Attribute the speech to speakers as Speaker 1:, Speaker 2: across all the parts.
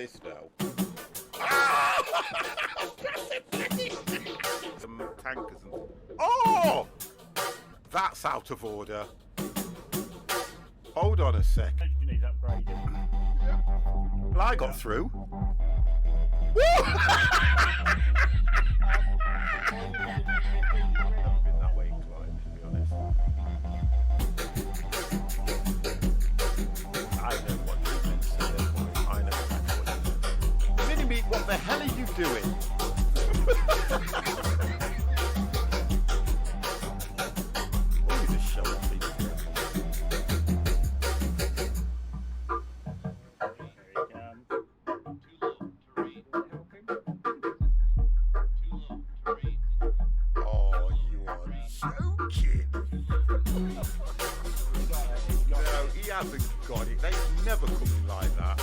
Speaker 1: this now. Ah! Some tankers and... Oh! That's out of order. Hold on a sec.
Speaker 2: You need upgrading.
Speaker 1: Well, I got through. Woo! Been that way inclined, to be honest. I know what you meant to say. I know exactly what you meant. Mini-Me, what the hell are you doing? Oh, he's a show off. No, he hasn't got it. They never come like that.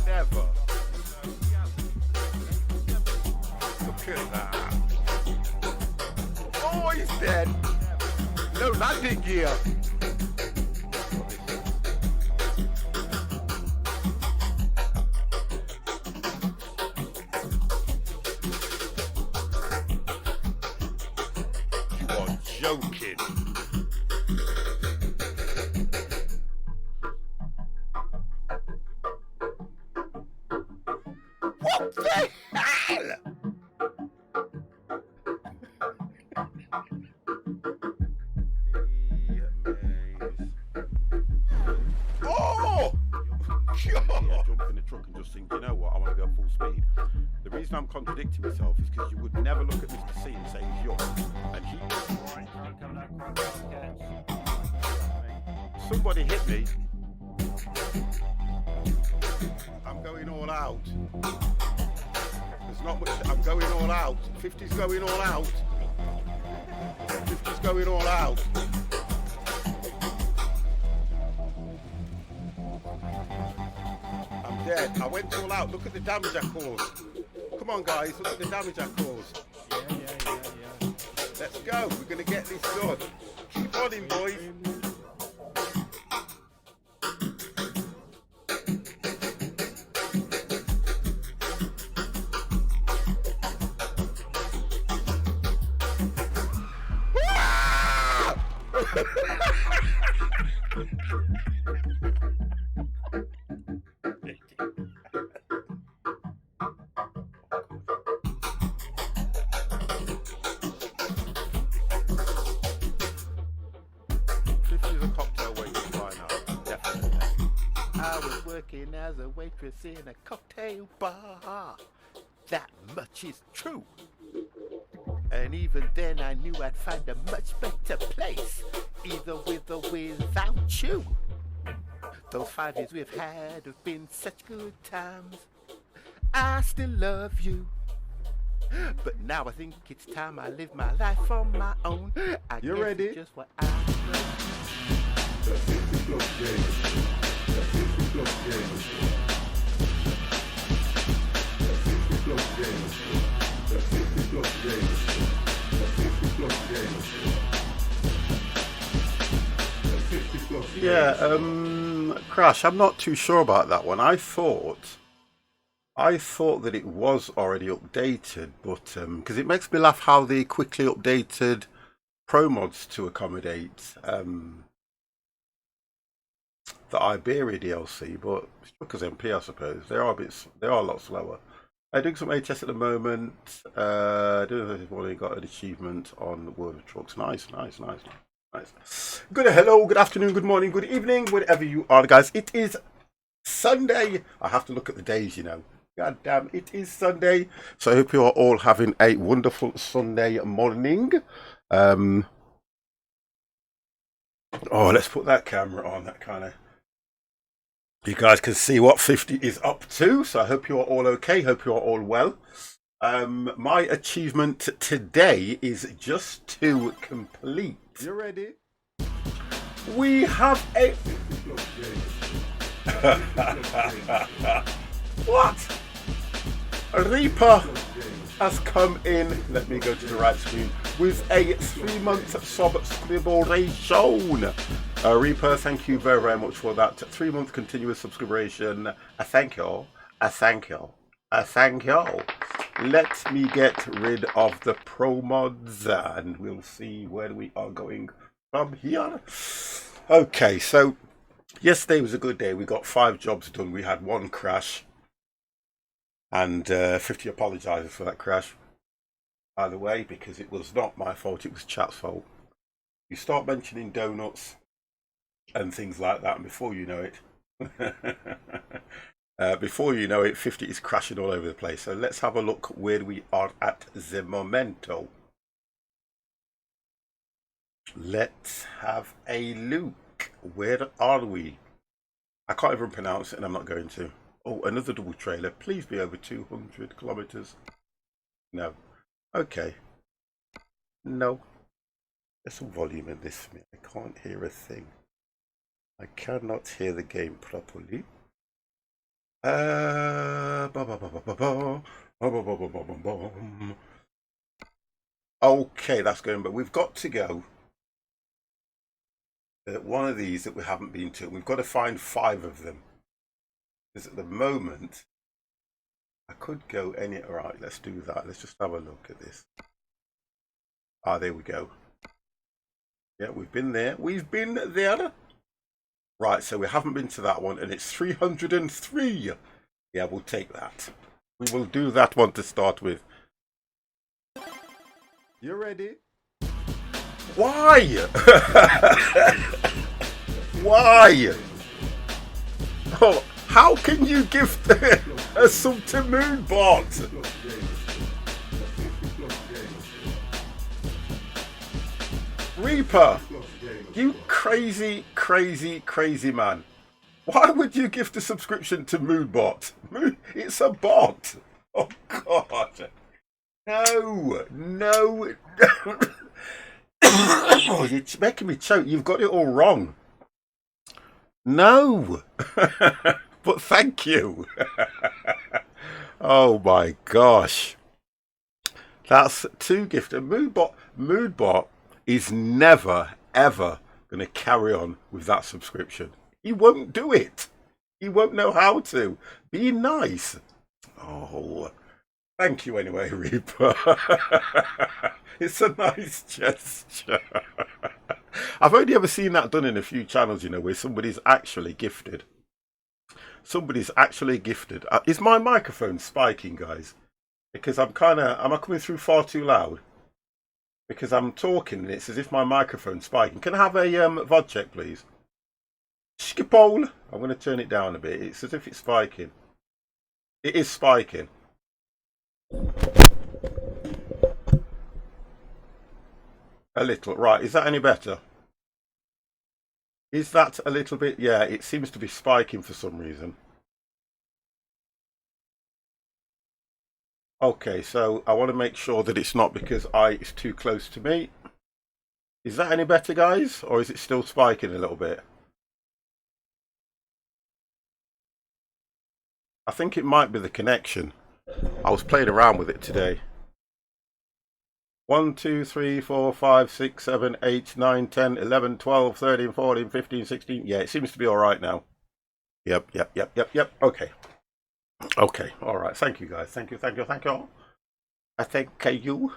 Speaker 1: Never. Look at that. Oh, he's dead. No landing gear. Joking. What the hell? Oh! Yeah, jump in the truck and just think, you know what, I want to go full speed. The reason I'm contradicting myself is because you would never look at Mr. C and say he's young. And he... Somebody hit me. I'm going all out. There's not much. I'm going all out. 50's going all out. 50's going all out. I'm dead. I went all out. Look at the damage I caused. Come on, guys. Look at the damage I caused.
Speaker 2: Yeah.
Speaker 1: Let's go. We're going to get this done. Keep on him, boys. Working as a waitress in a cocktail bar. That much is true. And even then I knew I'd find a much better place, either with or without you. Those 5 years we've had have been such good times. I still love you, but now I think it's time I live my life on my own. I
Speaker 3: You
Speaker 1: guess
Speaker 3: ready?
Speaker 1: It's just what I Yeah, Crash, I'm not too sure about that one. I thought that it was already updated, but because it makes me laugh how they quickly updated Promods to accommodate the Iberia DLC, but it's because MP, I suppose. They are a lot slower. I'm doing some ATS at the moment. Doing this morning, got an achievement on the World of Trucks. Nice. Good hello, good afternoon, good morning, good evening, wherever you are, guys. It is Sunday. I have to look at the days, you know. God damn, it is Sunday. So I hope you are all having a wonderful Sunday morning. Oh, let's put that camera on. That kind of... You guys can see what 50 is up to. So I hope you are all okay. Hope you are all well. My achievement today is just to complete.
Speaker 3: You ready?
Speaker 1: We have a... What? Reaper has come in. Let me go to the right screen with a 3-month subscription. Reaper, thank you very, very much for that 3-month continuous subscription. I thank y'all. I thank y'all. I thank y'all. Let me get rid of the Promods and we'll see where we are going from here. Okay, so yesterday was a good day. We got 5 jobs done. We had 1 crash. And 50 apologises for that crash, by the way, because it was not my fault, it was chat's fault. You start mentioning donuts and things like that, and before you know it, 50 is crashing all over the place. So let's have a look where we are at the momento. Let's have a look. Where are we? I can't even pronounce it, and I'm not going to. Oh, another double trailer. Please be over 200 kilometers. No. Okay. No. There's some volume in this. I can't hear a thing. I cannot hear the game properly. Okay, that's going, but we've got to go. One of these that we haven't been to. We've got to find 5 of them. Because at the moment, I could go any. All right, let's do that. Let's just have a look at this. Ah, there we go. Yeah, we've been there. We've been there. Right, so we haven't been to that one, and it's 303. Yeah, we'll take that. We will do that one to start with. You ready? Why? Why? Oh, how can you give a sub to Moonbot? Reaper, you crazy, crazy, crazy man. Why would you gift a subscription to Moonbot? It's a bot. Oh, God. No, no, no. Oh, you're making me choke. You've got it all wrong. No. But thank you. Oh, my gosh. That's 2 gifted. Moonbot is never, ever going to carry on with that subscription. He won't do it. He won't know how to. Be nice. Oh, thank you anyway, Reaper. It's a nice gesture. I've only ever seen that done in a few channels, you know, where somebody's actually gifted. Somebody's actually gifted. Is my microphone spiking, guys? Because am I coming through far too loud? Because I'm talking and it's as if my microphone's spiking. Can I have a VOD check, please? Skipole. I'm going to turn it down a bit. It's as if it's spiking. It is spiking. A little. Right, is that any better? Is that a little bit? Yeah, it seems to be spiking for some reason. Okay, so I want to make sure that it's not because it's too close to me. Is that any better, guys? Or is it still spiking a little bit? I think it might be the connection. I was playing around with it today. 1, 2, 3, 4, 5, 6, 7, 8, 9, 10, 11, 12, 13, 14, 15, 16. Yeah, it seems to be all right now. Yep. Okay. Okay, all right. Thank you, guys. Thank you. I thank you.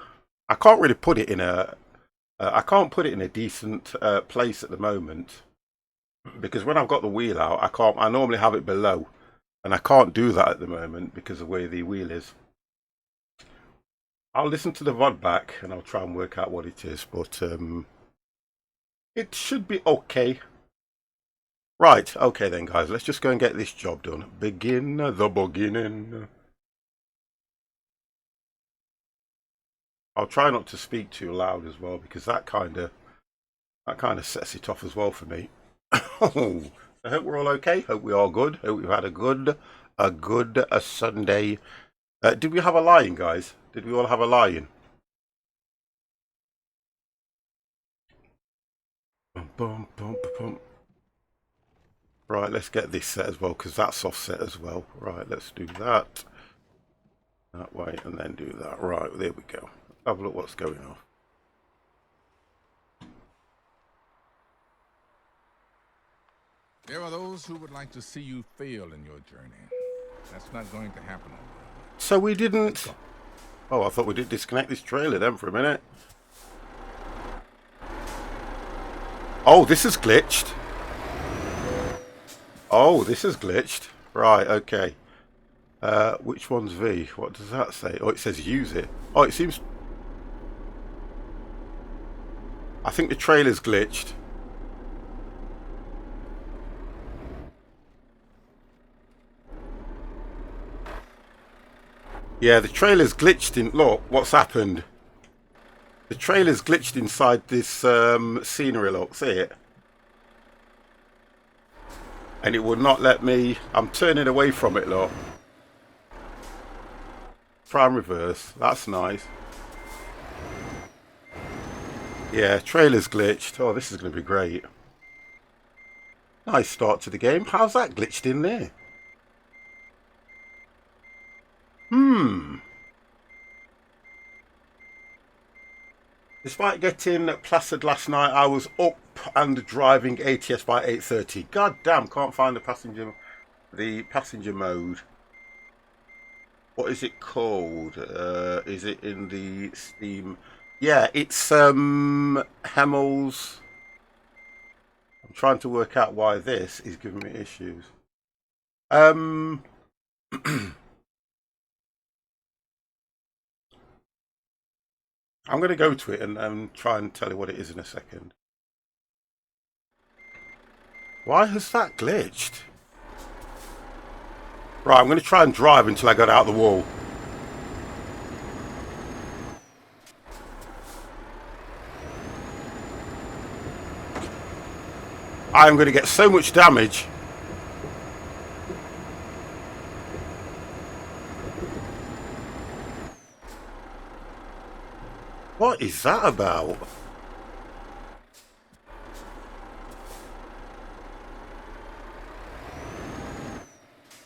Speaker 1: I can't really put it in I can't put it in a decent place at the moment because when I've got the wheel out, I normally have it below, and I can't do that at the moment because of where the wheel is. I'll listen to the VOD back and I'll try and work out what it is, but it should be okay. Right, okay then, guys. Let's just go and get this job done. Begin the beginning. I'll try not to speak too loud as well because that kind of sets it off as well for me. Oh, I hope we're all okay. Hope we all good. Hope we've had a good Sunday. Did we have a lion, guys? Did we all have a lion? Bum, bum, bum. Right, let's get this set as well because that's offset as well. Right, let's do that. That way and then do that. Right, there we go. Have a look what's going on.
Speaker 3: There are those who would like to see you fail in your journey. That's not going to happen.
Speaker 1: So we didn't... Oh, I thought we did disconnect this trailer then for a minute. Oh, this is glitched. Oh, this is glitched. Right, okay. Which one's V? What does that say? Oh, it says use it. Oh, it seems... I think the trailer's glitched. Yeah, the trailer's glitched in... Look, what's happened? The trailer's glitched inside this scenery, look. See it? And it would not let me... I'm turning away from it, look. Prime reverse. That's nice. Yeah, trailer's glitched. Oh, this is going to be great. Nice start to the game. How's that glitched in there? Despite getting plastered last night, I was up and driving ATS by 8:30. God damn, can't find the passenger mode. What is it called? Is it in the Steam? Yeah, it's Hemmel's. I'm trying to work out why this is giving me issues. I'm going to go to it and try and tell you what it is in a second. Why has that glitched? Right, I'm going to try and drive until I get out the wall. I'm going to get so much damage. What is that about?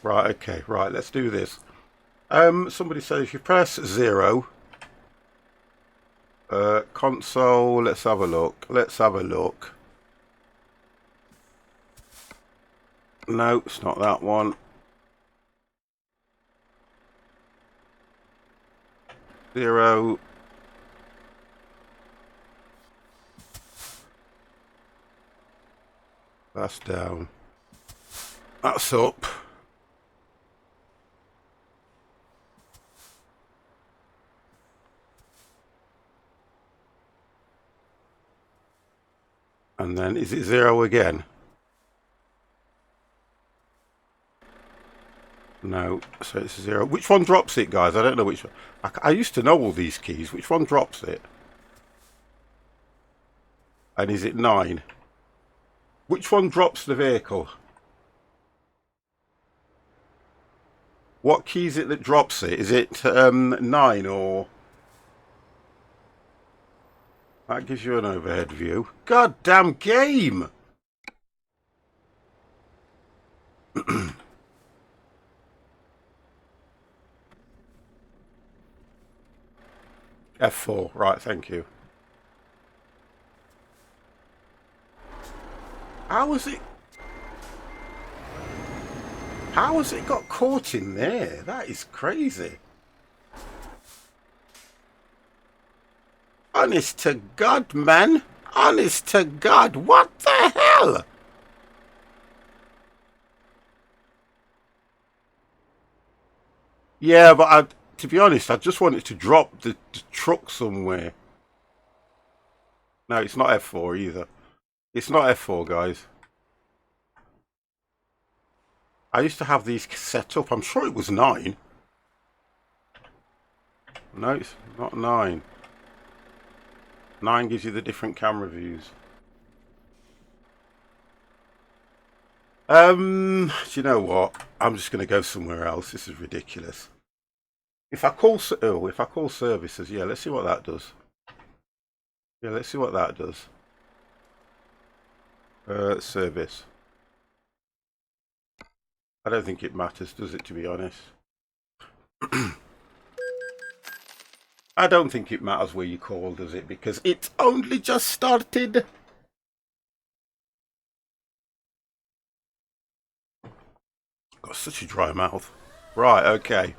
Speaker 1: Right, okay, right, let's do this. Somebody said if you press 0, console, let's have a look. Let's have a look. No, it's not that one. 0. That's down. That's up. And then, is it 0 again? No, so it's 0. Which one drops it, guys? I don't know which one. I used to know all these keys. Which one drops it? And is it 9? Which one drops the vehicle? What key is it that drops it? Is it 9 or... That gives you an overhead view. Goddamn game! F4, right, thank you. How has it got caught in there? That is crazy. Honest to God, man. Honest to God, what the hell? Yeah, but to be honest, I just wanted to drop the truck somewhere. No, it's not F4 either. It's not F4, guys. I used to have these set up. I'm sure it was 9. No, it's not 9. 9 gives you the different camera views. Do you know what? I'm just going to go somewhere else. This is ridiculous. If I call services, yeah, let's see what that does. Yeah, let's see what that does. Service. I don't think it matters, does it, to be honest? I don't think it matters where you call, does it? Because it's only just started. Got such a dry mouth. Right, okay.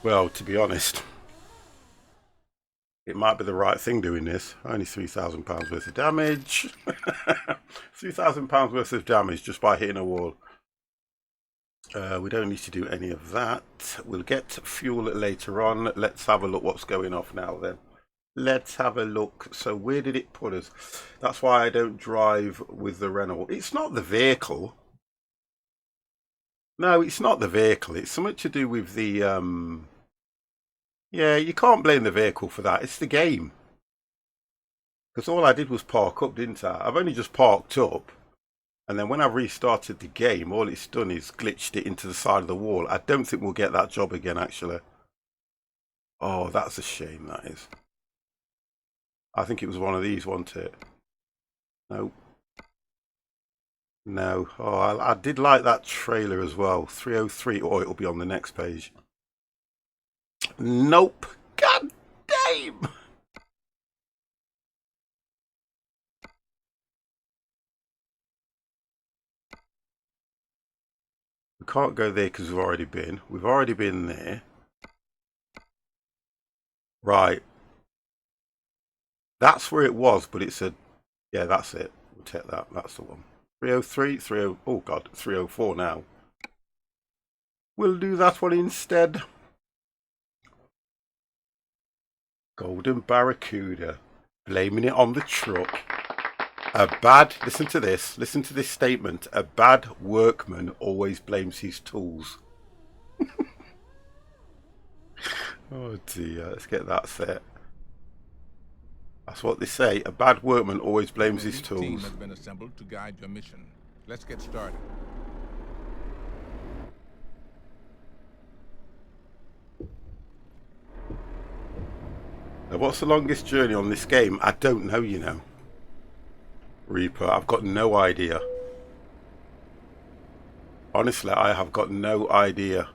Speaker 1: Well, to be honest, it might be the right thing doing this. Only £3,000 worth of damage. £3,000 worth of damage just by hitting a wall. We don't need to do any of that. We'll get fuel later on. Let's have a look what's going off now then. Let's have a look. So where did it put us? That's why I don't drive with the Renault. It's not the vehicle. No, it's not the vehicle. It's something to do with the... Yeah, you can't blame the vehicle for that. It's the game. Because all I did was park up, didn't I? I've only just parked up. And then when I restarted the game, all it's done is glitched it into the side of the wall. I don't think we'll get that job again, actually. Oh, that's a shame, that is. I think it was one of these, wasn't it? No. No. Oh, I did like that trailer as well. 303. Oh, it'll be on the next page. Nope. God damn. We can't go there because we've already been. We've already been there. Right. That's where it was, but it's a... Yeah, that's it. We'll take that. That's the one. 303, 30... Oh, God. 304 now. We'll do that one instead. Golden Barracuda. Blaming it on the truck. Listen to this statement. A bad workman always blames his tools. Oh dear, let's get that set. That's what they say. A bad workman always blames his tools.
Speaker 3: Team has been assembled to guide your mission. Let's get started.
Speaker 1: Now, what's the longest journey on this game? I don't know, you know. Reaper, I've got no idea. Honestly, I have got no idea.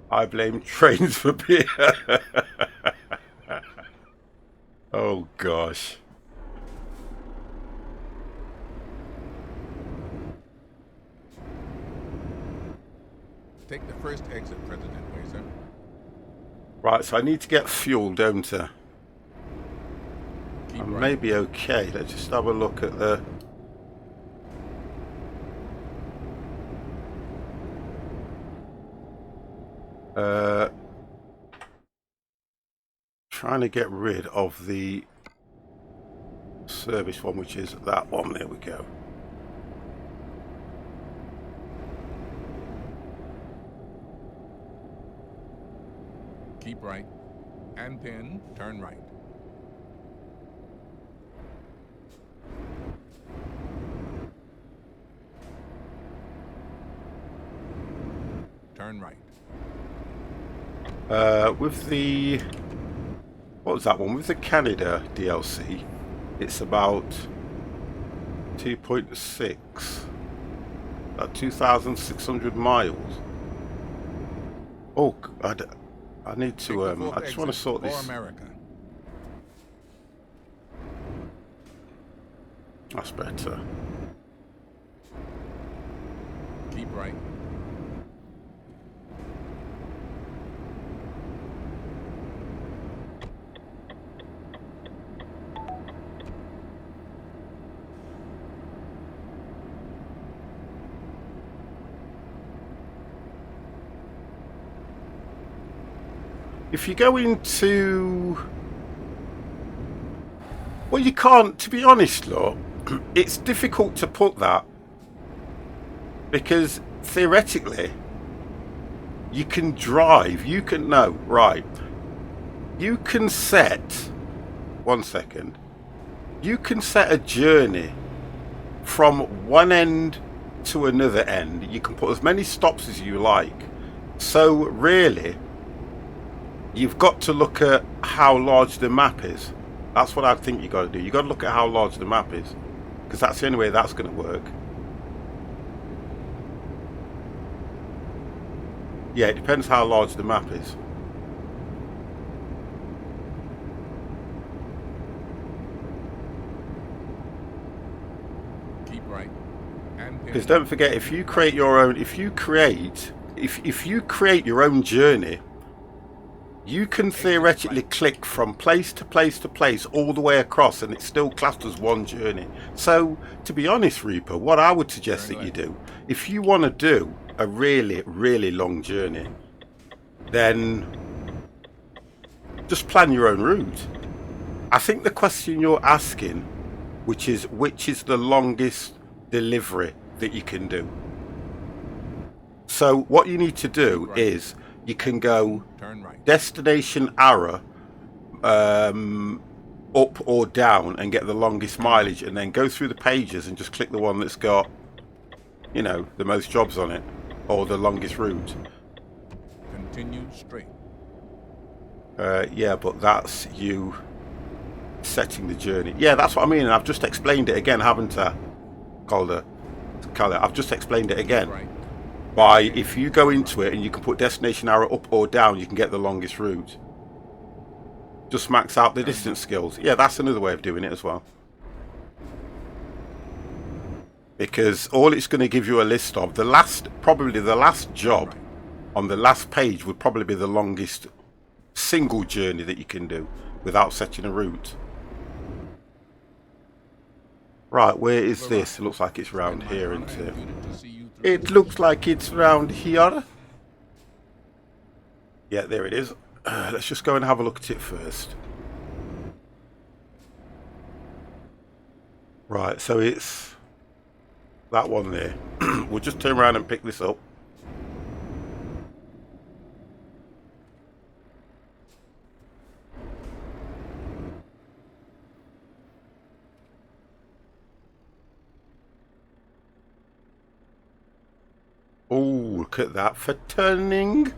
Speaker 1: I blame trains for beer. Oh gosh.
Speaker 3: Take the first exit, President Wazer.
Speaker 1: Right, so I need to get fuel, don't I?
Speaker 3: Keep
Speaker 1: I
Speaker 3: right.
Speaker 1: may be okay. Let's just have a look at the... Trying to get rid of the service one, which is that one. There we go.
Speaker 3: Keep right. And then turn right. Turn right.
Speaker 1: With the... What was that one? With the Canada DLC, it's about 2.6. About 2,600 miles. Oh, I need to, I just want to sort this.
Speaker 3: America.
Speaker 1: That's better.
Speaker 3: Keep right.
Speaker 1: If you go into... Well, you can't, to be honest, look, it's difficult to put that. Because, theoretically, you can drive, you can... No, right. You can set... 1 second. You can set a journey from one end to another end. You can put as many stops as you like. So, really... You've got to look at how large the map is. That's what I think you got to do. You got to look at how large the map is, because that's the only way that's going to work. Yeah, it depends how large the map is.
Speaker 3: Keep right. And
Speaker 1: Because don't forget, if you create your own, if you create your own journey, you can theoretically click from place to place to place all the way across, and it's still classed as one journey. So, to be honest, Reaper, what I would suggest that you do, if you want to do a really, really long journey, then just plan your own route. I think the question you're asking, which is the longest delivery that you can do. So what you need to do is you can go destination arrow up or down and get the longest mileage, and then go through the pages and just click the one that's got, you know, the most jobs on it or the longest route.
Speaker 3: Continue straight.
Speaker 1: Yeah, but that's you setting the journey. Yeah, that's what I mean. And I've just explained it again, haven't I, Calder? I've just explained it again. By if you go into it and you can put destination arrow up or down, you can get the longest route. Just max out the distance skills. Yeah, that's another way of doing it as well. Because all it's going to give you a list of probably the last job on the last page would probably be the longest single journey that you can do without setting a route. Right, where is this? It looks like it's round here, isn't it? It looks like it's round here. Yeah, there it is. Let's just go and have a look at it first. Right, so it's that one there. We'll just turn around and pick this up. Oh, look at that for turning.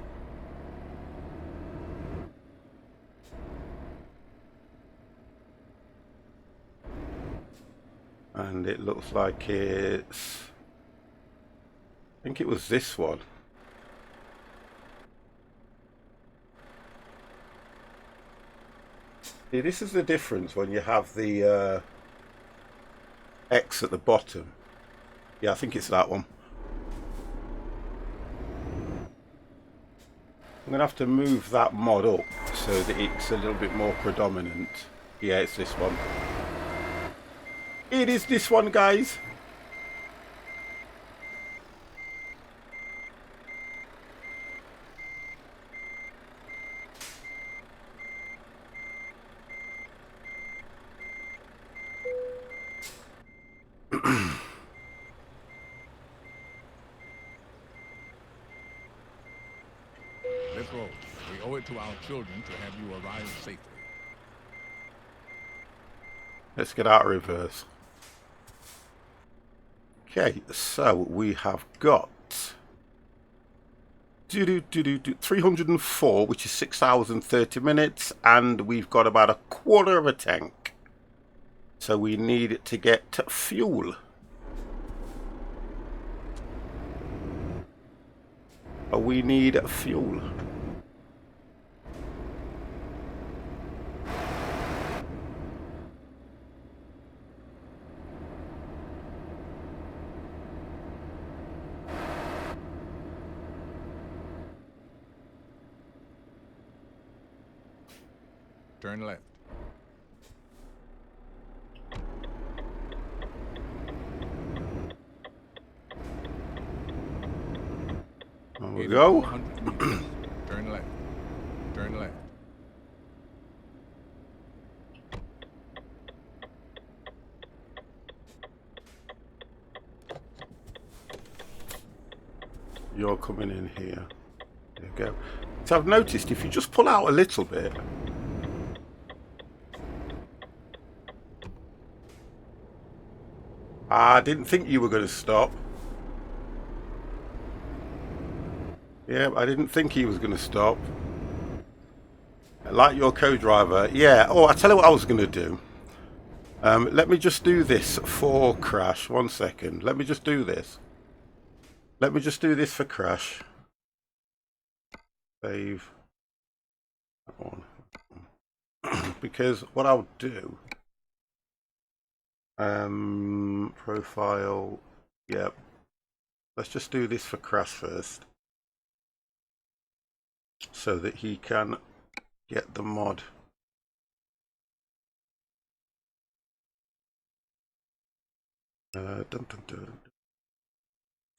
Speaker 1: And it looks like it's... I think it was this one. See, this is the difference when you have the X at the bottom. Yeah, I think it's that one. I'm going to have to move that mod up so that it's a little bit more predominant. Yeah, it's this one. It is this one, guys.
Speaker 3: Let's roll. We owe it to our children to have you arrive safely.
Speaker 1: Let's get out of reverse. Okay, so we have got 304, which is 6 hours and 30 minutes, and we've got about a quarter of a tank. So we need to get fuel. We need fuel.
Speaker 3: Turn left.
Speaker 1: There we go.
Speaker 3: Turn left. Turn left.
Speaker 1: You're coming in here. There you go. So I've noticed if you just pull out a little bit, I didn't think you were going to stop. Yeah, I didn't think he was going to stop. Like your co-driver. Yeah, oh, I tell you what I was going to do. Let me just do this for Crash. 1 second. Let me just do this. Let me just do this for Crash. Save that one. Because what I'll do, profile, yep. Let's just do this for Crash first, so that he can get the mod. Dun, dun, dun.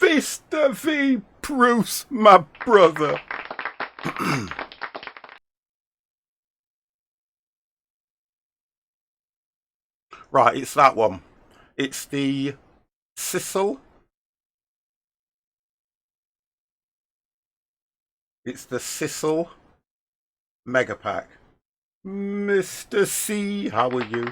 Speaker 1: Vista V Bruce, my brother. Right, it's that one. It's the Sissel. It's the Sissel Mega Pack. Mr. C, how are you?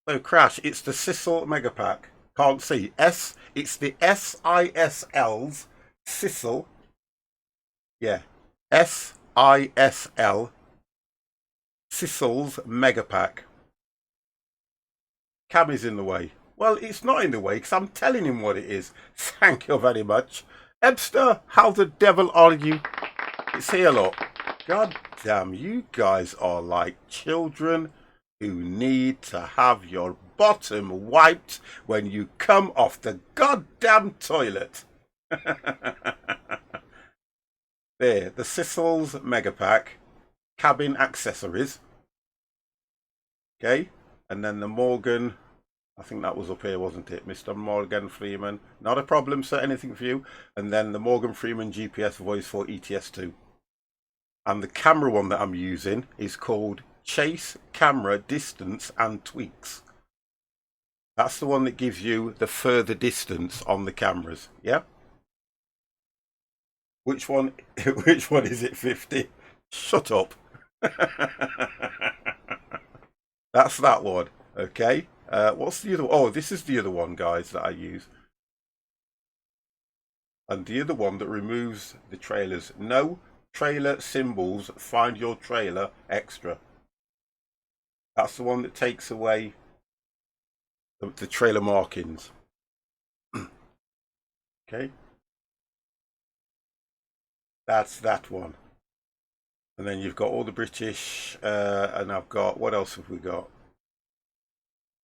Speaker 1: So Crash, it's the Sissel Mega Pack. Can't see. It's the SISL's Sissel. Yeah. SISL Sissel's Mega Pack. Cam is in the way. Well, it's not in the way because I'm telling him what it is. Thank you very much. Ebster, how the devil are you? It's here, look. God damn, you guys are like children who need to have your bottom wiped when you come off the goddamn toilet. There, the Sissel's Mega Pack, cabin accessories. Okay, and then the Morgan, I think that was up here, wasn't it? Mr. Morgan Freeman. Not a problem, sir, anything for you. And then the Morgan Freeman GPS voice for ETS2. And the camera one that I'm using is called Chase Camera Distance and Tweaks. That's the one that gives you the further distance on the cameras, yeah? Which one is it, 50? Shut up. That's that one, okay? What's the other one? Oh, this is the other one, guys, that I use. And the other one that removes the trailers. No trailer symbols, find your trailer extra. That's the one that takes away the trailer markings. Okay? That's that one. And then you've got all the British, and I've got, what else have we got?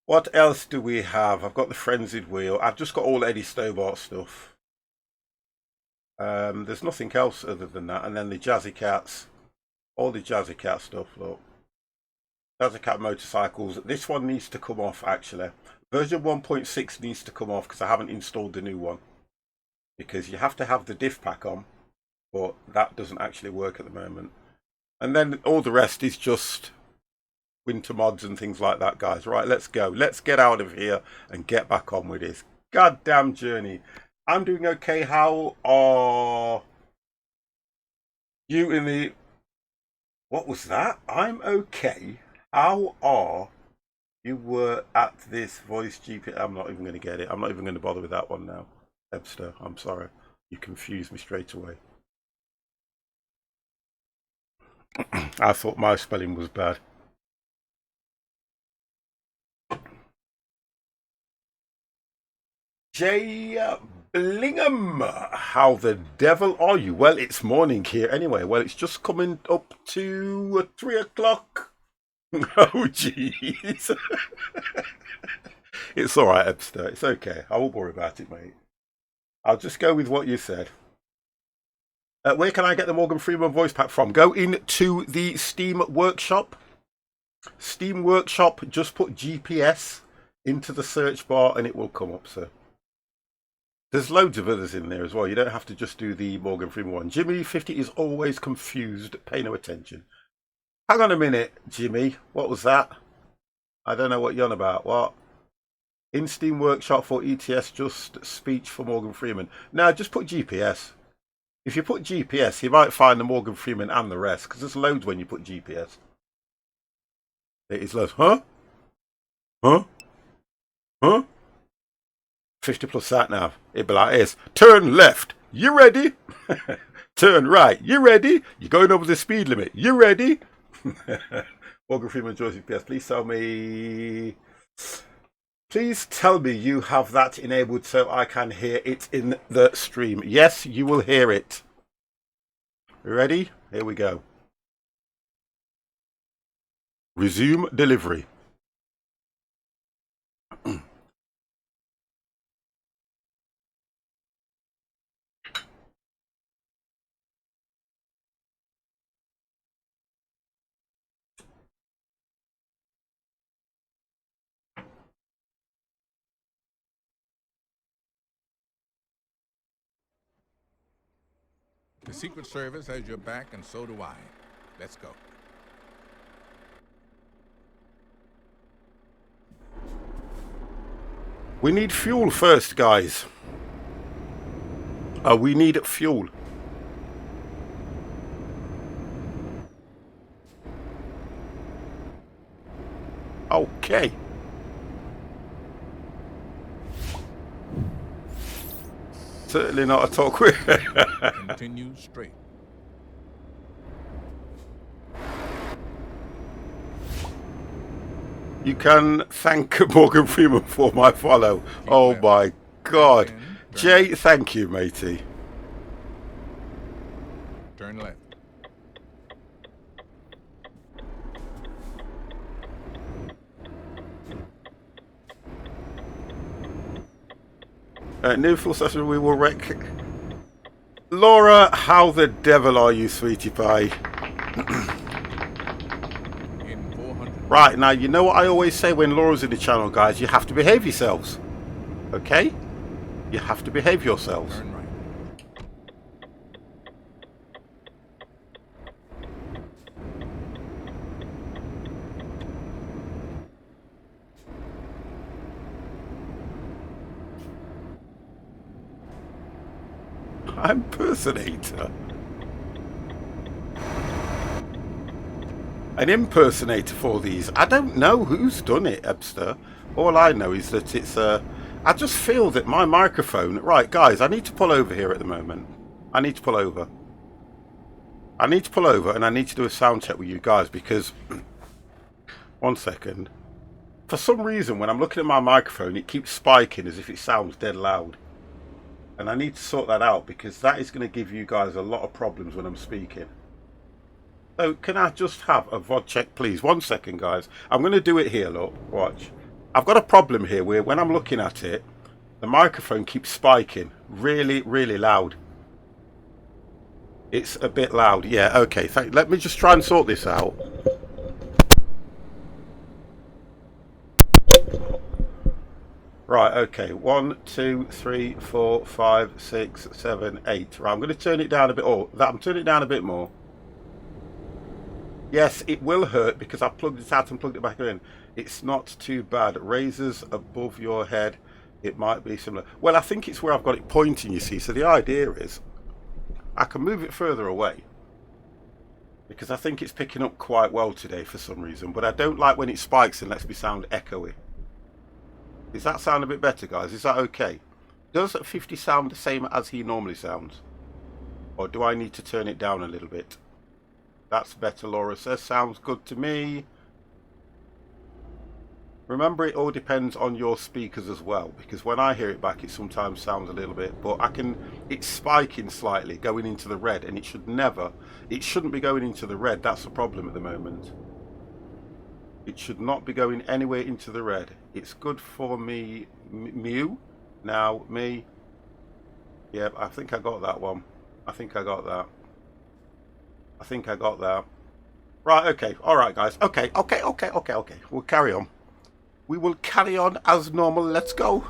Speaker 1: What else do we have? I've got the Frenzied Wheel. I've just got all Eddie Stobart stuff. There's nothing else other than that. And then the Jazzy Cats, all the Jazzy Cat stuff, look. Jazzy Cat motorcycles. This one needs to come off, actually. Version 1.6 needs to come off because I haven't installed the new one. Because you have to have the diff pack on, but that doesn't actually work at the moment. And then all the rest is just winter mods and things like that, guys. Right, let's go. Let's get out of here and get back on with this goddamn journey. I'm doing okay. How are you in the... What was that? I'm okay. How are you were at this voice GP? I'm not even going to get it. I'm not even going to bother with that one now. Ebster, I'm sorry. You confused me straight away. I thought my spelling was bad. Jay Blingham, how the devil are you? Well, it's morning here anyway. Well, it's just coming up to 3 o'clock. Oh, jeez. It's all right, Ebster. It's okay. I won't worry about it, mate. I'll just go with what you said. Where can I get the Morgan Freeman voice pack from? Go into the Steam Workshop. Steam Workshop, just put GPS into the search bar and it will come up, sir. There's loads of others in there as well. You don't have to just do the Morgan Freeman one. Jimmy 50 is always confused. Pay no attention. Hang on a minute, Jimmy. What was that? I don't know what you're on about. What? In Steam Workshop for ETS, just speech for Morgan Freeman. No, just put GPS. If you put GPS, you might find the Morgan Freeman and the rest, because there's loads when you put GPS. It is loads. Huh? Huh? Huh? 50 plus sat nav. It'd be like this. Turn left. You ready? Turn right. You ready? You're going over the speed limit. You ready? Morgan Freeman, George GPS. Please tell me Please tell me you have that enabled so I can hear it in the stream. Yes, you will hear it. Ready? Here we go. Resume delivery.
Speaker 3: The Secret Service has your back, and so do I. Let's go.
Speaker 1: We need fuel first, guys. We need fuel. Okay. Certainly not a talk with.
Speaker 3: Continue straight.
Speaker 1: You can thank Morgan Freeman for my follow.
Speaker 3: Keep
Speaker 1: Oh
Speaker 3: left.
Speaker 1: my God.
Speaker 3: Turn
Speaker 1: Jay,
Speaker 3: left.
Speaker 1: thank you, matey.
Speaker 3: Turn left.
Speaker 1: New full session, we will wreck. Laura, how the devil are you, sweetie pie?
Speaker 3: In 400.
Speaker 1: Right, now, you know what I always say when Laura's in the channel, guys? You have to behave yourselves. Okay? You have to behave yourselves.
Speaker 3: Turn right.
Speaker 1: Impersonator. An impersonator for these. I don't know who's done it, Ebster. All I know is that it's I just feel that my microphone... Right, guys, I need to pull over here at the moment. I need to pull over. I need to pull over and I need to do a sound check with you guys because... One second. For some reason, when I'm looking at my microphone, it keeps spiking as if it sounds dead loud. And I need to sort that out because that is going to give you guys a lot of problems when I'm speaking. So can I just have a VOD check, please? 1 second, guys. I'm going to do it here, look. Watch. I've got a problem here where when I'm looking at it, the microphone keeps spiking. Really, really loud. It's a bit loud. Yeah, okay. Let me just try and sort this out. Right, okay. 1, 2, 3, 4, 5, 6, 7, 8. Right, I'm going to turn it down a bit. Oh, I'm turning it down a bit more. Yes, it will hurt because I plugged it out and plugged it back in. It's not too bad. Razors above your head. It might be similar. Well, I think it's where I've got it pointing, you see. So the idea is I can move it further away because I think it's picking up quite well today for some reason. But I don't like when it spikes and lets me sound echoey. Does that sound a bit better, guys? Is that okay? Does 50 sound the same as he normally sounds? Or do I need to turn it down a little bit? That's better, Laura says. Sounds good to me. Remember, it all depends on your speakers as well, because when I hear it back, it sometimes sounds a little bit, but it's spiking slightly, going into the red, and it shouldn't be going into the red. That's the problem at the moment. It should not be going anywhere into the red. It's good for me, Mew. Now, me. Yep, I think I got that one. I think I got that. I think I got that. Right, okay. All right, guys. Okay. We'll carry on. We will carry on as normal. Let's go.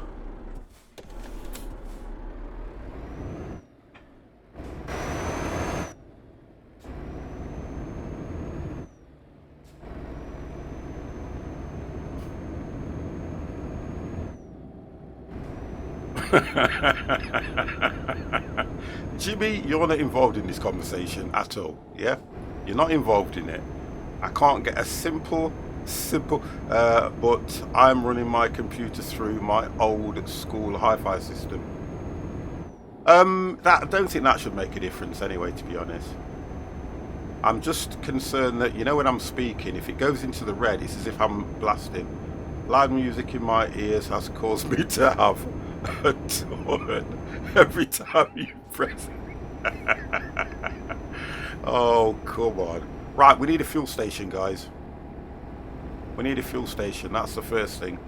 Speaker 1: Jimmy, you're not involved in this conversation at all, yeah? You're not involved in it. I can't get a simple, but I'm running my computer through my old school hi-fi system. I don't think that should make a difference anyway, to be honest. I'm just concerned that, you know, when I'm speaking, if it goes into the red, it's as if I'm blasting. Loud music in my ears has caused me to have a turn every time you press it. Oh, come on. Right, we need a fuel station, guys. We need a fuel station. That's the first thing.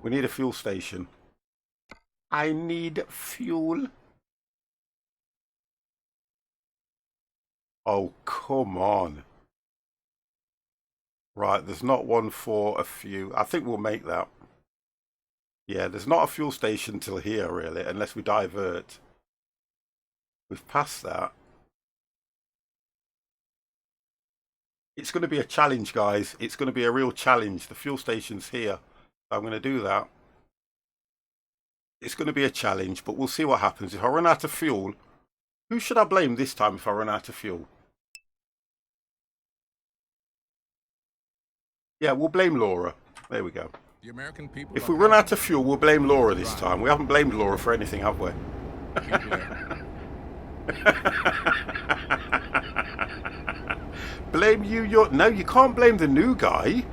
Speaker 1: We need a fuel station. I need fuel. Oh, come on. Right, there's not one for a few. I think we'll make that. Yeah, there's not a fuel station till here, really, unless we divert. We've passed that. It's going to be a challenge, guys. It's going to be a real challenge. The fuel station's here. I'm going to do that. It's going to be a challenge, but we'll see what happens. If I run out of fuel, who should I blame this time if I run out of fuel? Yeah, we'll blame Laura. There we go.
Speaker 3: The American people.
Speaker 1: If we run out of fuel, we'll blame Laura this time. We haven't blamed Laura for anything, have we? Blame you, no, you can't blame the new guy.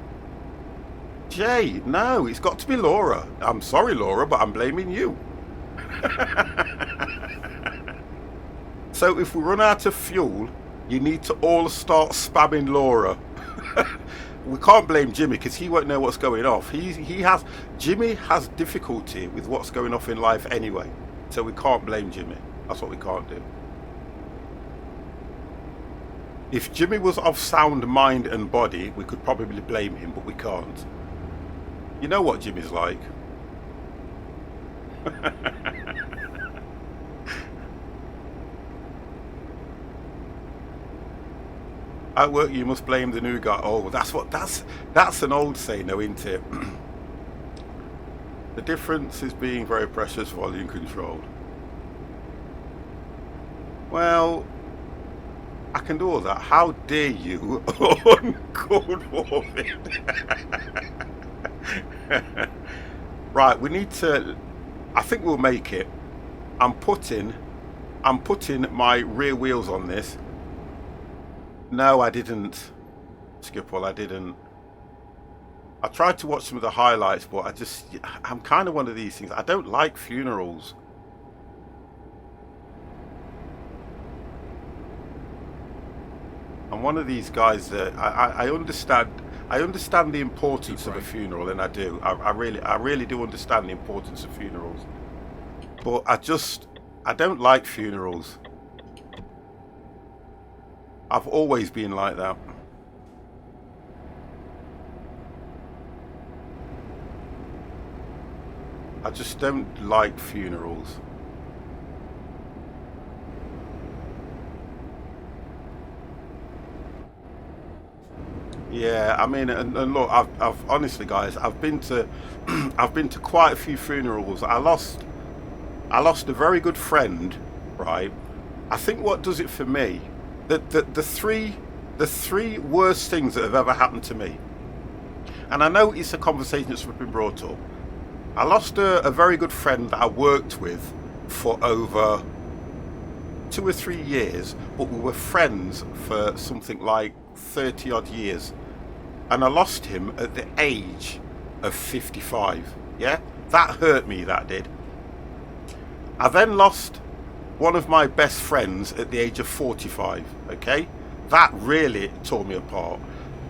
Speaker 1: Jay, no, it's got to be Laura. I'm sorry, Laura, but I'm blaming you. So if we run out of fuel, you need to all start spamming Laura. We can't blame Jimmy because he won't know what's going off. Jimmy has difficulty with what's going off in life anyway. So we can't blame Jimmy. That's what we can't do. If Jimmy was of sound mind and body, we could probably blame him, but we can't. You know what Jimmy's like. At work, you must blame the new guy. Oh, that's an old saying, though, isn't it? The difference is being very precious, volume controlled. Well, I can do all that. How dare you uncalled for it? Right, we need to. I think we'll make it. I'm putting my rear wheels on this. No, I didn't, Skipwell, I didn't. I tried to watch some of the highlights, but I'm kind of one of these things. I don't like funerals. I'm one of these guys that I understand the importance of a funeral, and I do. I really do understand the importance of funerals. But I don't like funerals. I've always been like that. I just don't like funerals. Yeah, I mean, and look, I've honestly, guys, I've been to, I've been to quite a few funerals. I lost a very good friend, right? I think what does it for me, the three worst things that have ever happened to me, and I know it's a conversation that's been brought up. I lost a very good friend that I worked with for over 2 or 3 years, but we were friends for something like 30 odd years, and I lost him at the age of 55. Yeah, that hurt me, that did. I then lost one of my best friends at the age of 45. Okay, that really tore me apart.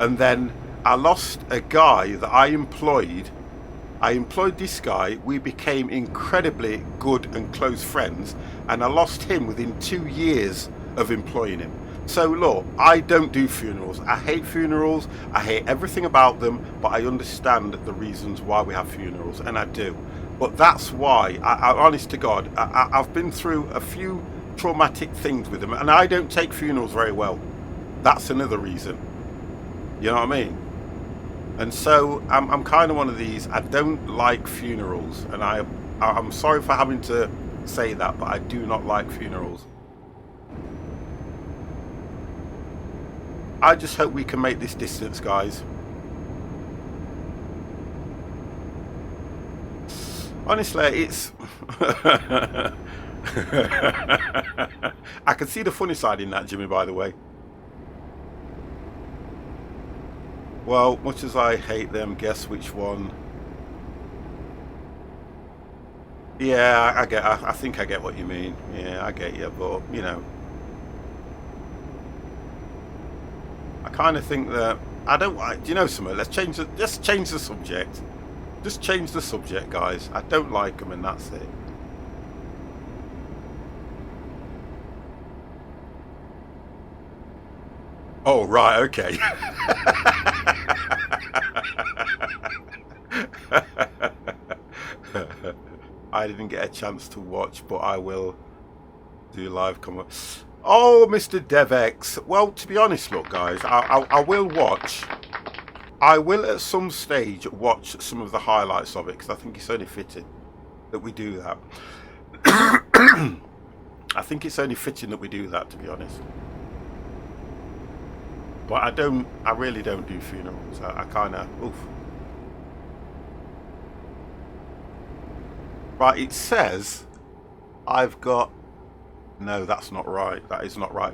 Speaker 1: And then I lost a guy that I employed this guy. We became incredibly good and close friends, and I lost him within 2 years of employing him. So look, I don't do funerals. I hate funerals. I hate everything about them, but I understand the reasons why we have funerals, and I do. But that's why, honest to God, I've been through a few traumatic things with them, and I don't take funerals very well. That's another reason. You know what I mean? And so I'm kind of one of these. I don't like funerals, and I'm sorry for having to say that, but I do not like funerals. I just hope we can make this distance, guys. Honestly, it's... I can see the funny side in that, Jimmy, by the way. Well, much as I hate them, guess which one? Yeah, I get. I think I get what you mean. Yeah, I get you, but you know, I kind of think that I don't. Do you know something? Let's change the subject. Just change the subject, guys. I don't like them, and that's it. Oh right, okay. I didn't get a chance to watch, but I will do live comment. Oh, Mr. DevX. Well, to be honest, look, guys, I will watch. I will at some stage watch some of the highlights of it because I think it's only fitting that we do that. I think it's only fitting that we do that, to be honest. But I really don't do funerals. I kind of, oof. Right, it says I've got, no, that's not right. That is not right.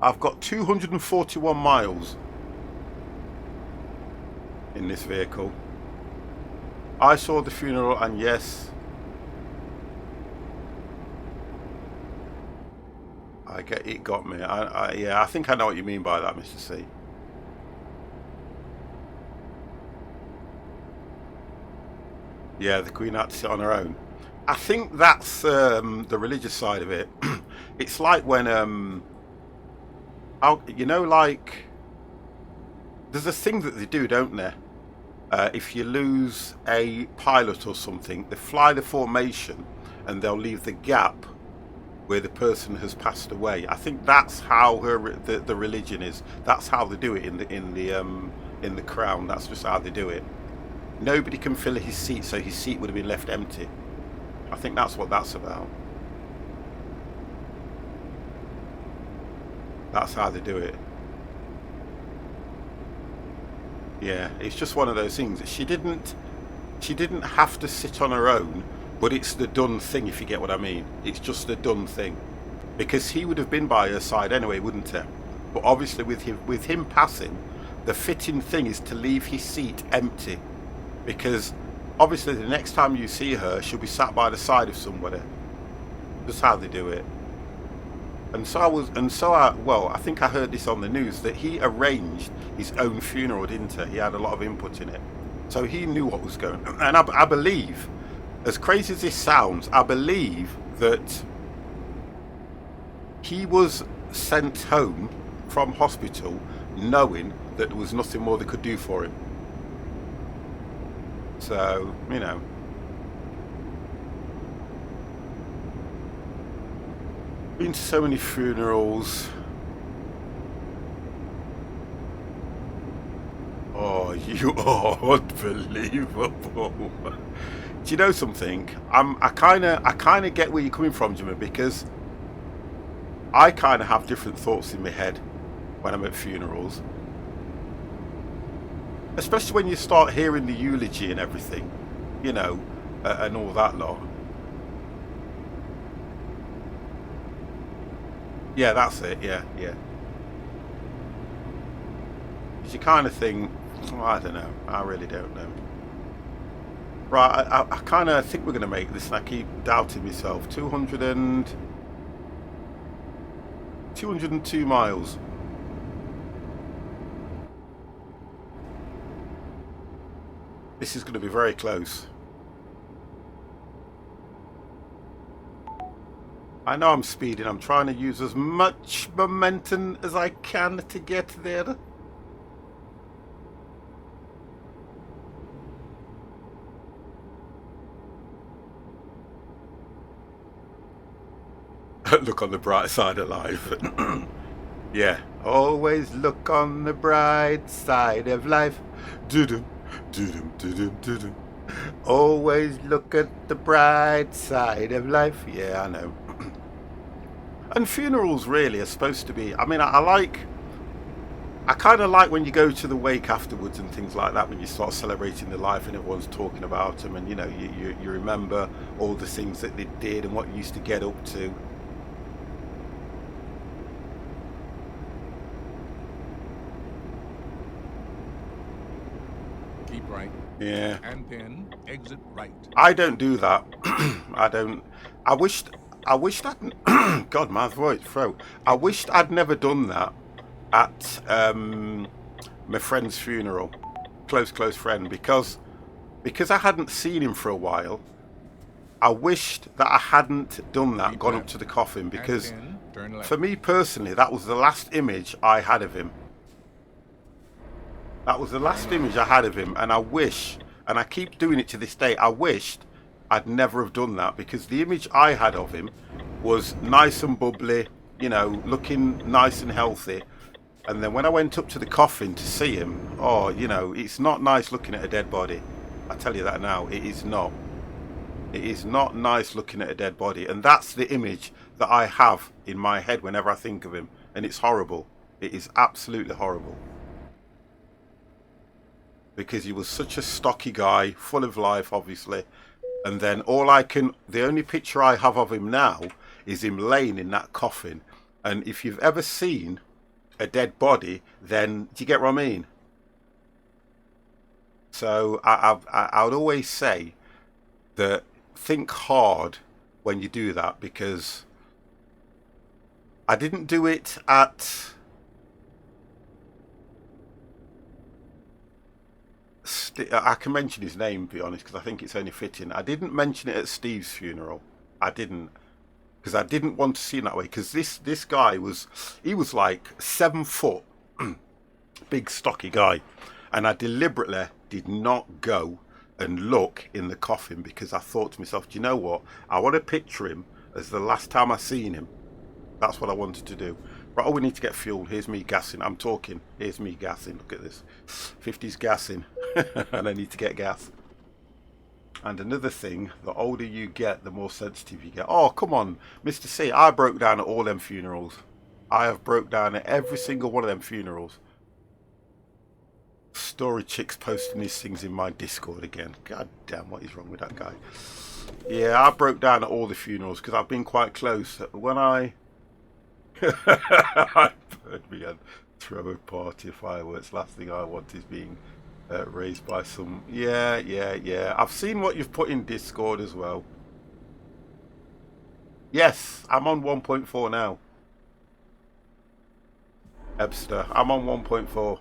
Speaker 1: I've got 241 miles in this vehicle. I saw the funeral, and yes, it got me. Yeah, I think I know what you mean by that, Mr. C. Yeah, the Queen had to sit on her own. I think that's the religious side of it. It's like when you know, like there's a thing that they do, don't they? If you lose a pilot or something, they fly the formation and they'll leave the gap where the person has passed away. I think that's how the religion is. That's how they do it in the Crown. That's just how they do it. Nobody can fill his seat, so his seat would have been left empty. I think that's what that's about. That's how they do it. Yeah, it's just one of those things. She didn't have to sit on her own, but it's the done thing, if you get what I mean. It's just the done thing, because he would have been by her side anyway, wouldn't he? But obviously, with him passing, the fitting thing is to leave his seat empty, because obviously the next time you see her, she'll be sat by the side of somebody. That's how they do it. And well, I think I heard this on the news that he arranged his own funeral, didn't he? He had a lot of input in it, so he knew what was going on. And I believe, as crazy as this sounds, I believe that he was sent home from hospital knowing that there was nothing more they could do for him. So, you know. Been to so many funerals. Oh, you are unbelievable. Do you know something? I kind of get where you're coming from, Jimmy, because I kind of have different thoughts in my head when I'm at funerals. Especially when you start hearing the eulogy and everything, you know, and all that lot. Yeah, that's it. Yeah. You kind of think, oh, I don't know. I really don't know. Right, I kind of think we're going to make this, and I keep doubting myself. 202 miles. This is going to be very close. I know I'm speeding. I'm trying to use as much momentum as I can to get there. Look on the bright side of life. Yeah, always look on the bright side of life. Do-dum, do-dum, do-dum, do-dum. Always look at the bright side of life. Yeah, I know. And funerals really are supposed to be, I mean, I kind of like when you go to the wake afterwards and things like that, when you start celebrating the life and everyone's talking about them, and you know, you remember all the things that they did and what you used to get up to. Yeah.
Speaker 3: And then exit right.
Speaker 1: I don't do that. I don't. I wished. I wished I'd. God, my throat. I wished I'd never done that at my friend's funeral, close friend, because I hadn't seen him for a while. I wished that I hadn't done that,
Speaker 3: Keep
Speaker 1: gone up
Speaker 3: left.
Speaker 1: to the coffin,
Speaker 3: And
Speaker 1: because
Speaker 3: then turn left.
Speaker 1: for me personally, that was the last image I had of him. That was the last image I had of him, and I wish, and I keep doing it to this day, I wished I'd never have done that, because the image I had of him was nice and bubbly, you know, looking nice and healthy. And then when I went up to the coffin to see him, oh, you know, it's not nice looking at a dead body. I tell you that now, it is not. It is not nice looking at a dead body. And that's the image that I have in my head whenever I think of him. And it's horrible. It is absolutely horrible. Because he was such a stocky guy, full of life, obviously. And then the only picture I have of him now is him laying in that coffin. And if you've ever seen a dead body, then do you get what I mean? So I would always say that think hard when you do that, because I didn't do it at I can mention his name, to be honest, because I think it's only fitting. I didn't mention it at Steve's funeral. I didn't, because I didn't want to see him that way. Because this guy was like 7 foot, big stocky guy, and I deliberately did not go and look in the coffin, because I thought to myself, do you know what? I want to picture him as the last time I seen him. That's what I wanted to do. Right, oh, we need to get fuel. Here's me gassing. I'm talking. Here's me gassing. Look at this. 50's gassing. And I need to get gas. And another thing, the older you get, the more sensitive you get. Oh, come on, Mr. C. I broke down at all them funerals. I have broke down at every single one of them funerals. Story Chick's posting these things in my Discord again. God damn, what is wrong with that guy? Yeah, I broke down at all the funerals because I've been quite close. When I I heard me and throw a party of fireworks. Last thing I want is being raised by some. Yeah. I've seen what you've put in Discord as well. Yes, I'm on 1.4 now. Ebster, I'm on 1.4.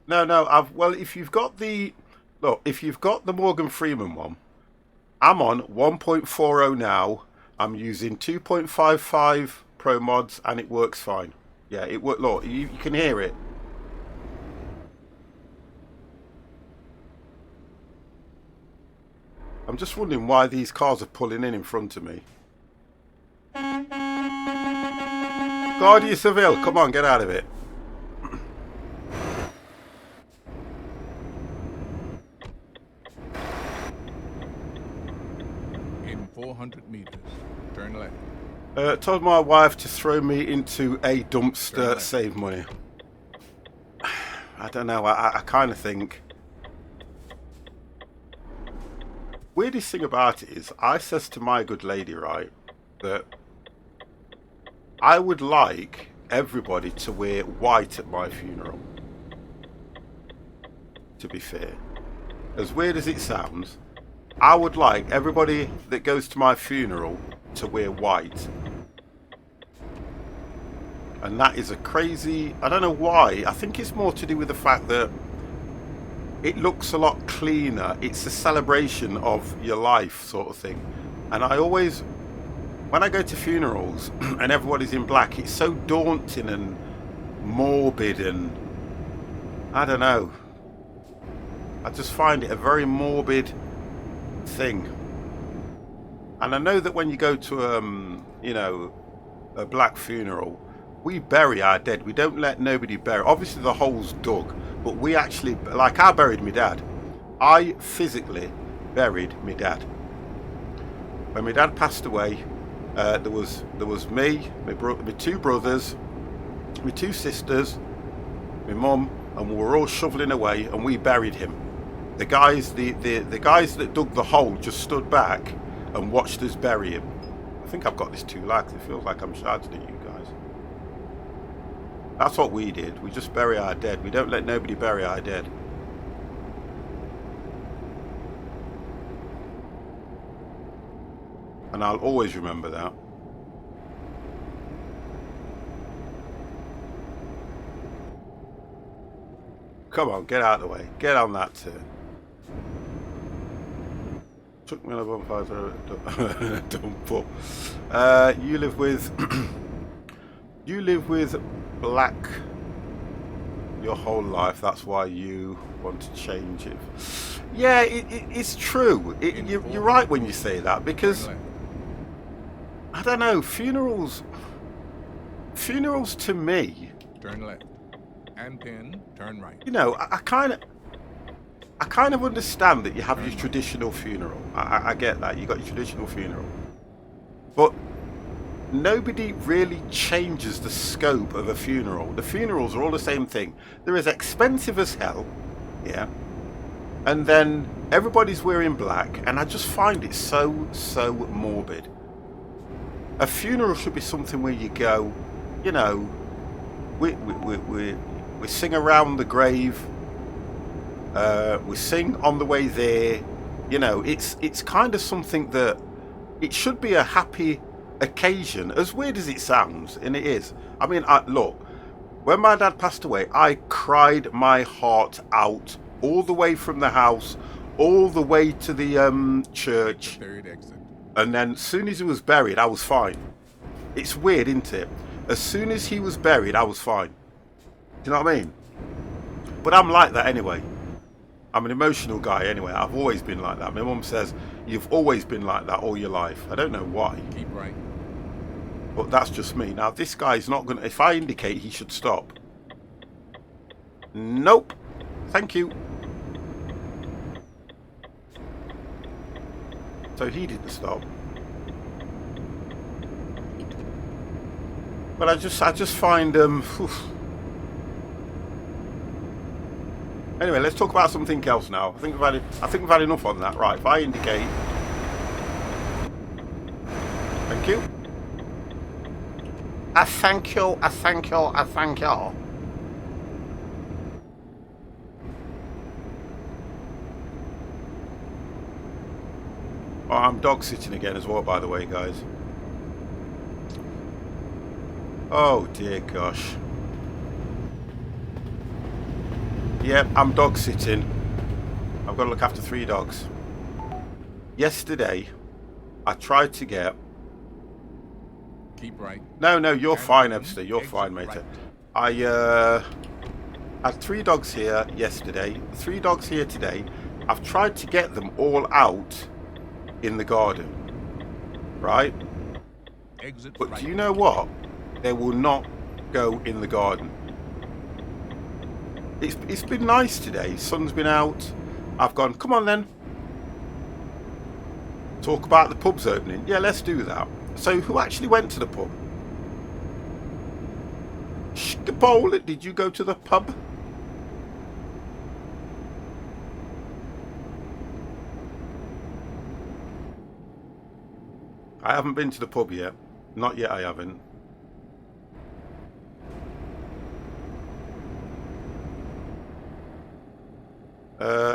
Speaker 1: No. Well, if you've got the Morgan Freeman one, I'm on 1.40 now. I'm using 2.55 Promods, and it works fine. Yeah, it works. Look, you can hear it. I'm just wondering why these cars are pulling in front of me. Guardia Seville, come on, get out of it.
Speaker 3: In 400 meters, turn left.
Speaker 1: Told my wife to throw me into a dumpster, save money. I don't know, I kind of think... Weirdest thing about it is, I says to my good lady, right, that I would like everybody to wear white at my funeral. To be fair. As weird as it sounds, I would like everybody that goes to my funeral to wear white. And that is a crazy... I don't know why. I think it's more to do with the fact that it looks a lot cleaner. It's a celebration of your life sort of thing. And I always... When I go to funerals and everybody's in black, it's so daunting and morbid and... I don't know. I just find it a very morbid thing. And I know that when you go to you know, a black funeral, we bury our dead. We don't let nobody bury. Obviously the hole's dug, but we actually, like, I buried my dad. I physically buried my dad. When my dad passed away, there was me, my two brothers, my two sisters, my mum, and we were all shoveling away, and we buried him. The guys that dug the hole just stood back and watched us bury him. I think I've got this too lax. It feels like I'm shouting at you guys. That's what we did. We just bury our dead. We don't let nobody bury our dead. And I'll always remember that. Come on, get out of the way. Get on that turn. Took me on a bonfire. Don't pull. You live with... you live with black your whole life. That's why you want to change it. Yeah, it's true. You're right when you say that, because... I don't know, funerals to me...
Speaker 3: Turn left. And pin, turn right.
Speaker 1: You know, I kind of understand that you have your traditional funeral. I get that. You got your traditional funeral. But nobody really changes the scope of a funeral. The funerals are all the same thing. They're as expensive as hell. Yeah. And then everybody's wearing black, and I just find it so morbid. A funeral should be something where you go, you know, we sing around the grave, we sing on the way there. You know, it's kind of something that it should be a happy occasion, as weird as it sounds, and it is. I mean, look, when my dad passed away, I cried my heart out all the way from the house, all the way to the church, and then as soon as he was buried, I was fine. It's weird, isn't it? As soon as he was buried, I was fine. Do you know what I mean? But I'm like that anyway. I'm an emotional guy anyway. I've always been like that. My mum says, you've always been like that all your life. I don't know why.
Speaker 3: Keep right.
Speaker 1: But that's just me. Now, this guy's not going to... If I indicate, he should stop. Nope. Thank you. So he didn't stop. But I just find... Anyway, let's talk about something else now. I think we've had enough on that. Right, if I indicate... Thank you. I thank you, I thank you, I thank you. Oh, I'm dog sitting again as well, by the way, guys. Oh, dear gosh. Yep, I'm dog sitting. I've got to look after 3 dogs. Yesterday, I tried to get...
Speaker 3: Keep right.
Speaker 1: No, you're fine, Ebster. You're fine, mate.
Speaker 3: Right.
Speaker 1: I had 3 dogs here yesterday, 3 dogs here today. I've tried to get them all out in the garden, right?
Speaker 3: Exit
Speaker 1: But
Speaker 3: right.
Speaker 1: do you know what? They will not go in the garden. It's been nice today. Sun's been out. I've gone, come on then. Talk about the pub's opening. Yeah, let's do that. So who actually went to the pub? Skipole, did you go to the pub? I haven't been to the pub yet. Not yet, I haven't.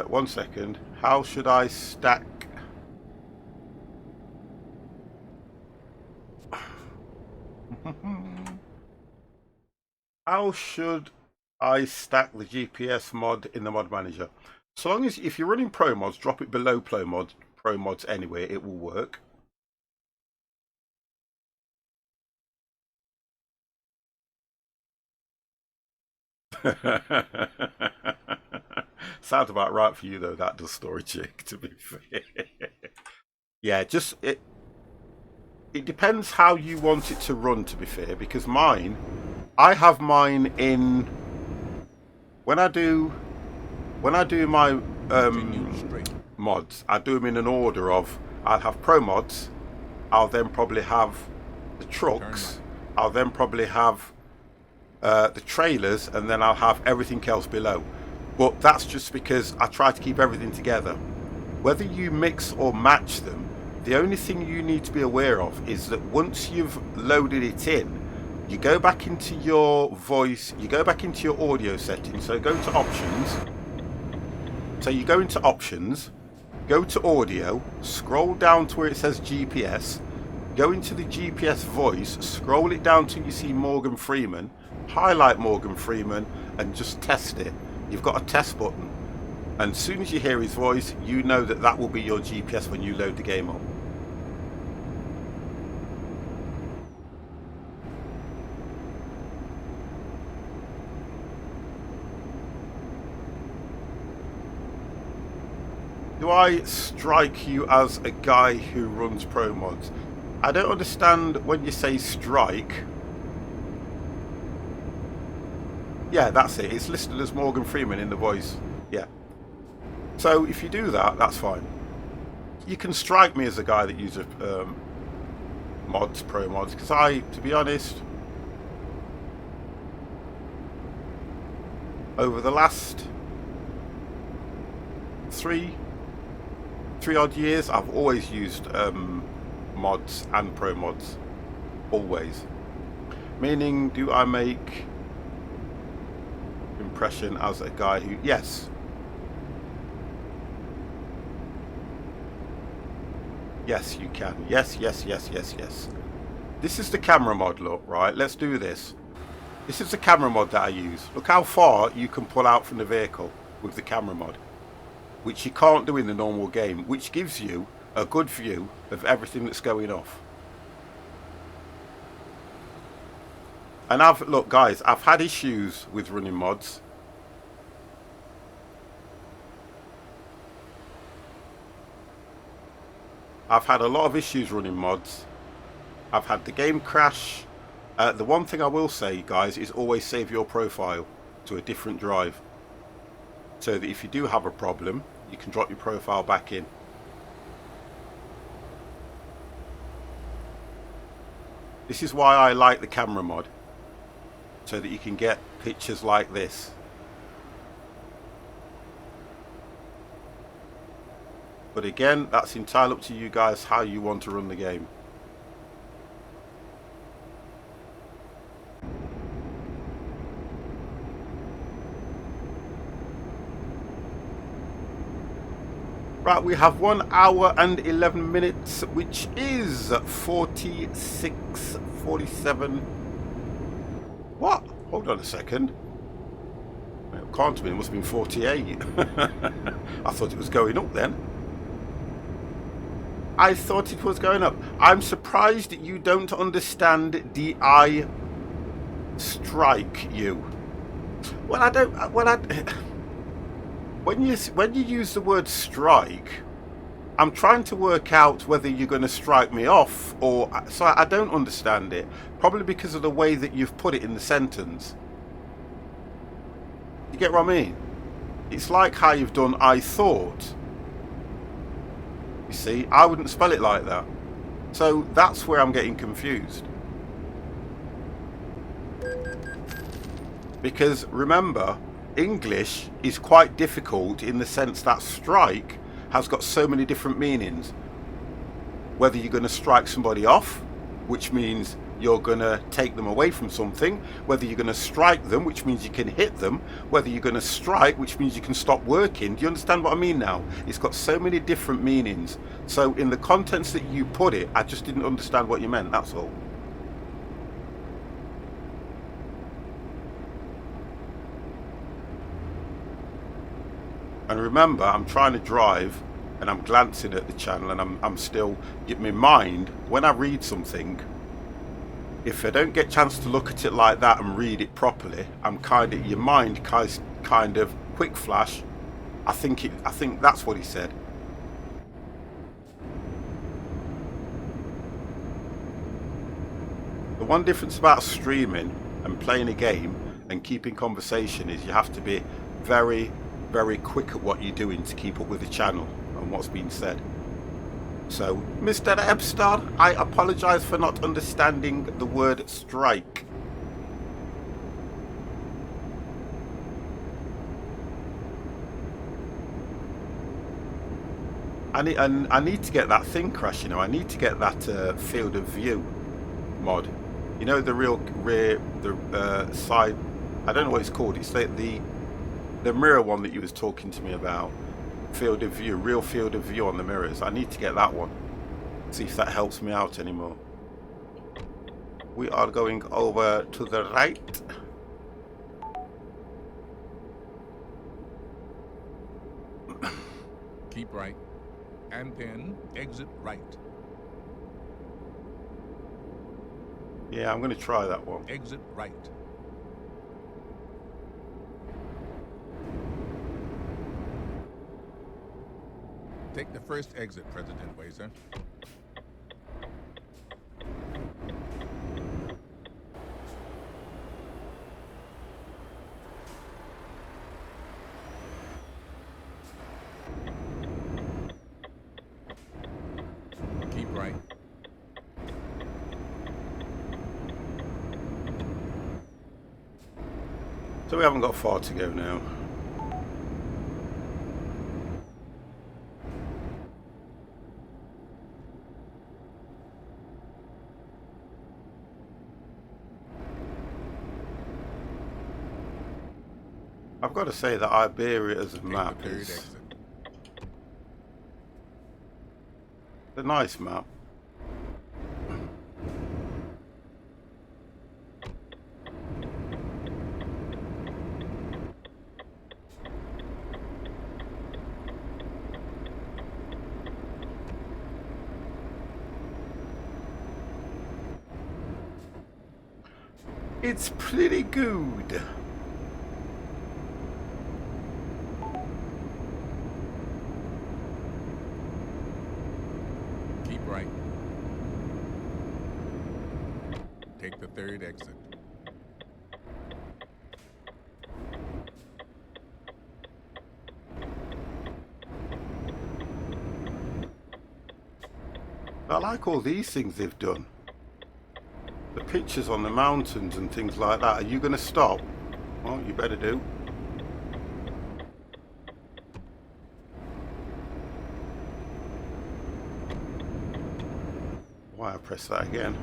Speaker 1: One second. How should I stack? How should I stack the GPS mod in the mod manager? So long as if you're running Promods, drop it below Promods anyway, it will work. Sounds about right for you though, that does, Story Chick, to be fair. Yeah, just it depends how you want it to run, to be fair, because I have mine in when I do my mods, I do them in an order of I'll have Pro Mods, I'll then probably have the trucks, I'll then probably have the trailers, and then I'll have everything else below. But that's just because I try to keep everything together. Whether you mix or match them, the only thing you need to be aware of is that once you've loaded it in, you go back into your voice, you go back into your audio settings. So go to options. So you go into options, go to audio, scroll down to where it says GPS, go into the GPS voice, scroll it down till you see Morgan Freeman, highlight Morgan Freeman and just test it. You've got a test button. And as soon as you hear his voice, you know that that will be your GPS when you load the game up. Do I strike you as a guy who runs Promods? I don't understand when you say strike. Yeah, that's it. It's listed as Morgan Freeman in the voice. Yeah. So if you do that, that's fine. You can strike me as a guy that uses mods, Promods, because to be honest, over the last three odd years, I've always used mods and Promods. Always. Meaning, do I make impression as a guy who... Yes. Yes, you can. Yes, yes, yes, yes, yes. This is the camera mod, look, right? Let's do this. This is the camera mod that I use. Look how far you can pull out from the vehicle with the camera mod, which you can't do in the normal game, which gives you a good view of everything that's going off. And look guys, I've had issues with running mods. I've had a lot of issues running mods. I've had the game crash. The one thing I will say, guys, is always save your profile to a different drive, so that if you do have a problem, you can drop your profile back in. This is why I like the camera mod, so that you can get pictures like this. But again, that's entirely up to you guys how you want to run the game. Right, we have 1 hour and 11 minutes, which is 46, 47. What? Hold on a second. It can't have been, it must have been 48. I thought it was going up then. I thought it was going up. I'm surprised that you don't understand the I strike you. Well, I don't. Well, when you use the word strike, I'm trying to work out whether you're going to strike me off or. So I don't understand it. Probably because of the way that you've put it in the sentence. You get what I mean? It's like how you've done I thought. You see, I wouldn't spell it like that. So that's where I'm getting confused. Because remember, English is quite difficult in the sense that strike has got so many different meanings. Whether you're going to strike somebody off, which means you're going to take them away from something, whether you're going to strike them, which means you can hit them, whether you're going to strike, which means you can stop working. Do you understand what I mean now? It's got so many different meanings. So in the contents that you put it, I just didn't understand what you meant, that's all. And remember, I'm trying to drive and I'm glancing at the channel and I'm still getting my mind, when I read something, if I don't get a chance to look at it like that and read it properly, I'm kind of, your mind kind of quick flash. I think that's what he said. The one difference about streaming and playing a game and keeping conversation is you have to be very, very quick at what you're doing to keep up with the channel and what's being said. So, Mr. Epstein, I apologise for not understanding the word strike. I need to get that thing crash, you know. I need to get that field of view mod. You know the real rear, the side. I don't know what it's called. It's like the mirror one that you was talking to me about. Field of view, real field of view on the mirrors. I need to get that one. See if that helps me out anymore. We are going over to the right.
Speaker 3: Keep right. And then exit right.
Speaker 1: Yeah, I'm going to try that one.
Speaker 3: Exit right. Take the first exit, President Wazer. Keep right.
Speaker 1: So we haven't got far to go now. I've got to say that Iberia as a map is a nice map. It's pretty good.
Speaker 3: Keep right. Take the third exit.
Speaker 1: I like all these things they've done. The pictures on the mountains and things like that. Are you going to stop? Well, you better do. Why I press that again?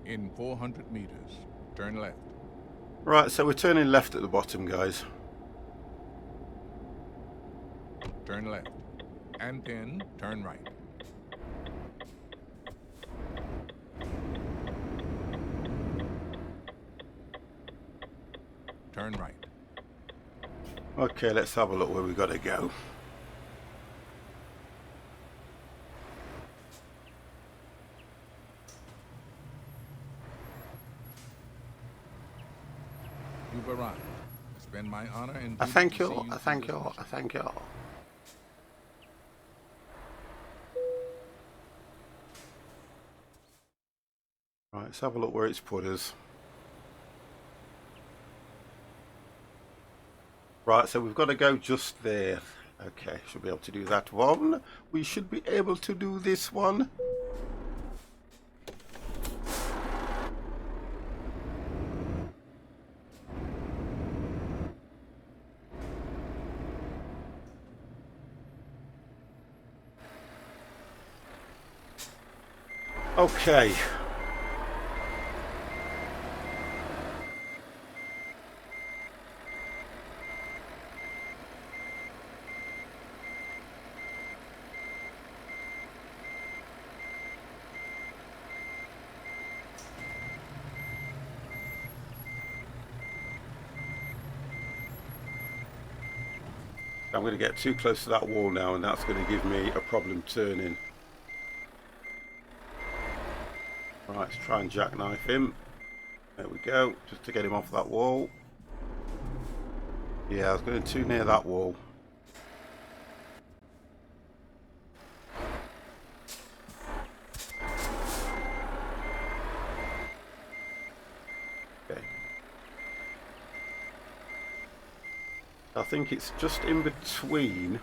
Speaker 3: In 400 meters, turn left.
Speaker 1: Right, so we're turning left at the bottom, guys.
Speaker 3: Turn left. And then turn right. Turn right.
Speaker 1: Okay, let's have a look where we got to go.
Speaker 3: You've arrived. It's been my honor and
Speaker 1: I
Speaker 3: duty
Speaker 1: thank
Speaker 3: to
Speaker 1: you,
Speaker 3: see
Speaker 1: I
Speaker 3: through
Speaker 1: thank
Speaker 3: this
Speaker 1: you,
Speaker 3: mission.
Speaker 1: I thank you. Right, let's have a look where it's put us. Right, so we've got to go just there. Okay, should be able to do that one. We should be able to do this one. Okay. I'm going to get too close to that wall now, and that's going to give me a problem turning. Right, let's try and jackknife him. There we go, just to get him off that wall. Yeah, I was going too near that wall. Okay. I think it's just in between.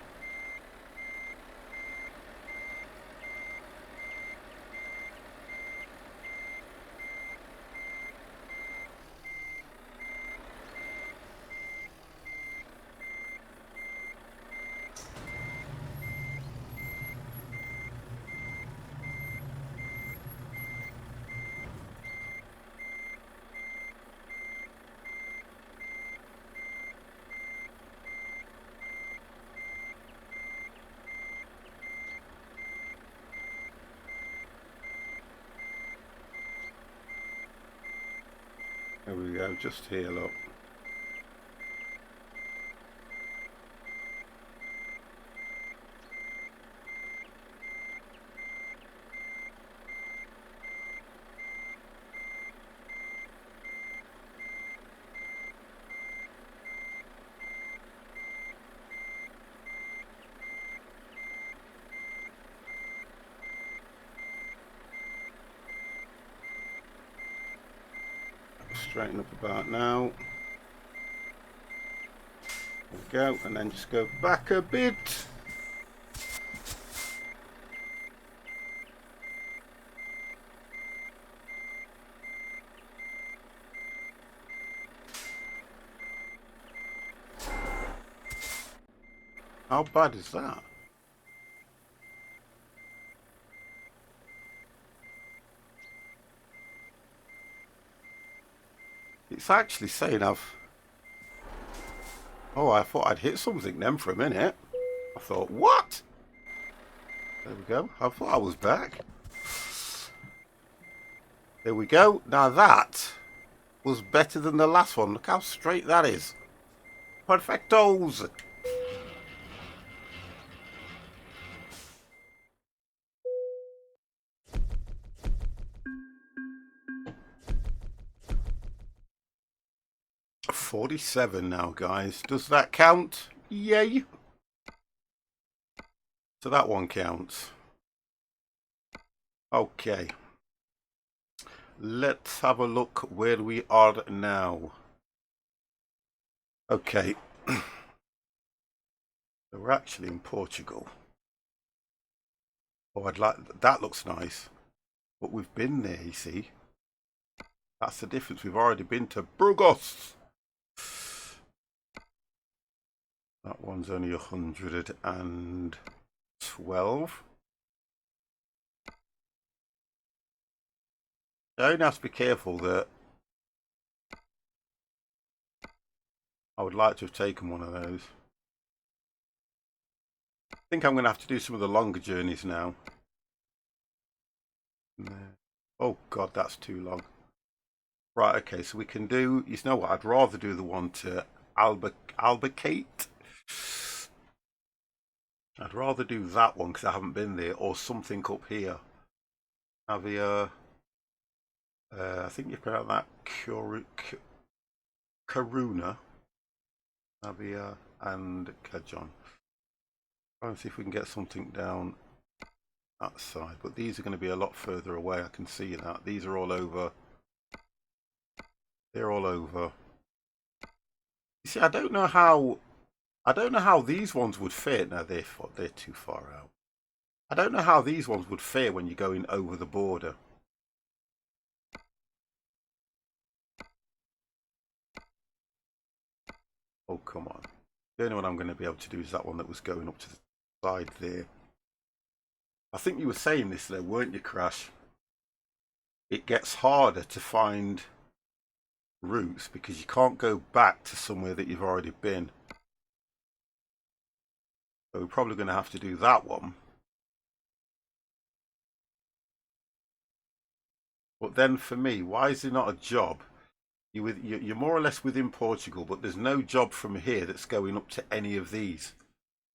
Speaker 1: There we go, just here, look. Straighten up about now. There we go, and then just go back a bit. How bad is that? It's actually saying I've... Oh, I thought I'd hit something then for a minute. I thought, what? There we go. I thought I was back. There we go. Now that was better than the last one. Look how straight that is. Perfectos. $47 now, guys. Does that count? Yay. So that one counts. Okay. Let's have a look where we are now. Okay. So we're actually in Portugal. Oh, I'd like that. Looks nice. But we've been there, you see. That's the difference. We've already been to Burgos. That one's only 112. I only have to be careful that I would like to have taken one of those. I think I'm going to have to do some of the longer journeys now. Oh God, that's too long. Right, okay, so we can do, you know what, I'd rather do the one to Albacete. I'd rather do that one because I haven't been there, or something up here. Avia, I think you pronounce that Karuna. Avia and Kajon. Try and see if we can get something down that side, but these are going to be a lot further away. I can see that. These are all over. They're all over. You see, I don't know how these ones would fit. No, they're too far out. I don't know how these ones would fare when you're going over the border. Oh, come on. The only one I'm going to be able to do is that one that was going up to the side there. I think you were saying this though, weren't you, Crash? It gets harder to find routes because you can't go back to somewhere that you've already been. So we're probably going to have to do that one. But then for me, why is there not a job? You're more or less within Portugal, but there's no job from here that's going up to any of these.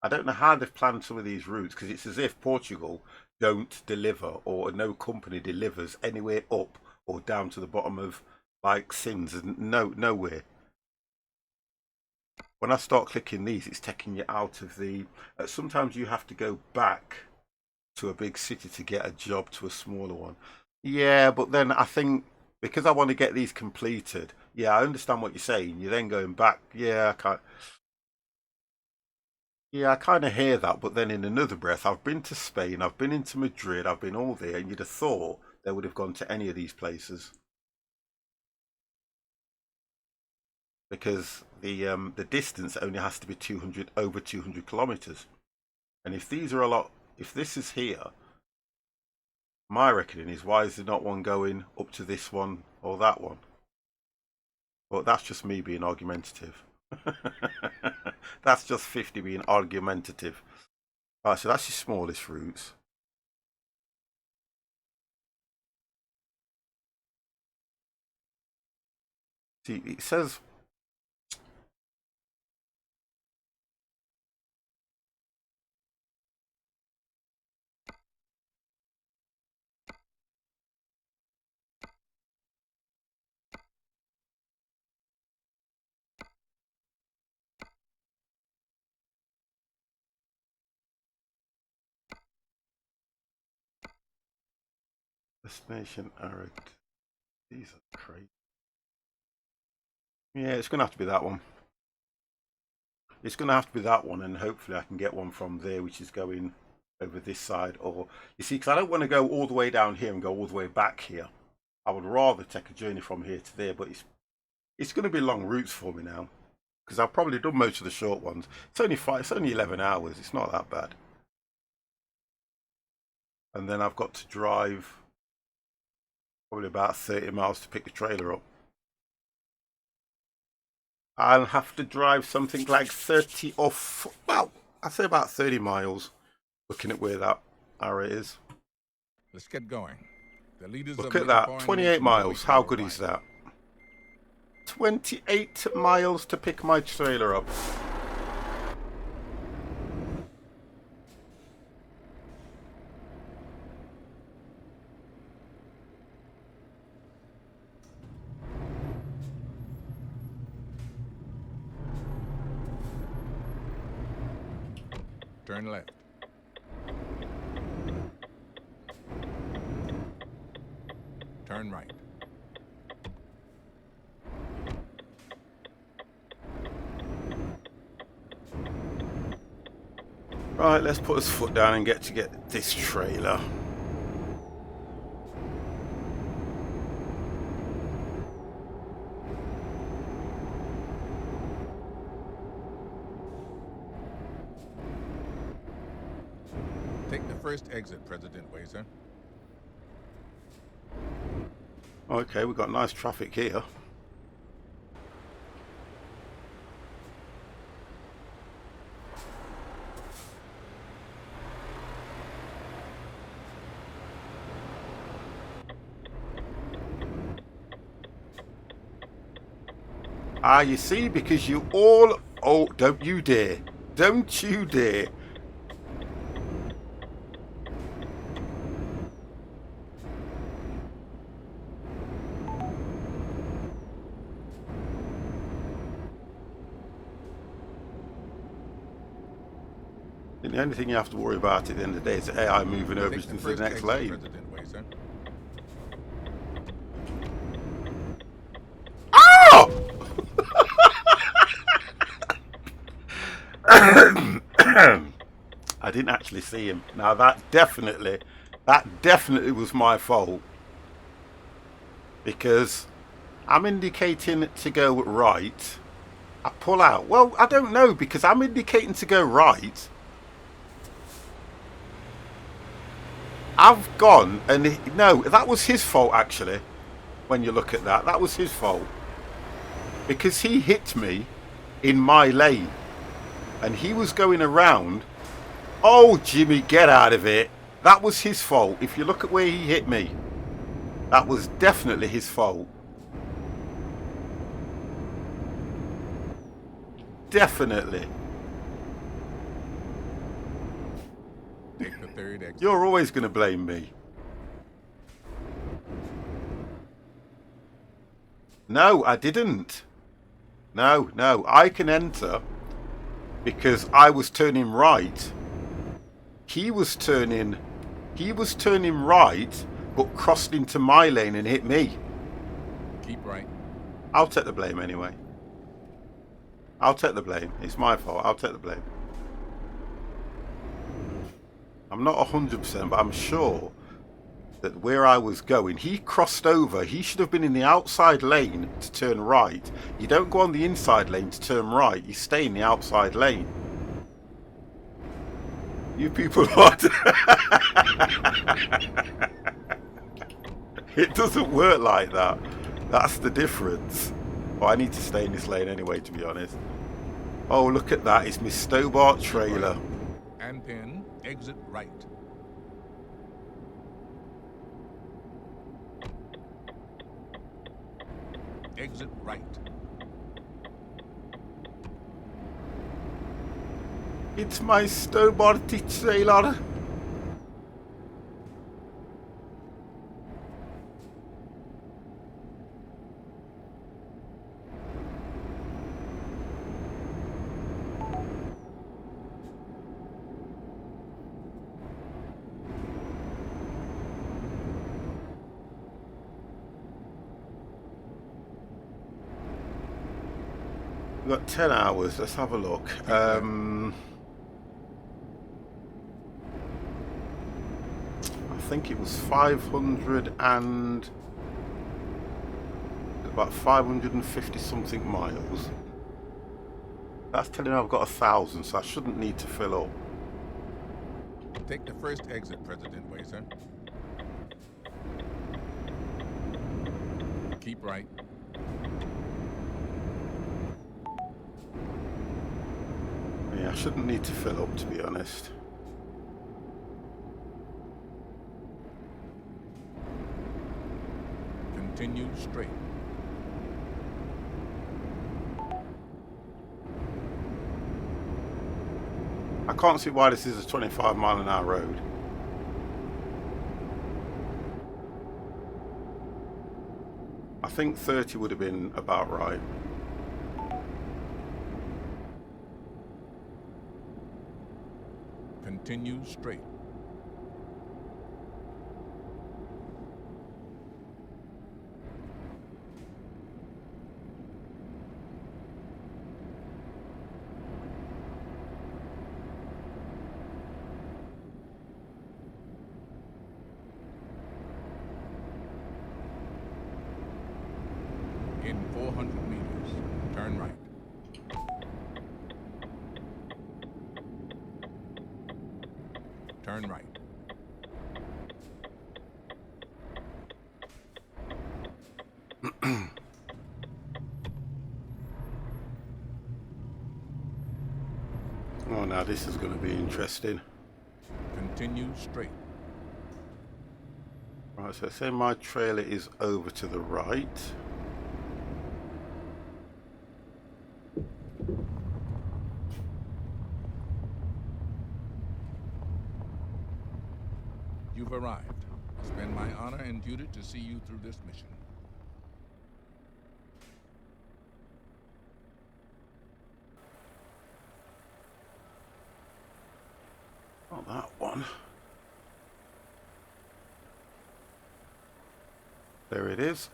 Speaker 1: I don't know how they've planned some of these routes because it's as if Portugal don't deliver, or no company delivers anywhere up or down to the bottom of like sins and nowhere. When I start clicking these, it's taking you out of the. Sometimes you have to go back to a big city to get a job to a smaller one. Yeah, but then I think because I want to get these completed. Yeah, I understand what you're saying. You're then going back. Yeah, I can't. Yeah, I kind of hear that, but then in another breath, I've been to Spain, I've been into Madrid, I've been all there, and you'd have thought they would have gone to any of these places because the distance only has to be 200 over 200 kilometers, and if these are a lot, if this is here, my reckoning is why is there not one going up to this one or that one? But that's just me being argumentative. That's just 50 being argumentative. Alright, so that's your smallest routes. See, it says destination arid. These are crazy. Yeah, it's gonna have to be that one. It's gonna have to be that one, and hopefully I can get one from there, which is going over this side. Or you see, because I don't want to go all the way down here and go all the way back here. I would rather take a journey from here to there, but it's going to be long routes for me now, because I've probably done most of the short ones. It's only 11 hours. It's not that bad. And then I've got to drive probably about 30 miles to pick the trailer up. I'll have to drive something like 30 or well, I'd say about 30 miles, looking at where that area is.
Speaker 3: Let's get going. The leaders
Speaker 1: Look
Speaker 3: of
Speaker 1: at
Speaker 3: many
Speaker 1: that,
Speaker 3: foreign
Speaker 1: 28
Speaker 3: nations
Speaker 1: miles.
Speaker 3: await
Speaker 1: How
Speaker 3: your
Speaker 1: good is
Speaker 3: arrival.
Speaker 1: that? 28 miles to pick my trailer up.
Speaker 3: Turn left. Turn right.
Speaker 1: Right, let's put his foot down and get this trailer.
Speaker 3: Take the first exit, President Wazer.
Speaker 1: Okay, we've got nice traffic here. Ah, you see, because you all... Oh, don't you dare. Don't you dare. The only thing you have to worry about at the end of the day is the AI moving over
Speaker 3: Take the
Speaker 1: into
Speaker 3: first
Speaker 1: the next
Speaker 3: exit,
Speaker 1: lane.
Speaker 3: President Wazer.
Speaker 1: Oh! I didn't actually see him. Now that definitely was my fault, because I'm indicating to go right. I pull out. Well, I don't know, because I'm indicating to go right. I've gone and no, that was his fault actually. When you look at that, that was his fault, because he hit me in my lane and he was going around. Oh, Jimmy, get out of it. That was his fault. If you look at where he hit me, that was definitely his fault. Definitely.
Speaker 3: Take the third exit.
Speaker 1: You're always going to blame me. No, I didn't. No, I can enter because I was turning right. He was turning right, but crossed into my lane and hit me.
Speaker 3: Keep right.
Speaker 1: I'll take the blame anyway. I'll take the blame. It's my fault. I'll take the blame. I'm not 100%, but I'm sure that where I was going, he crossed over. He should have been in the outside lane to turn right. You don't go on the inside lane to turn right. You stay in the outside lane. You people are... It doesn't work like that. That's the difference. Well, I need to stay in this lane anyway, to be honest. Oh, look at that. It's my Stobart trailer.
Speaker 3: And then exit right. Exit right.
Speaker 1: It's my snowboard sailor. We've got 10 hours. Let's have a look. I think it was 500 and about 550 something miles. That's telling me I've got 1,000, so I shouldn't need to fill up.
Speaker 3: Take the first exit, President Wazer. Keep right.
Speaker 1: Yeah, I shouldn't need to fill up, to be honest.
Speaker 3: Continue straight.
Speaker 1: I can't see why this is a 25-mile-an-hour road. I think 30 would have been about right.
Speaker 3: Continue straight. In 400 meters, turn right. Turn right.
Speaker 1: Oh, now this is going to be interesting.
Speaker 3: Continue straight.
Speaker 1: Right, so say my trailer is over to the right.
Speaker 3: You've arrived. It's been my honor and duty to see you through this mission.
Speaker 1: Not that one. There it is.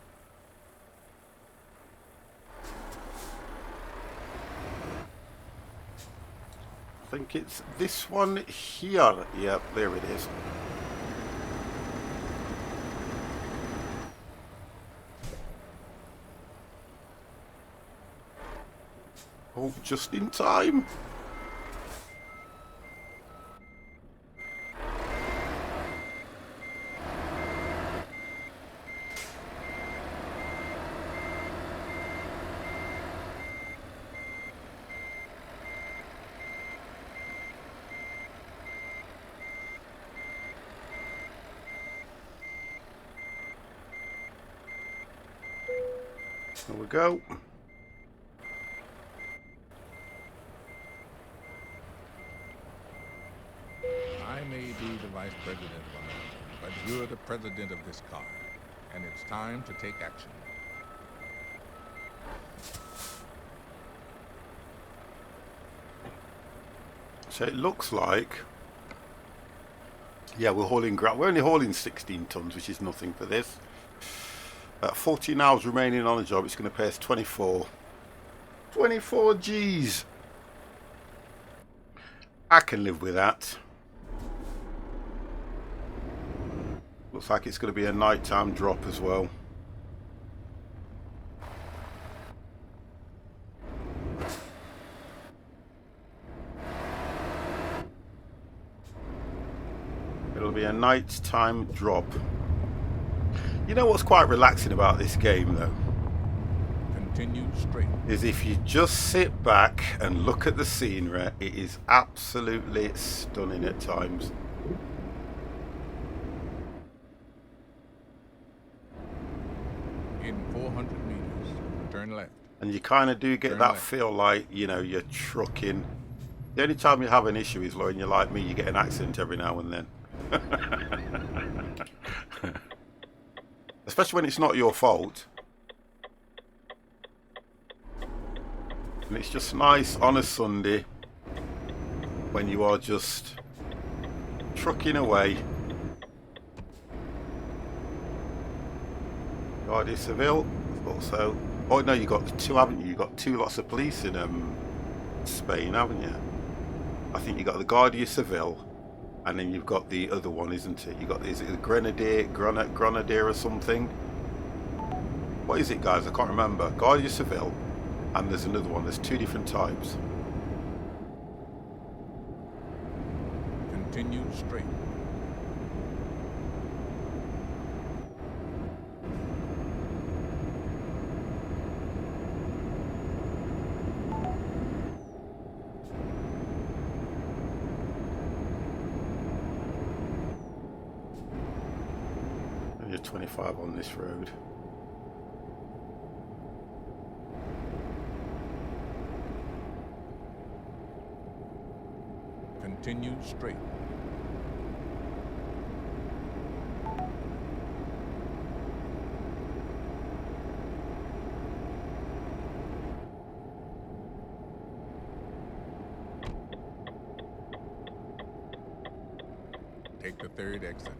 Speaker 1: I think it's this one here. Yep, there it is. Oh, just in time. There we go.
Speaker 3: I may be the vice president of America, but you're the president of this car, and it's time to take action.
Speaker 1: So it looks like, yeah, we're hauling ground. We're only hauling 16 tons, which is nothing for this. 14 hours remaining on the job. It's going to pay us 24 G's. I can live with that. Looks like it's going to be a nighttime drop as well. It'll be a nighttime drop. You know what's quite relaxing about this game though?
Speaker 3: Continue straight.
Speaker 1: Is if you just sit back and look at the scenery, it is absolutely stunning at times.
Speaker 3: In 400 meters,
Speaker 1: And you kind of do get
Speaker 3: Turn
Speaker 1: that
Speaker 3: left.
Speaker 1: feel like, you know, you're trucking. The only time you have an issue is when you're like me, you get an accident every now and then. Especially when it's not your fault. And it's just nice on a Sunday when you are just trucking away. Guardia Civil. Also, oh no, you got two, haven't you? You got two lots of police in Spain, haven't you? I think you got the Guardia Civil, and then you've got the other one, isn't it? You got, is it the Grenadier or something? What is it, guys? I can't remember. Guardia Civil, and there's another one. There's two different types.
Speaker 3: Continue straight.
Speaker 1: And you're 25 on this road.
Speaker 3: Continue straight. Take the third exit.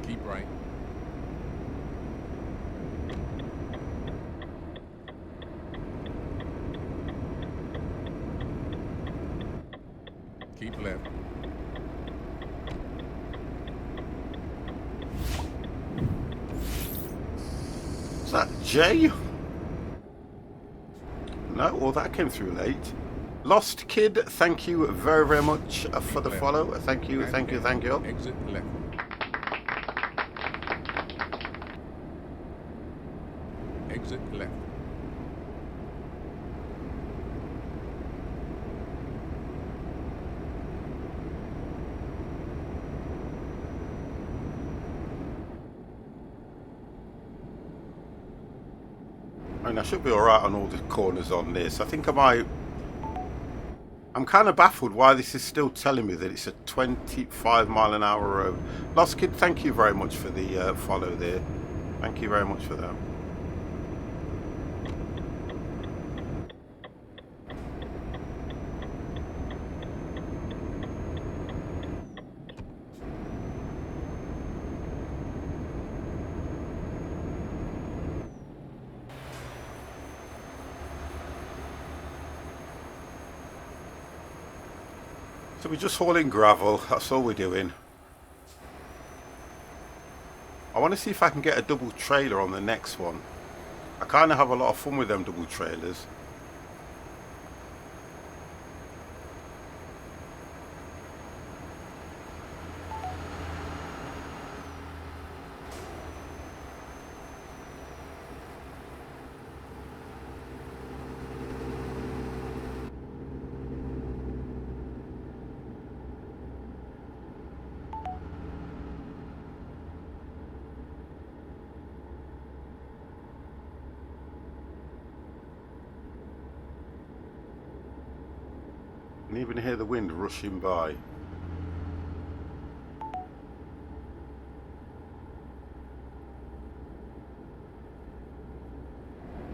Speaker 3: Keep right. Keep left.
Speaker 1: Is that Jay? No, well that came through late. Lost Kid, thank you very, very much for the follow. Thank you, thank you, thank you.
Speaker 3: Exit left. Exit left.
Speaker 1: I mean, I should be alright on all the corners on this. I think I might... I'm kind of baffled why this is still telling me that it's a 25-mile-an-hour road. Lost Kid, thank you very much for the follow there. Thank you very much for that. So we're just hauling gravel, that's all we're doing. I want to see if I can get a double trailer on the next one. I kind of have a lot of fun with them double trailers. You can even hear the wind rushing by.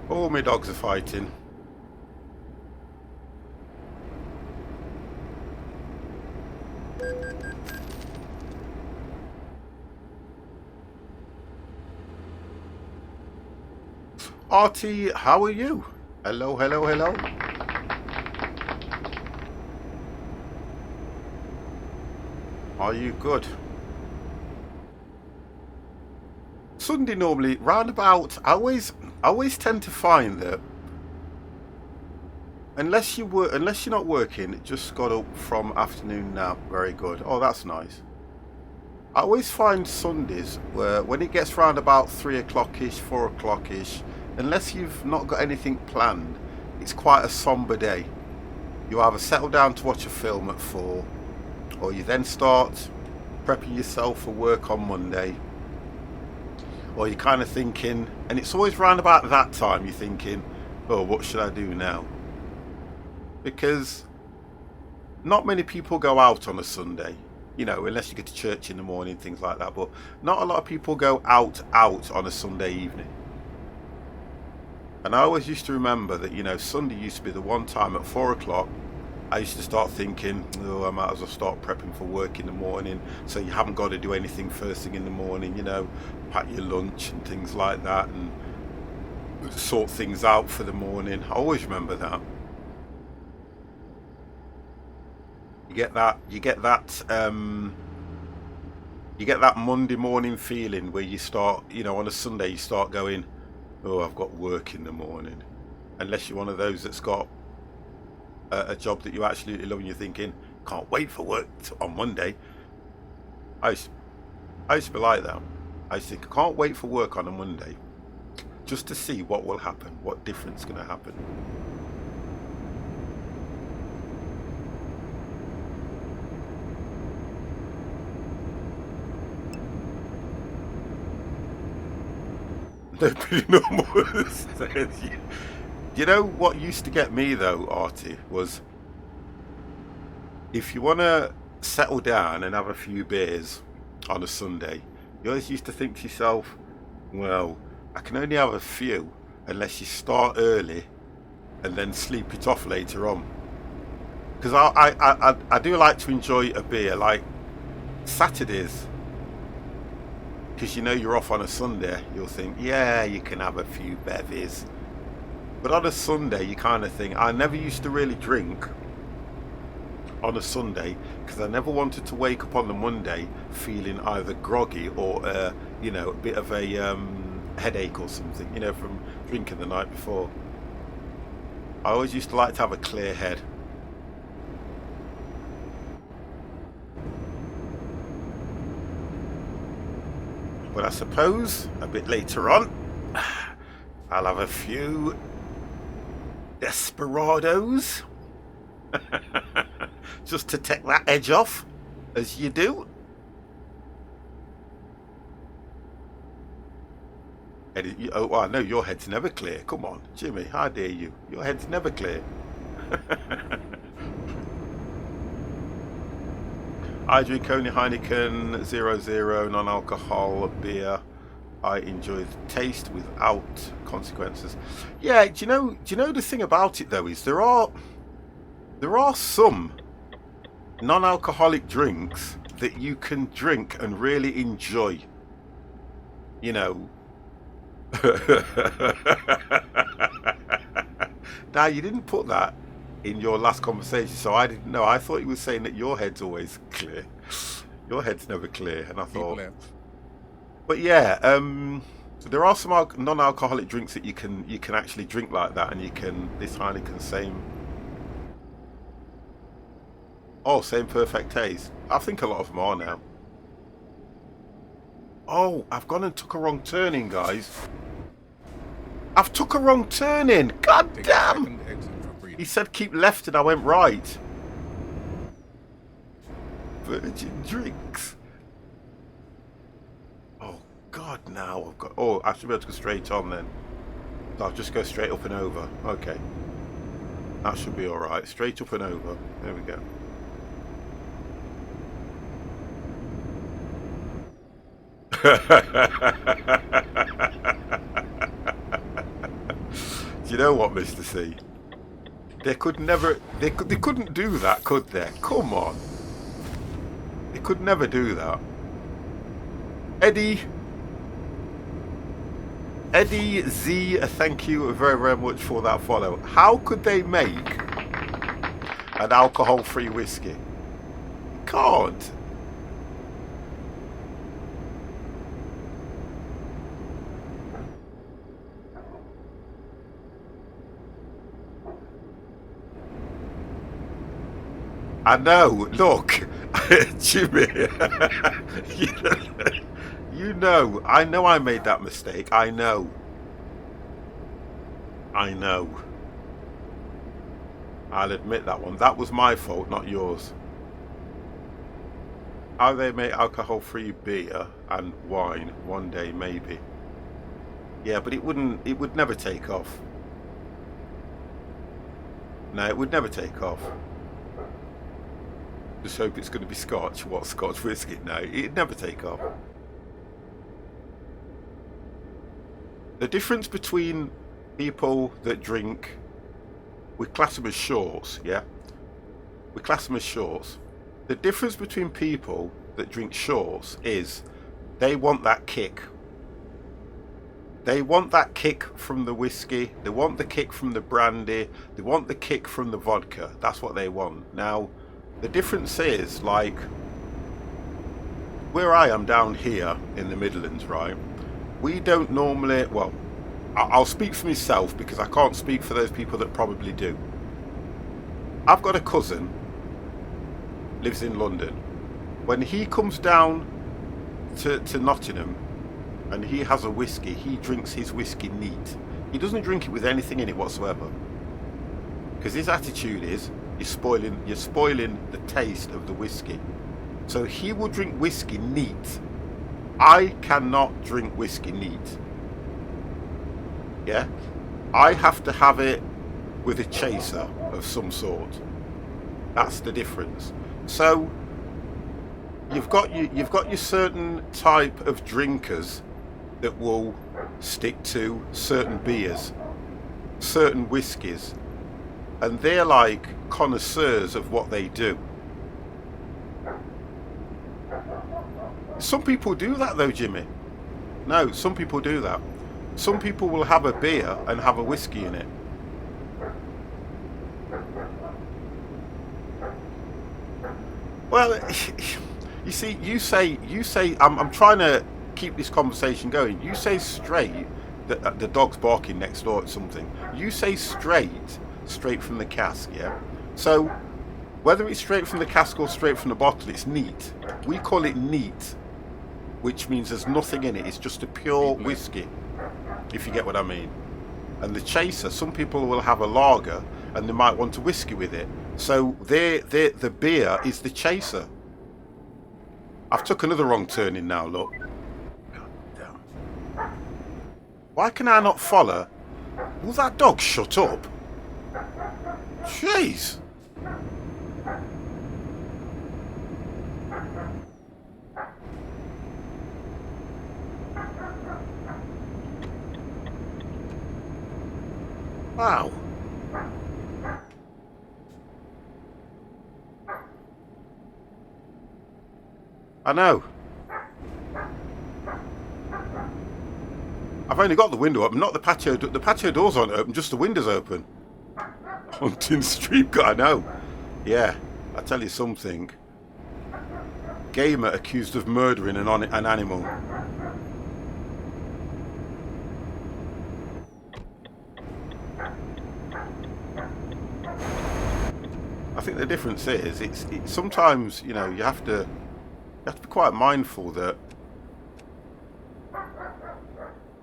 Speaker 1: All my dogs are fighting. Artie, how are you? Hello, hello, hello. Are you good? Sunday normally roundabout. I always tend to find that unless you're not working, just got up from afternoon nap. Very good. Oh, that's nice. I always find Sundays where when it gets round about 3 o'clock-ish, 4 o'clock-ish, unless you've not got anything planned, it's quite a somber day. you either settle down to watch a film at 4, or you then start prepping yourself for work on Monday, or you're kind of thinking, and it's always round about that time you're thinking, oh, what should I do now? Because not many people go out on a Sunday, unless you go to church in the morning, things like that, but not a lot of people go out on a Sunday evening. And I always used to remember that, Sunday used to be the one time at 4 o'clock I used to start thinking, oh, I might as well start prepping for work in the morning, so you haven't got to do anything first thing in the morning, pack your lunch and things like that, and sort things out for the morning. I always remember that. You get that Monday morning feeling where you start, on a Sunday you start going, oh, I've got work in the morning. Unless you're one of those that's got a job that you absolutely love and you're thinking, can't wait for work on Monday. I used to be like that. I used to think, I can't wait for work on a Monday just to see what will happen, what difference is going to happen. Nobody normal says you know what used to get me though, Artie, was if you want to settle down and have a few beers on a Sunday, you always used to think to yourself, well, I can only have a few unless you start early and then sleep it off later on. Because I do like to enjoy a beer, like Saturdays. Because you're off on a Sunday, you'll think, yeah, you can have a few bevies. But on a Sunday, you kind of think, I never used to really drink on a Sunday because I never wanted to wake up on the Monday feeling either groggy or, a bit of a headache or something, from drinking the night before. I always used to like to have a clear head. But I suppose a bit later on, I'll have a few desperados just to take that edge off, as you do. Eddie, oh, I know your head's never clear. Come on, Jimmy, how dare you? Your head's never clear. I drink only Heineken 00 non-alcohol beer. I enjoy the taste without consequences. Yeah, do you know the thing about it though is there are some non-alcoholic drinks that you can drink and really enjoy. Now you didn't put that in your last conversation, so I didn't know. I thought you were saying that your head's always clear. Your head's never clear, and I thought. But yeah, there are some non-alcoholic drinks that you can actually drink like that, and this Heineken same perfect taste. I think a lot of them are now. Oh, I've gone and took a wrong turning, guys. I've took a wrong turning. God damn! He said keep left and I went right. Virgin drinks. Oh God, now I've got... Oh, I should be able to go straight on then. I'll just go straight up and over. Okay. That should be alright. Straight up and over. There we go. Do you know what, Mr. C? They couldn't do that, could they? Come on. They could never do that. Eddie Z, thank you very, very much for that follow. How could they make an alcohol-free whiskey? You can't. I know. Look, Jimmy. You know. I know I made that mistake. I know. I'll admit that one. That was my fault, not yours. How they make alcohol-free beer and wine one day, maybe. Yeah, but it would never take off. No, it would never take off. Just hope it's going to be Scotch. What, Scotch whiskey? No, it'd never take off. The difference between people that drink, we class them as shorts, yeah? We class them as shorts. The difference between people that drink shorts is they want that kick. They want that kick from the whiskey. They want the kick from the brandy. They want the kick from the vodka. That's what they want. Now, the difference is, like, where I am down here in the Midlands, right? We don't normally, well, I'll speak for myself because I can't speak for those people that probably do. I've got a cousin, lives in London. When he comes down to Nottingham and he has a whiskey, he drinks his whiskey neat. He doesn't drink it with anything in it whatsoever. Because his attitude is, you're spoiling the taste of the whiskey. So he will drink whiskey neat. I cannot drink whiskey neat. Yeah? I have to have it with a chaser of some sort. That's the difference. So you've got your certain type of drinkers that will stick to certain beers, certain whiskies, and they're like connoisseurs of what they do. Some people do that though, Jimmy. No, some people do that. Some people will have a beer and have a whiskey in it. Well, you see, you say, I'm trying to keep this conversation going. You say straight that the dog's barking next door at something. You say straight from the cask, yeah? So, whether it's straight from the cask or straight from the bottle, it's neat. We call it neat, which means there's nothing in it. It's just a pure whiskey, if you get what I mean. And the chaser, some people will have a lager and they might want a whiskey with it. So the beer is the chaser. I've took another wrong turning now, look. God damn. Why can I not follow? Will that dog shut up? Jeez. Wow. I know. I've only got the window open, not the patio. The patio doors aren't open, just the windows open. Hunting street guy, I know. Yeah, I tell you something. Gamer accused of murdering an animal. I think the difference is, it's sometimes, you know, you have to be quite mindful that.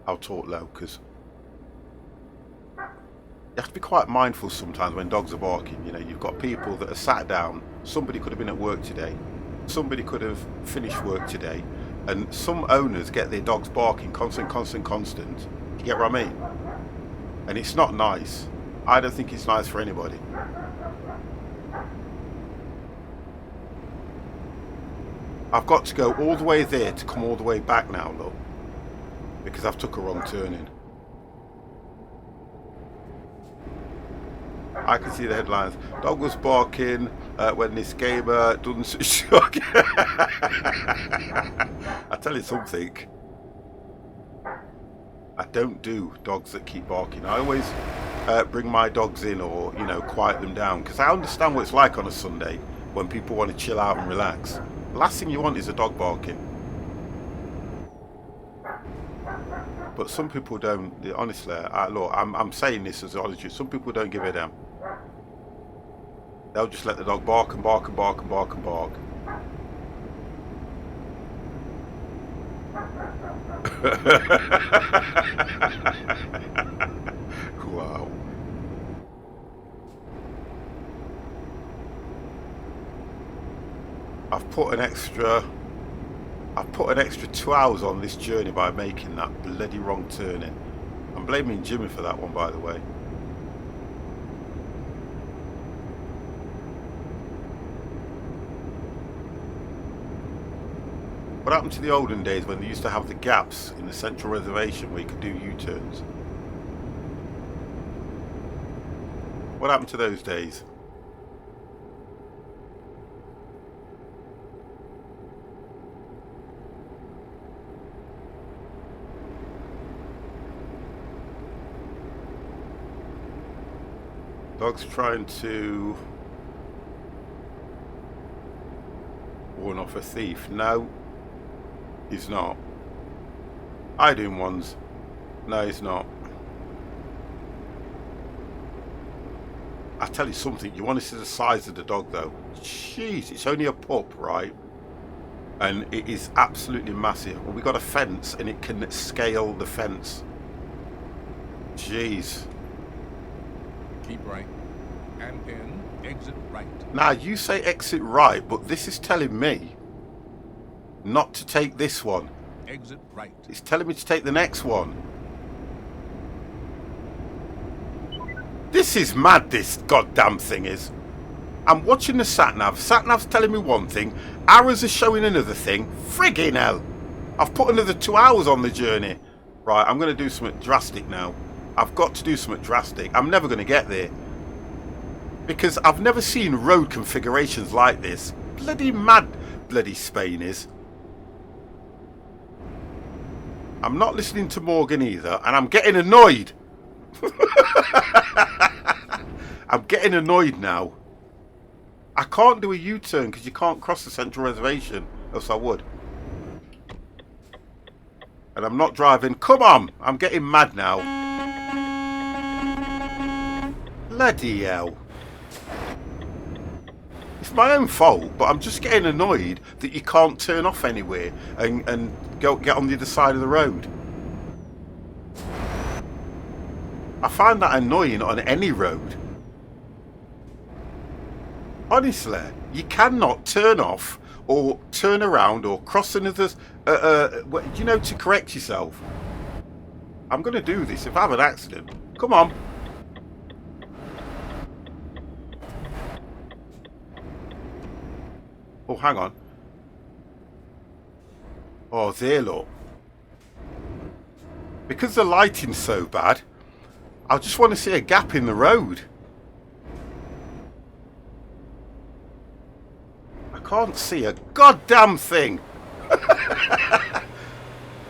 Speaker 1: I'll talk low because you have to be quite mindful sometimes when dogs are barking. You know, you've got people that are sat down. Somebody could have been at work today. Somebody could have finished work today, and some owners get their dogs barking constant. You get what I mean? And it's not nice. I don't think it's nice for anybody. I've got to go all the way there to come all the way back now, look, because I've took a wrong turning. I can see the headlines. Dog was barking when this gamer done shock. I tell you something. I don't do dogs that keep barking. I always bring my dogs in, or, you know, quiet them down, because I understand what it's like on a Sunday when people want to chill out and relax. The last thing you want is a dog barking. But some people don't. Honestly, look, I'm saying this as honestly. Some people don't give a damn. They'll just let the dog bark and bark and bark and bark and bark. Wow. I've put an extra 2 hours on this journey by making that bloody wrong turning. I'm blaming Jimmy for that one, by the way. What happened to the olden days when they used to have the gaps in the central reservation where you could do U-turns? What happened to those days? Dog's trying to warn off a thief. No, he's not. Hiding ones. No, he's not. I tell you something, you want to see the size of the dog though. Jeez, it's only a pup, right? And it is absolutely massive. Well, we got a fence and it can scale the fence. Jeez.
Speaker 3: Keep right. And then exit right.
Speaker 1: Now, you say exit right, but this is telling me not to take this one.
Speaker 3: Exit right.
Speaker 1: It's telling me to take the next one. This is mad, this goddamn thing is. I'm watching the sat-nav. Sat-nav's telling me one thing. Arrows are showing another thing. Friggin' hell. I've put another 2 hours on the journey. Right, I'm going to do something drastic now. I've got to do something drastic. I'm never going to get there. Because I've never seen road configurations like this. Bloody mad, bloody Spain is. I'm not listening to Morgan either, and I'm getting annoyed. I'm getting annoyed now. I can't do a U-turn because you can't cross the central reservation, else I would. And I'm not driving. Come on! I'm getting mad now. Bloody hell. It's my own fault, but I'm just getting annoyed that you can't turn off anywhere and get on the other side of the road. I find that annoying on any road. Honestly, you cannot turn off or turn around or cross another, you know, to correct yourself. I'm going to do this if I have an accident. Come on. Oh, hang on. Oh, there, look. Because the lighting's so bad, I just want to see a gap in the road. I can't see a goddamn thing.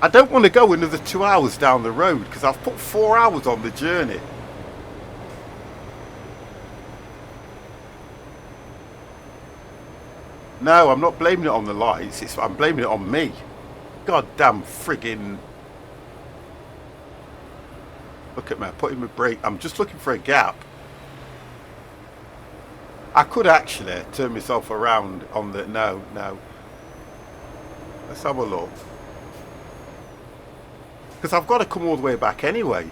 Speaker 1: I don't want to go another 2 hours down the road because I've put 4 hours on the journey. No, I'm not blaming it on the lights. I'm blaming it on me. Goddamn friggin'. Look at me, putting my brake. I'm just looking for a gap. I could actually turn myself around on the... No. Let's have a look. Because I've got to come all the way back anyway.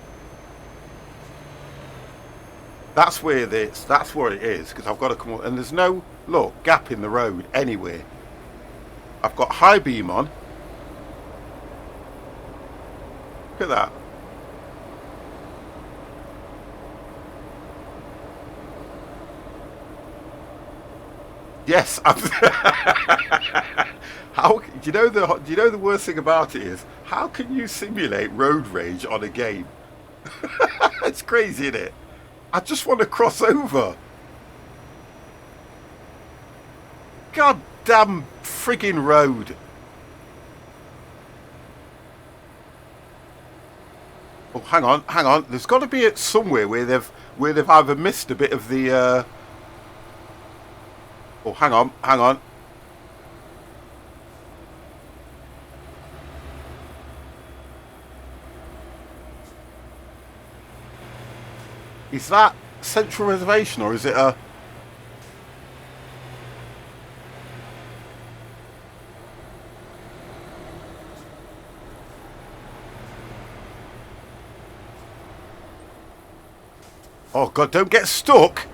Speaker 1: That's where it is, because I've got to come... And there's no, look, gap in the road anywhere. I've got high beam on. Look at that. Yes, how do you know the worst thing about it is how can you simulate road rage on a game? It's crazy, isn't it? I just want to cross over. God damn friggin' road. Oh, hang on. There's got to be it somewhere where they've either missed a bit of the. Oh, hang on. Is that Central Reservation or is it a... Oh God, don't get stuck.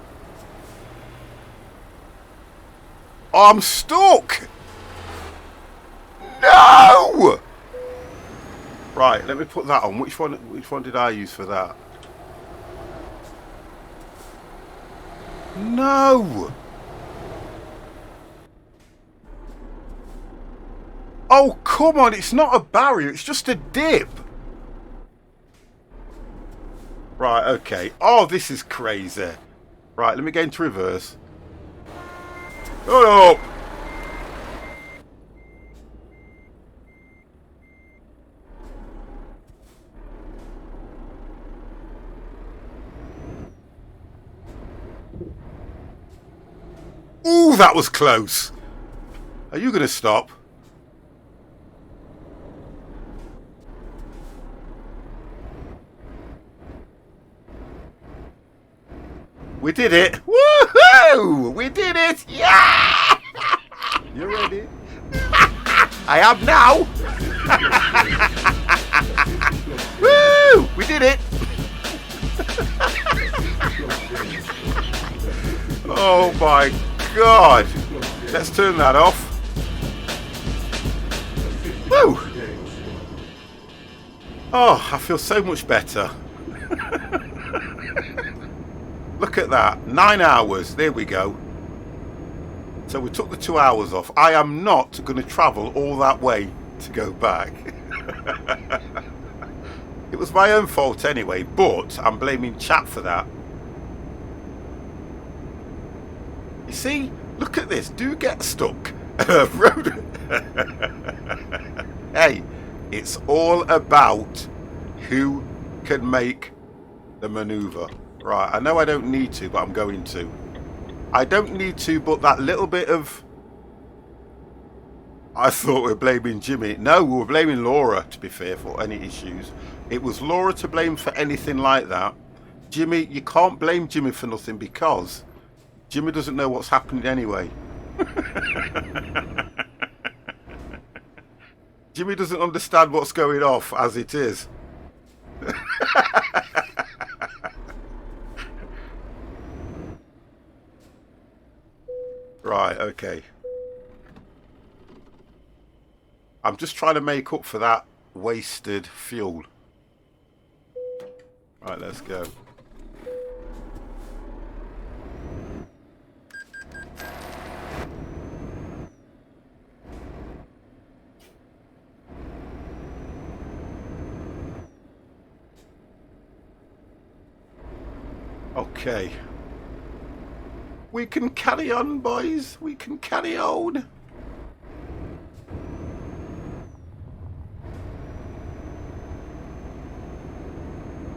Speaker 1: Oh, I'm stuck. No. Right, let me put that on. Which one did I use for that? No. Oh, come on. It's not a barrier. It's just a dip. Right, okay. Oh, this is crazy. Right, let me get into reverse. Oh, no. Ooh, that was close. Are you going to stop? We did it. Woohoo! We did it. Yeah! You ready? I am now. Woo! We did it. Oh my God. Let's turn that off. Woo! Oh, I feel so much better. Look at that. 9 hours. There we go. So we took the 2 hours off. I am not going to travel all that way to go back. It was my own fault anyway, but I'm blaming chat for that. You see? Look at this. Do get stuck. Hey, it's all about who can make the maneuver. Right, I know I don't need to, but I'm going to. I don't need to, but that little bit of... I thought we were blaming Jimmy. No, we were blaming Laura, to be fair, for any issues. It was Laura to blame for anything like that. Jimmy, you can't blame Jimmy for nothing because Jimmy doesn't know what's happening anyway. Jimmy doesn't understand what's going off as it is. Right, okay. I'm just trying to make up for that wasted fuel. Right, let's go. Okay. We can carry on, boys. We can carry on.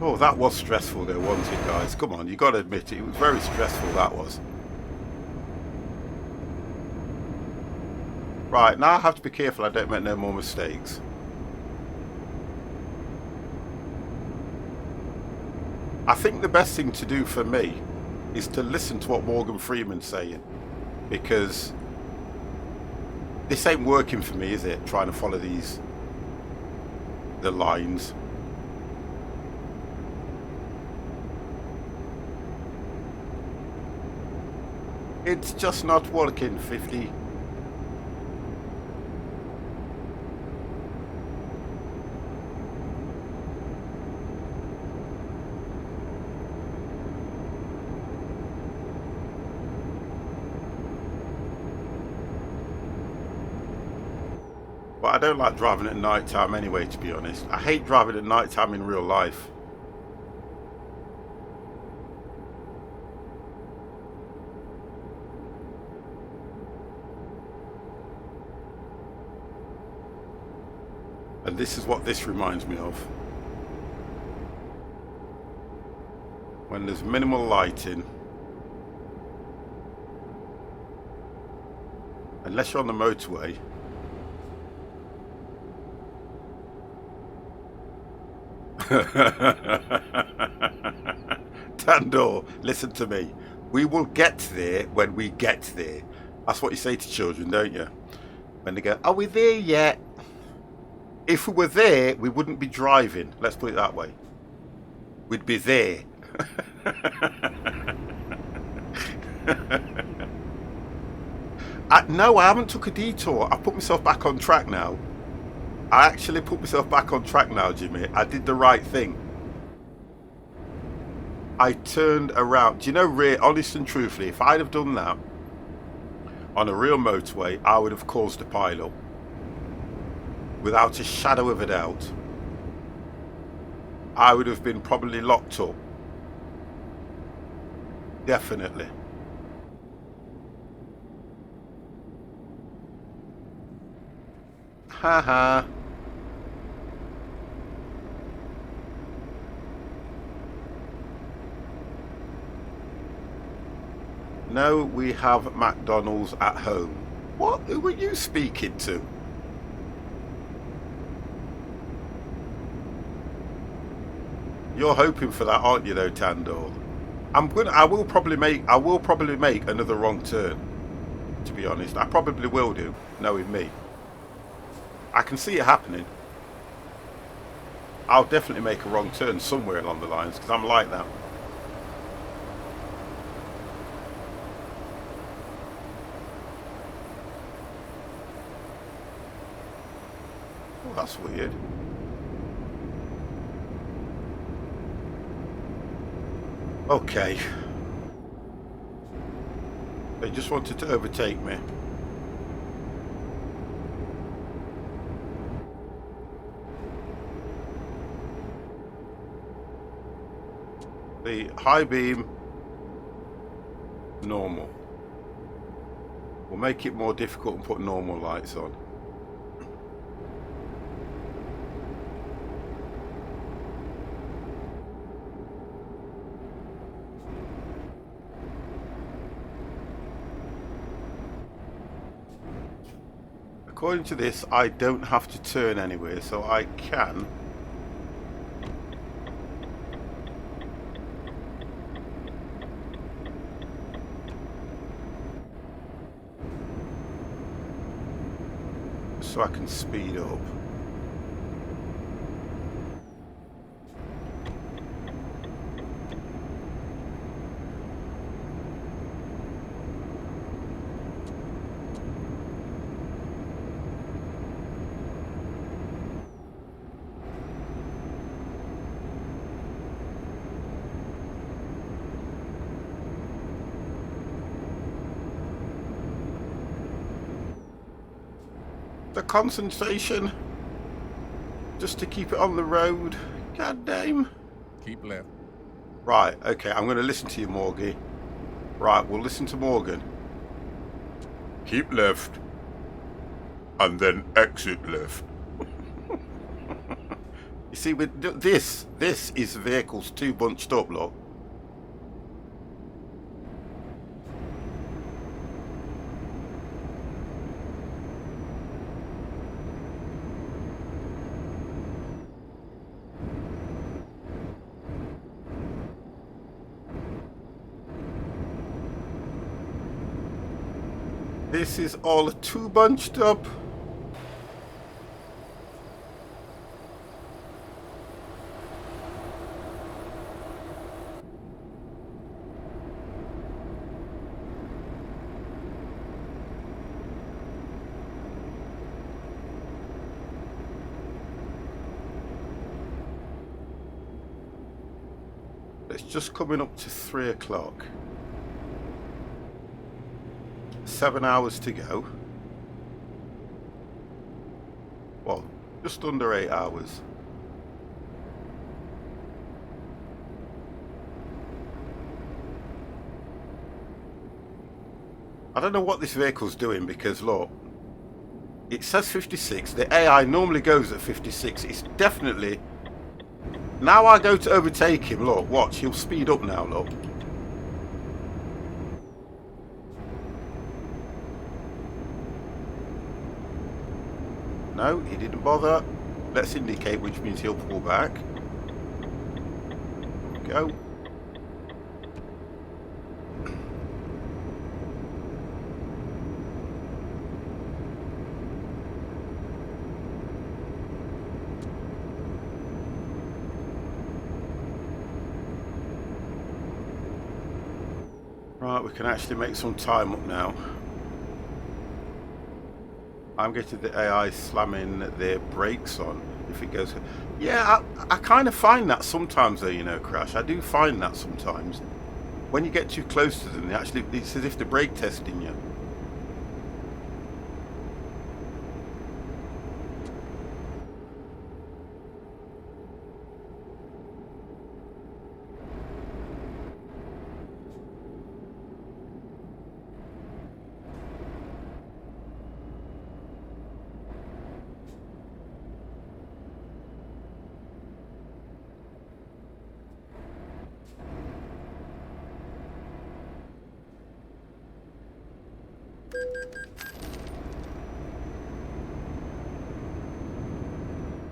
Speaker 1: Oh, that was stressful there, wasn't it, guys? Come on, you got to admit it. It was very stressful, that was. Right, now I have to be careful I don't make no more mistakes. I think the best thing to do for me is to listen to what Morgan Freeman's saying, because this ain't working for me, is it? Trying to follow the lines. It's just not working, 50. But I don't like driving at night time anyway, to be honest. I hate driving at night time in real life. And this is what this reminds me of. When there's minimal lighting. Unless you're on the motorway. Tandor, listen to me. We will get there when we get there. That's what you say to children, don't you? When they go, are we there yet? If we were there, we wouldn't be driving. Let's put it that way. We'd be there. No, I haven't took a detour. I put myself back on track now. I actually put myself back on track now, Jimmy. I did the right thing. I turned around. Do you know, honest and truthfully, if I'd have done that on a real motorway, I would have caused a pile-up. Without a shadow of a doubt. I would have been probably locked up. Definitely. Haha. No, we have McDonald's at home. What? Who were you speaking to? You're hoping for that, aren't you, though, Tandor? I will probably make another wrong turn. To be honest, I probably will do, knowing me. I can see it happening. I'll definitely make a wrong turn somewhere along the lines because I'm like that. Oh, that's weird. Okay. They just wanted to overtake me. The high beam, normal. We'll make it more difficult and put normal lights on. According to this, I don't have to turn anywhere, so I can so I can speed up. The concentration just to keep it on the road. God damn.
Speaker 3: Keep left.
Speaker 1: Right, okay, I'm going to listen to you, Morgie. Right, we'll listen to Morgan. Keep left and then exit left. You see, with this is vehicles too bunched up, look. This is all too bunched up. It's just coming up to 3 o'clock. 7 hours to go. Well, just under 8 hours. I don't know what this vehicle's doing because look, it says 56. The AI normally goes at 56. It's definitely... Now I go to overtake him, look, watch, he'll speed up now, look. No, he didn't bother. Let's indicate, which means he'll pull back. Go. Right, we can actually make some time up now. I'm getting the AI slamming their brakes on if it goes. Yeah, I kind of find that sometimes though, you know, Crash. I do find that sometimes. When you get too close to them, it's as if they're brake testing you.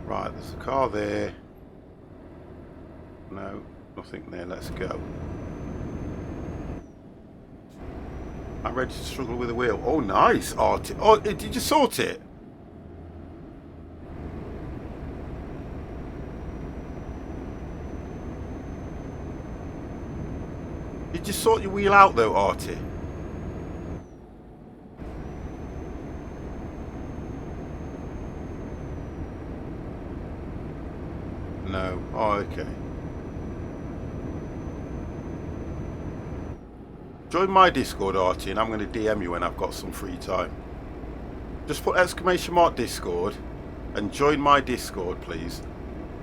Speaker 1: Right, there's a car there. No, nothing there. Let's go. I'm ready to struggle with the wheel. Oh, nice, Artie. Oh, did you sort it? Did you sort your wheel out though, Artie? No. Oh, okay. Join my Discord, Artie, and I'm going to DM you when I've got some free time. Just put ! Discord and join my Discord, please.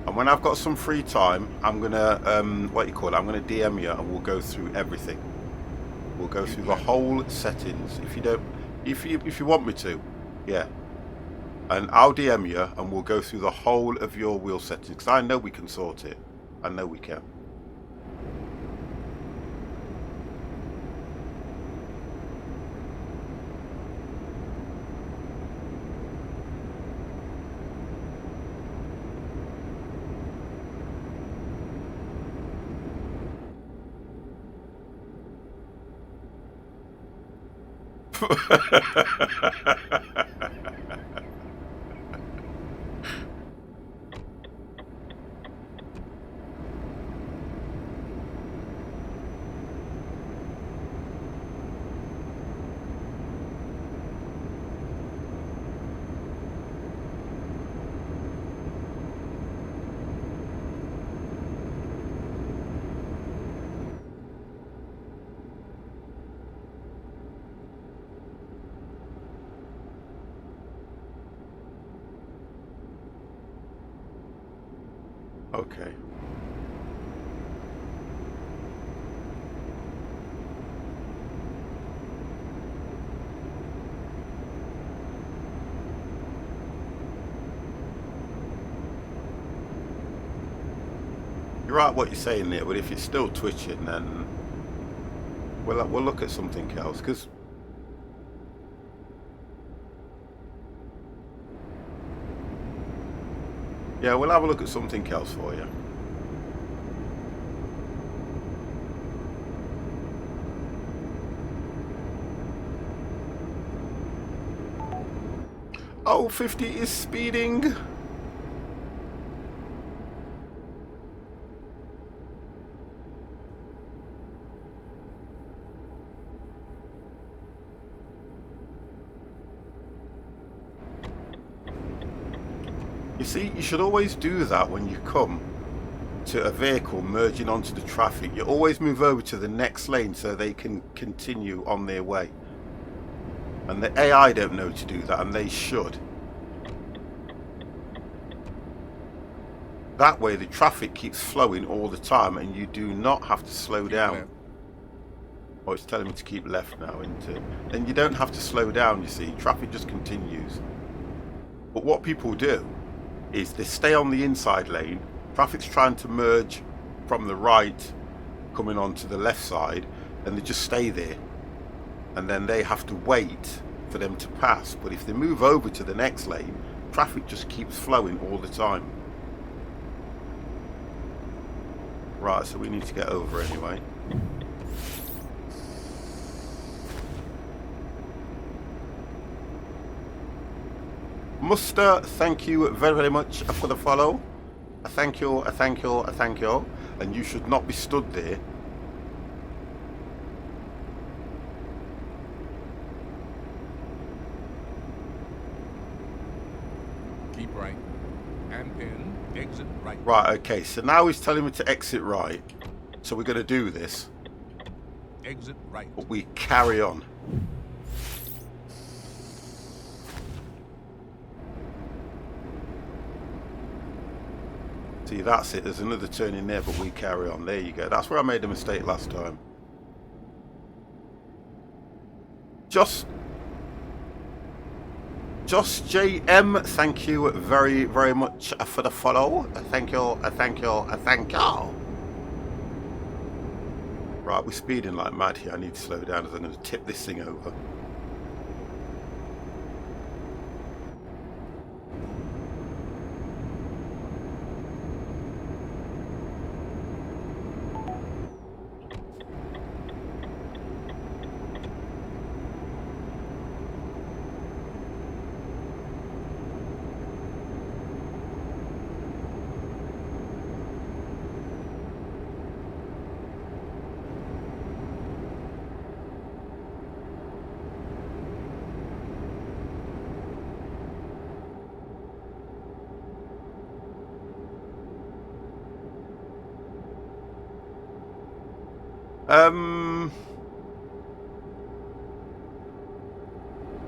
Speaker 1: And when I've got some free time, I'm gonna I'm gonna DM you and we'll go through everything. We'll go through the whole settings. If you want me to, yeah. And I'll DM you and we'll go through the whole of your wheel settings because I know we can sort it. I know we can. Okay. You're right what you're saying there, but if it's still twitching, then we'll look at something else. Because yeah, we'll have a look at something else for you. Oh, 50 is speeding. You see, you should always do that when you come to a vehicle merging onto the traffic. You always move over to the next lane so they can continue on their way. And the AI don't know to do that, and they should. That way the traffic keeps flowing all the time and you do not have to slow down. Oh, it's telling me to keep left now, isn't it? And you don't have to slow down, you see. Traffic just continues. But what people do is they stay on the inside lane. Traffic's trying to merge from the right, coming onto the left side, and they just stay there. And then they have to wait for them to pass. But if they move over to the next lane, traffic just keeps flowing all the time. Right, so we need to get over anyway. Muster, thank you very, very much for the follow. I thank you, I thank you, I thank you. And you should not be stood there.
Speaker 3: Keep right. And then exit right.
Speaker 1: Right, okay, so now he's telling me to exit right. So we're going to do this.
Speaker 3: Exit right.
Speaker 1: But we carry on. See, that's it. There's another turn in there, but we carry on. There you go. That's where I made a mistake last time. Just JM, thank you very, very much for the follow. Thank you, thank you, thank you. Right, we're speeding like mad here. I need to slow down as I'm going to tip this thing over.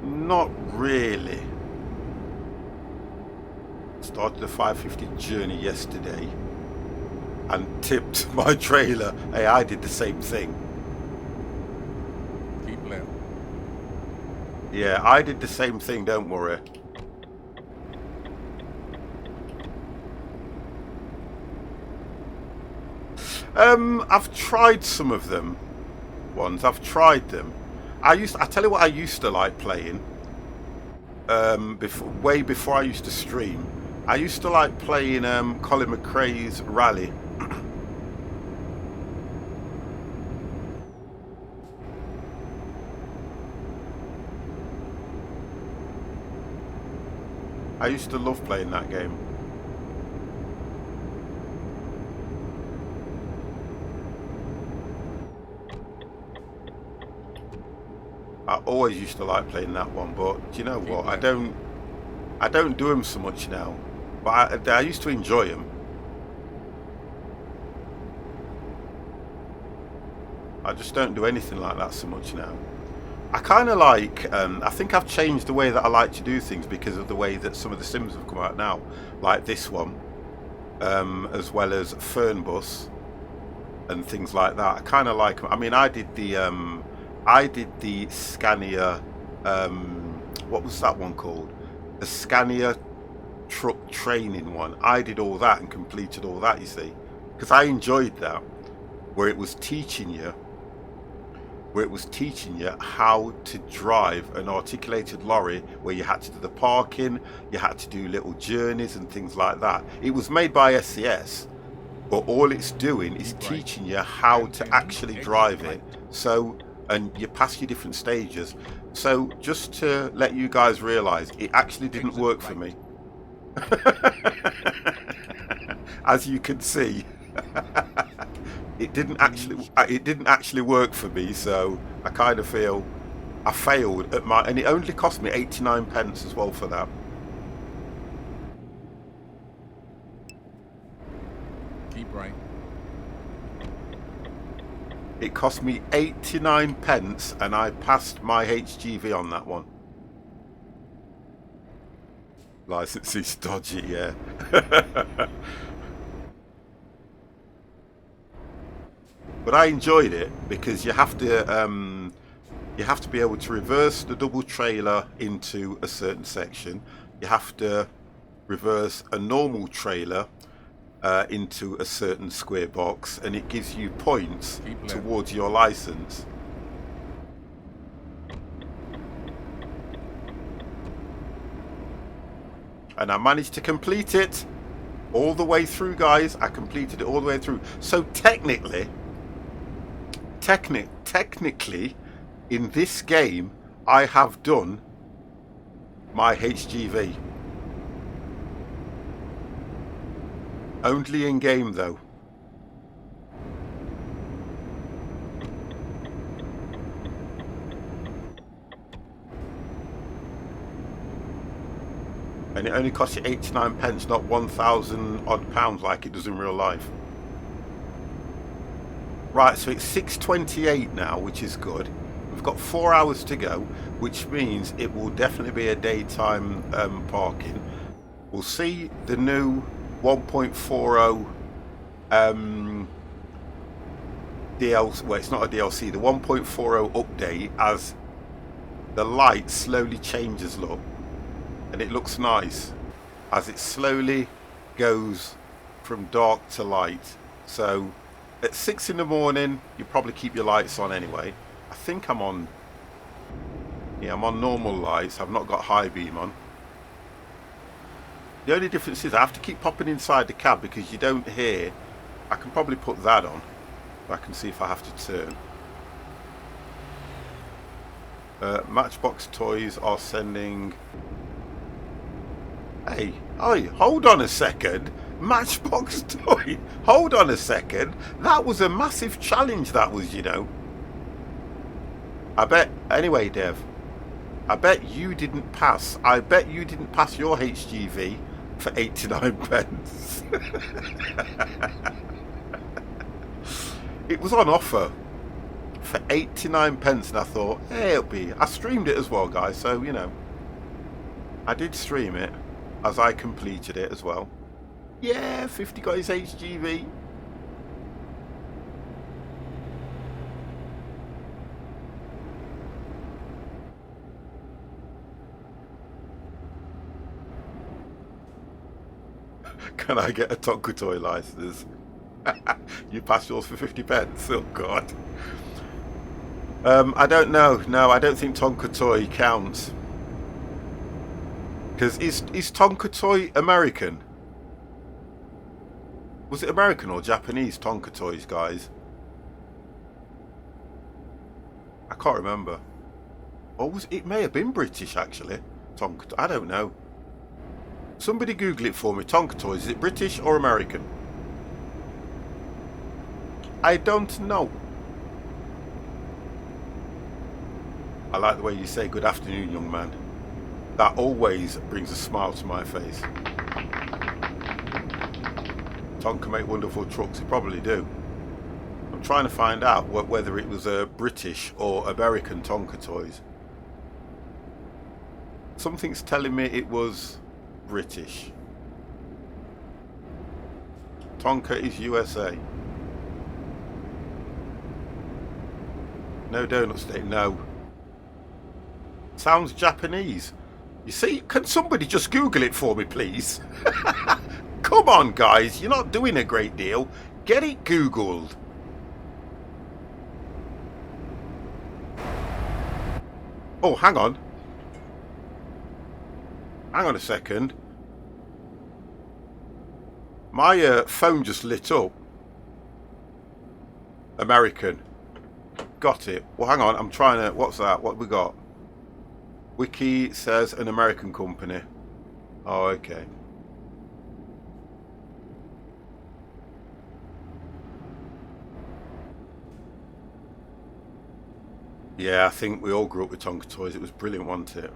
Speaker 1: Not really. Started the 550 journey yesterday and tipped my trailer. Hey, I did the same thing.
Speaker 3: Keep left.
Speaker 1: Yeah, I did the same thing, don't worry. I've tried some of them ones. I've tried them. I tell you what I used to like playing. Way before I used to stream, I used to like playing Colin McRae's Rally. I used to love playing that game. I always used to like playing that one, but do you know what? I don't do them so much now. But I used to enjoy them. I just don't do anything like that so much now. I kind of like, I think I've changed the way that I like to do things because of the way that some of the sims have come out now. Like this one, as well as Fernbus and things like that. I kind of like them. I mean, I did the Scania, what was that one called? The Scania truck training one. I did all that and completed all that, you see. Because I enjoyed that, where it was teaching you how to drive an articulated lorry, where you had to do the parking, you had to do little journeys and things like that. It was made by SCS, but all it's doing is teaching you how to actually drive it. So, and you pass your different stages. So just to let you guys realize, it actually didn't work for me. As you can see, it didn't actually work for me. So I kind of feel I failed at and it only cost me 89 pence as well for that.
Speaker 3: Keep right.
Speaker 1: It cost me 89 pence and I passed my HGV on that one. License is dodgy, yeah. But I enjoyed it because you have to be able to reverse the double trailer into a certain section. You have to reverse a normal trailer into a certain square box, and it gives you points towards your license. And I managed to complete it all the way through, guys. I completed it all the way through. So technically, in this game, I have done my HGV. Only in game, though. And it only costs you 89 pence, not 1,000 odd pounds like it does in real life. Right, so it's 6:28 now, which is good. We've got 4 hours to go, which means it will definitely be a daytime parking. We'll see the new 1.40 DLC. Well, it's not a DLC. The 1.40 update as the light slowly changes look, and it looks nice as it slowly goes from dark to light. So at 6 in the morning, you probably keep your lights on anyway. I think I'm on, yeah, I'm on normal lights. I've not got high beam on. The only difference is I have to keep popping inside the cab because you don't hear. I can probably put that on. I can see if I have to turn. Matchbox Toys are sending. Hey, hold on a second. Matchbox Toy, hold on a second. That was a massive challenge, that was, you know. I bet, anyway, Dev, I bet you didn't pass. I bet you didn't pass your HGV for 89 pence. It was on offer for 89 pence, and I thought, hey, it'll be. I streamed it as well, guys, so, you know. I did stream it as I completed it as well. Yeah, 50 got his HGV. Can I get a Tonka Toy license? You passed yours for 50 pence? Oh, God. I don't know. No, I don't think Tonka Toy counts. Because is Tonka Toy American? Was it American or Japanese Tonka Toys, guys? I can't remember. Or was it may have been British, actually. Tonka. I don't know. Somebody Google it for me. Tonka Toys. Is it British or American? I don't know. I like the way you say good afternoon, young man. That always brings a smile to my face. Tonka make wonderful trucks. They probably do. I'm trying to find out whether it was a British or American Tonka Toys. Something's telling me it was British. Tonka is USA. No donut state. No. Sounds Japanese. You see, can somebody just Google it for me, please? Come on, guys. You're not doing a great deal. Get it Googled. Oh, hang on. Hang on a second. My phone just lit up. American. Got it. Well, hang on. I'm trying to... What's that? What have we got? Wiki says an American company. Oh, okay. Yeah, I think we all grew up with Tonka Toys. It was brilliant, wasn't it?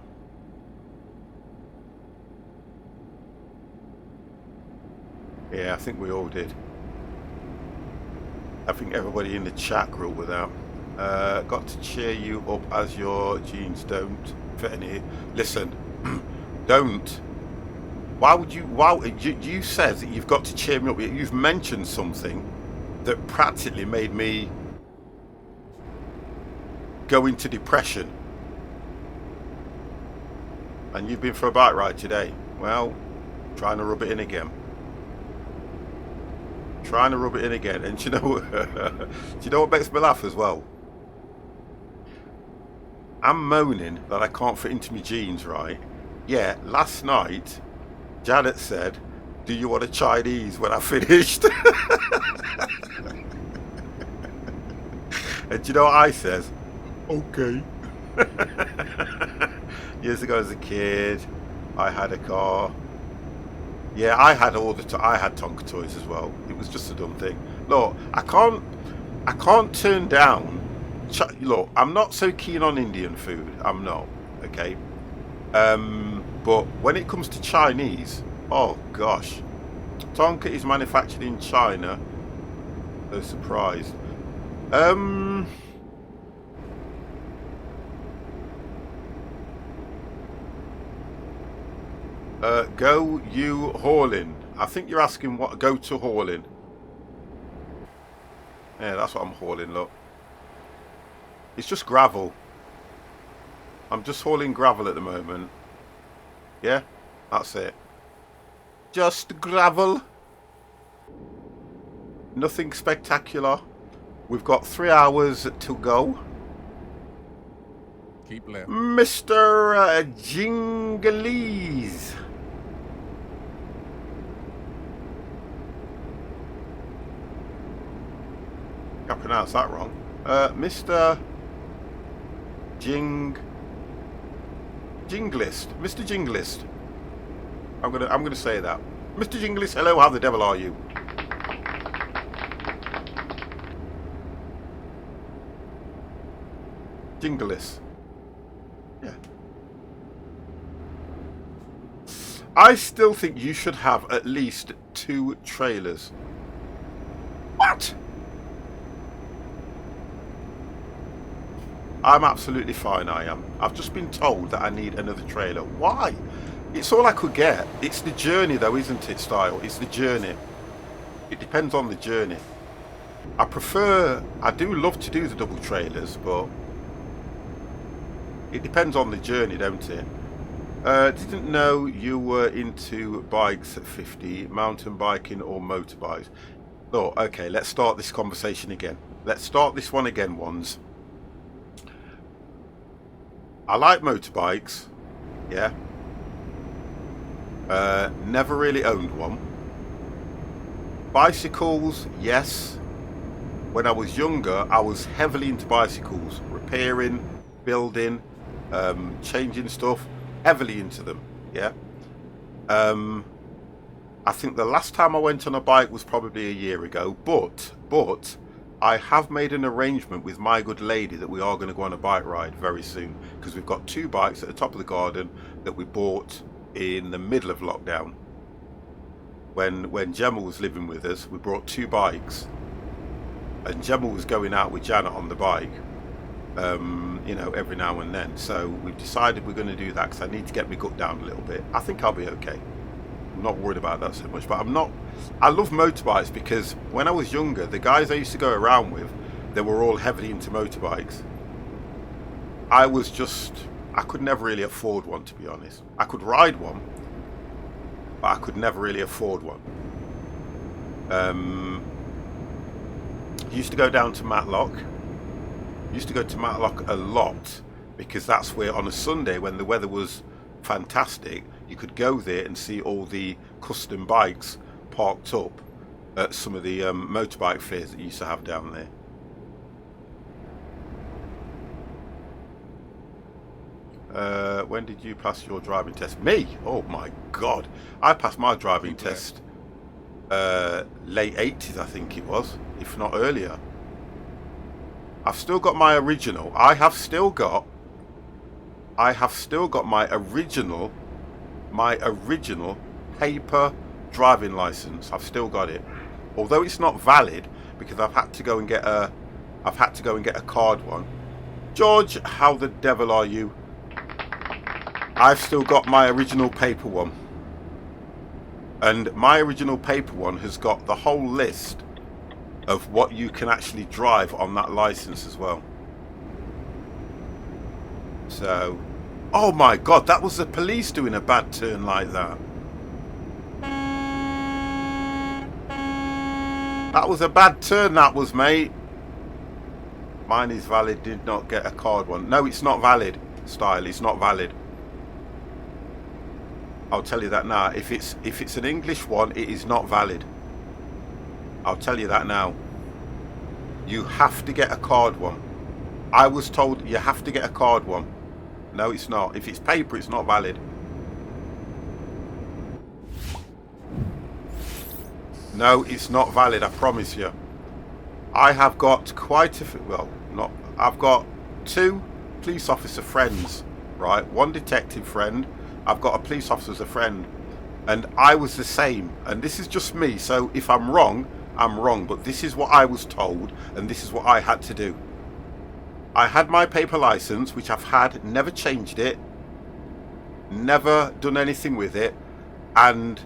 Speaker 1: Yeah, I think we all did. I think everybody in the chat grew up with that. Got to cheer you up as your jeans don't fit any. Listen, don't. Why would you? You said that you've got to cheer me up. You've mentioned something that practically made me go into depression. And you've been for a bike ride today. Well, trying to rub it in again. Trying to rub it in again. And do you know, do you know what makes me laugh as well? I'm moaning that I can't fit into my jeans, right? Yeah, last night, Janet said, do you want a Chinese when I finished? And do you know what I says? Okay. Years ago as a kid, I had a car. Yeah, I had I had Tonka Toys as well. It was just a dumb thing. Look, I can't turn down. Look, I'm not so keen on Indian food. I'm not. Okay. But when it comes to Chinese, oh gosh. Tonka is manufactured in China. No surprise. Go you hauling. I think you're asking what go to hauling. Yeah, that's what I'm hauling, look. It's just gravel. I'm just hauling gravel at the moment. Yeah, that's it. Just gravel. Nothing spectacular. We've got 3 hours to go.
Speaker 3: Keep left.
Speaker 1: Mr. Jinglees. I pronounced that wrong. Mr. Jinglist. Mr. Jinglist. I'm gonna say that. Mr. Jinglist, hello, how the devil are you? Jinglist. Yeah. I still think you should have at least 2 trailers. What? I'm absolutely fine, I am. I've just been told that I need another trailer. Why? It's all I could get. It's the journey though, isn't it, Style? It's the journey. It depends on the journey. I do love to do the double trailers, but it depends on the journey, don't it? Didn't know you were into bikes at 50, mountain biking or motorbikes. Oh, okay, let's start this conversation again. Let's start this one again, ones. I like motorbikes, yeah. Never really owned one. Bicycles, yes. When I was younger, I was heavily into bicycles, repairing, building, changing stuff, heavily into them, yeah. I think the last time I went on a bike was probably a year ago, but I have made an arrangement with my good lady that we are going to go on a bike ride very soon, because we've got 2 bikes at the top of the garden that we bought in the middle of lockdown. When Gemma was living with us, we brought 2 bikes, and Gemma was going out with Janet on the bike, you know, every now and then. So we've decided we're going to do that because I need to get my gut down a little bit. I think I'll be okay. I'm not worried about that so much, but I love motorbikes because when I was younger, the guys I used to go around with, they were all heavily into motorbikes. I could never really afford one, to be honest. I could ride one, but I could never really afford one. Used to go down to Matlock. Used to go to Matlock a lot because that's where on a Sunday when the weather was fantastic, you could go there and see all the custom bikes parked up at some of the motorbike fairs that you used to have down there. When did you pass your driving test? Me? Oh my god. I passed my driving test late 80s, I think it was, if not earlier. I've still got my original. I have still got my original paper driving license. I've still got it, although it's not valid because I've had to go and get a card one. George, how the devil are you? I've still got my original paper one, and my original paper one has got the whole list of what you can actually drive on that license as well. So, oh my god, that was the police doing a bad turn like that. That was a bad turn, that was, mate. Mine is valid, did not get a card one. No, it's not valid, Style, it's not valid. I'll tell you that now. If it's an English one, it is not valid. I'll tell you that now. You have to get a card one. I was told you have to get a card one. No, it's not. If it's paper, it's not valid. No, it's not valid, I promise you. I have got quite a few, well, not, I've got 2 police officer friends, right? 1 detective friend I've got a police officer as a friend, and I was the same. And this is just me. So if I'm wrong, I'm wrong. But this is what I was told, and this is what I had to do. I had my paper license, which I've had, never changed it, never done anything with it, and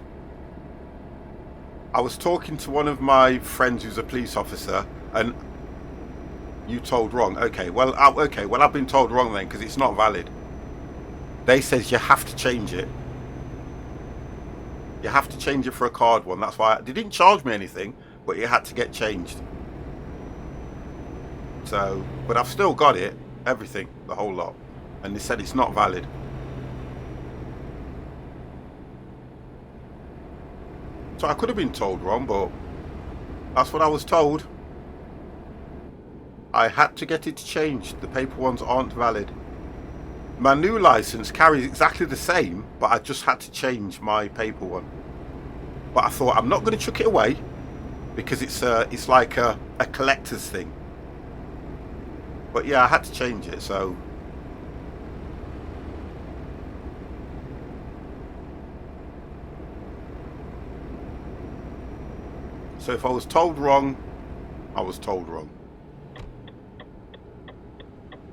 Speaker 1: I was talking to one of my friends who's a police officer, and you told wrong. Okay, well, I've been told wrong then, because it's not valid. They says you have to change it. You have to change it for a card one. That's why they didn't charge me anything, but it had to get changed. So, but I've still got it, everything, the whole lot, and they said it's not valid. So I could have been told wrong, but that's what I was told. I had to get it changed. The paper ones aren't valid. My new license carries exactly the same, but I just had to change my paper one. But I thought I'm not going to chuck it away, because it's like a collector's thing. But yeah, I had to change it, so. So if I was told wrong, I was told wrong.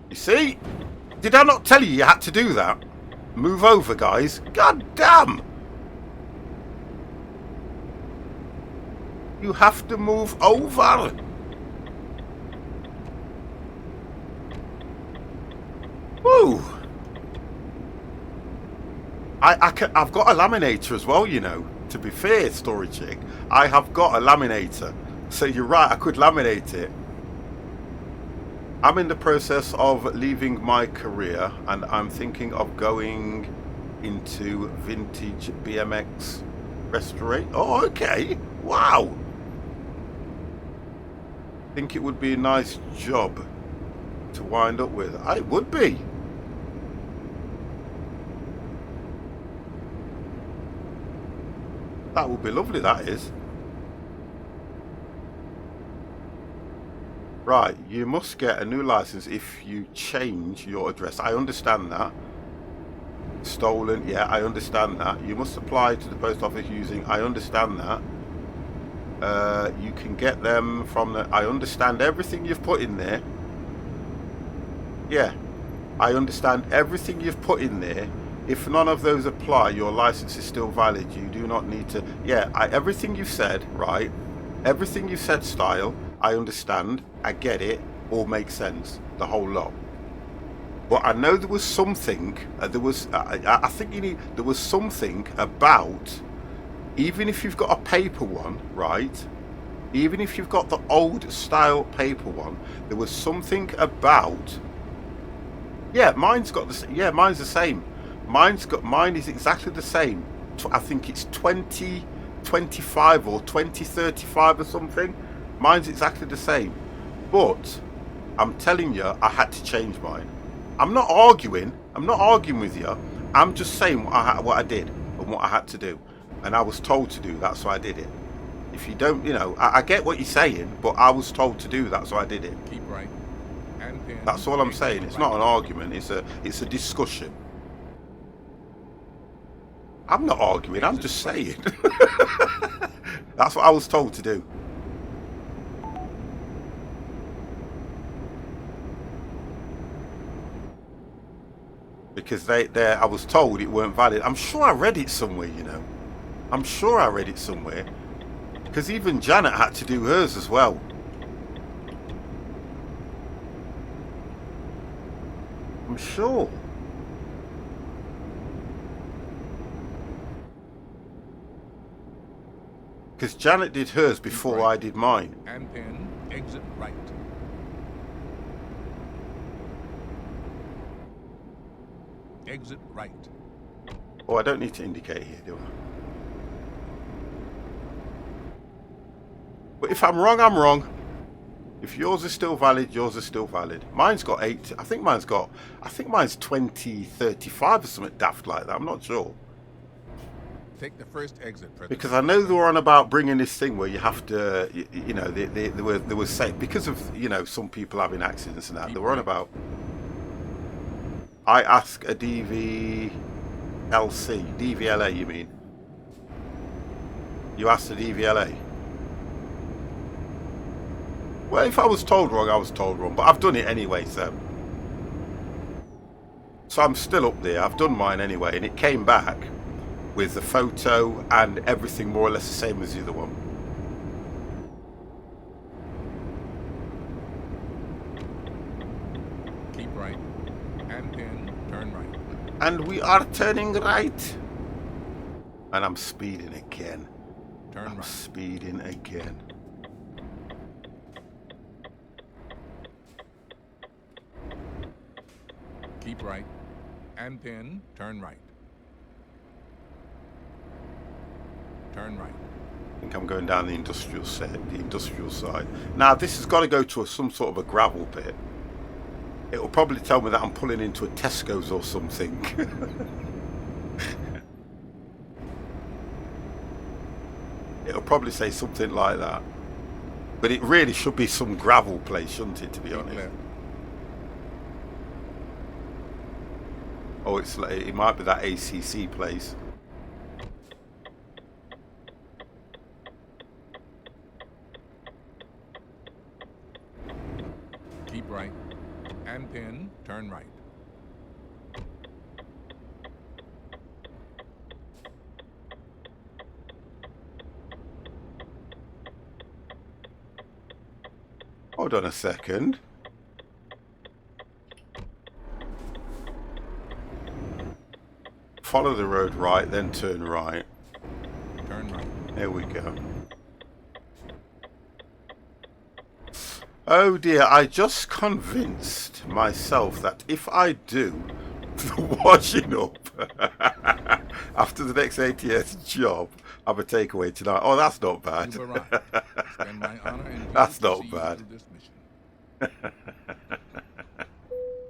Speaker 1: You see? Did I not tell you had to do that? Move over, guys. God damn! You have to move over. Woo! I've got a laminator as well, you know. To be fair, Story Chick, I have got a laminator. So you're right, I could laminate it. I'm in the process of leaving my career, and I'm thinking of going into vintage BMX restoration. Oh, okay. Wow. Think it would be a nice job to wind up with. It would be. That would be lovely, that is. Right, you must get a new license if you change your address. I understand that. Stolen, yeah, I understand that. You must apply to the post office using, I understand that. You can get them from the, I understand everything you've put in there. Yeah, I understand everything you've put in there. If none of those apply, your license is still valid. You do not need to, yeah, everything you've said, right? Everything you said, Style, I understand, I get it, all makes sense, the whole lot. But I know there was something, I think there was something about, even if you've got a paper one, right? Even if you've got the old style paper one, there was something about, yeah, mine's the same. Mine is exactly the same. I think it's 2025 or 2035 or something. Mine's exactly the same. But I'm telling you, I had to change mine. I'm not arguing with you. I'm just saying what I did and what I had to do. And I was told to do that, so I did it. If you don't, you know, I get what you're saying, but I was told to do that, so I did it.
Speaker 3: Keep right. And pin.
Speaker 1: That's all I'm saying. It's not an argument. It's a discussion. I'm not arguing. I'm just saying. That's what I was told to do. Because I was told it weren't valid. I'm sure I read it somewhere, you know. I'm sure I read it somewhere. Because even Janet had to do hers as well. I'm sure. Because Janet did hers before I did mine.
Speaker 3: And pin. Exit right. Exit right.
Speaker 1: Oh, I don't need to indicate here, do I? But if I'm wrong, I'm wrong. If yours is still valid, yours is still valid. Mine's got 8. I think mine's 2035 or something daft like that. I'm not sure.
Speaker 3: Take the first exit.
Speaker 1: Because I know they were on about bringing this thing where you have to, you know, they were saying, because of, you know, some people having accidents and that, they were on about, I ask a DV DVLA you mean? You asked the DVLA? Well, if I was told wrong, I was told wrong, but I've done it anyway, so I'm still up there. I've done mine anyway, and it came back with the photo and everything more or less the same as the other one.
Speaker 3: Keep right, and then turn right.
Speaker 1: And we are turning right. And I'm speeding again.
Speaker 3: Turn right.
Speaker 1: Speeding again.
Speaker 3: Keep right, and then turn right. Turn right.
Speaker 1: I think I'm going down the industrial side. Now this has got to go to some sort of a gravel pit. It will probably tell me that I'm pulling into a Tesco's or something. It'll probably say something like that. But it really should be some gravel place, shouldn't it, to be honest?
Speaker 3: Left.
Speaker 1: Oh, it might be that ACC place.
Speaker 3: Keep right, and then turn right.
Speaker 1: Hold on a second. Follow the road right, then turn right.
Speaker 3: Turn right.
Speaker 1: There we go. Oh dear, I just convinced myself that if I do the washing up after the next ATS job, I'm a takeaway tonight. Oh, that's not bad.
Speaker 3: You've arrived. It's been my honor and
Speaker 1: That's
Speaker 3: duty to
Speaker 1: not
Speaker 3: see you
Speaker 1: bad.
Speaker 3: through this mission.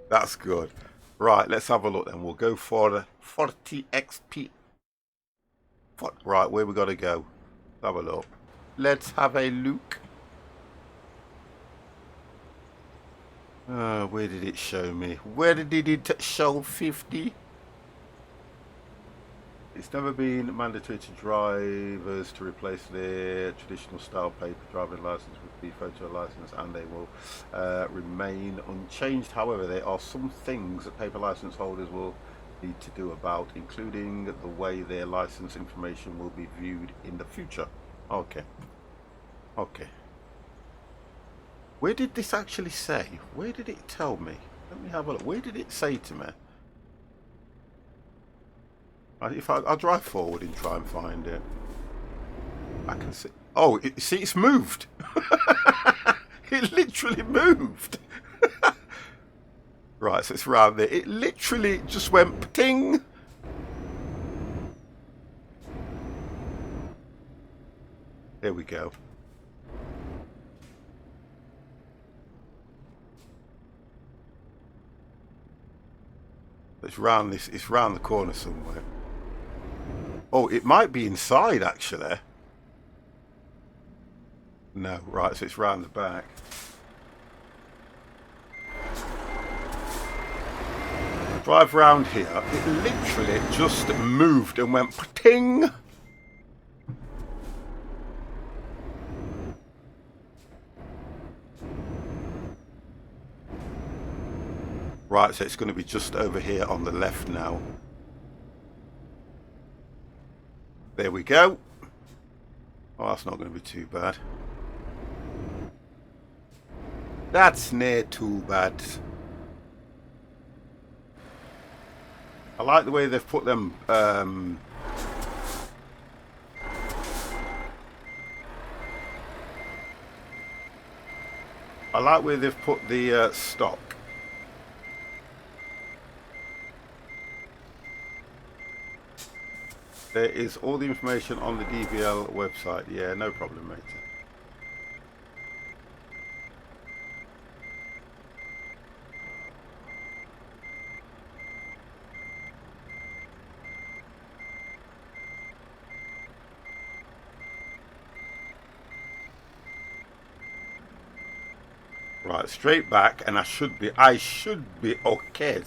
Speaker 1: That's good. Right, let's have a look then. We'll go for the 40 XP. Right, where we got to go? Let's have a look. Let's have a look. Where did it show me? Where did it show 50? It's never been mandatory to drivers to replace their traditional style paper driving license with the photo license, and they will remain unchanged. However, there are some things that paper license holders will need to do about, including the way their license information will be viewed in the future. Okay. Okay. Where did this actually say? Where did it tell me? Let me have a look. Where did it say to me? I'll drive forward and try and find it. I can see. Oh, see, it's moved. It literally moved. Right, so it's around there. It literally just went ting. There we go. It's round this. It's round the corner somewhere. Oh, it might be inside actually. No, right. So it's round the back. Drive round here. It literally just moved and went ting. Right, so it's going to be just over here on the left now. There we go. Oh, that's not going to be too bad. That's near too bad. I like the way they've put them. I like where they've put the stock. There is all the information on the DVL website. Yeah, no problem, mate. Right, straight back, and I should be okay.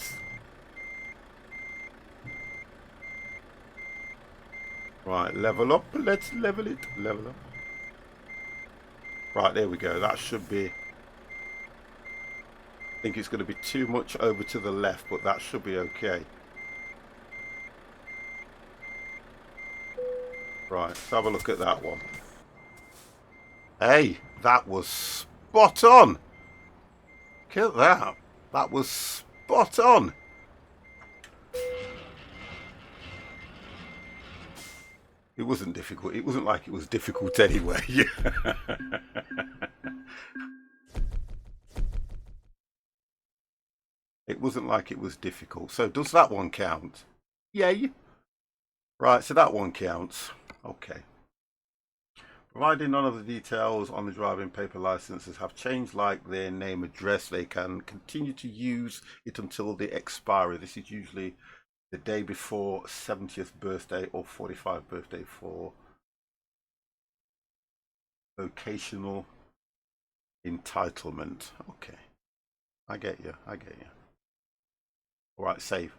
Speaker 1: Right, level up. Let's level it. Level up. Right, there we go. That should be... I think it's going to be too much over to the left, but that should be okay. Right, let's have a look at that one. Hey, that was spot on. Look at that. That was spot on. It wasn't difficult. It wasn't like it was difficult anyway. It wasn't like it was difficult. So does that one count? Yay. Right, so that one counts. Okay. Providing none of the details on the driving paper licenses have changed, like their name, address, they can continue to use it until the expiry. This is usually the day before 70th birthday or 45th birthday for vocational entitlement. Okay. I get you. I get you. All right, save.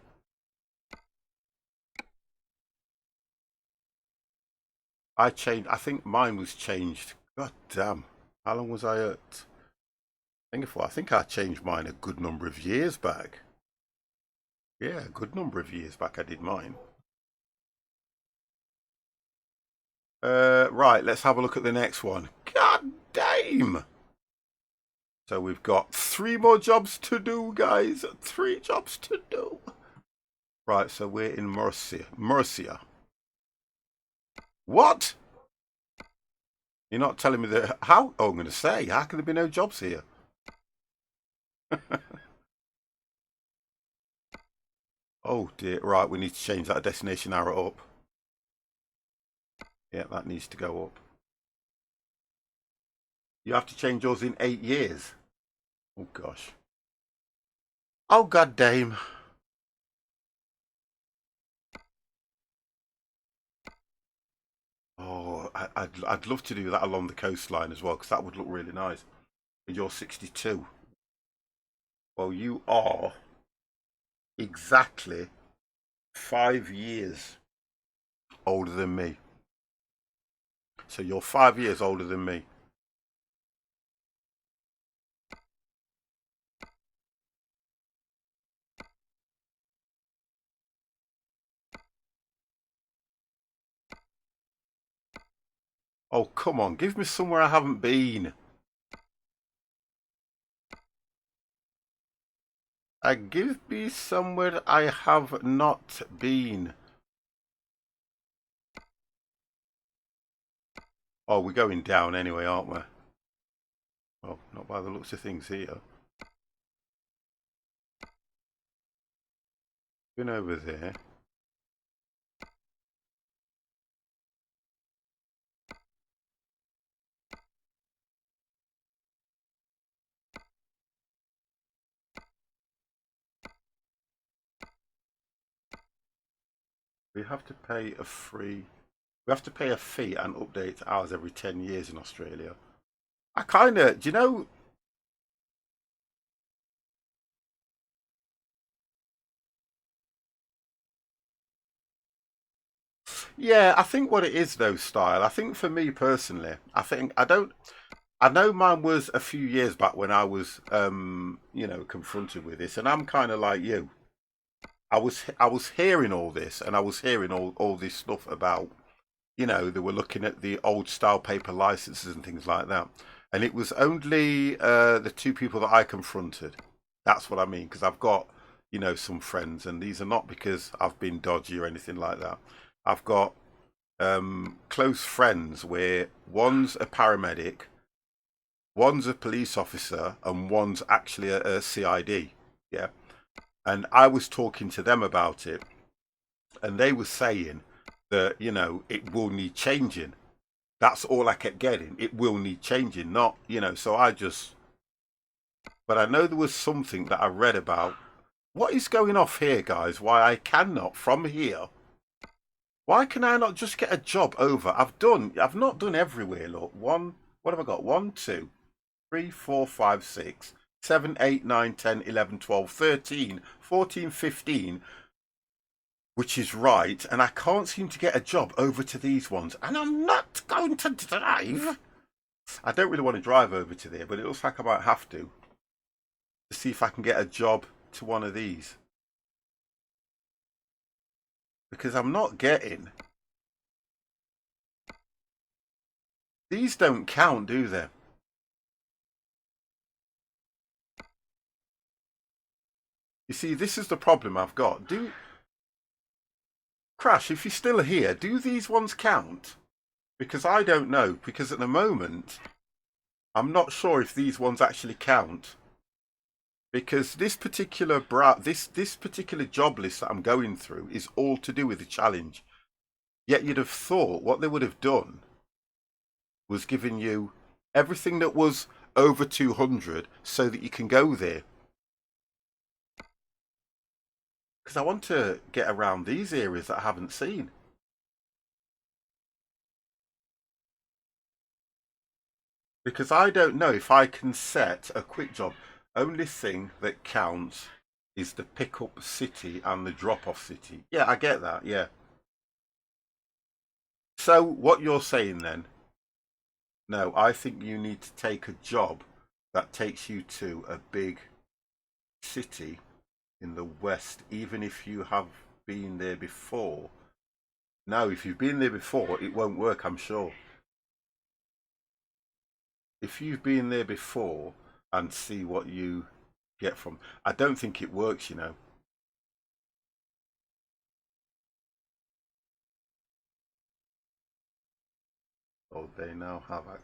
Speaker 1: I changed. I think mine was changed. God damn. How long was I at Singapore? I think I changed mine a good number of years back. Yeah, a good number of years back I did mine. Right, let's have a look at the next one. God damn! So we've got 3 more jobs to do, guys. 3 jobs to do. Right, so we're in Murcia. Murcia. What? You're not telling me that... How? Oh, I'm going to say, how can there be no jobs here? Oh, dear. Right, we need to change that destination arrow up. Yeah, that needs to go up. You have to change yours in 8 years. Oh, gosh. Oh, god damn. Oh, I'd love to do that along the coastline as well, because that would look really nice. But you're 62. Well, you are exactly 5 years older than me. So you're 5 years older than me. Oh, come on. Give me somewhere I haven't been. Give me somewhere I have not been. Oh, we're going down anyway, aren't we? Oh, not by the looks of things here. Been over there. We have to pay a free... We have to pay a fee and update ours every 10 years in Australia. I kind of... Do you know... Yeah, I think what it is though, Style. I think for me personally, I think I don't... I know mine was a few years back when I was, you know, confronted with this, and I'm kind of like you. I was hearing all this, and I was hearing all this stuff about, you know, they were looking at the old style paper licenses and things like that, and it was only the 2 people that I confronted. That's what I mean, because I've got, you know, some friends, and these are not because I've been dodgy or anything like that. I've got close friends where one's a paramedic, one's a police officer, and one's actually a CID. Yeah. And I was talking to them about it, and they were saying that, you know, it will need changing. That's all I kept getting. It will need changing, not, you know, so I just... But I know there was something that I read about. What is going off here, guys? Why I cannot, from here, why can I not just get a job over? I've not done everywhere, look. What have I got? 1, 2, 3, 4, 5, 6, 7, 8, 9, 10, 11, 12, 13, 14, 15. which is right, and I can't seem to get a job over to these ones, and I'm not going to drive. I don't really want to drive over to there, but it looks like I might have to see if I can get a job to one of these. Because I'm not getting... These don't count, do they? You see, this is the problem I've got. Crash, if you're still here, do these ones count? Because I don't know. Because at the moment, I'm not sure if these ones actually count. Because this particular this particular job list that I'm going through is all to do with the challenge. Yet you'd have thought what they would have done was given you everything that was over 200 so that you can go there. Because I want to get around these areas that I haven't seen. Because I don't know if I can set a quick job. Only thing that counts is the pick-up city and the drop-off city. Yeah, I get that, yeah. So what you're saying then, no, I think you need to take a job that takes you to a big city in the west, even if you have been there before. No, if you've been there before, it won't work, I'm sure. If you've been there before and see what you get from... I don't think it works, you know. Oh, they now have access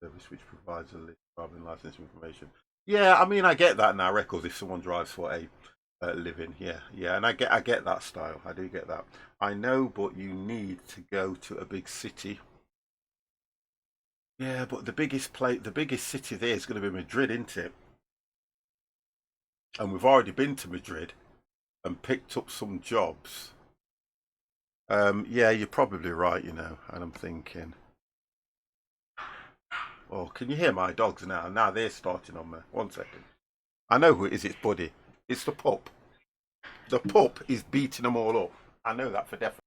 Speaker 1: to service which provides a list of driving license information. Yeah, I mean, I get that now, records if someone drives for a living. Yeah, and I get that style. I do get that. I know, but you need to go to a big city. Yeah, but the biggest city there is going to be Madrid, isn't it? And we've already been to Madrid and picked up some jobs. Yeah, you're probably right, you know. And I'm thinking, oh, can you hear my dogs now? Now they're starting on me. 1 second. I know who it is. It's Buddy. It's the pup. The pup is beating them all up. I know that for definite.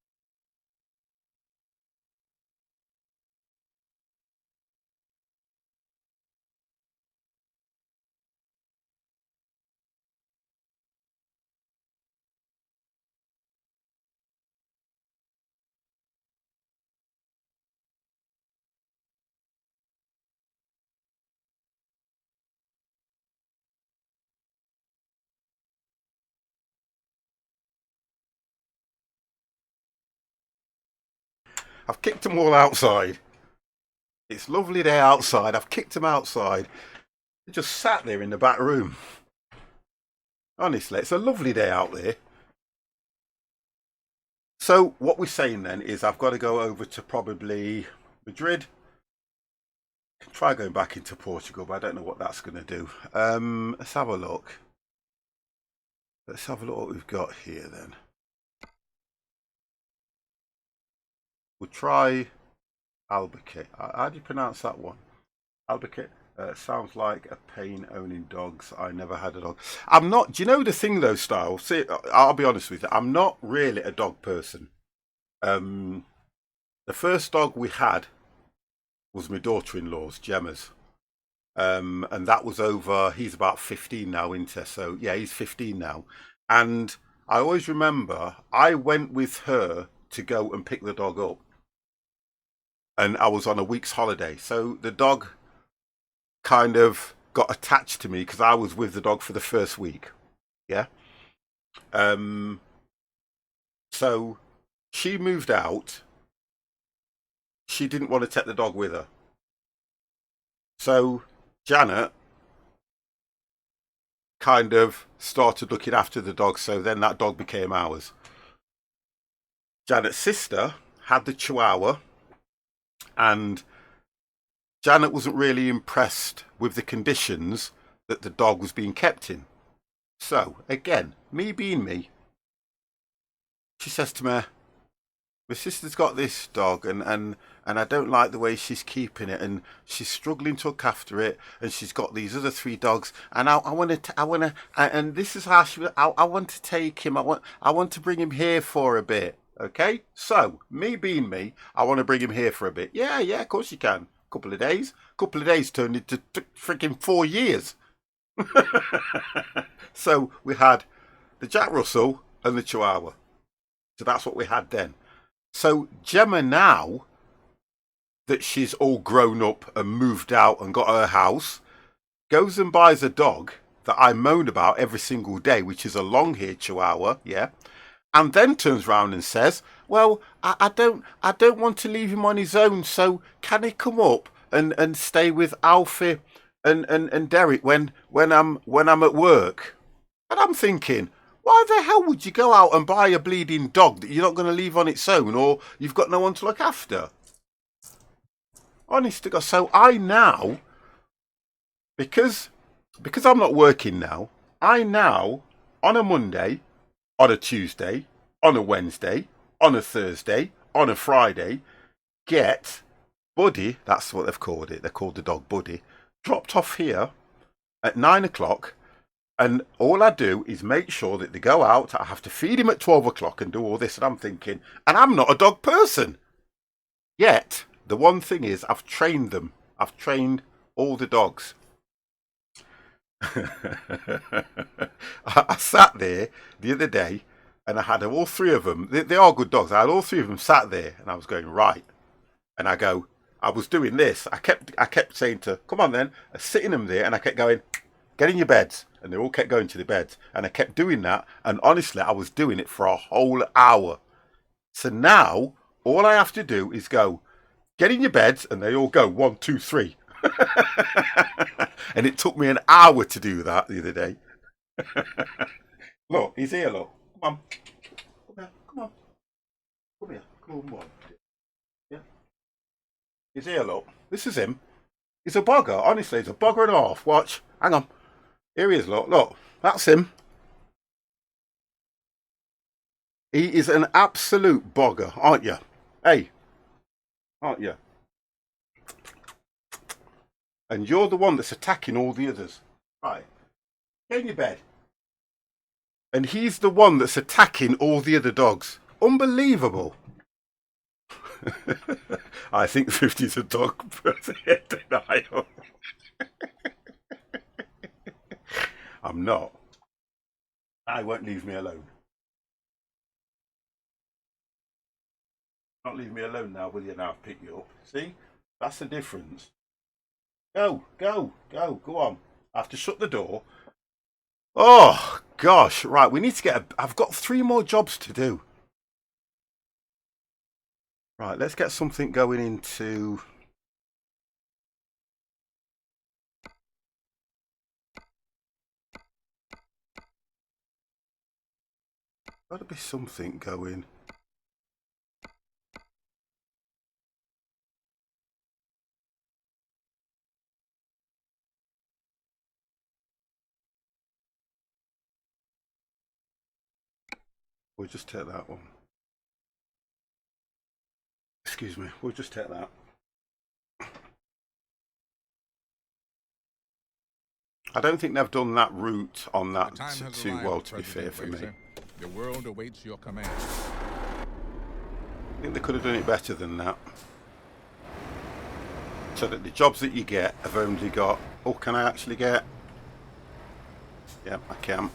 Speaker 1: I've kicked them all outside. It's lovely day outside. I've kicked them outside. They just sat there in the back room. Honestly, it's a lovely day out there. So what we're saying then is I've got to go over to probably Madrid. Try going back into Portugal, but I don't know what that's going to do. Let's have a look. Let's have a look what we've got here then. We'll try Albuquerque. How do you pronounce that one? Albuquerque. Sounds like a pain owning dogs. I never had a dog. I'm not. Do you know the thing though, Style? See, I'll be honest with you. I'm not really a dog person. The first dog we had was my daughter-in-law's, Gemma's. And that was over, he's about 15 now, isn't he? So yeah, he's 15 now. And I always remember I went with her to go and pick the dog up. And I was on a week's holiday. So the dog kind of got attached to me because I was with the dog for the first week. Yeah. So she moved out. She didn't want to take the dog with her. So Janet kind of started looking after the dog, so then that dog became ours. Janet's sister had the Chihuahua, and Janet wasn't really impressed with the conditions that the dog was being kept in. So, again, me being me, she says to me, My sister's got this dog, and I don't like the way she's keeping it, and she's struggling to look after it, and she's got these other three dogs, and I want to, and this is how I want to take him. I want to bring him here for a bit. Okay, so me being me, I want to bring him here for a bit. Yeah, yeah, of course you can. Couple of days turned into freaking 4 years. So we had the Jack Russell and the Chihuahua. So that's what we had then. So Gemma, now that she's all grown up and moved out and got her house, goes and buys a dog that I moan about every single day, which is a long-haired Chihuahua, yeah, and then turns round and says, "Well, I don't want to leave him on his own. So can he come up and stay with Alfie and Derek when I'm at work?" And I'm thinking, why the hell would you go out and buy a bleeding dog that you're not going to leave on its own, or you've got no one to look after? Honest to God. So I now, because I'm not working now, I now, on a Monday, on a Tuesday, on a Wednesday, on a Thursday, on a Friday, get Buddy, that's what they've called it, they called the dog Buddy, dropped off here at 9 o'clock. And all I do is make sure that they go out. I have to feed him at 12 o'clock and do all this. And I'm thinking, and I'm not a dog person. Yet, the one thing is, I've trained them. I've trained all the dogs. I sat there the other day and I had all three of them. They are good dogs. I had all three of them sat there and I was going, right. And I was doing this. I kept saying to, come on then, sitting them there, and I kept going, get in your beds. And they all kept going to the beds. And I kept doing that. And honestly, I was doing it for a whole hour. So now, all I have to do is go, get in your beds. And they all go, 1, 2, 3. And it took me an hour to do that the other day. Look, he's here, look. Come on. Come here, come on. Come here, come on. Yeah. He's here, look. This is him. He's a bugger. Honestly, he's a bugger and a half. Watch. Hang on. Here he is, look, look, that's him. He is an absolute bogger, aren't you? Hey, aren't you? And you're the one that's attacking all the others. Right, get in your bed. And he's the one that's attacking all the other dogs. Unbelievable. I think 50's a dog denial. I'm not. I won't leave me alone. Not leave me alone now, will you? Now I've picked you up. See? That's the difference. Go, go, go, go on. I have to shut the door. Oh, gosh. Right, we need to get I've got 3 more jobs to do. Right, let's get something going into... Gotta be something going. We'll just take that one. Excuse me, we'll just take that. I don't think they've done that route on that too well, to be fair for me.
Speaker 3: The world awaits your command.
Speaker 1: I think they could have done it better than that. So that the jobs that you get have only got... Oh, can I actually get... Yep, I can.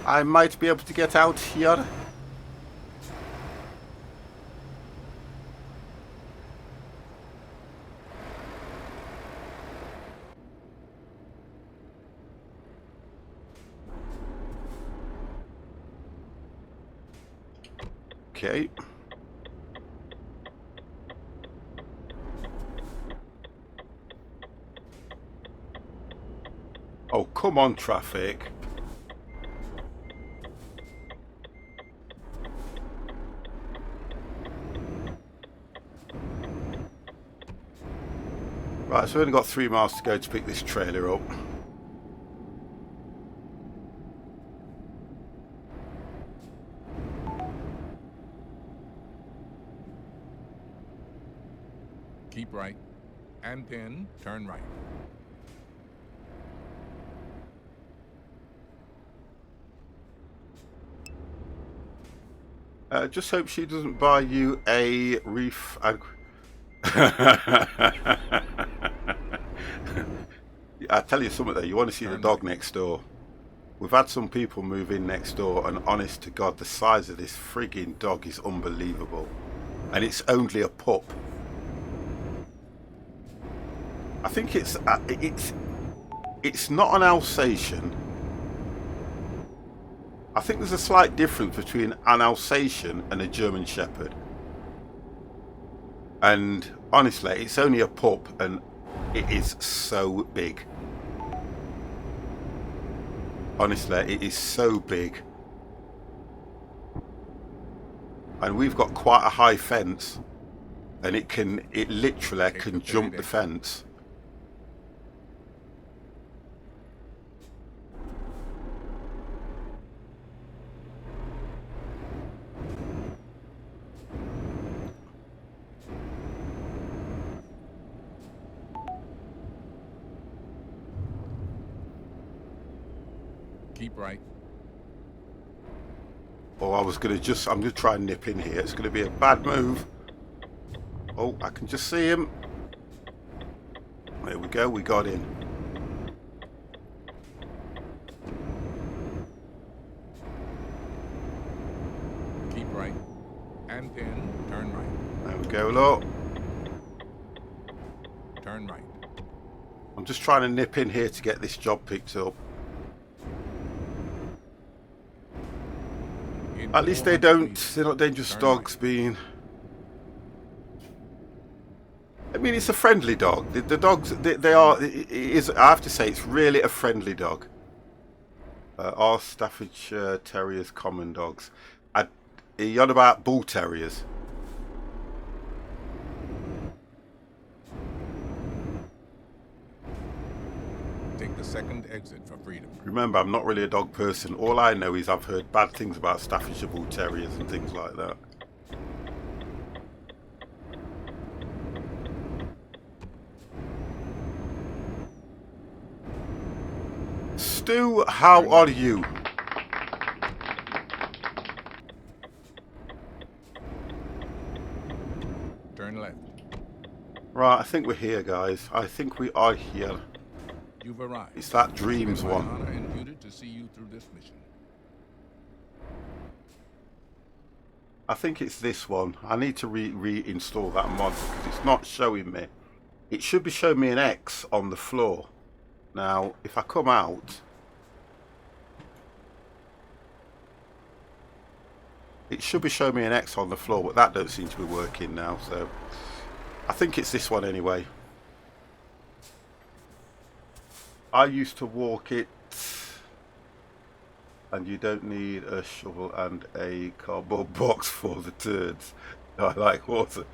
Speaker 1: I might be able to get out here. Okay. Oh, come on, traffic. Right, so we've only got 3 miles to go to pick this trailer up.
Speaker 3: Keep right. And then turn right.
Speaker 1: Just hope she doesn't buy you a reef. I tell you something though, you want to see the dog next door. We've had some people move in next door, and honest to God, the size of this frigging dog is unbelievable. And it's only a pup. I think it's not an Alsatian. I think there's a slight difference between an Alsatian and a German Shepherd. And honestly, it's only a pup, and it is so big. Honestly, it is so big. And we've got quite a high fence, and it literally can jump the fence.
Speaker 3: Keep right.
Speaker 1: Oh, I'm gonna try and nip in here. It's gonna be a bad move. Oh, I can just see him. There we go, we got in.
Speaker 3: Keep right. And then turn right.
Speaker 1: There we go, look.
Speaker 3: Turn right.
Speaker 1: I'm just trying to nip in here to get this job picked up. At least they're not dangerous dogs being... I mean, it's a friendly dog. The dogs, I have to say, it's really a friendly dog. Our Staffordshire Terriers, common dogs. You're on about Bull Terriers.
Speaker 3: Take the second exit for freedom.
Speaker 1: Remember, I'm not really a dog person. All I know is I've heard bad things about Staffordshire Bull Terriers and things like that. Stu, how are you?
Speaker 3: Turn left.
Speaker 1: Right, I think we're here, guys. I think we are here.
Speaker 3: You've arrived.
Speaker 1: It's that Dreams one.
Speaker 3: Honor and duty to see you through this mission.
Speaker 1: I think it's this one. I need to reinstall that mod because it's not showing me. It should be showing me an X on the floor. Now, if I come out, it should be showing me an X on the floor, but that don't seem to be working now. So, I think it's this one anyway. I used to walk it, and you don't need a shovel and a cardboard box for the turds. I like water.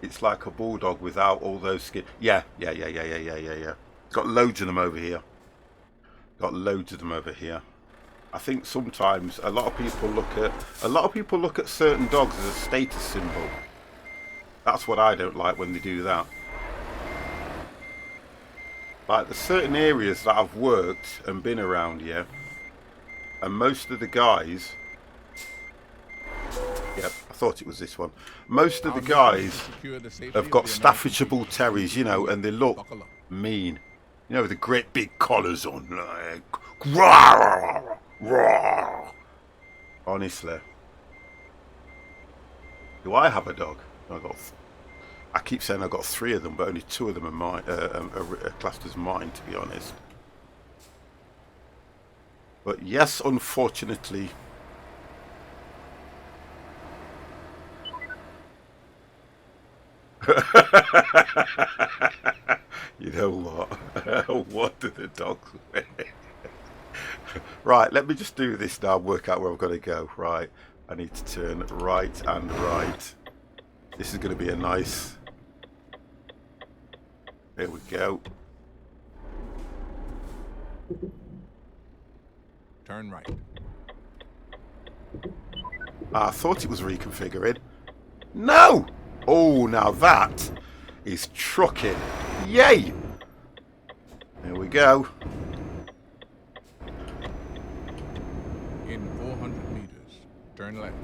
Speaker 1: It's like a bulldog without all those skin. Yeah. Got loads of them over here. I think sometimes a lot of people look at certain dogs as a status symbol. That's what I don't like when they do that. Like there's certain areas that I've worked and been around here, and most of the guys, yep, I thought it was this one. Most of the guys have got Staffordshire Bull Terriers, you know, and they look mean. You know, with the great big collars on, like, rawr, rawr. Honestly, do I have a dog? I keep saying I've got 3 of them, but only 2 of them are mine, are classed as mine, to be honest. But yes, unfortunately. You know what? What do the dogs wear? Right, let me just do this now and work out where I've got to go. Right, I need to turn right and right. This is going to be a nice... There we go.
Speaker 3: Turn right.
Speaker 1: I thought it was reconfiguring. No! Oh, now that is trucking. Yay! There we go.
Speaker 3: In 400 meters, turn left.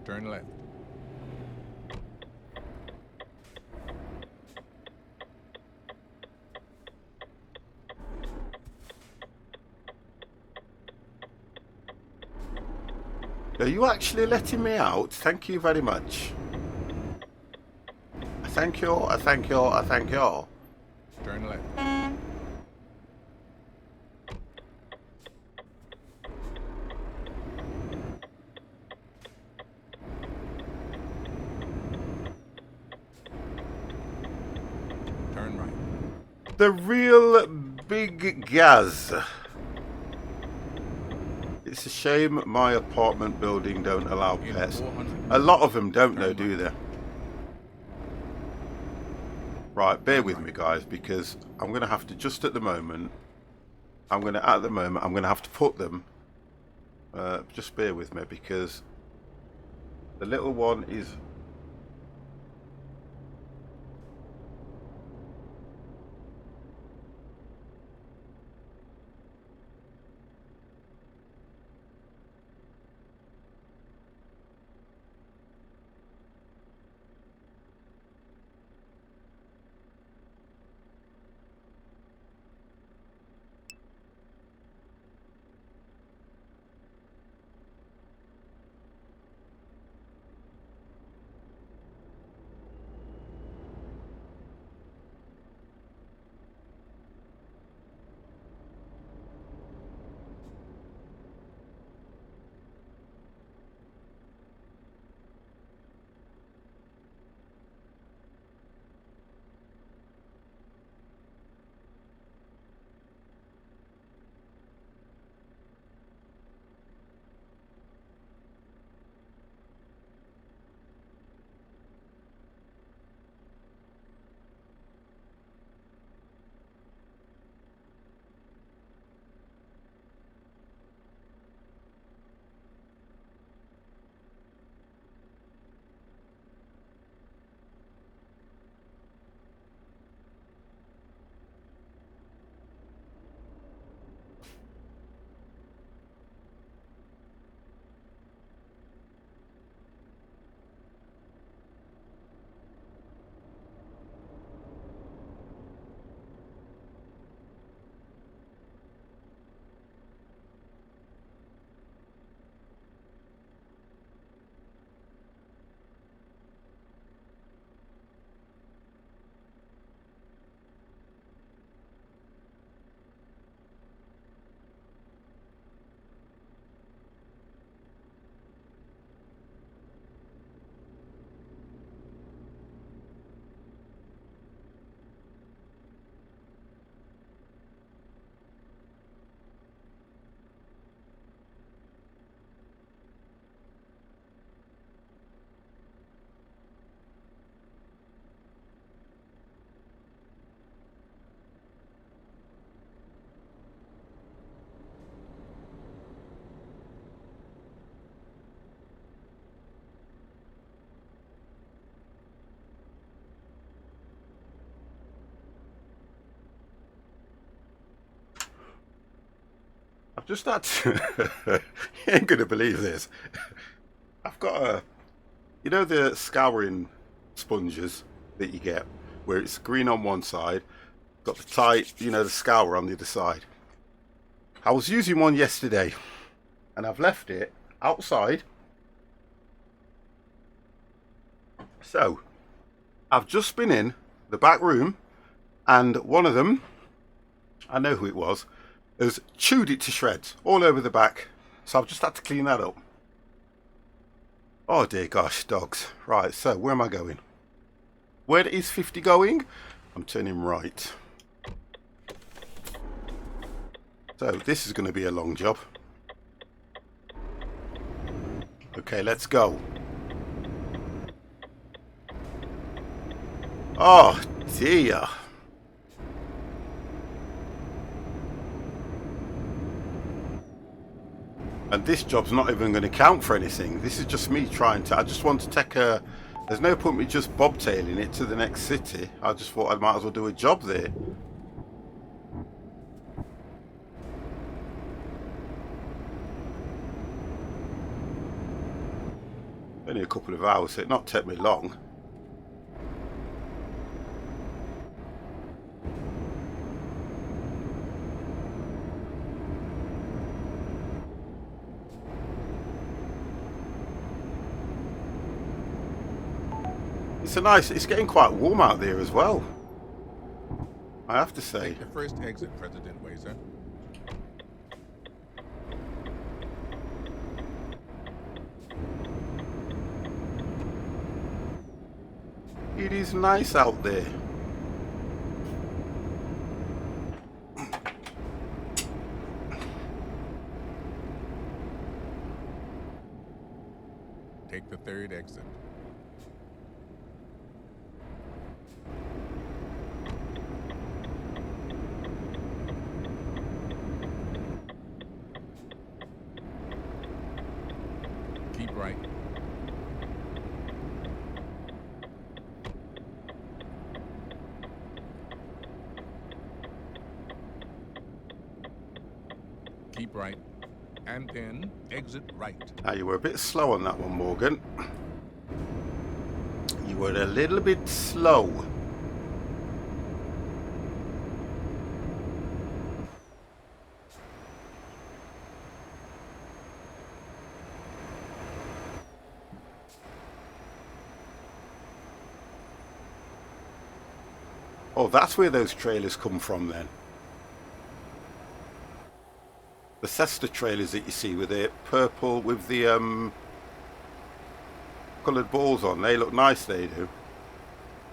Speaker 3: Turn left.
Speaker 1: Are you actually letting me out? Thank you very much. Thank you, I thank you, I thank you.
Speaker 3: Turn left. Turn right.
Speaker 1: The real big Gaz. It's a shame my apartment building don't allow
Speaker 3: In
Speaker 1: pets.
Speaker 3: 400
Speaker 1: A lot of them don't
Speaker 3: Turn
Speaker 1: though, do they? Right, bear with me guys, because I'm going to have to, just at the moment, I'm going to have to put them, just bear with me, because the little one is... I've just had to... You ain't gonna believe this. I've got a... You know the scouring sponges that you get, where it's green on one side, got the tight, you know, the scour on the other side. I was using one yesterday, and I've left it outside. So, I've just been in the back room, and one of them, I know who it was, has chewed it to shreds all over the back. So I've just had to clean that up. Oh dear gosh, dogs. Right, so where am I going? Where is 50 going? I'm turning right. So this is going to be a long job. Okay, let's go. Oh dear. And this job's not even going to count for anything. This is just me trying to... I just want to take a... There's no point me just bobtailing it to the next city. I just thought I might as well do a job there. Only a couple of hours, so it not take me long. It's getting quite warm out there as well, I have to say.
Speaker 3: Take the first exit, President Wazer.
Speaker 1: It is nice out there.
Speaker 3: Take the third exit. Keep right. Keep right. And then exit right.
Speaker 1: Now, you were a bit slow on that one, Morgan. You were a little bit slow. Oh, that's where those trailers come from then. The Cesta trailers that you see with the purple, with the coloured balls on, they look nice, they do.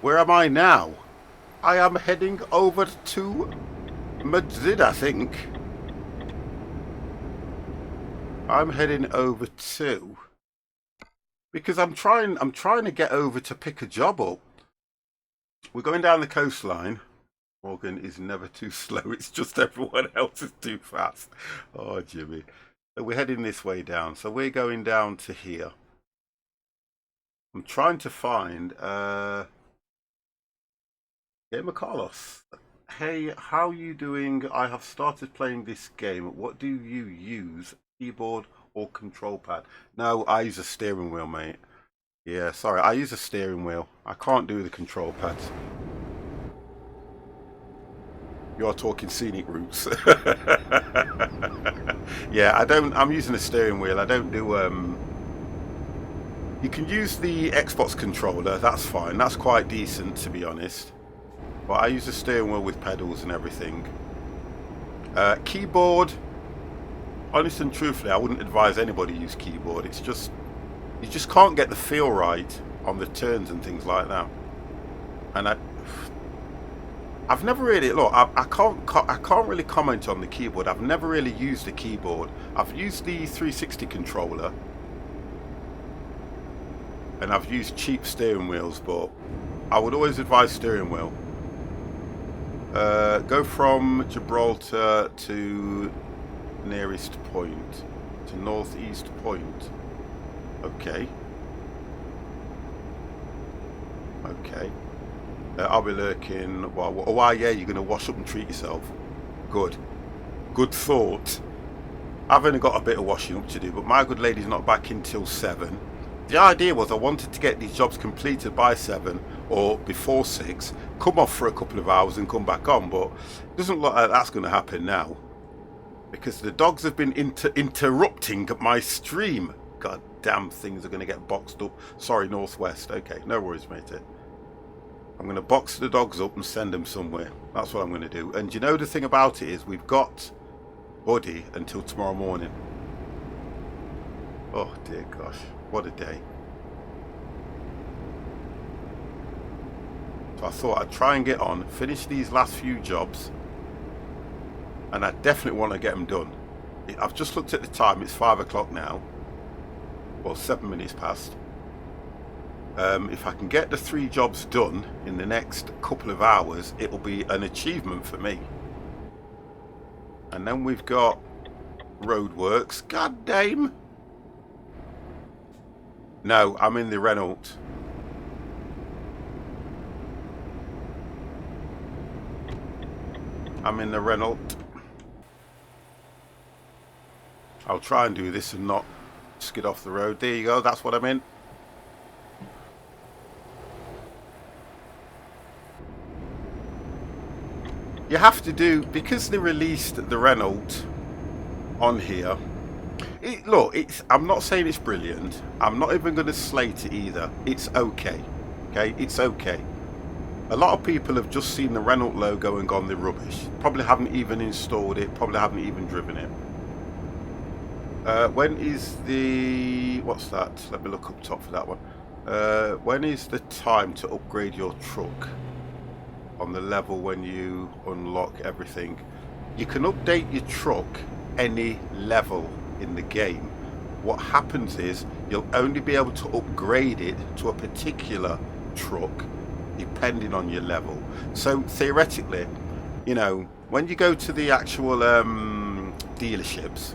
Speaker 1: Where am I now? I am heading over to Madrid, I think. I'm heading over to... Because I'm trying to get over to pick a job up. We're going down the coastline. Morgan is never too slow. It's just everyone else is too fast. Oh, Jimmy. So we're heading this way down. So we're going down to here. I'm trying to find... Gamer Carlos. Hey, how are you doing? I have started playing this game. What do you use? Keyboard or control pad? No, I use a steering wheel, mate. Yeah, sorry. I use a steering wheel. I can't do the control pads. You're talking scenic routes. Yeah, I'm using a steering wheel. I don't do you can use the Xbox controller, that's fine. That's quite decent, to be honest. But I use a steering wheel with pedals and everything. Keyboard, honest and truthfully, I wouldn't advise anybody use keyboard. It's just, you just can't get the feel right on the turns and things like that. And I've never really, look, I can't really comment on the keyboard. I've never really used a keyboard. I've used the 360 controller, and I've used cheap steering wheels, but I would always advise steering wheel. Go from Gibraltar to nearest point, to northeast point. Okay. Okay. I'll be lurking. Well, oh, yeah, you're going to wash up and treat yourself. Good. Good thought. I've only got a bit of washing up to do, but my good lady's not back until 7. The idea was I wanted to get these jobs completed by 7 or before 6, come off for a couple of hours and come back on, but it doesn't look like that's going to happen now because the dogs have been interrupting my stream. God damn, things are going to get boxed up. Sorry, Northwest. Okay, no worries, matey. I'm going to box the dogs up and send them somewhere. That's what I'm going to do. And you know the thing about it is we've got Buddy until tomorrow morning. Oh dear gosh, what a day. So I thought I'd try and get on, finish these last few jobs, and I definitely want to get them done. I've just looked at the time, it's 5 o'clock now. Well, 7 minutes past. If I can get the 3 jobs done in the next couple of hours, it will be an achievement for me. And then we've got roadworks. God damn. No, I'm in the Renault. I'm in the Renault. I'll try and do this and not skid off the road. There you go, that's what I'm in. You have to do, because they released the Renault on here. Look, I'm not saying it's brilliant. I'm not even going to slate it either. It's okay. Okay, it's okay. A lot of people have just seen the Renault logo and gone, they're rubbish. Probably haven't even installed it. Probably haven't even driven it. When is the... what's that? Let me look up top for that one. When is the time to upgrade your truck? On the level when you unlock everything. You can update your truck any level in the game. What happens is you'll only be able to upgrade it to a particular truck depending on your level. So theoretically, you know, when you go to the actual dealerships,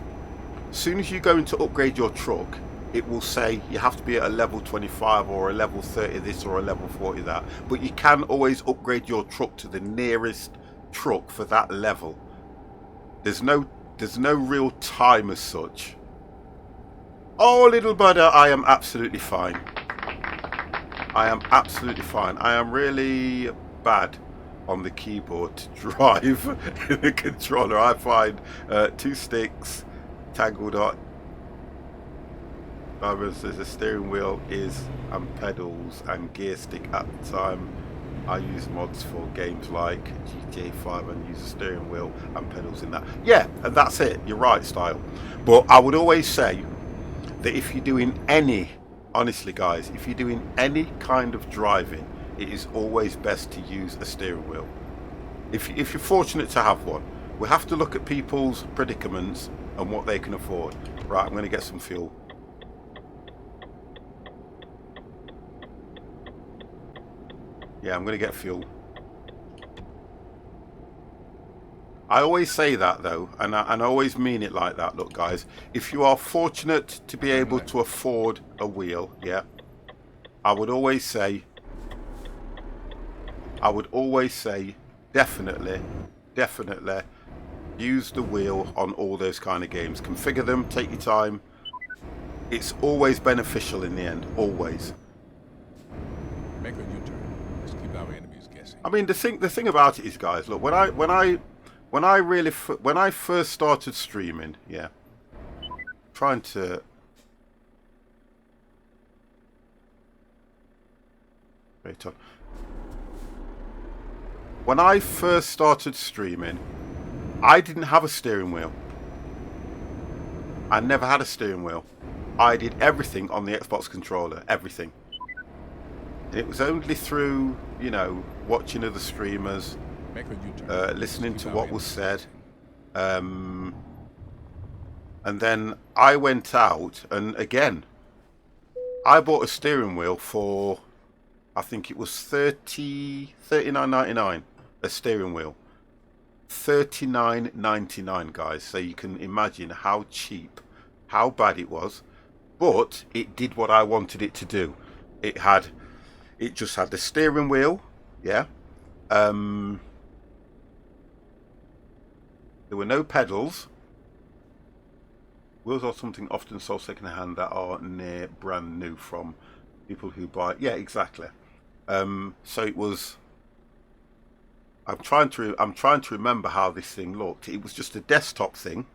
Speaker 1: as soon as you go in to upgrade your truck, it will say you have to be at a level 25 or a level 30 this or a level 40 that. But you can always upgrade your truck to the nearest truck for that level. There's no real time as such. Oh, little brother, I am absolutely fine. I am absolutely fine. I am really bad on the keyboard to drive the controller. I find two sticks tangled up. There's a steering wheel and pedals and gear stick at the time. I use mods for games like GTA 5 and use a steering wheel and pedals in that. Yeah, and that's it. You're right, Style. But I would always say that if you're doing any, honestly guys, if you're doing any kind of driving, it is always best to use a steering wheel. If you're fortunate to have one. We have to look at people's predicaments and what they can afford. Right, I'm going to get some fuel. Yeah, I'm going to get fuel. I always say that though, and I always mean it like that. Look guys, if you are fortunate to be able to afford a wheel, yeah, I would always say definitely use the wheel on all those kind of games. Configure them, take your time. It's always beneficial in the end, always.
Speaker 3: Make a U-turn. Let's keep our enemies guessing.
Speaker 1: I mean, the thing about it is, guys, look, when I first started streaming, yeah, trying to wait on. When I first started streaming, I didn't have a steering wheel. I never had a steering wheel. I did everything on the Xbox controller, everything. It was only through, you know, watching other streamers, listening to what was said, and then I went out and again, I bought a steering wheel for, I think it was $39.99 a steering wheel. $39.99, guys. So you can imagine how cheap, how bad it was, but it did what I wanted it to do. It just had the steering wheel, yeah. There were no pedals. Wheels are something often sold second hand that are near brand new from people who buy. Yeah, exactly. So it was. I'm trying to remember how this thing looked. It was just a desktop thing.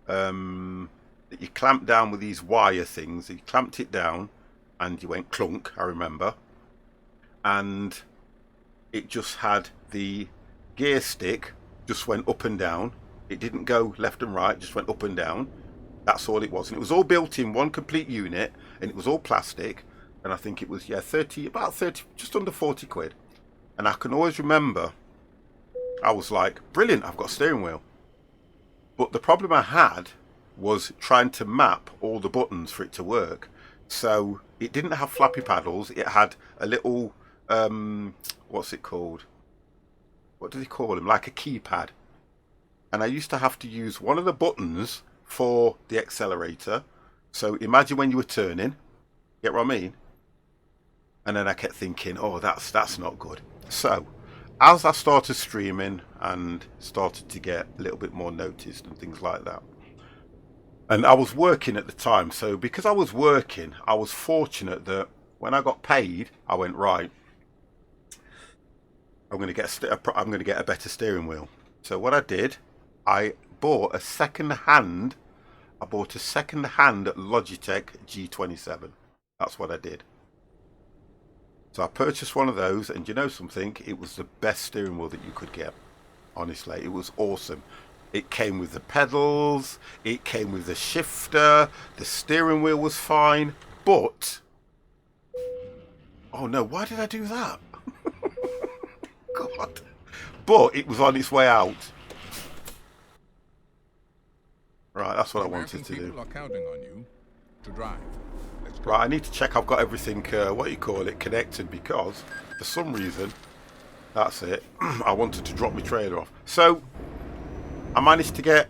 Speaker 1: That you clamped down with these wire things. You clamped it down, and you went clunk. I remember, and it just had the gear stick. Just went up and down. It didn't go left and right. Just went up and down. That's all it was, and it was all built in one complete unit, and it was all plastic. And I think it was about 30, just under 40 quid. And I can always remember, I was like, brilliant, I've got a steering wheel. But the problem I had was trying to map all the buttons for it to work. So it didn't have flappy paddles. It had a little, what's it called? What do they call them? Like a keypad. and I used to have to use one of the buttons for the accelerator. So imagine when you were turning, get what I mean? And then I kept thinking, oh, that's not good. So as I started streaming and started to get a little bit more noticed and things like that, and I was working at the time, so because I was working, I was fortunate that when I got paid, I went, right, I'm going to get a better steering wheel. So what I did, I bought a second-hand Logitech G27. That's what I did. So I purchased one of those, and you know something? It was the best steering wheel that you could get. Honestly, it was awesome. It came with the pedals, it came with the shifter, the steering wheel was fine, but... Oh no, why did I do that? God. But it was on its way out. Right, that's what I wanted to do.
Speaker 3: People are counting on you to drive. Let's go.
Speaker 1: Right, I need to check I've got everything, connected, because for some reason, that's it, I wanted to drop my trailer off. So, I managed to get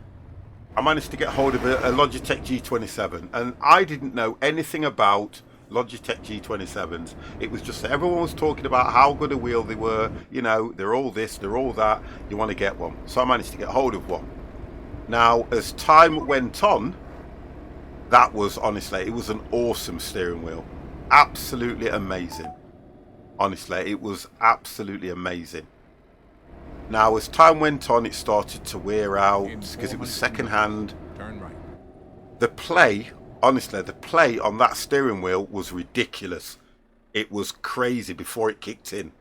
Speaker 1: hold of a Logitech G27, and I didn't know anything about Logitech G27s. It was just that everyone was talking about how good a wheel they were, you know, they're all this, they're all that, you want to get one. So I managed to get hold of one. Now, as time went on, that was, honestly, it was an awesome steering wheel. Absolutely amazing. Honestly, it was absolutely amazing. Now, as time went on, it started to wear out because it was second-hand.
Speaker 3: Turn right.
Speaker 1: The play, honestly, the play on that steering wheel was ridiculous. It was crazy before it kicked in.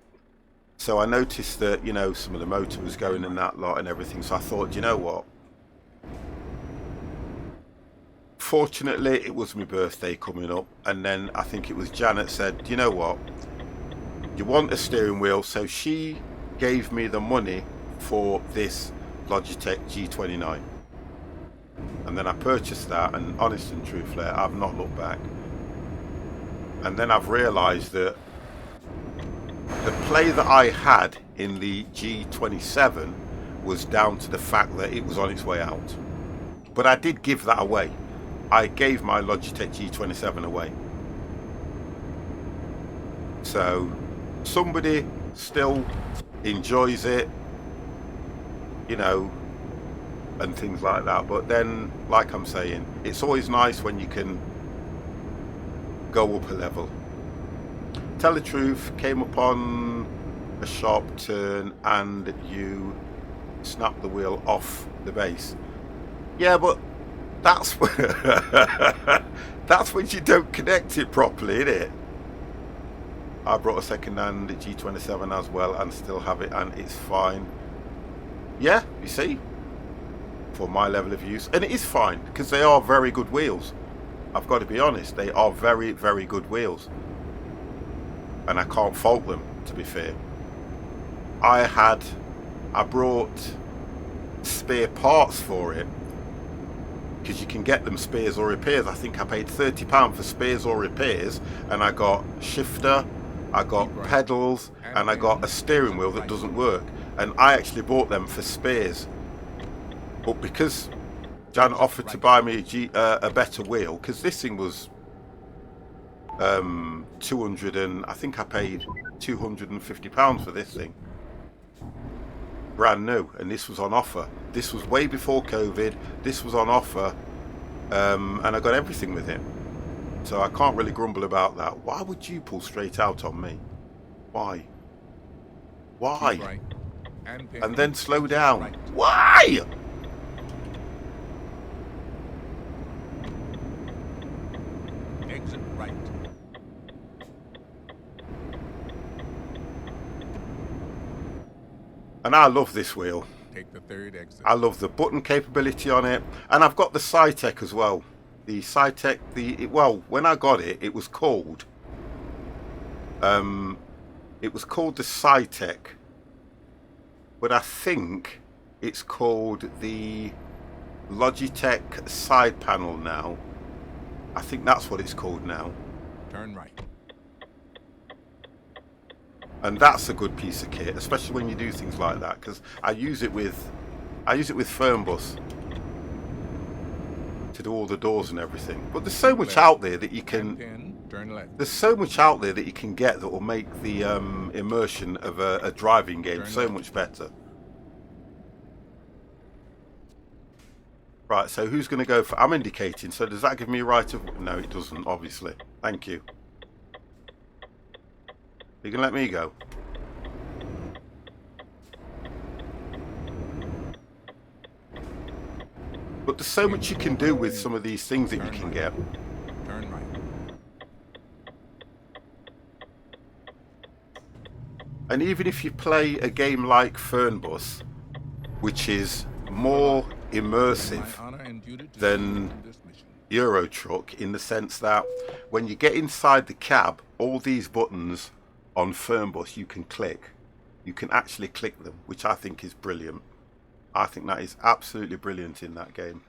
Speaker 1: So I noticed that, you know, some of the motor was going in that lot and everything. So I thought, you know what? Fortunately, it was my birthday coming up, and then I think it was Janet said, you know what, you want a steering wheel, so she gave me the money for this Logitech G29, and then I purchased that, and honest and truthfully, I've not looked back. And then I've realised that the play that I had in the G27 was down to the fact that it was on its way out, but I did give that away. I gave my Logitech G27 away. So somebody still enjoys it, you know, and things like that. But then, like I'm saying, it's always nice when you can go up a level. Tell the truth, came upon a sharp turn and you snap the wheel off the base. Yeah, but that's that's when you don't connect it properly, isn't it? I brought a second-hand G27 as well and still have it, and it's fine. Yeah, you see, for my level of use, and it is fine because they are very good wheels. I've got to be honest, they are very, very good wheels, and I can't fault them, to be fair. I brought spare parts for it, because you can get them spares or repairs. I think I paid £30 for spares or repairs, and I got shifter, I got pedals, and I got a steering wheel that doesn't work, and I actually bought them for spares. But because Jan offered to buy me a better wheel, because this thing was 200, and I think I paid £250 for this thing, brand new, and this was on offer. This was way before COVID. This was on offer, and I got everything with it. So I can't really grumble about that. Why would you pull straight out on me? Why? Why?
Speaker 3: Right.
Speaker 1: And then slow down.
Speaker 3: Right.
Speaker 1: Why?
Speaker 3: Exit right.
Speaker 1: And I love this wheel.
Speaker 3: Take the third exit.
Speaker 1: I love the button capability on it, and I've got the Cytec as well. The Cytec, well, when I got it, it was called the Cytec, but I think it's called the Logitech side panel now. I think that's what it's called now.
Speaker 3: Turn right.
Speaker 1: And that's a good piece of kit, especially when you do things like that, because I use it with I use it with Fernbus to do all the doors and everything. But there's so much out there that you can.
Speaker 3: Turn left.
Speaker 1: There's so much out there that you can get that will make the immersion of a driving game so much better. Right, so who's going to go for... I'm indicating, so does that give me a right of... No, it doesn't, obviously. Thank you. You can let me go. But there's so much you can do with some of these things that you can get.
Speaker 3: Turn right.
Speaker 1: And even if you play a game like Fernbus, which is more immersive than Euro Truck, in the sense that when you get inside the cab, all these buttons on Fernbus you can click. You can actually click them, which I think is brilliant. I think that is absolutely brilliant in that game.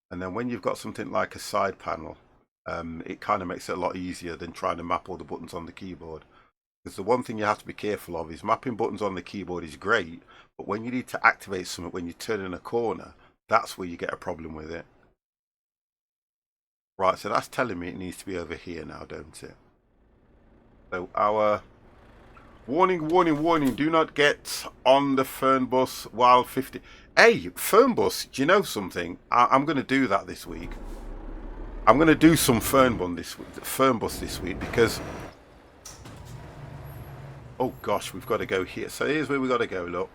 Speaker 1: And then when you've got something like a side panel, it kind of makes it a lot easier than trying to map all the buttons on the keyboard. Because the one thing you have to be careful of is mapping buttons on the keyboard is great, but when you need to activate something when you turn in a corner, that's where you get a problem with it. Right, so that's telling me it needs to be over here now, don't it? So our warning, warning, warning, do not get on the Fernbus while 50. Hey, Fernbus, do you know something? I'm going to do that this week. I'm going to do some Fernbus this week because... Oh gosh, we've got to go here. So here's where we've got to go, look.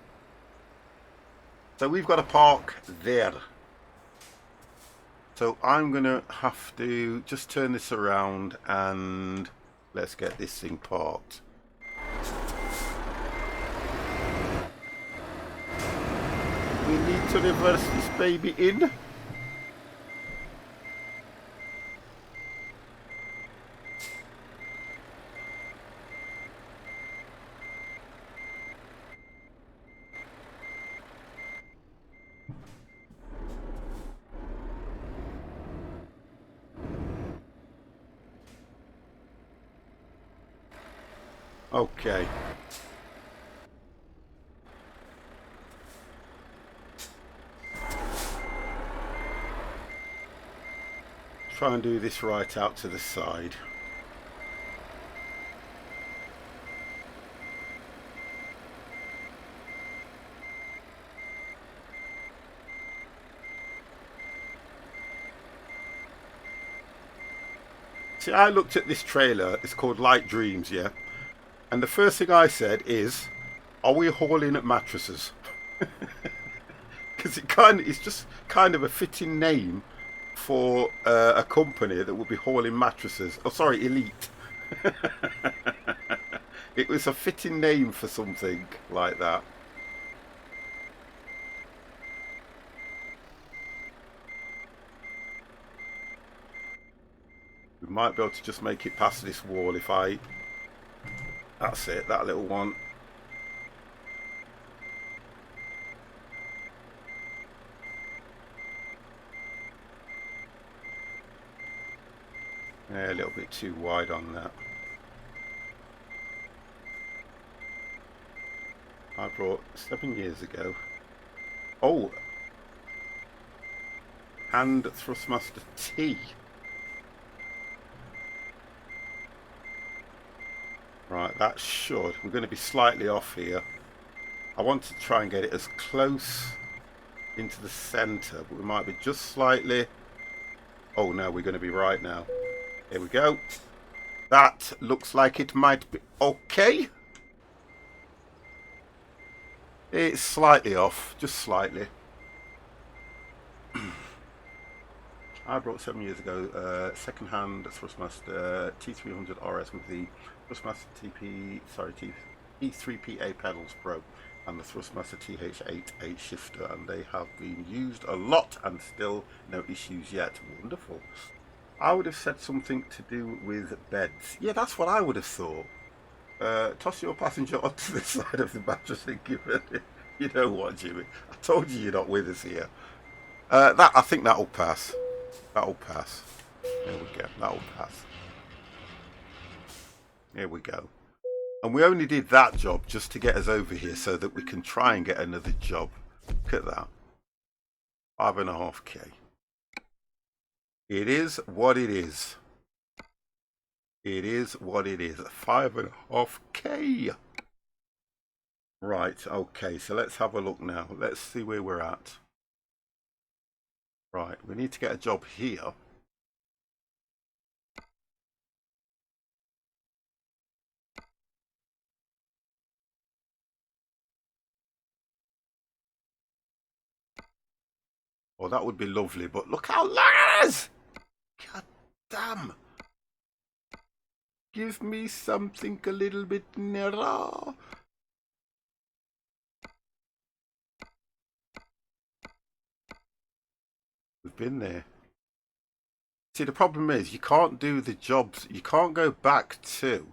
Speaker 1: So we've got to park there. So I'm going to have to just turn this around and let's get this thing parked. We need to reverse this baby in. Okay. Try and do this right out to the side. See, I looked at this trailer, it's called Light Dreams, yeah? And the first thing I said is, are we hauling at mattresses? Because it's just kind of a fitting name for a company that will be hauling mattresses. Oh, sorry, Elite. It was a fitting name for something like that. We might be able to just make it past this wall if I... That's it, that little one. Yeah, a little bit too wide on that. I brought 7 years ago. Oh! And Thrustmaster T. Right, that should. We're going to be slightly off here. I want to try and get it as close into the centre, but we might be just slightly... Oh no, we're going to be right now. Here we go. That looks like it might be okay. It's slightly off, just slightly. I brought 7 years ago second-hand Thrustmaster T300 RS with the Thrustmaster T3PA pedals Pro and the Thrustmaster TH88 shifter, and they have been used a lot and still no issues yet. Wonderful. I would have said something to do with beds. Yeah, that's what I would have thought. Toss your passenger onto the side of the mattress and give it. You know what, Jimmy? I told you you're not with us here. I think that'll pass. That'll pass. There we go. That'll pass. Here we go. And we only did that job just to get us over here so that we can try and get another job Look at that. 5.5k. It is what it is. It is what it is. 5.5k. Right, okay, so let's have a look now. Let's see where we're at. Right, we need to get a job here. Oh, that would be lovely, but look how long it is! God damn! Give me something a little bit nearer. We've been there. See, the problem is you can't do the jobs. You can't go back to.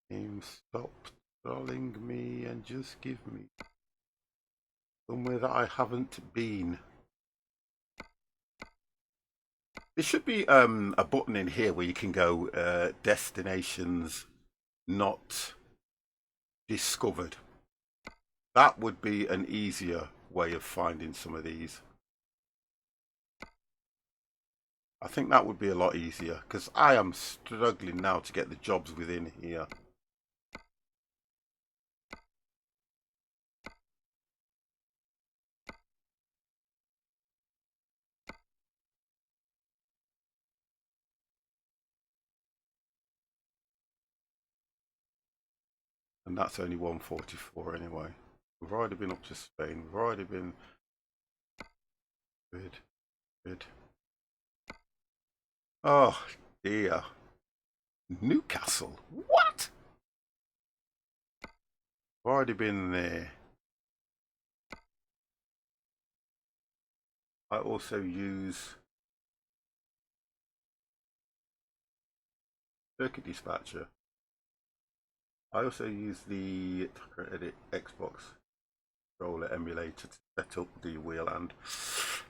Speaker 1: Game, stop trolling me and just give me somewhere that I haven't been. There should be a button in here where you can go destinations not discovered. That would be an easier way of finding some of these. I think that would be a lot easier because I am struggling now to get the jobs within here. And that's only 144 anyway. We've already been up to Spain. We've already been... Good. Good. Oh, dear. Newcastle? What? We've already been there. I also use Circuit Dispatcher. I also use the Edit Xbox controller emulator to set up the wheel and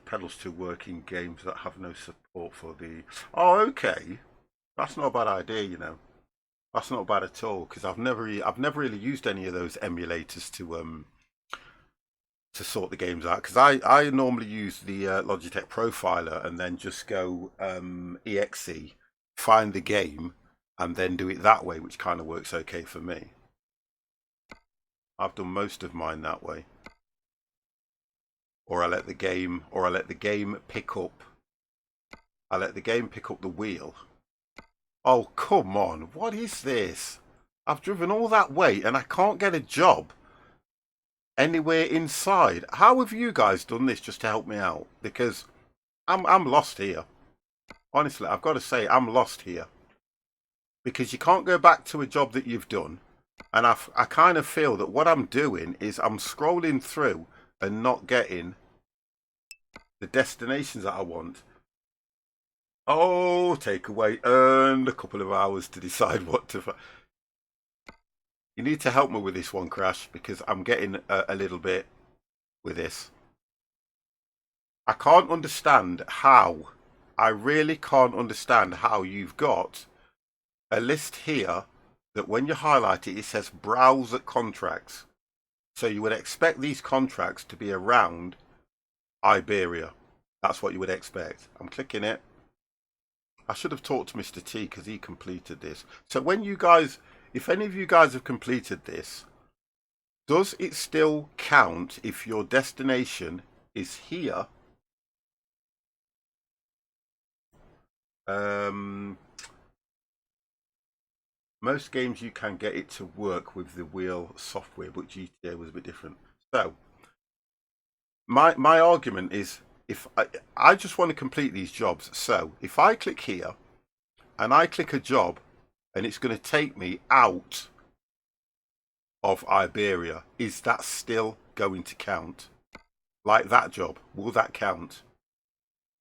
Speaker 1: pedals to work in games that have no support for the... Oh, okay. That's not a bad idea, you know. That's not bad at all because I've never really used any of those emulators to sort the games out because I normally use the Logitech Profiler and then just go exe, find the game, and then do it that way, which kind of works okay for me. I've done most of mine that way, or I let the game pick up. I let the game pick up the wheel. Oh come on! What is this? I've driven all that way and I can't get a job anywhere inside. How have you guys done this just to help me out? Because I'm lost here. Honestly, I've got to say I'm lost here. Because you can't go back to a job that you've done. And I kind of feel that what I'm doing is I'm scrolling through and not getting the destinations that I want. Oh, takeaway earned a couple of hours to decide what to... You need to help me with this one, Crash, because I'm getting a little bit with this. I can't understand how. I really can't understand how you've got a list here that when you highlight it, it says browse at contracts. So you would expect these contracts to be around Iberia. That's what you would expect. I'm clicking it. I should have talked to Mr. T because he completed this. So when you guys, if any of you guys have completed this, does it still count if your destination is here? Most games you can get it to work with the wheel software, but GTA was a bit different. So my argument is if I just want to complete these jobs. So if I click here and I click a job and it's going to take me out of Iberia, is that still going to count? Like that job, will that count?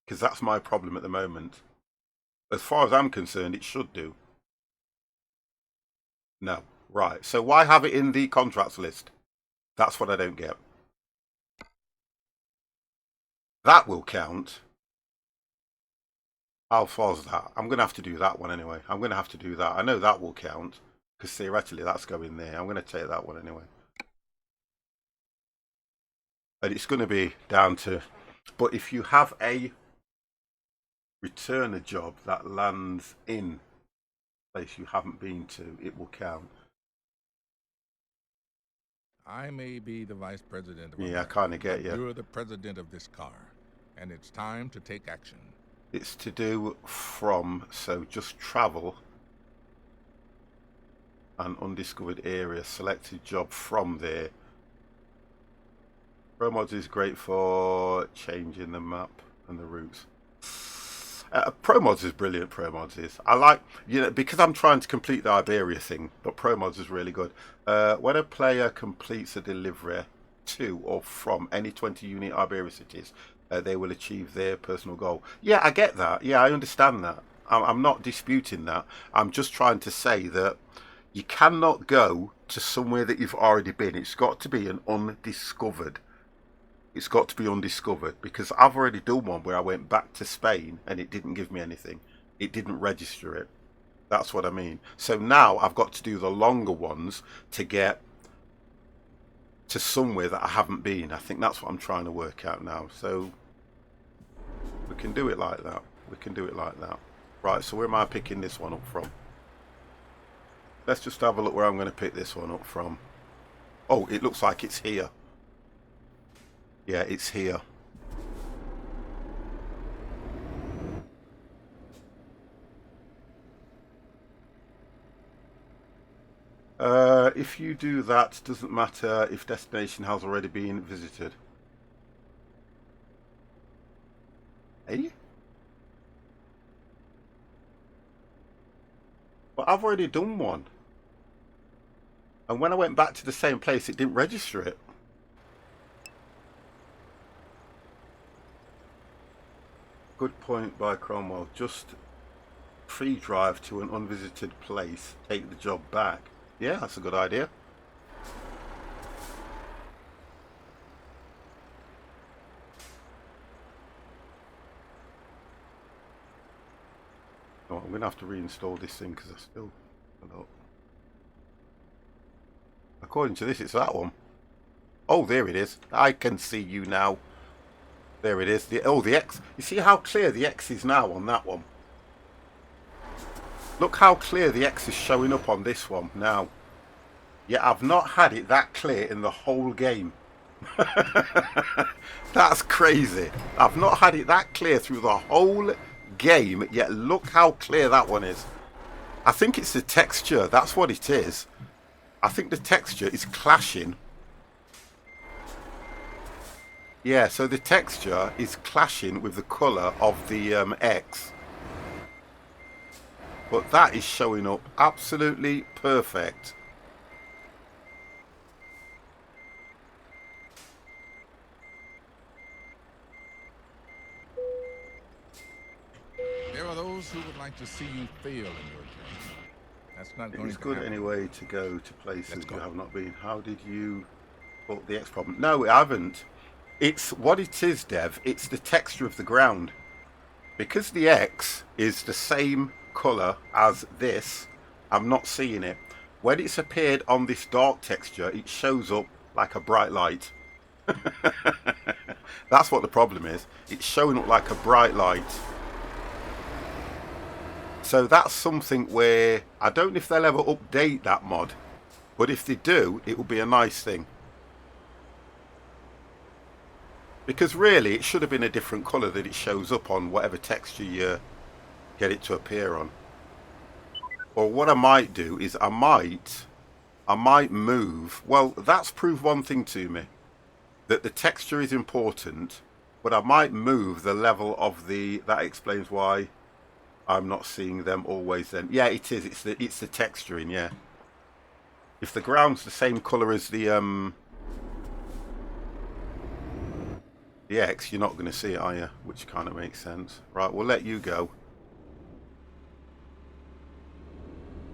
Speaker 1: Because that's my problem at the moment. As far as I'm concerned, it should do. No. Right. So why have it in the contracts list? That's what I don't get. That will count. How far's that? I'm going to have to do that one anyway. I'm going to have to do that. I know that will count because theoretically that's going there. I'm going to take that one anyway. And it's going to be down to, but if you have a returner job that lands in a place you haven't been to, it will count.
Speaker 3: I may be the vice president of
Speaker 1: Yeah,
Speaker 3: America,
Speaker 1: I kind of get
Speaker 3: but
Speaker 1: you.
Speaker 3: you're the president of this car, and it's time to take action.
Speaker 1: It's to do from, so just travel an undiscovered area, select a job from there. Promods is great for changing the map and the routes. Promods is brilliant. Promods is. I like, because I'm trying to complete the Iberia thing, but Promods is really good. When a player completes a delivery to or from any 20 unit Iberia cities, they will achieve their personal goal. Yeah, I get that. Yeah, I understand that. I'm not disputing that. I'm just trying to say that you cannot go to somewhere that you've already been. It's got to be an undiscovered. It's got to be undiscovered, because I've already done one where I went back to Spain and it didn't give me anything. It didn't register it. That's what I mean. So now I've got to do the longer ones to get to somewhere that I haven't been. I think that's what I'm trying to work out now. So we can do it like that. We can do it like that. Right, so where am I picking this one up from? Let's just have a look where I'm going to pick this one up from. Oh, it looks like it's here. Yeah, it's here. If you do that, doesn't matter if destination has already been visited. Eh? But I've already done one. And when I went back to the same place, it didn't register it. Good point by Cromwell. Just free drive to an unvisited place, take the job back. Yeah, that's a good idea. Oh, I'm going to have to reinstall this thing because I still don't. According to this, it's that one. Oh, there it is. I can see you now. There it is. The X. You see how clear the X is now on that one? Look how clear the X is showing up on this one now. Yeah, I've not had it that clear in the whole game. That's crazy. I've not had it that clear through the whole game, yet look how clear that one is. I think it's the texture. That's what it is. I think the texture is clashing. Yeah, so the texture is clashing with the colour of the X. But that is showing up absolutely perfect.
Speaker 3: There are those who would like to see you fail in your journey. That's not going to happen.
Speaker 1: It's good anyway to go to places you have not been. How did you put the X problem? No, I haven't. It's what it is, Dev. It's the texture of the ground. Because the X is the same colour as this, I'm not seeing it. When it's appeared on this dark texture, it shows up like a bright light. That's what the problem is. It's showing up like a bright light. So that's something where I don't know if they'll ever update that mod, but if they do, it will be a nice thing. Because really, it should have been a different colour that it shows up on whatever texture you get it to appear on. Or what I might do is I might move. Well, that's proved one thing to me, that the texture is important, but I might move the level of the. That explains why I'm not seeing them always. Then, yeah, it is. It's the texturing. Yeah. If the ground's the same colour as the X, you're not going to see it, are you? Which kind of makes sense. Right, we'll let you go.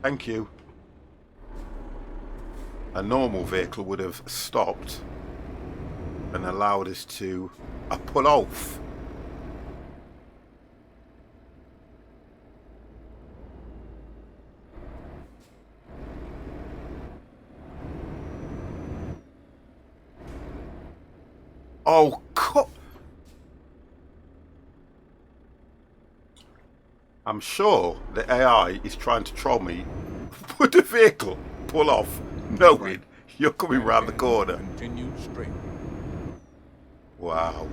Speaker 1: Thank you. A normal vehicle would have stopped and allowed us to pull off. Oh, I'm sure the AI is trying to troll me. Put the vehicle, pull off, knowing you're coming
Speaker 3: And
Speaker 1: round the
Speaker 3: then
Speaker 1: corner.
Speaker 3: Continue straight.
Speaker 1: Wow.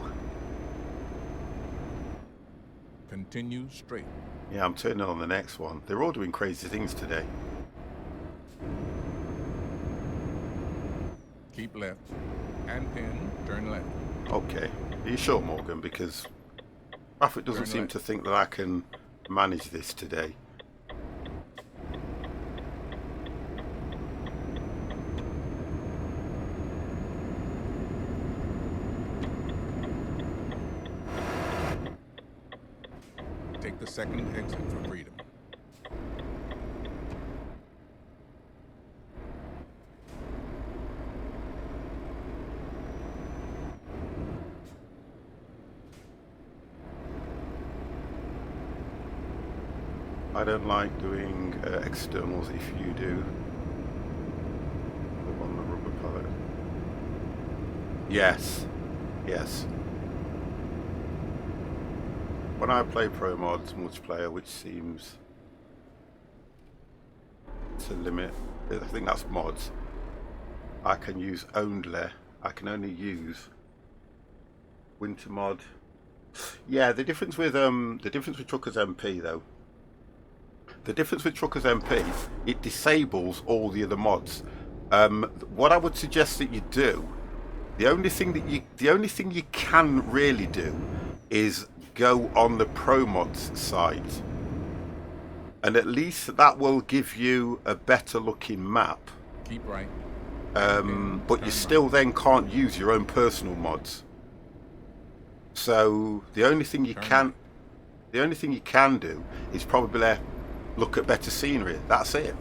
Speaker 3: Continue straight.
Speaker 1: Yeah, I'm turning on the next one. They're all doing crazy things today.
Speaker 3: Keep left. And then turn left.
Speaker 1: Okay. Are you sure, Morgan? Because traffic doesn't
Speaker 3: Turn
Speaker 1: seem
Speaker 3: left.
Speaker 1: to think that I can manage this today.
Speaker 3: Take the second exit for freedom.
Speaker 1: I don't like doing externals if you do. On the rubber pallet. Yes. Yes. When I play Promods multiplayer, which seems to limit, I think that's mods, I can use only, I can only use winter mod. Yeah, the difference with Truckers MP though. The difference with Truckers MP, it disables all the other mods. What I would suggest that you do, the only thing you can really do is go on the Promods site, and at least that will give you a better looking map.
Speaker 3: Keep right.
Speaker 1: But you still then can't use your own personal mods. So the only thing you can do is probably look at better scenery. That's it.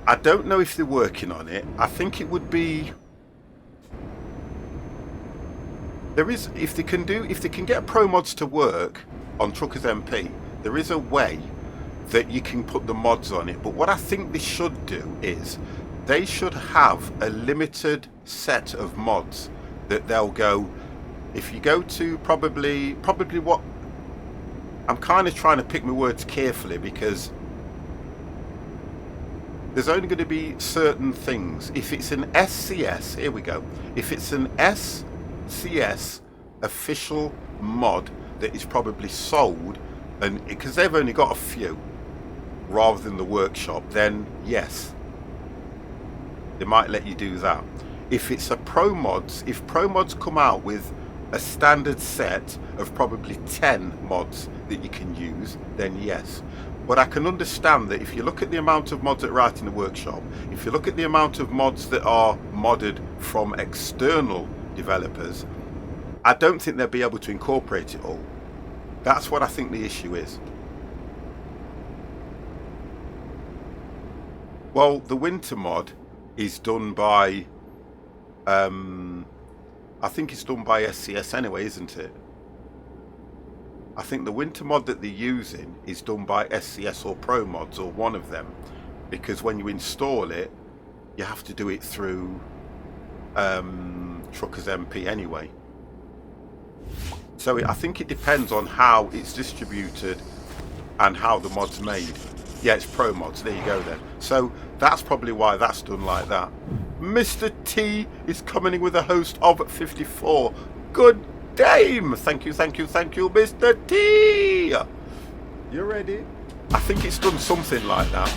Speaker 1: I don't know if they're working on it. I think it would be. There is, if they can get Promods to work on Truckers MP, there is a way that you can put the mods on it. But what I think they should do is they should have a limited set of mods that they'll go. If you go to probably what I'm kind of trying to pick my words carefully, because there's only going to be certain things. If it's an SCS, here we go. If it's an SCS official mod that is probably sold, and because they've only got a few rather than the workshop, then yes, they might let you do that. If it's a Promods, if Promods come out with a standard set of probably 10 mods that you can use, then yes. But I can understand that if you look at the amount of mods that are out in the workshop, if you look at the amount of mods that are modded from external developers, I don't think they'll be able to incorporate it all. That's what I think the issue is. Well, the winter mod is done by I think it's done by SCS anyway, isn't it? I think the winter mod that they're using is done by SCS or Promods, or one of them, because when you install it, you have to do it through Truckers MP anyway. So I think it depends on how it's distributed and how the mod's made. Yeah, it's Promods. There you go then. So that's probably why that's done like that. Mr. T is coming in with a host of 54. Good dame. Thank you, Mr. T. You ready? I think it's done something like that.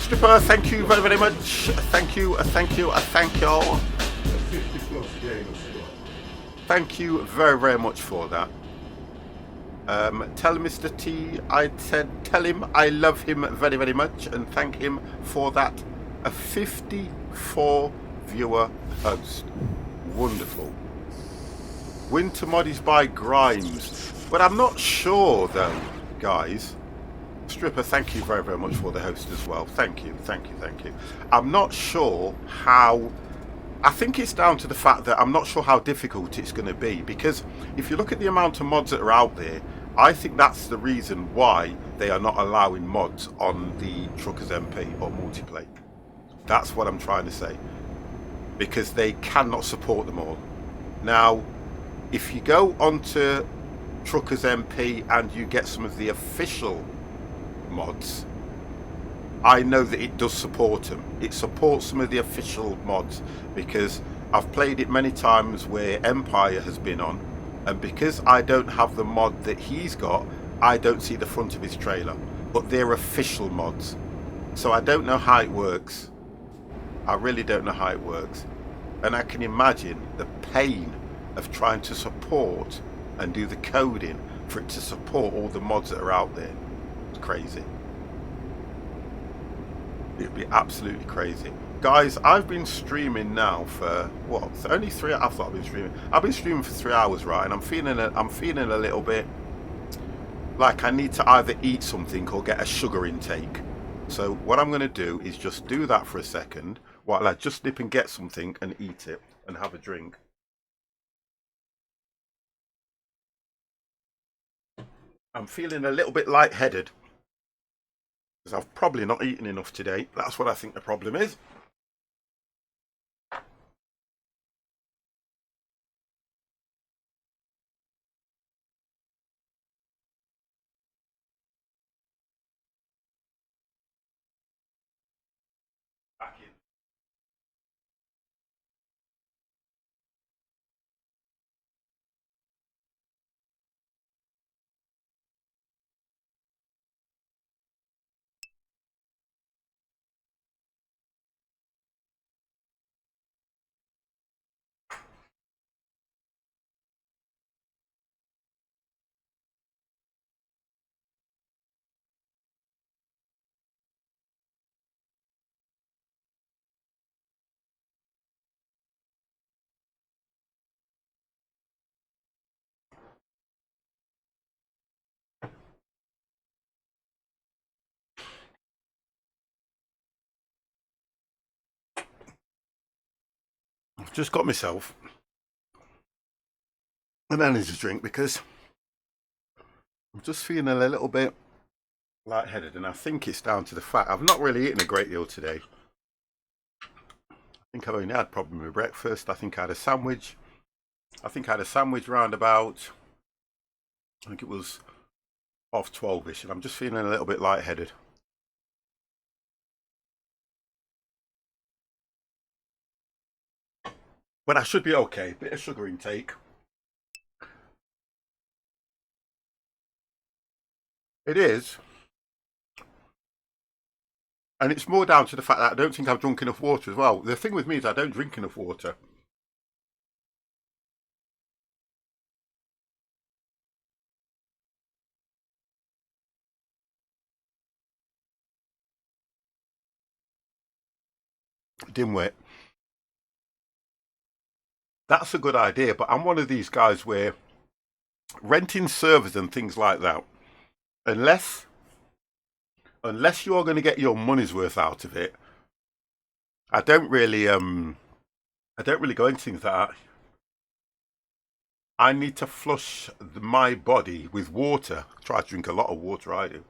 Speaker 1: Stripper, thank you very much. Thank you. Thank you very much for that. Tell Mr. T I said tell him I love him very much, and thank him for that. A 54 viewer host. Wonderful. Winter mod is by Grimes, but I'm not sure though, guys. Stripper, thank you very much for the host as well. Thank you. I'm not sure how. I think it's down to the fact that I'm not sure how difficult it's going to be, because if you look at the amount of mods that are out there, I think that's the reason why they are not allowing mods on the Truckers MP or multiplayer. That's what I'm trying to say. Because they cannot support them all. Now, if you go onto Truckers MP and you get some of the official mods, I know that it does support them. It supports some of the official mods because I've played it many times where Empire has been on, and because I don't have the mod that he's got, I don't see the front of his trailer, but they're official mods. So I don't know how it works. I really don't know how it works. And I can imagine the pain of trying to support and do the coding for it to support all the mods that are out there. It's crazy. It'd be absolutely crazy. Guys, I've been streaming now for what? It's only 3 hours. I thought I've been streaming. I've been streaming for 3 hours, right? And I'm feeling a little bit like I need to either eat something or get a sugar intake. So what I'm going to do is just do that for a second while I just nip and get something and eat it and have a drink. I'm feeling a little bit lightheaded because I've probably not eaten enough today. That's what I think the problem is. Back in. I've just got myself an energy drink because I'm just feeling a little bit lightheaded, and I think it's down to the fact I've not really eaten a great deal today. I think I've only had probably my breakfast. I think I had a sandwich. I think I had a sandwich round about, I think it was 12:ish, and I'm just feeling a little bit lightheaded. But I should be okay. Bit of sugar intake. It is. And it's more down to the fact that I don't think I've drunk enough water as well. The thing with me is I don't drink enough water. Dimwit. That's a good idea, but I'm one of these guys where renting servers and things like that, unless you're going to get your money's worth out of it, I don't really go into things like that. I need to flush my body with water. I try to drink a lot of water, I do.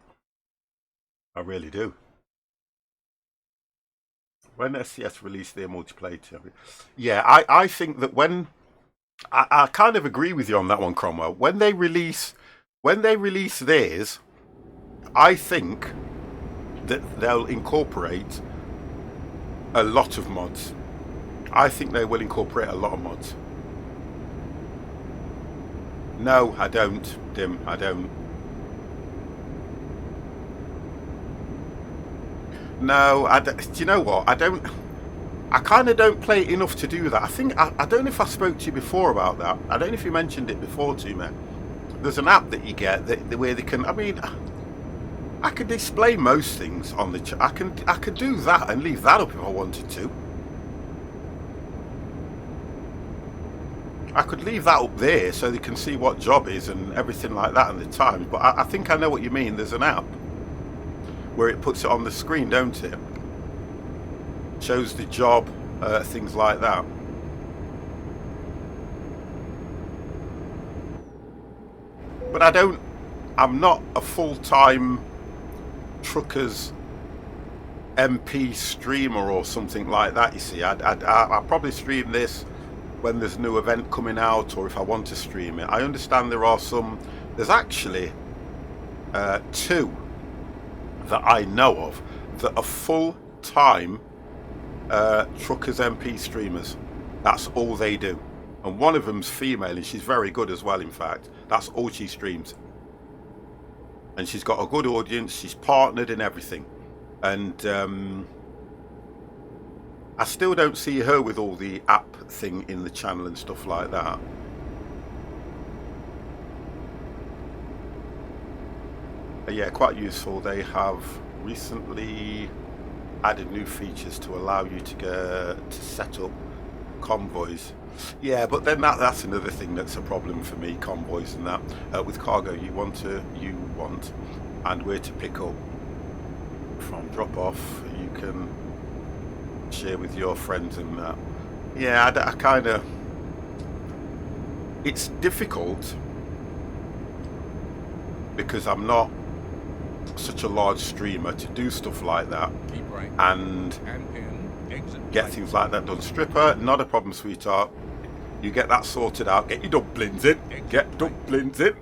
Speaker 1: I really do. When SCS released their multiplayer, yeah, I think that when I kind of agree with you on that one, Cromwell. When they release theirs, I think that they'll incorporate a lot of mods. I think they will incorporate a lot of mods. No, I don't, Dim. I don't. No, do you know what? I don't. I kind of don't play it enough to do that. I think I don't know if I spoke to you before about that. I don't know if you mentioned it before to me. There's an app that you get where they can. I mean, I could display most things on the. I could do that and leave that up if I wanted to. I could leave that up there so they can see what job is and everything like that and the times. But I think I know what you mean. There's an app where it puts it on the screen, don't it? Shows the job, things like that. But I don't I'm not a full-time Truckers MP streamer or something like that. You see, I probably stream this when there's a new event coming out, or if I want to stream it. I understand there's actually 2 that I know of that are full-time Truckers MP streamers. That's all they do. And one of them's female, and she's very good as well, in fact. That's all she streams. And she's got a good audience, she's partnered and everything. And I still don't see her with all the app thing in the channel and stuff like that. But yeah, quite useful. They have recently added new features to allow you to set up convoys. Yeah, but then that's another thing that's a problem for me, convoys and that. With cargo, you want and where to pick up from drop off. You can share with your friends and that. Yeah, I kind of, it's difficult because I'm not such a large streamer to do stuff like that.
Speaker 3: Keep right.
Speaker 1: And
Speaker 3: in, exit
Speaker 1: get
Speaker 3: right.
Speaker 1: things like that done. Stripper, not a problem, sweetheart. You get that sorted out. Get your dumplings in. Get dumplings in.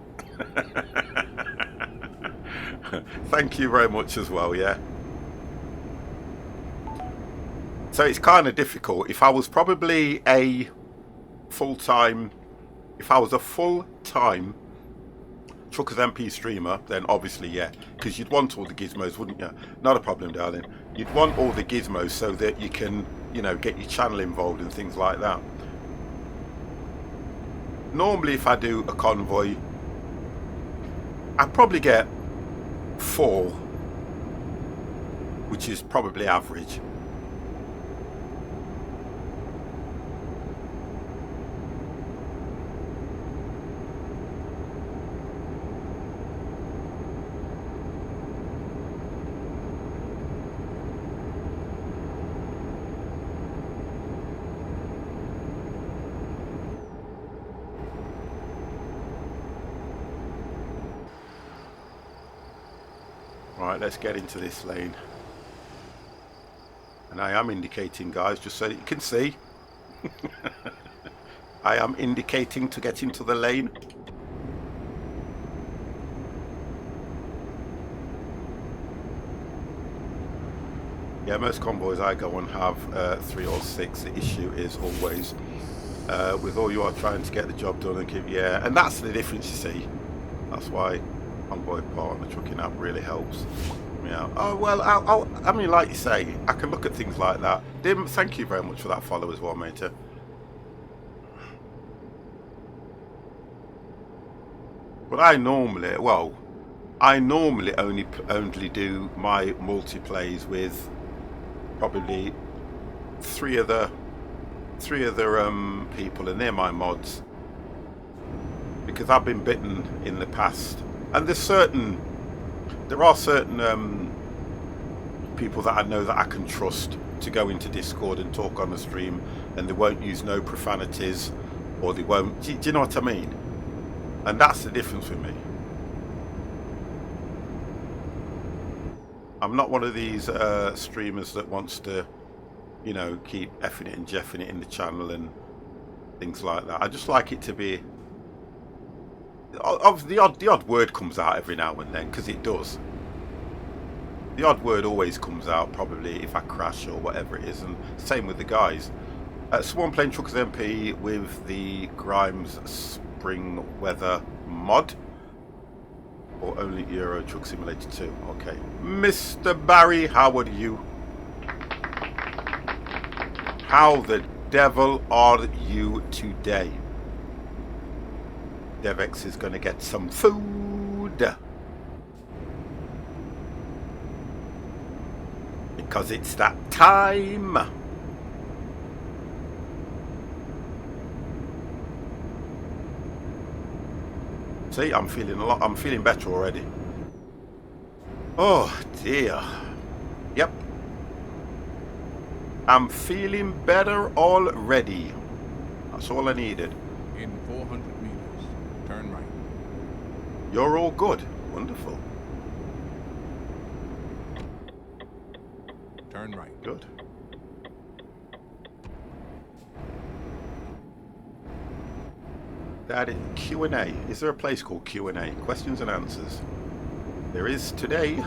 Speaker 1: Thank you very much as well, yeah. So it's kind of difficult. If I was probably a full-time, if I was a full-time Truckers MP streamer, then obviously, yeah, because you'd want all the gizmos, wouldn't you? Not a problem, darling. You'd want all the gizmos so that you can, you know, get your channel involved and things like that. Normally, if I do a convoy, I probably get 4, which is probably average. Right, let's get into this lane. And I am indicating, guys, just so that you can see. I am indicating to get into the lane. Yeah, most convoys I go on have 3 or 6. The issue is always with all you are trying to get the job done and keep, yeah, and that's the difference, you see. That's why Convoy Partner Trucking app really helps. Yeah. Oh well, I mean, like you say, I can look at things like that. Dim, thank you very much for that follow as well, mate. But I normally only do my multiplays with probably three other people, and they're my mods, because I've been bitten in the past. And there are certain people that I know that I can trust to go into Discord and talk on the stream, and they won't use no profanities, or they won't. Do you know what I mean? And that's the difference with me. I'm not one of these streamers that wants to, you know, keep effing it and jeffing it in the channel and things like that. I just like it to be. The odd word comes out every now and then, because it does. The odd word always comes out, probably if I crash or whatever it is, and same with the guys. Someone playing Truckers MP with the Grimes Spring Weather mod, or only Euro Truck Simulator 2. Okay, Mr. Barry, how are you? How the devil are you today? Devex is going to get some food, because it's that time. See, I'm feeling better already. Oh dear. Yep. I'm feeling better already. That's all I needed.
Speaker 3: In 400 meters, turn right.
Speaker 1: You're all good. wonderful.
Speaker 3: Turn right.
Speaker 1: Good. That Q&A. Is there a place called Q&A? Questions and answers. There is today.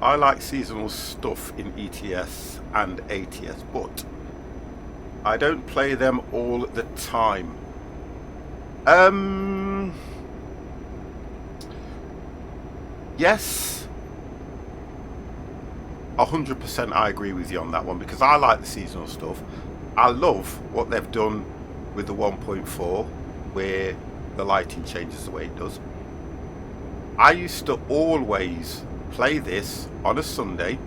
Speaker 1: I like seasonal stuff in ETS and ATS, but I don't play them all the time. Yes, 100% I agree with you on that one, because I like the seasonal stuff. I love what they've done with the 1.4, where the lighting changes the way it does. I used to always play this on a Sunday.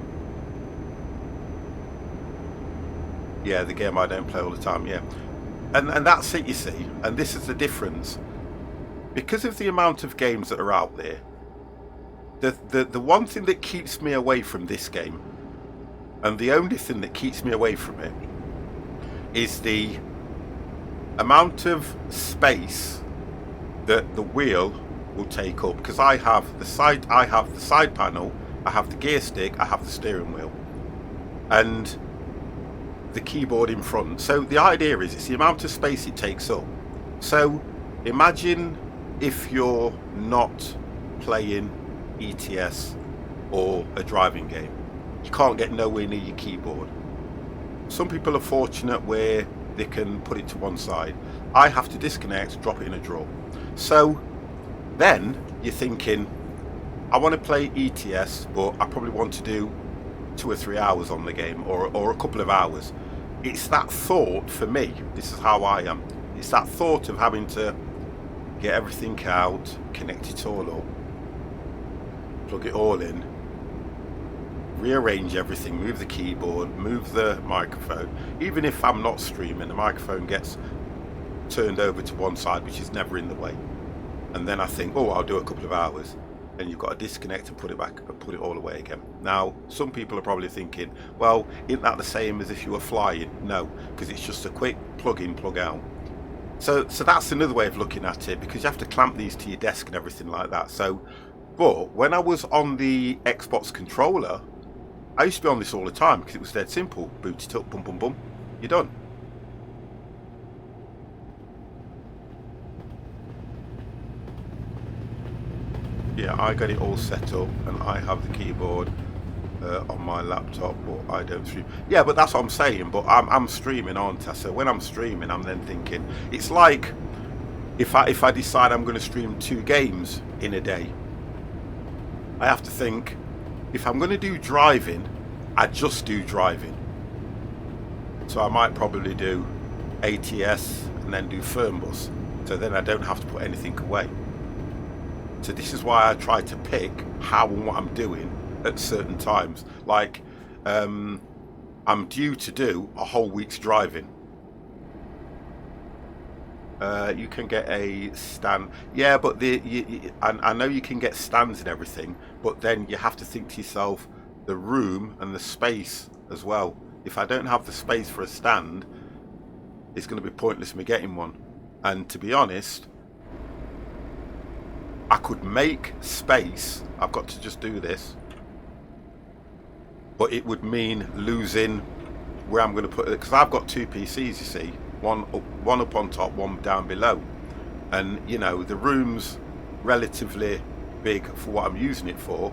Speaker 1: Yeah, the game I don't play all the time, yeah. And that's it, you see. And this is the difference. Because of the amount of games that are out there, the one thing that keeps me away from this game, and the only thing that keeps me away from it, is the amount of space that the wheel will take up. Because I have the side panel, I have the gear stick, I have the steering wheel, and the keyboard in front. So the idea is it's the amount of space it takes up. So imagine if you're not playing ETS or a driving game, you can't get nowhere near your keyboard. Some people are fortunate where they can put it to one side. I have to disconnect, drop it in a drawer. So then you're thinking, I want to play ETS, but I probably want to do 2 or 3 hours on the game, or a couple of hours. It's that thought for me. This is how I am. It's that thought of having to get everything out, connect it all up, plug it all in, rearrange everything, move the keyboard, move the microphone. Even if I'm not streaming, the microphone gets turned over to one side, which is never in the way. And then I think, oh, I'll do a couple of hours. And you've got to disconnect and put it back and put it all away again. Now, some people are probably thinking, well, isn't that the same as if you were flying? No, because it's just a quick plug in, plug out. So that's another way of looking at it, because you have to clamp these to your desk and everything like that. So, but when I was on the Xbox controller, I used to be on this all the time because it was dead simple. Boot it up, boom, boom, boom, you're done. Yeah, I got it all set up, and I have the keyboard on my laptop, but I don't stream. Yeah, but that's what I'm saying. But I'm streaming, aren't I? So when I'm streaming, I'm then thinking, it's like if I decide I'm going to stream 2 games in a day, I have to think, if I'm going to do driving, I just do driving. So I might probably do ATS and then do Firmbus, so then I don't have to put anything away. So this is why I try to pick how and what I'm doing at certain times. Like, I'm due to do a whole week's driving. You can get a stand. Yeah, but I know you can get stands and everything, but then you have to think to yourself, the room and the space as well. If I don't have the space for a stand, it's going to be pointless me getting one. And to be honest, I could make space. I've got to just do this, but it would mean losing where I'm going to put it, because I've got 2 PCs, you see, one up on top, one down below, and you know the room's relatively big for what I'm using it for.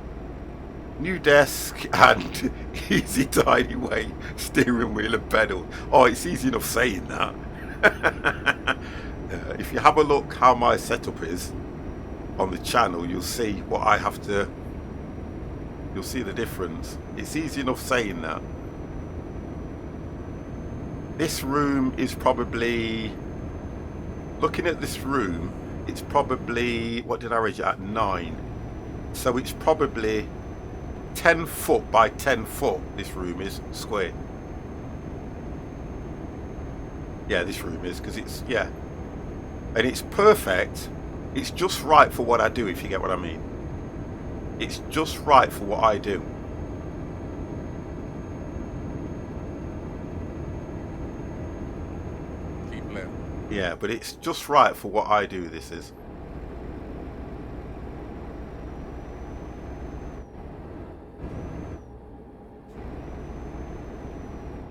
Speaker 1: New desk and easy tiny way steering wheel and pedal. Oh, it's easy enough saying that. If you have a look how my setup is on the channel, you'll see what I have to, you'll see the difference. It's easy enough saying that. This room is probably, looking at this room, it's probably, what did I rate it at? 9. So it's probably 10 foot by 10 foot. This room is square. Yeah, this room is, because it's, yeah, and it's perfect. It's just right for what I do, if you get what I mean. It's just right for what I do. Yeah, but it's just right for what I do, this is.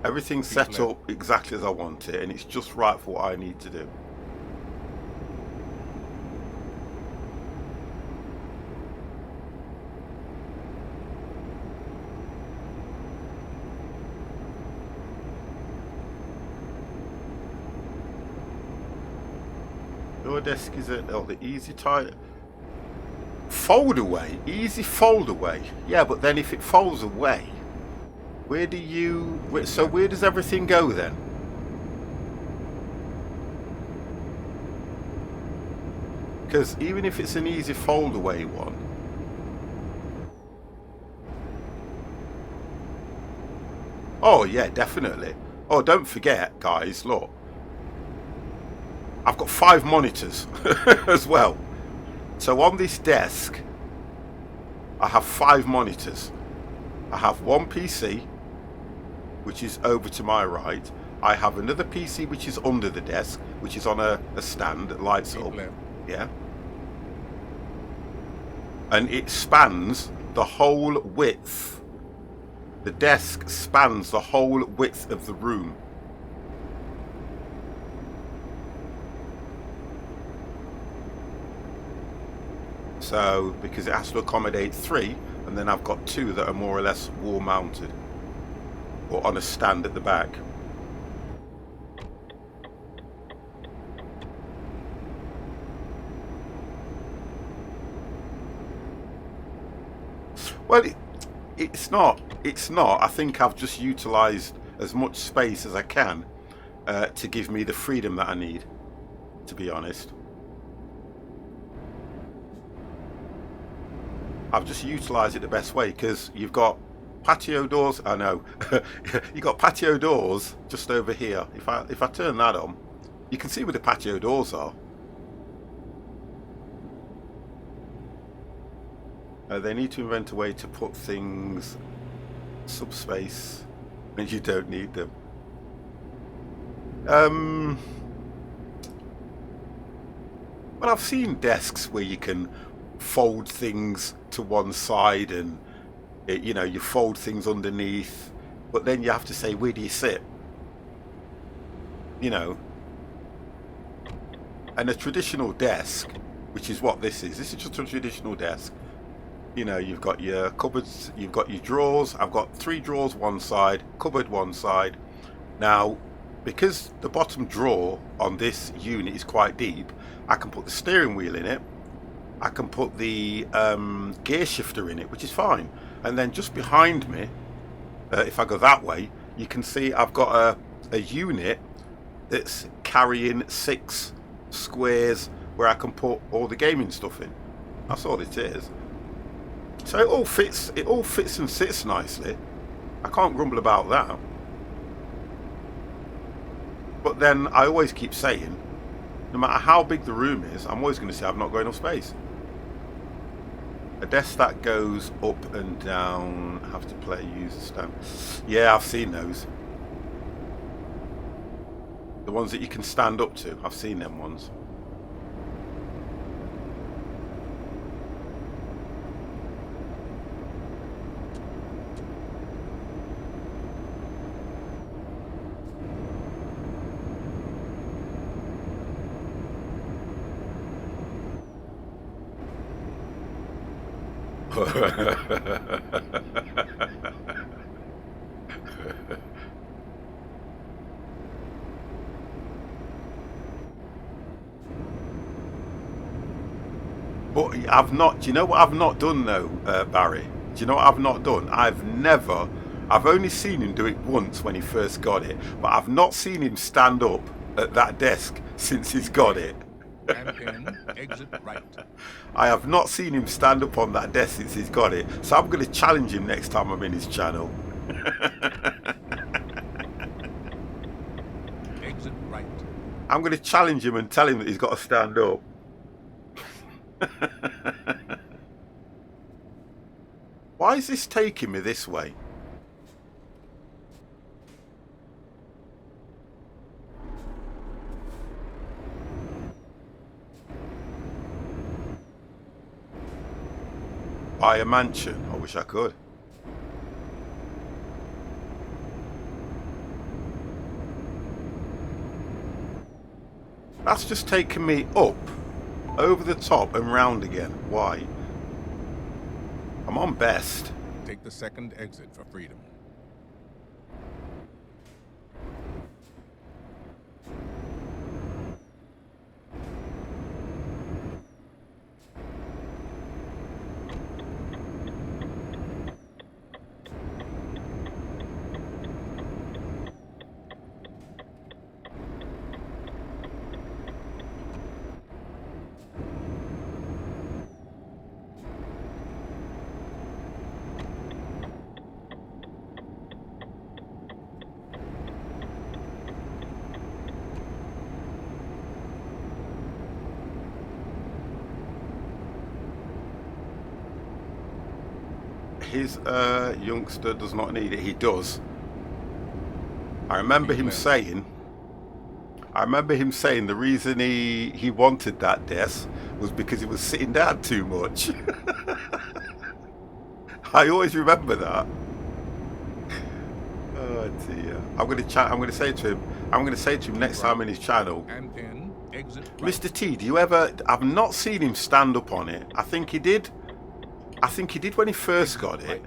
Speaker 1: Everything's set up exactly as I want it, and it's just right for what I need to do. Your desk is the easy tie. Fold away, easy fold away. Yeah, but then if it folds away, where do you? So where does everything go then? Because even if it's an easy fold away one, oh yeah, definitely. Oh, don't forget, guys. Look, I've got 5 monitors as well. So on this desk, I have 5 monitors. I have one PC, which is over to my right. I have another PC which is under the desk, which is on a stand that lights up. Yeah. And it spans the whole width. The desk spans the whole width of the room. So, because it has to accommodate 3, and then I've got 2 that are more or less wall mounted or on a stand at the back. Well, it's not. It's not. I think I've just utilised as much space as I can to give me the freedom that I need, to be honest. I've just utilised it the best way, because you've got patio doors. I know. You've got patio doors just over here. If I turn that on, you can see where the patio doors are. They need to invent a way to put things subspace and you don't need them. Well, I've seen desks where you can fold things to one side and you fold things underneath, but then you have to say, where do you sit? And a traditional desk, which is what this is just a traditional desk. You've got your cupboards, you've got your drawers. I've got 3 drawers one side, cupboard one side. Now, because the bottom drawer on this unit is quite deep, I can put the steering wheel in it. I can put the gear shifter in it, which is fine. And then just behind me, if I go that way, you can see I've got a unit that's carrying 6 squares where I can put all the gaming stuff in. That's all it is. So it all fits and sits nicely. I can't grumble about that. But then I always keep saying, no matter how big the room is, I'm always going to say I've not got enough space. A desk that goes up and down, have to play user stand. Yeah, I've seen those. The ones that you can stand up to, I've seen them ones. But I've not. Do you know what I've not done though, Barry? Do you know what I've not done? I've only seen him do it once when he first got it, but I've not seen him stand up at that desk since he's got it.
Speaker 3: And in, exit right.
Speaker 1: I have not seen him stand up on that desk since he's got it, so I'm going to challenge him next time I'm in his channel.
Speaker 3: Exit right.
Speaker 1: I'm going to challenge him and tell him that he's got to stand up. Why is this taking me this way? Buy a mansion. I wish I could. That's just taken me up, over the top and round again. Why? I'm on best.
Speaker 3: Take the second exit for freedom.
Speaker 1: His youngster does not need it. He does. I remember him saying the reason he wanted that desk was because he was sitting down too much. I always remember that. Oh dear. I'm going to say to him next time in his channel,
Speaker 3: And then exit right.
Speaker 1: Mr. T, do you ever... I've not seen him stand up on it. I think he did when he first got it.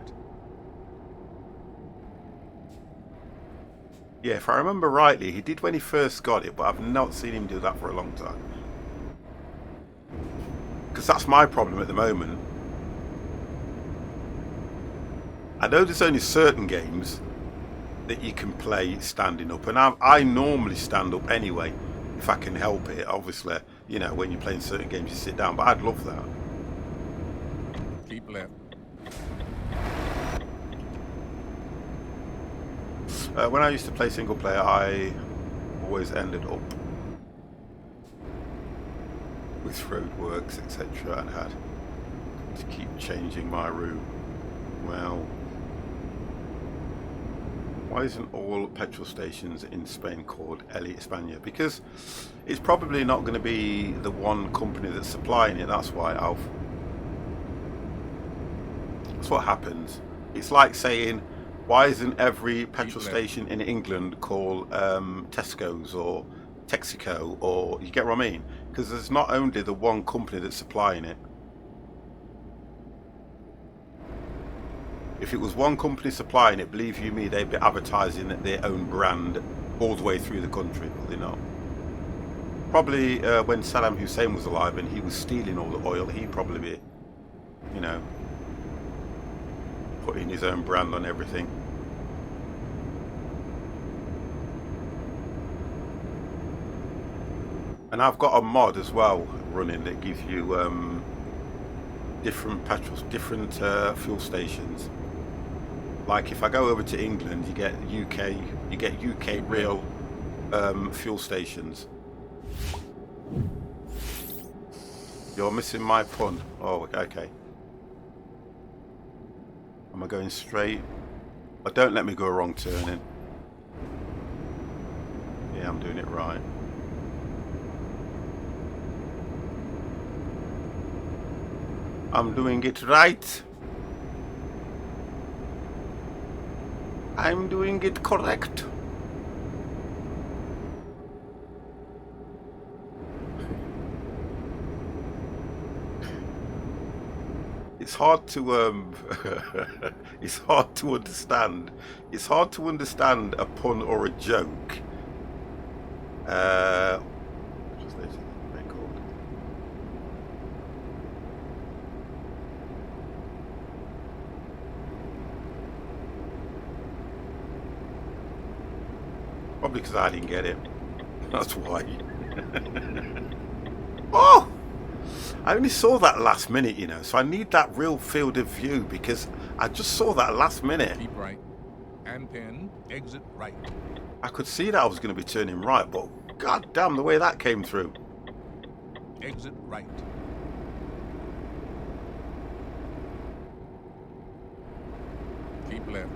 Speaker 1: Yeah, if I remember rightly, he did when he first got it, but I've not seen him do that for a long time. Because that's my problem at the moment. I know there's only certain games that you can play standing up, and I normally stand up anyway, if I can help it. Obviously, you know, when you're playing certain games you sit down, but I'd love that.
Speaker 3: Keep left.
Speaker 1: When I used to play single player, I always ended up with roadworks, etc., and had to keep changing my route. Well, why isn't all petrol stations in Spain called España? Because it's probably not going to be the one company that's supplying it. That's why, Alf. That's what happens. It's like saying, why isn't every petrol station in England called Tesco's or Texaco, or you get what I mean? Because there's not only the one company that's supplying it. If it was one company supplying it, believe you me, they'd be advertising their own brand all the way through the country, but they're not. Probably when Saddam Hussein was alive and he was stealing all the oil, he'd probably be, you know, putting his own brand on everything. And I've got a mod as well running that gives you different fuel stations. Like if I go over to England, you get UK real fuel stations. You're missing my pun. Oh, okay. Am I going straight? Oh, don't let me go a wrong turning. Yeah, I'm doing it right. I'm doing it right. I'm doing it correct. It's hard to it's hard to understand. It's hard to understand a pun or a joke. What's this thing called? Probably because I didn't get it. That's why. Oh! I only saw that last minute, you know, so I need that real field of view because I just saw that last minute.
Speaker 3: Keep right. And then exit right.
Speaker 1: I could see that I was going to be turning right, but god damn the way that came through.
Speaker 3: Exit right. Keep left.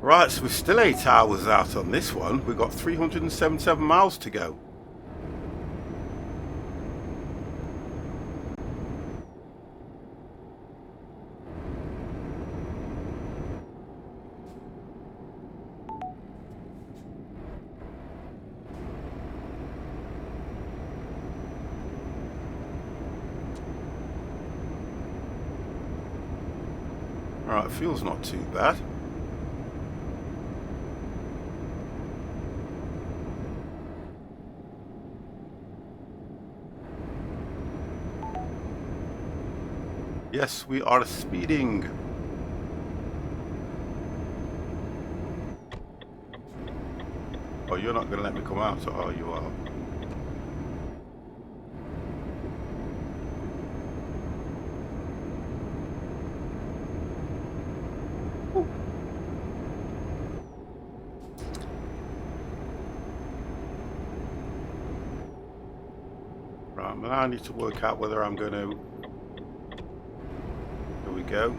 Speaker 1: Right, so we're still 8 hours out on this one. We've got 377 miles to go. Alright, fuel's not too bad. Yes, we are speeding. Oh, you're not going to let me come out? Oh, you are. Right, well, I need to work out whether I'm going to... Here we go.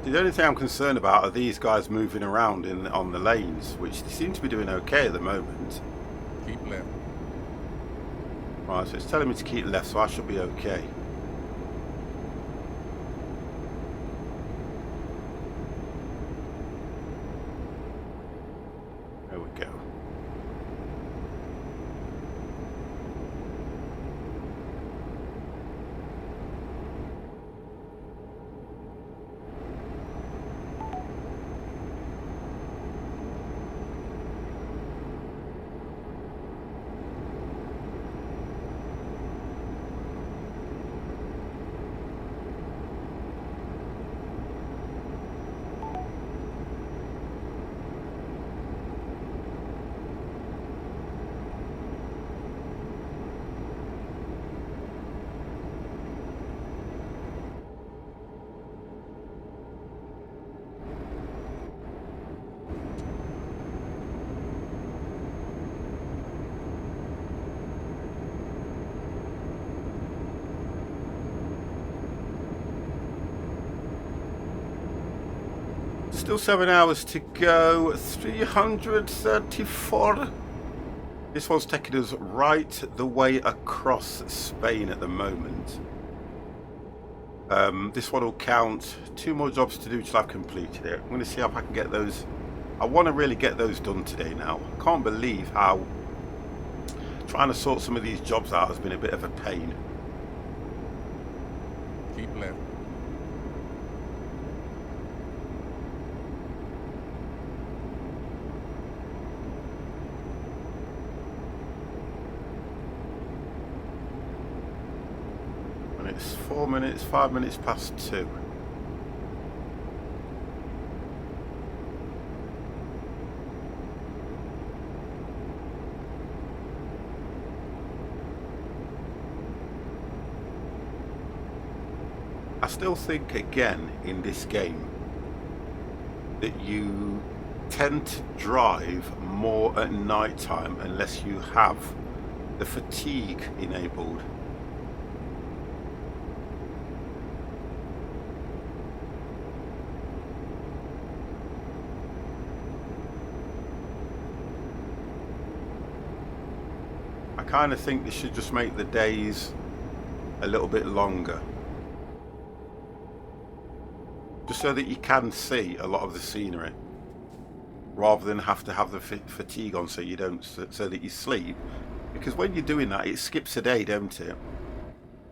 Speaker 1: The only thing I'm concerned about are these guys moving around on the lanes, which they seem to be doing okay at the moment.
Speaker 3: Keep left.
Speaker 1: Right, so it's telling me to keep left, so I should be okay. There we go. Still 7 hours to go. 334. This one's taking us right the way across Spain at the moment. This one will count. 2 more jobs to do till I've completed it. I'm going to see if I can get those. I want to really get those done today now. I can't believe how trying to sort some of these jobs out has been a bit of a pain.
Speaker 3: Keep left.
Speaker 1: It's 4 minutes, 5 minutes past 2. I still think again in this game that you tend to drive more at night time unless you have the fatigue enabled. I kind of think they should just make the days a little bit longer, just so that you can see a lot of the scenery, rather than have to have the fatigue on so you don't, so that you sleep. Because when you're doing that, it skips a day, don't it?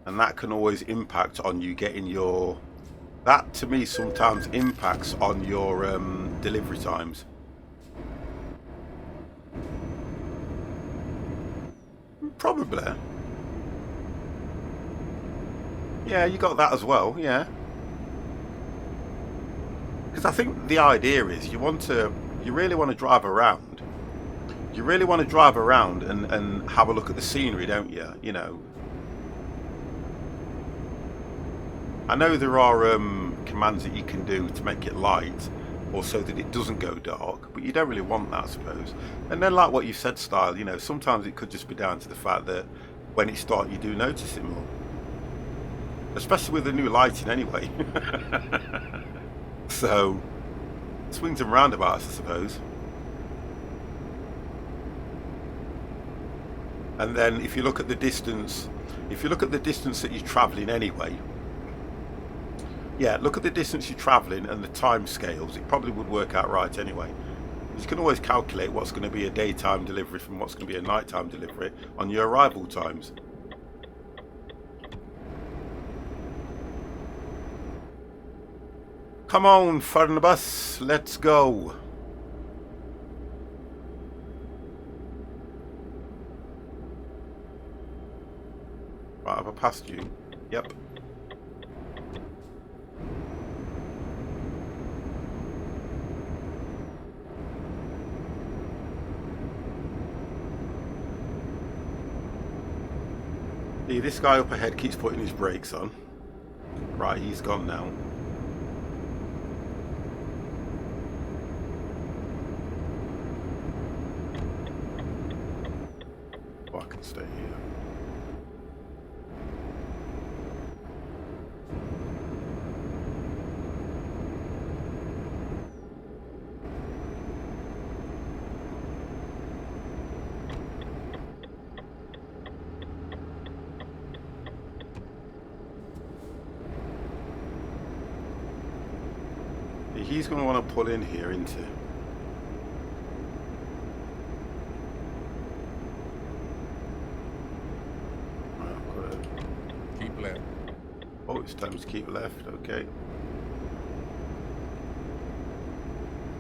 Speaker 1: And that can always impact on you getting your. That to me sometimes impacts on your delivery times. Probably. Yeah, you got that as well, yeah. Because I think the idea is you really want to drive around. You really want to drive around and have a look at the scenery, don't you? You know. I know there are commands that you can do to make it light, or so that it doesn't go dark, but you don't really want that, I suppose. And then, like what you said, Style, you know, sometimes it could just be down to the fact that when it's dark, you do notice it more. Especially with the new lighting, anyway. So, swings and roundabouts, I suppose. And then, if you look at the distance, that you're travelling anyway. Yeah, look at the distance you're travelling and the time scales. It probably would work out right anyway. You can always calculate what's going to be a daytime delivery from what's going to be a nighttime delivery on your arrival times. Come on, Barnabas, let's go. Right, have I passed you? Yep. See, this guy up ahead keeps putting his brakes on. Right, he's gone now. Oh, I can stay here. He's going to want to pull in here, isn't he?
Speaker 3: Keep left.
Speaker 1: Oh, it's time to keep left, okay.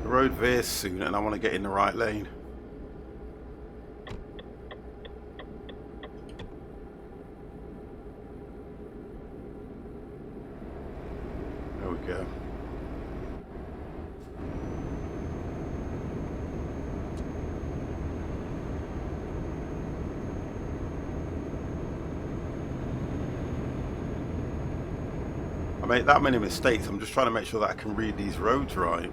Speaker 1: The road veers soon and I want to get in the right lane. There we go. I make that many mistakes. I'm just trying to make sure that I can read these roads right.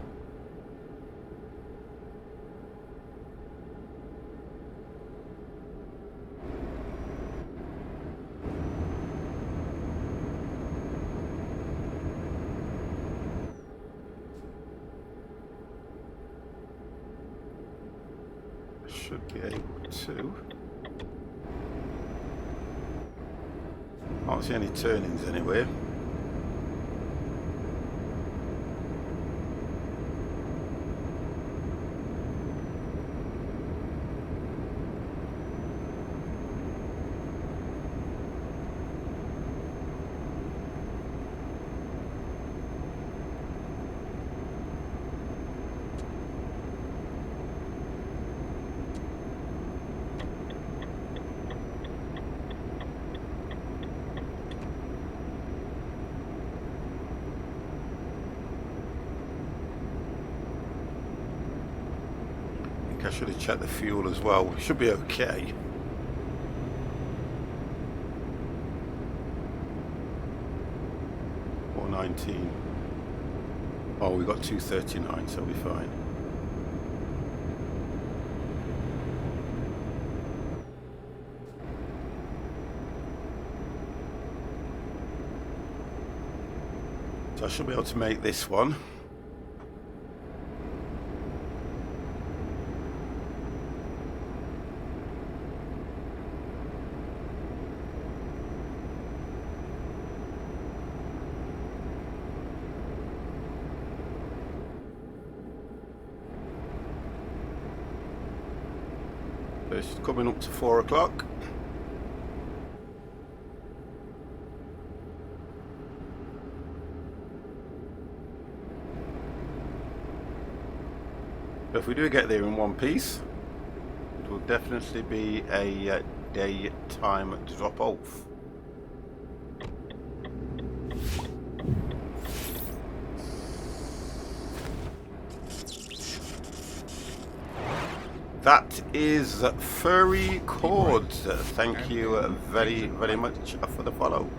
Speaker 1: I should be able to. Can't see any turnings anywhere. I should have checked the fuel as well. We should be okay. $4.19. Oh, we got $2.39, so we'll be fine. So I should be able to make this one. It's coming up to 4 o'clock. If we do get there in one piece, it will definitely be a daytime drop off. That is Furry Chords. Thank you very, very much for the follow.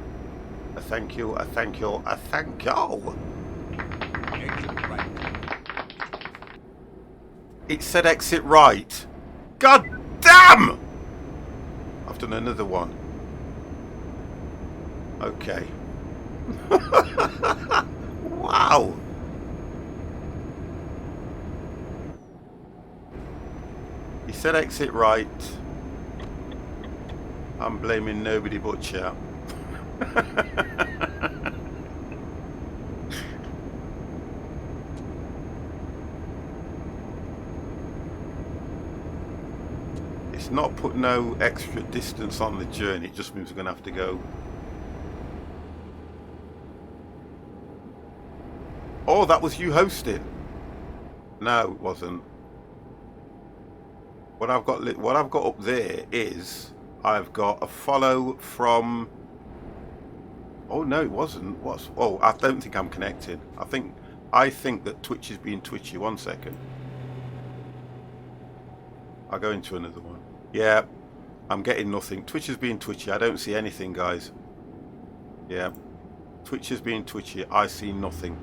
Speaker 1: Thank you, thank you, thank you.
Speaker 3: Exit right.
Speaker 1: It said exit right. God damn! I've done another one. Okay. Wow. He said exit right. I'm blaming nobody but chat. It's not put no extra distance on the journey, it just means we're going to have to go. Oh, that was you hosting. No, it wasn't. What I've got up there is I've got a follow from. Oh no, it wasn't. What's? Oh, I don't think I'm connected. I think that Twitch is being twitchy. 1 second. I'll go into another one. Yeah, I'm getting nothing. Twitch is being twitchy. I don't see anything, guys. Yeah, Twitch is being twitchy. I see nothing.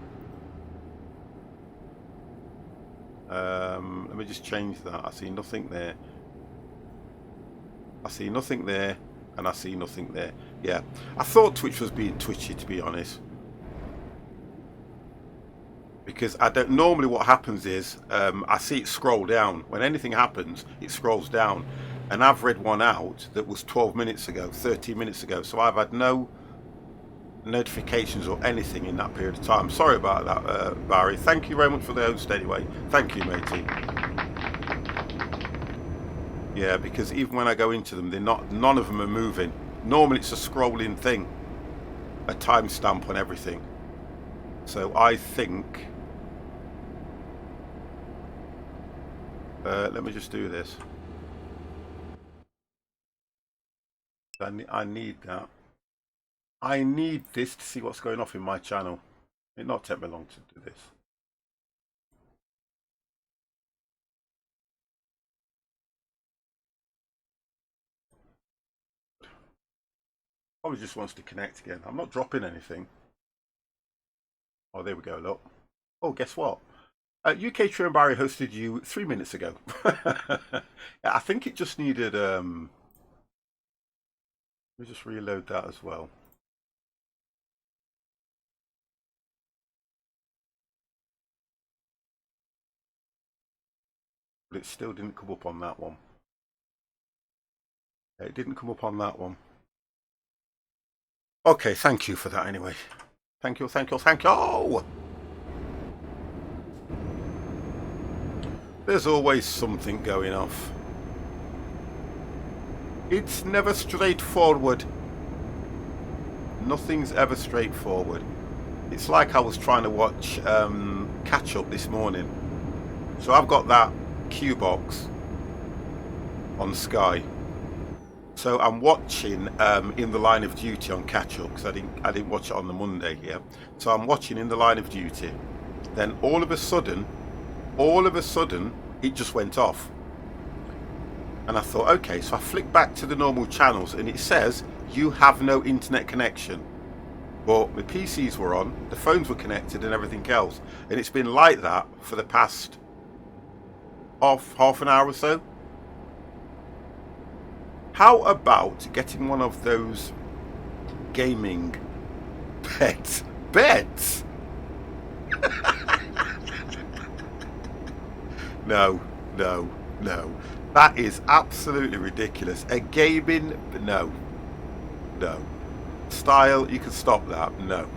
Speaker 1: Let me just change that. I see nothing there. I see nothing there, and I see nothing there. Yeah, I thought Twitch was being twitchy, to be honest, because I don't. Normally, what happens is I see it scroll down. When anything happens, it scrolls down, and I've read one out that was 12 minutes ago, 13 minutes ago. So I've had no notifications or anything in that period of time. Sorry about that, Barry. Thank you very much for the host anyway. Thank you, matey. Yeah, because even when I go into them, none of them are moving. Normally it's a scrolling thing, a timestamp on everything. So I think let me just do this. I need that. I need this to see what's going off in my channel. It not take me long to do this. Probably just wants to connect again. I'm not dropping anything. Oh, there we go. Look. Oh, guess what? UK True and Barry hosted you 3 minutes ago. Yeah, I think it just needed. Let me just reload that as well. But it still didn't come up on that one. It didn't come up on that one. Okay, thank you for that anyway. Thank you, thank you, thank you. There's always something going off. It's never straightforward. Nothing's ever straightforward. It's like I was trying to watch Catch Up this morning. So I've got that Q box on Sky. So I'm watching In the Line of Duty on Catch Up because I didn't watch it on the Monday. Yeah. So I'm watching In the Line of Duty. Then all of a sudden, it just went off. And I thought, okay, so I flicked back to the normal channels and it says you have no internet connection. But the PCs were on, the phones were connected and everything else. And it's been like that for the past half an hour or so. How about getting one of those gaming beds? Beds? No. That is absolutely ridiculous. A gaming... No. Style, you can stop that. No.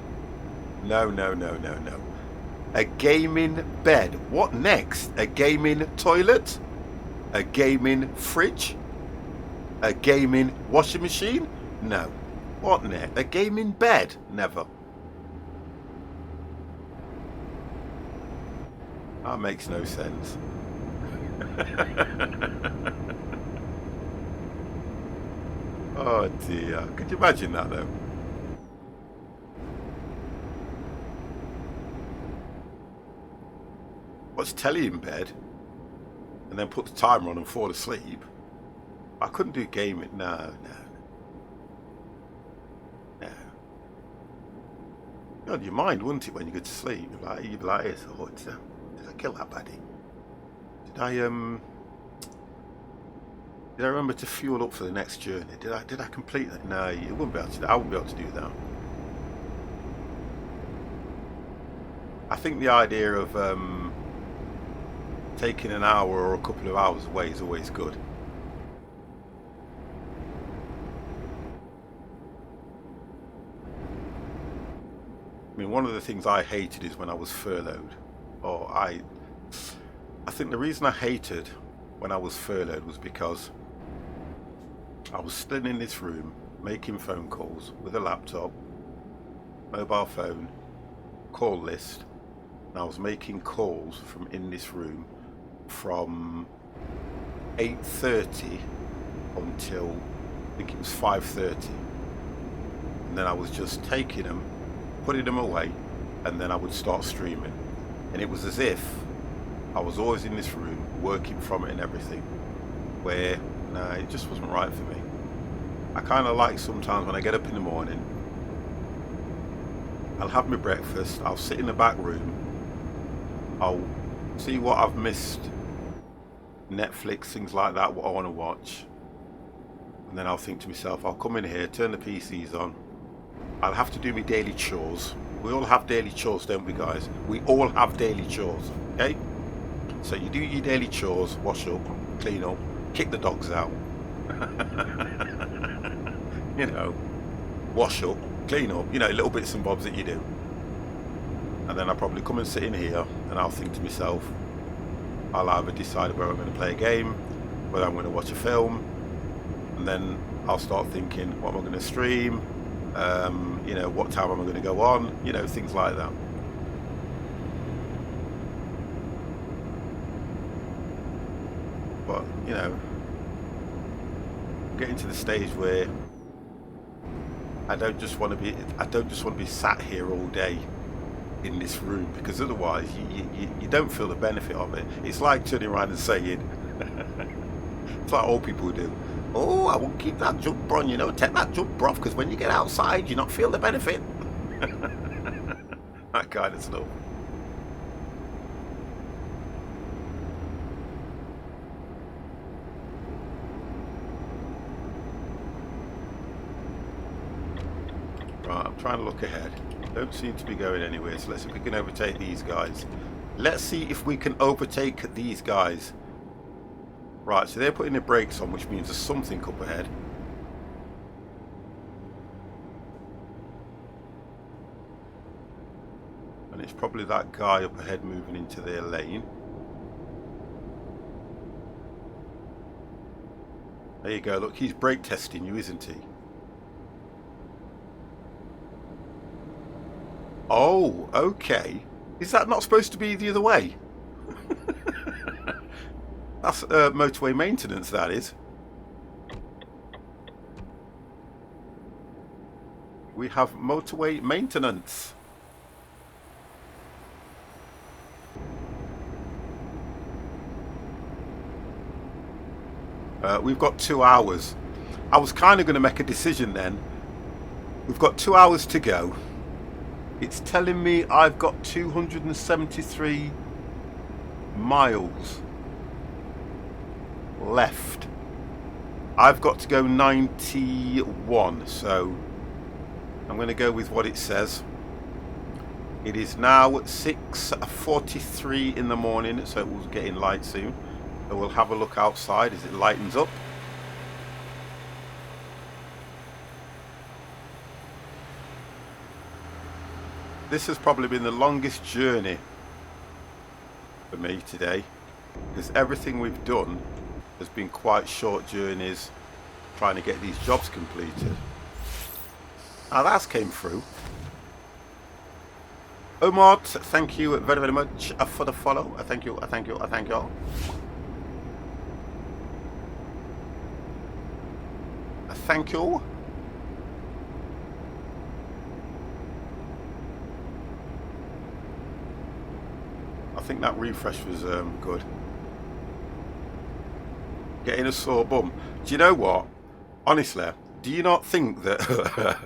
Speaker 1: A gaming bed. What next? A gaming toilet? A gaming fridge? A gaming washing machine? No. What next? A gaming bed? Never. That makes no sense. Oh dear. Could you imagine that though? What's telly in bed? and then put the timer on and fall asleep. I couldn't do gaming. No. God, your mind, wouldn't it, when you go to sleep? You'd be like, oh, did I kill that baddie? Did I remember to fuel up for the next journey? Did I complete that? No, you wouldn't be able to. I wouldn't be able to do that. I think the idea of taking an hour or a couple of hours away is always good. I mean, one of the things I hated is when I was furloughed. I think the reason I hated when I was furloughed was because I was still in this room making phone calls with a laptop, mobile phone, call list, and I was making calls from in this room from 8:30 until I think it was 5:30, and then I was just taking them, putting them away, and then I would start streaming, and it was as if I was always in this room working from it and everything, where no, it just wasn't right for me. I kind of like sometimes when I get up in the morning, I'll have my breakfast, I'll sit in the back room, I'll see what I've missed, Netflix, things like that, what I want to watch, and then I'll think to myself, I'll come in here, turn the PCs on, I'll have to do my daily chores. We all have daily chores, don't we, guys? We all have daily chores, okay? So you do your daily chores, wash up, clean up, kick the dogs out, you know, wash up, clean up, you know, little bits and bobs that you do. And then I'll probably come and sit in here and I'll think to myself, I'll either decide whether I'm going to play a game, whether I'm going to watch a film, and then I'll start thinking, what am I going to stream? You know, what time am I going to go on? You know, things like that. But, you know, getting to the stage where I don't just want to be sat here all day in this room, because otherwise you don't feel the benefit of it. It's like turning around and saying, it's like old people do, oh, I won't keep that jumper on, you know, take that jumper off, because when you get outside you not feel the benefit. That kind of stuff. Right, I'm trying to look ahead. Don't seem to be going anywhere, so let's see if we can overtake these guys. Let's see if we can overtake these guys. Right, so they're putting their brakes on, which means there's something up ahead. And it's probably that guy up ahead moving into their lane. There you go, look, he's brake testing you, isn't he? Oh, okay. Is that not supposed to be the other way? That's motorway maintenance, that is. We have motorway maintenance. We've got 2 hours. I was kind of going to make a decision then. We've got 2 hours to go. It's telling me I've got 273 miles left. I've got to go 91, so I'm going to go with what it says. It is now 6:43 in the morning, so it will get in light soon. So we'll have a look outside as it lightens up. This has probably been the longest journey for me today, because everything we've done has been quite short journeys trying to get these jobs completed. Now that's came through. Omar, thank you very, very much for the follow. Thank you, thank you, thank you all. Thank you. I think that refresh was good. getting a sore bum. Do you know what? Honestly, do you not think that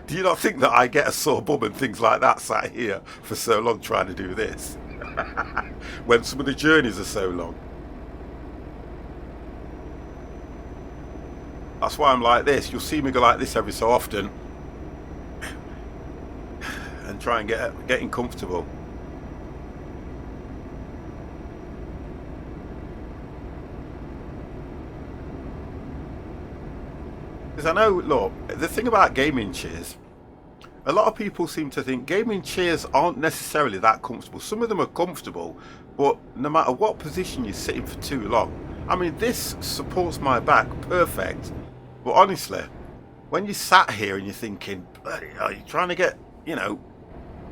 Speaker 1: do you not think that I get a sore bum and things like that sat here for so long trying to do this? When some of the journeys are so long. That's why I'm like this. You'll see me go like this every so often and try and getting comfortable. Because I know, look, the thing about gaming chairs, a lot of people seem to think gaming chairs aren't necessarily that comfortable. Some of them are comfortable, but no matter what position you're sitting for too long. I mean, this supports my back perfect, but honestly, when you sat here and you're thinking, are you trying to get,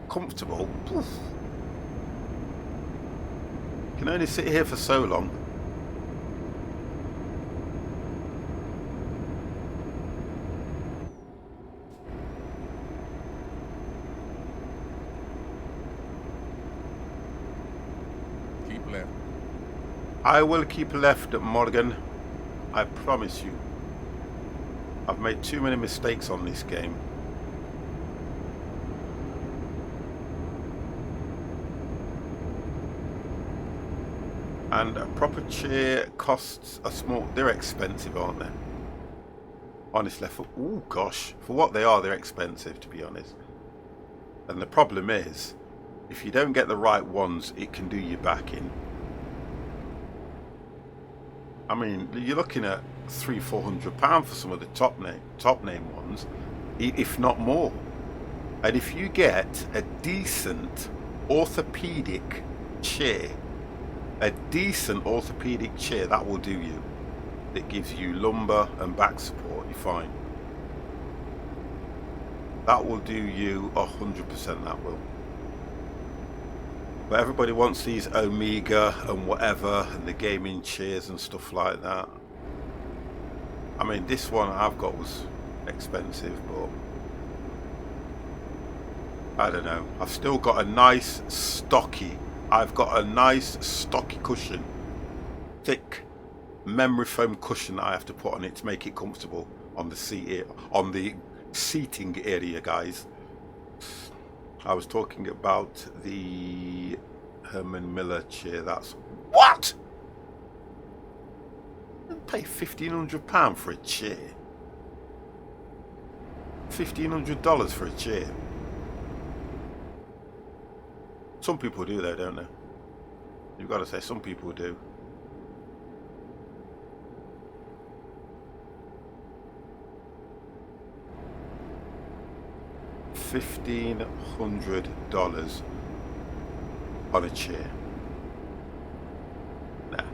Speaker 1: comfortable? Poof. You can only sit here for so long.
Speaker 3: Keep left.
Speaker 1: I will keep left, Morgan. I promise you. I've made too many mistakes on this game. And a proper chair costs a small... They're expensive, aren't they? Honestly, for what they are, they're expensive, to be honest. And the problem is, if you don't get the right ones, it can do you back in. I mean, you're looking at £300-400 for some of the top name ones, if not more. And if you get a decent orthopedic chair, that will do you. That gives you lumbar and back support, you're fine. That will do you 100%, that will. But everybody wants these Omega and whatever, and the gaming chairs and stuff like that. I mean, this one I've got was expensive, but I don't know. I've still got a nice stocky cushion, thick memory foam cushion that I have to put on it to make it comfortable on the seat, on the seating area, guys. I was talking about the Herman Miller chair. That's what? I pay £1,500 for a chair. $1,500 for a chair. Some people do though, don't they? You've got to say some people do. $1,500 on a chair. Nah.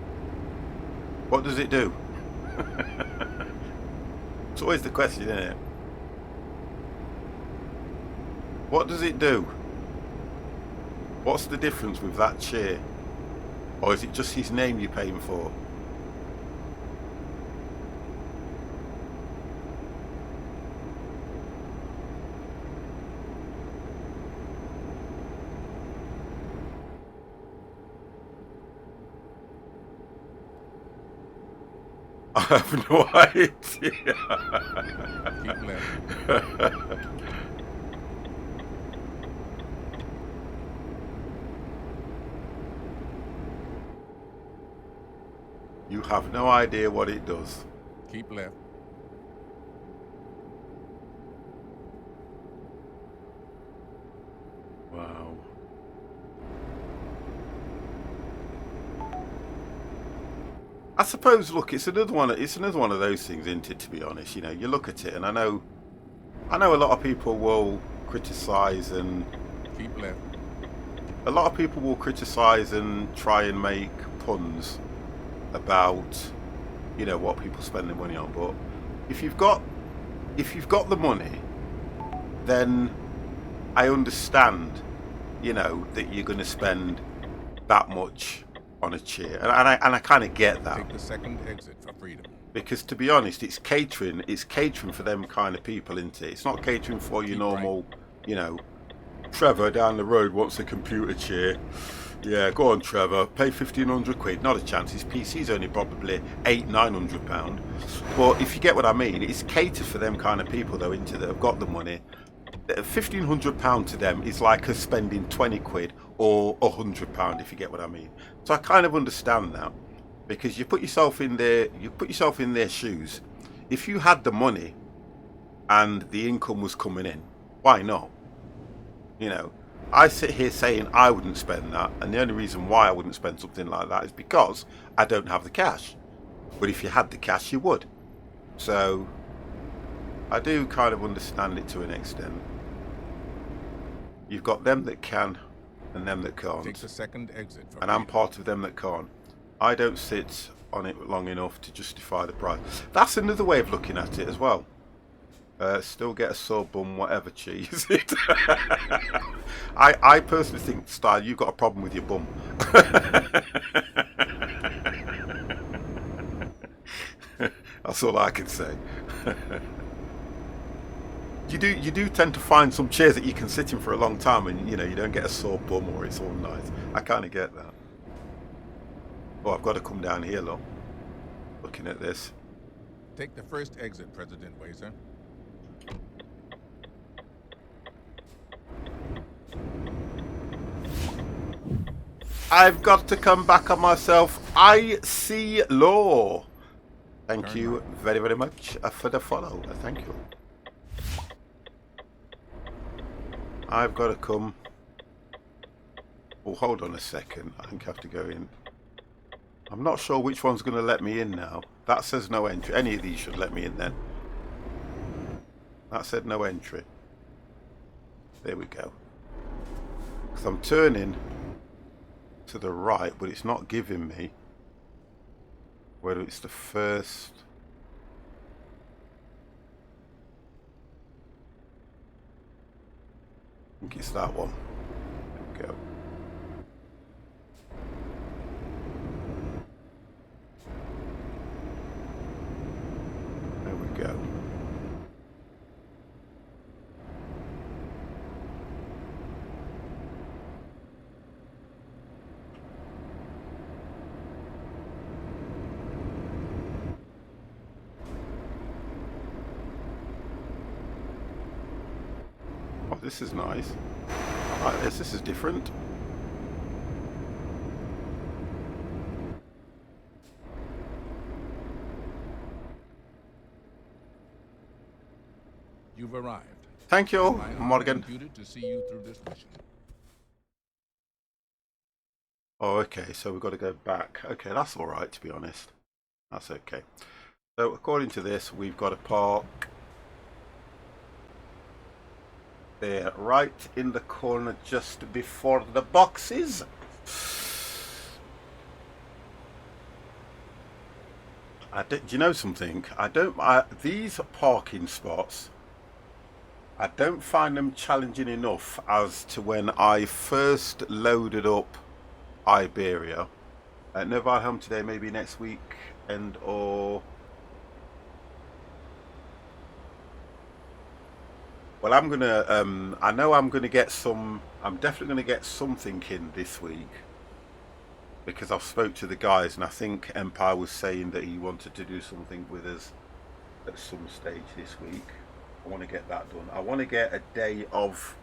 Speaker 1: What does it do? It's always the question, isn't it? What does it do? What's the difference with that chair? Or is it just his name you're paying for? I have no idea.
Speaker 3: Keep left.
Speaker 1: You have no idea what it does.
Speaker 3: Keep left.
Speaker 1: Wow. I suppose, look, it's another one of those things, isn't it, to be honest? You know, you look at it, and I know a lot of people will criticise and
Speaker 3: Keep left.
Speaker 1: a lot of people will criticise and try and make puns about, you know, what people spend their money on. But if you've got the money, then I understand, you know, that you're going to spend that much on a chair, and I kind of get that.
Speaker 3: Take the second exit for freedom.
Speaker 1: Because to be honest, it's catering for them kind of people, isn't it? It's not catering for your normal, you know, Trevor down the road wants a computer chair. Yeah, go on, Trevor. Pay 1,500 quid. Not a chance. His PC's only probably £800-900. But if you get what I mean, it's catered for them kind of people, though, into that have got the money. £1,500 to them is like us spending 20 quid or £100, if you get what I mean. So I kind of understand that, because you put yourself in their shoes. If you had the money and the income was coming in, why not? You know, I sit here saying I wouldn't spend that, and the only reason why I wouldn't spend something like that is because I don't have the cash. But if you had the cash, you would. So I do kind of understand it to an extent. You've got them that can and them that
Speaker 3: Take
Speaker 1: can't.
Speaker 3: the second exit from
Speaker 1: And I'm
Speaker 3: here.
Speaker 1: part of them that can't. I don't sit on it long enough to justify the price. That's another way of looking at it as well. Still get a sore bum, whatever, cheese. I personally think, Style, you've got a problem with your bum. That's all I can say. You do tend to find some chairs that you can sit in for a long time, and you don't get a sore bum or it's all nice. I kind of get that. Oh, I've got to come down here, look. Looking at this.
Speaker 3: Take the first exit, President Wazer.
Speaker 1: I've got to come back on myself. I see law. Thank
Speaker 3: Turn
Speaker 1: you
Speaker 3: right.
Speaker 1: very, very much for the follow. Thank you. I've got to come. Oh, hold on a second. I think I have to go in. I'm not sure which one's going to let me in now. That says no entry. Any of these should let me in then. That said no entry. There we go. Because I'm turning to the right, but it's not giving me whether it's the first. I think it's that one. There we go. There we go. Oh, this is nice. I like this. This is different.
Speaker 3: You've arrived.
Speaker 1: Thank you,
Speaker 3: My honor
Speaker 1: Morgan.
Speaker 3: imputed to see you through this mission.
Speaker 1: Oh, okay. So we've got to go back. Okay, that's all right, to be honest. That's okay. So according to this, we've got to park there, right in the corner, just before the boxes. Do you know something? These parking spots, I don't find them challenging enough as to when I first loaded up Iberia. No ride home today, maybe next week, or well, I'm gonna. I know I'm gonna get some. I'm definitely gonna get something in this week because I've spoke to the guys, and I think Empire was saying that he wanted to do something with us at some stage this week. I want to get that done. I want to get a day of.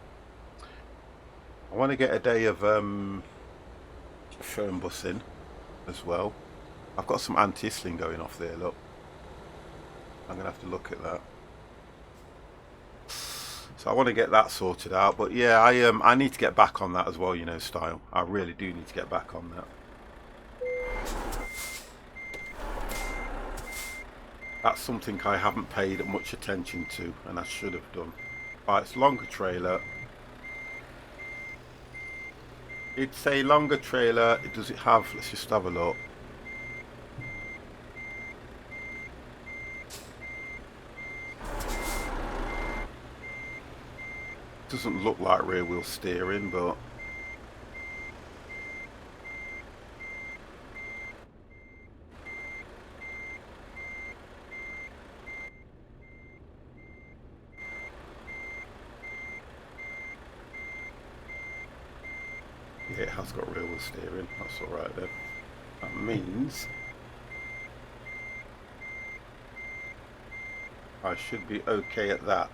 Speaker 1: I want to get a day of phone bussing as well. I've got some anti-isling going off there. Look, I'm gonna have to look at that. So I want to get that sorted out. But yeah, I need to get back on that as well. Style. I really do need to get back on that. That's something I haven't paid much attention to, and I should have done. Right, it's longer trailer. It's a longer trailer. Does it have? Let's just have a look. Doesn't look like rear wheel steering, but Yeah, it has got rear wheel steering. That's alright then. That means I should be okay at that.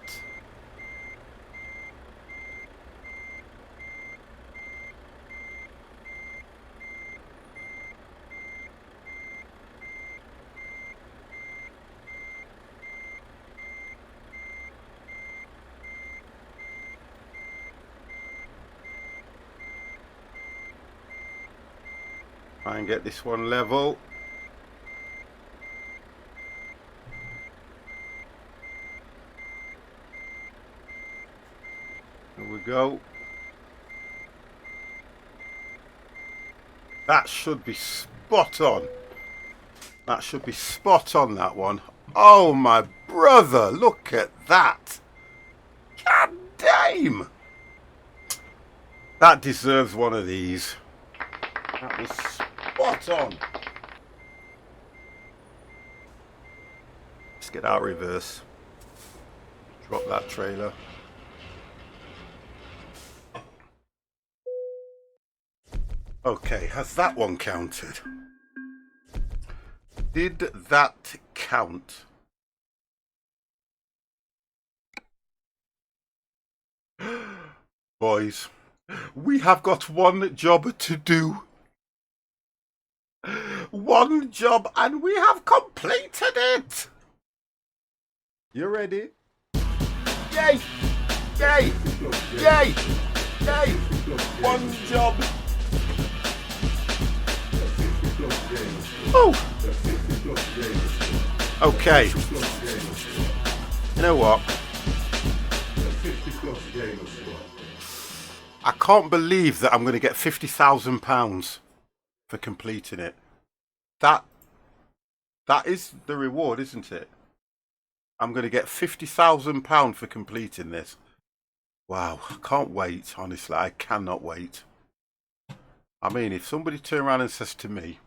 Speaker 1: Try and get this one level. There we go. That should be spot on. That should be spot on, that one. Oh my brother, look at that. God damn. That deserves one of these. That was spot on. Let's get out reverse. Drop that trailer. Okay, has that one counted? Did that count? Boys, we have got one job to do. One job and we have completed it. You ready? Yay! Yay! Yay! Yay! One job. Oh! Okay. You know what? I can't believe that I'm going to get £50,000 for completing it. That is the reward, isn't it? I'm going to get £50,000 for completing this. Wow, I can't wait. Honestly, I cannot wait. I mean, if somebody turned around and says to me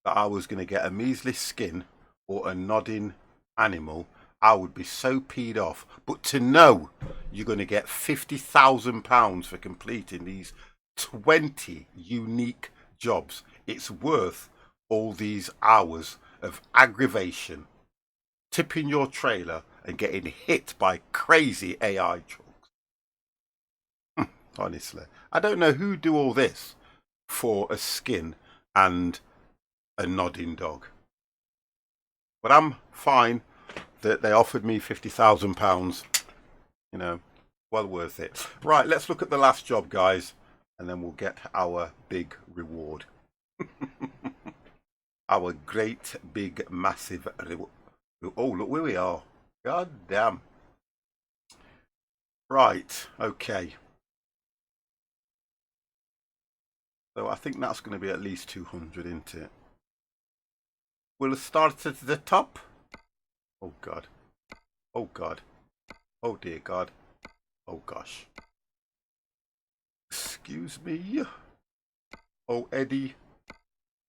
Speaker 1: that I was going to get a measly skin or a nodding animal, I would be so peed off. But to know you're going to get £50,000 for completing these 20 unique jobs, it's worth all these hours of aggravation, tipping your trailer and getting hit by crazy AI trucks. Honestly, I don't know who do all this for a skin and a nodding dog, but I'm fine that they offered me £50,000. You know, well worth it. Right, let's look at the last job, guys, and then we'll get our big reward. Our great big massive reward. Oh, look where we are. God damn. Right, okay. So I think that's going to be at least 200, isn't it? We'll start at the top. Oh God. Oh God. Oh dear God. Oh gosh. Excuse me. Oh Eddie.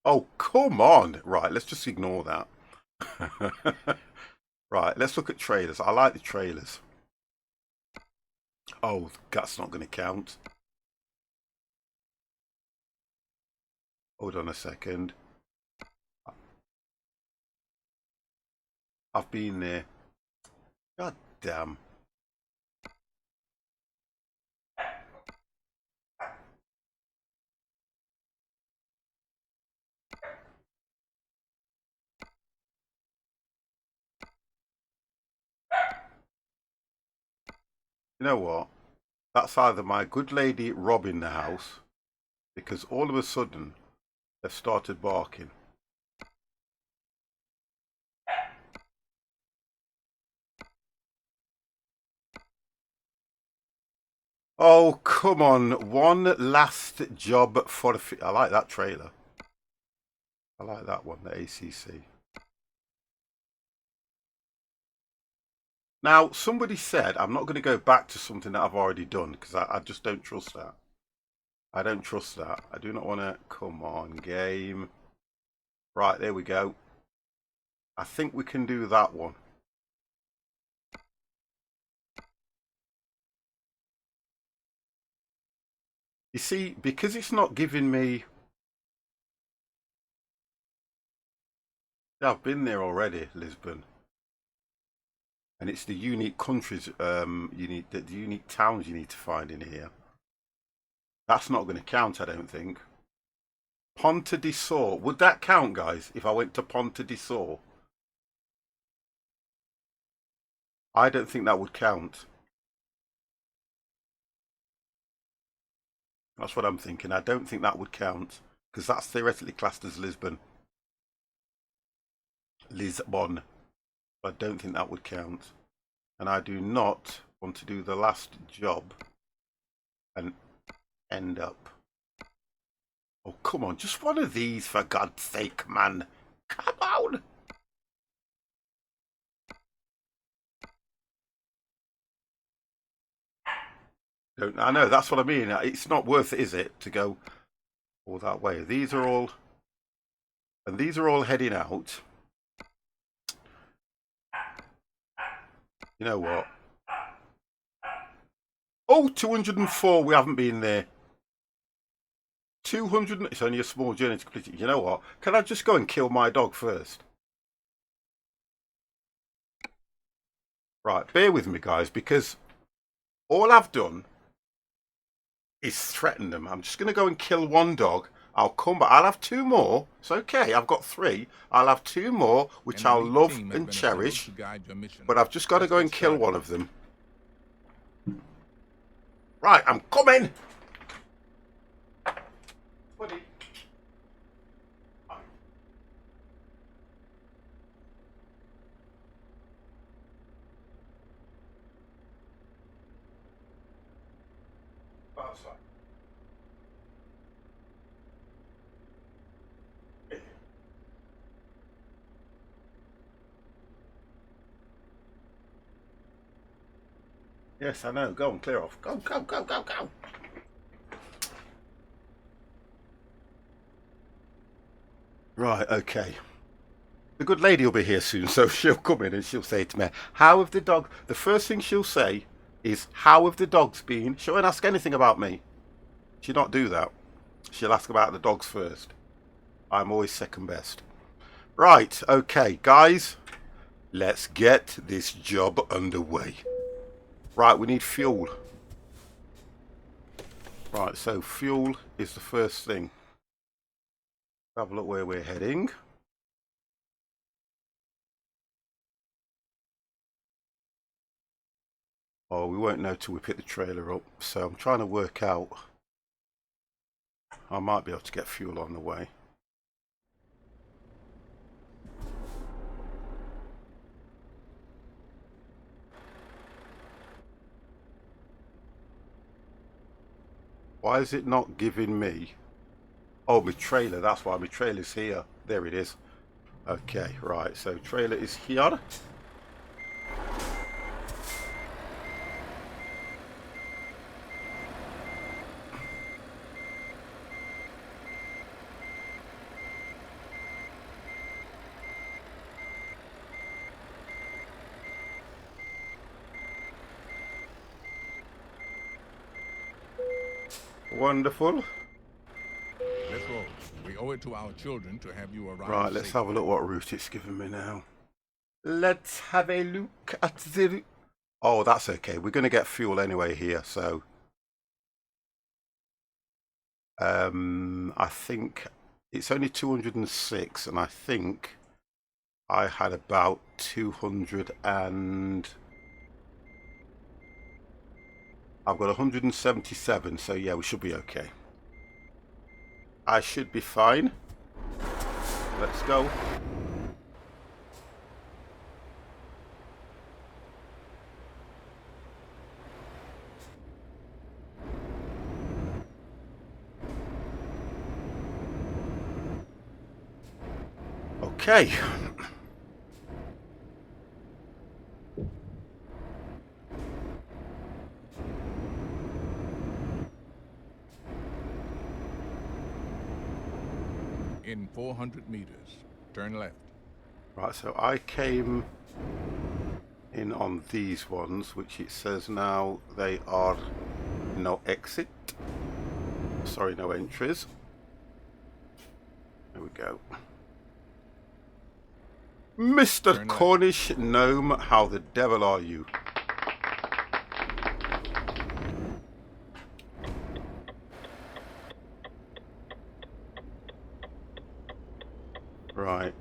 Speaker 1: Oh come on. Right, let's just ignore that. Right, let's look at trailers. I like the trailers. Oh, that's not going to count. Hold on a second. I've been there. God damn. You know what? That's either my good lady robbing the house, because all of a sudden they've started barking. Oh, come on. One last job for the... I like that trailer. I like that one, the ACC. Now, somebody said I'm not going to go back to something that I've already done, because I just don't trust that. I don't trust that. I do not want to... Come on, game. Right, there we go. I think we can do that one. You You see, because it's not giving me... I've been there already, Lisbon. And it's the unique countries, the unique towns you need to find in here. That's not going to count, I don't think. Ponta di Sor. Would that count, guys, if I went to Ponta di Sor? I don't think that would count. That's what I'm thinking. I don't think that would count. Because that's theoretically classed as Lisbon. Lisbon. I don't think that would count. And I do not want to do the last job and end up... Oh, come on. Just one of these, for God's sake, man. Come on. I know, that's what I mean. It's not worth it, is it, to go all that way? These are all... And these are all heading out. You know what? Oh, 204. We haven't been there. 200. It's only a small journey to complete it. You know what? Can I just go and kill my dog first? Right, bear with me, guys, because all I've done is threaten them. I'm just going to go and kill one dog. I'll come back. I'll have two more. It's okay. I've got 3. I'll have 2 more, which I'll love and cherish. But I've just got to go and kill one of them. Right, I'm coming. Buddy. Outside. Yes, I know. Go and clear off. Go, go, go, go, go. Right, okay. The good lady will be here soon, so she'll come in and she'll say to me, how have the dog... The first thing she'll say is, how have the dogs been? She won't ask anything about me. She'll not do that. She'll ask about the dogs first. I'm always second best. Right, okay, guys. Let's get this job underway. Right, we need fuel. Right, so fuel is the first thing. Have a look where we're heading. Oh, we won't know till we pick the trailer up. So I'm trying to work out. I might be able to get fuel on the way. Why is it not giving me... Oh, my trailer. That's why my trailer's here. There it is. Okay, right. So trailer is here. Wonderful.
Speaker 3: Let's roll. We owe it to our children to have you arrive.
Speaker 1: Right, let's have a look what route it's giving me now. Let's have a look at the... Oh, that's okay. We're going to get fuel anyway here, so... I think it's only 206, and I think I had about 200 and... I've got 177, so yeah, we should be okay. I should be fine. Let's go. Okay.
Speaker 3: In 400 meters, turn left.
Speaker 1: Right, so I came in on these ones, which it says now they are no exit. Sorry, no entries. There we go. Mr.
Speaker 3: Turn left.
Speaker 1: Cornish Gnome, how the devil are you? Right.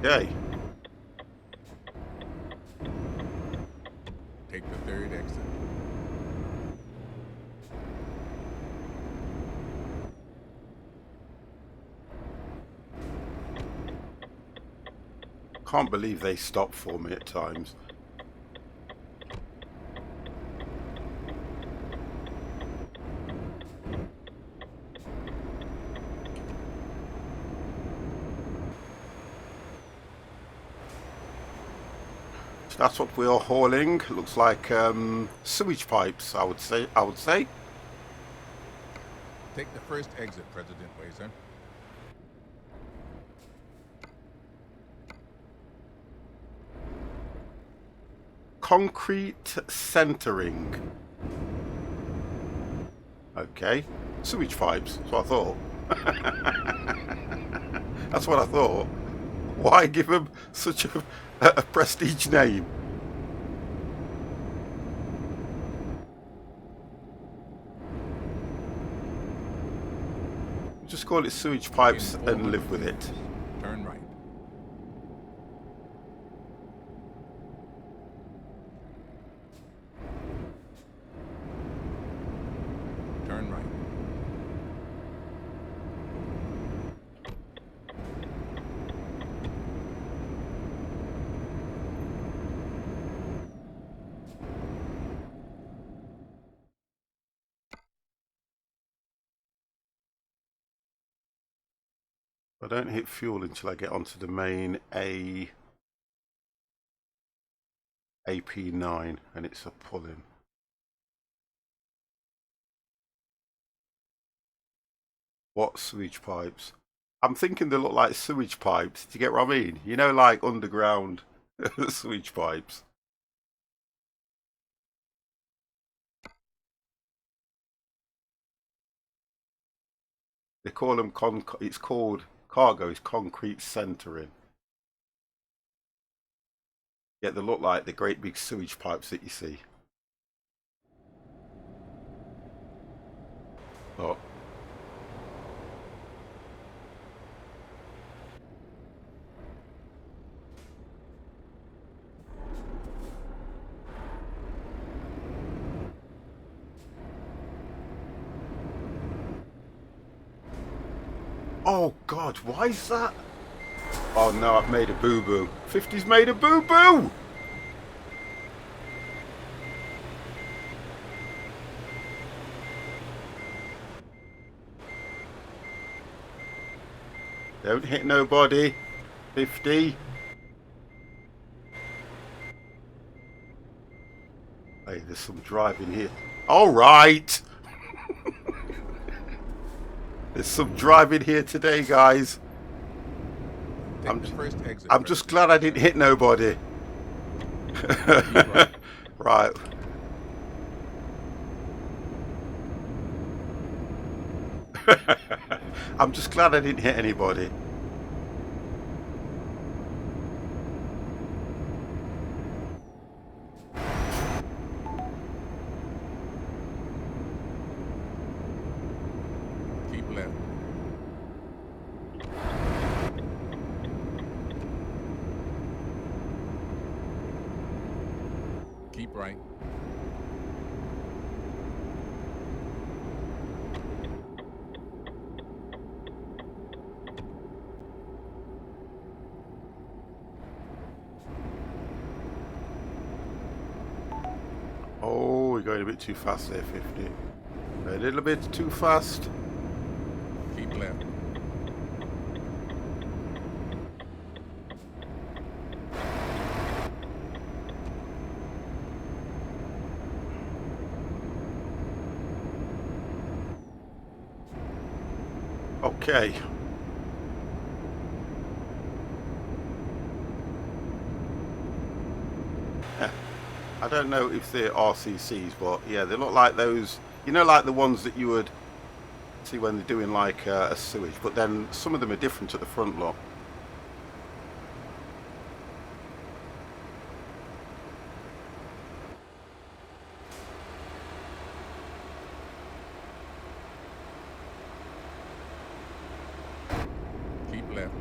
Speaker 1: Okay.
Speaker 3: Take the third exit.
Speaker 1: Can't believe they stop for me at times. So that's what we are hauling. Looks like sewage pipes, I would say.
Speaker 3: Take the first exit, President Wazer.
Speaker 1: Concrete centering. Okay. Sewage pipes. That's what I thought. That's what I thought. Why give them such a prestige name? Just call it sewage pipes
Speaker 3: In
Speaker 1: and
Speaker 3: 400
Speaker 1: live with it.
Speaker 3: meters, turn right. Turn right.
Speaker 1: I don't hit fuel until I get onto the main AP9 and it's a pull-in. What sewage pipes? I'm thinking they look like sewage pipes. Do you get what I mean? You know, like underground sewage pipes. They call them it's called cargo is concrete centering. Yet they look like the great big sewage pipes that you see. Look. Oh God, why is that? Oh no, I've made a boo-boo. 50's made a boo-boo! Don't hit nobody. 50. Hey, there's some driving here. Alright! There's some driving here today, guys.
Speaker 3: Take the first exit,
Speaker 1: I'm just
Speaker 3: President
Speaker 1: glad I
Speaker 3: Wazer.
Speaker 1: didn't hit nobody. Right. I'm just glad I didn't hit anybody.
Speaker 3: Keep left. Keep right.
Speaker 1: Oh, we're going a bit too fast there, 50. A little bit too fast.
Speaker 3: Keep left.
Speaker 1: Okay. don't know if they're RCCs, but yeah, they look like those, you know, like the ones that you would see when they're doing like a sewage, but then some of them are different at the front, look.
Speaker 3: Keep left.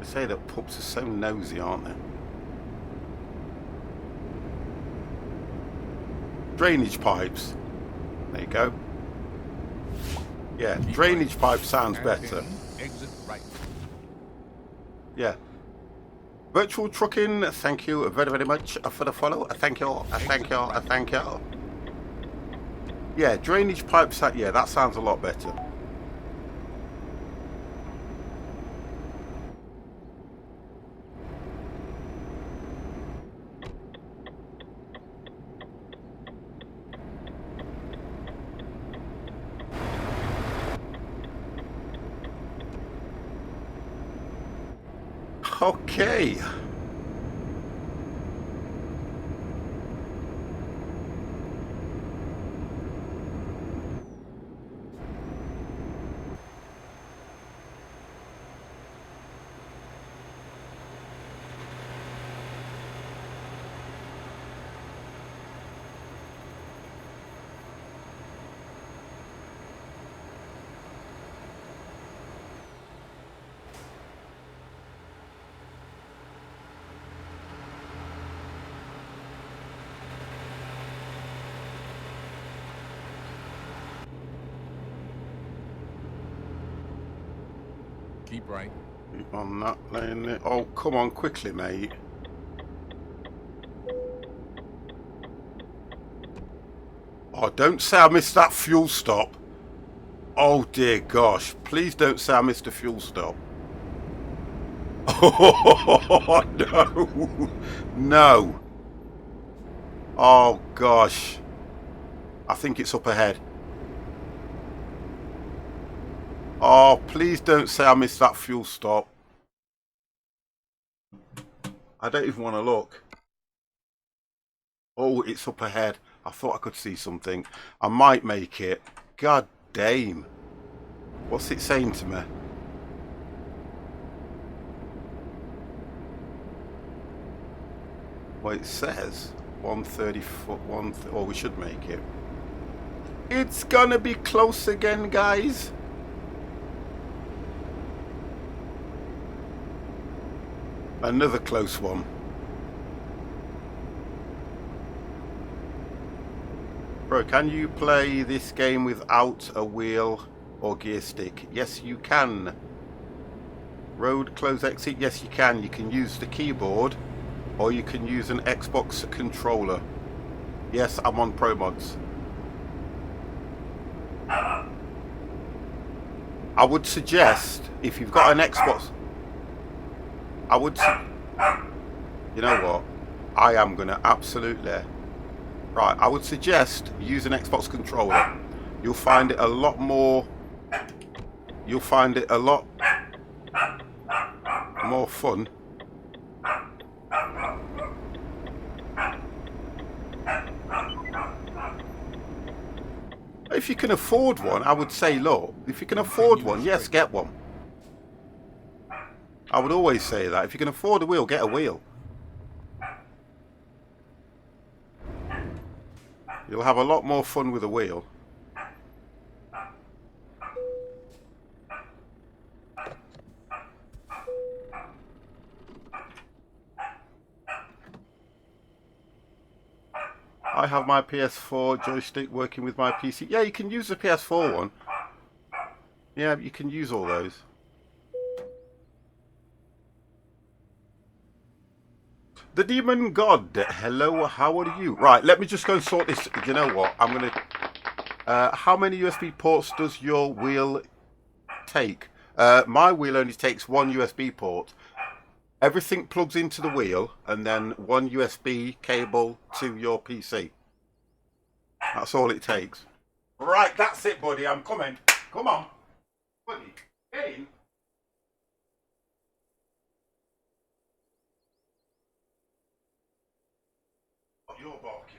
Speaker 1: They say that pups are so nosy, aren't they? Drainage pipes. There you go. Yeah,
Speaker 3: Keep
Speaker 1: drainage
Speaker 3: right.
Speaker 1: pipe sounds
Speaker 3: And
Speaker 1: better.
Speaker 3: 10, exit right.
Speaker 1: Yeah. Virtual trucking, thank you very, very much for the follow. Thank you, thank you, thank you. Yeah, drainage pipes, yeah, that sounds a lot better. Okay.
Speaker 3: Keep right.
Speaker 1: On that lane there. Oh, come on, quickly, mate. Oh, don't say I missed that fuel stop. Oh, dear gosh. Please don't say I missed a fuel stop. Oh, no. No. Oh, gosh. I think it's up ahead. Oh, please don't say I missed that fuel stop. I don't even want to look. Oh, it's up ahead. I thought I could see something. I might make it. God damn. What's it saying to me? Well, it says 130 foot, oh, we should make it. It's gonna be close again, guys. Another close one. Bro, can you play this game without a wheel or gear stick? Yes, you can. Road close exit? Yes, you can. You can use the keyboard or you can use an Xbox controller. Yes, I'm on Promods. I would suggest, if you've got an Xbox, you know what? I am going to absolutely... Right, I would suggest use an Xbox controller. You'll find it a lot more... You'll find it a lot more fun. If you can afford one, I would say, look, if you can afford one, yes, get one. I would always say that. If you can afford a wheel, get a wheel. You'll have a lot more fun with a wheel. I have my PS4 joystick working with my PC. Yeah, you can use the PS4 one. Yeah, you can use all those. The Demon God, hello, how are you? Right, let me just go and sort this. You know what? I'm going to... how many USB ports does your wheel take? My wheel only takes one USB port. Everything plugs into the wheel and then one USB cable to your PC. That's all it takes. Right, that's it, buddy. I'm coming. Come on. Buddy, get in. Oh, you're barking.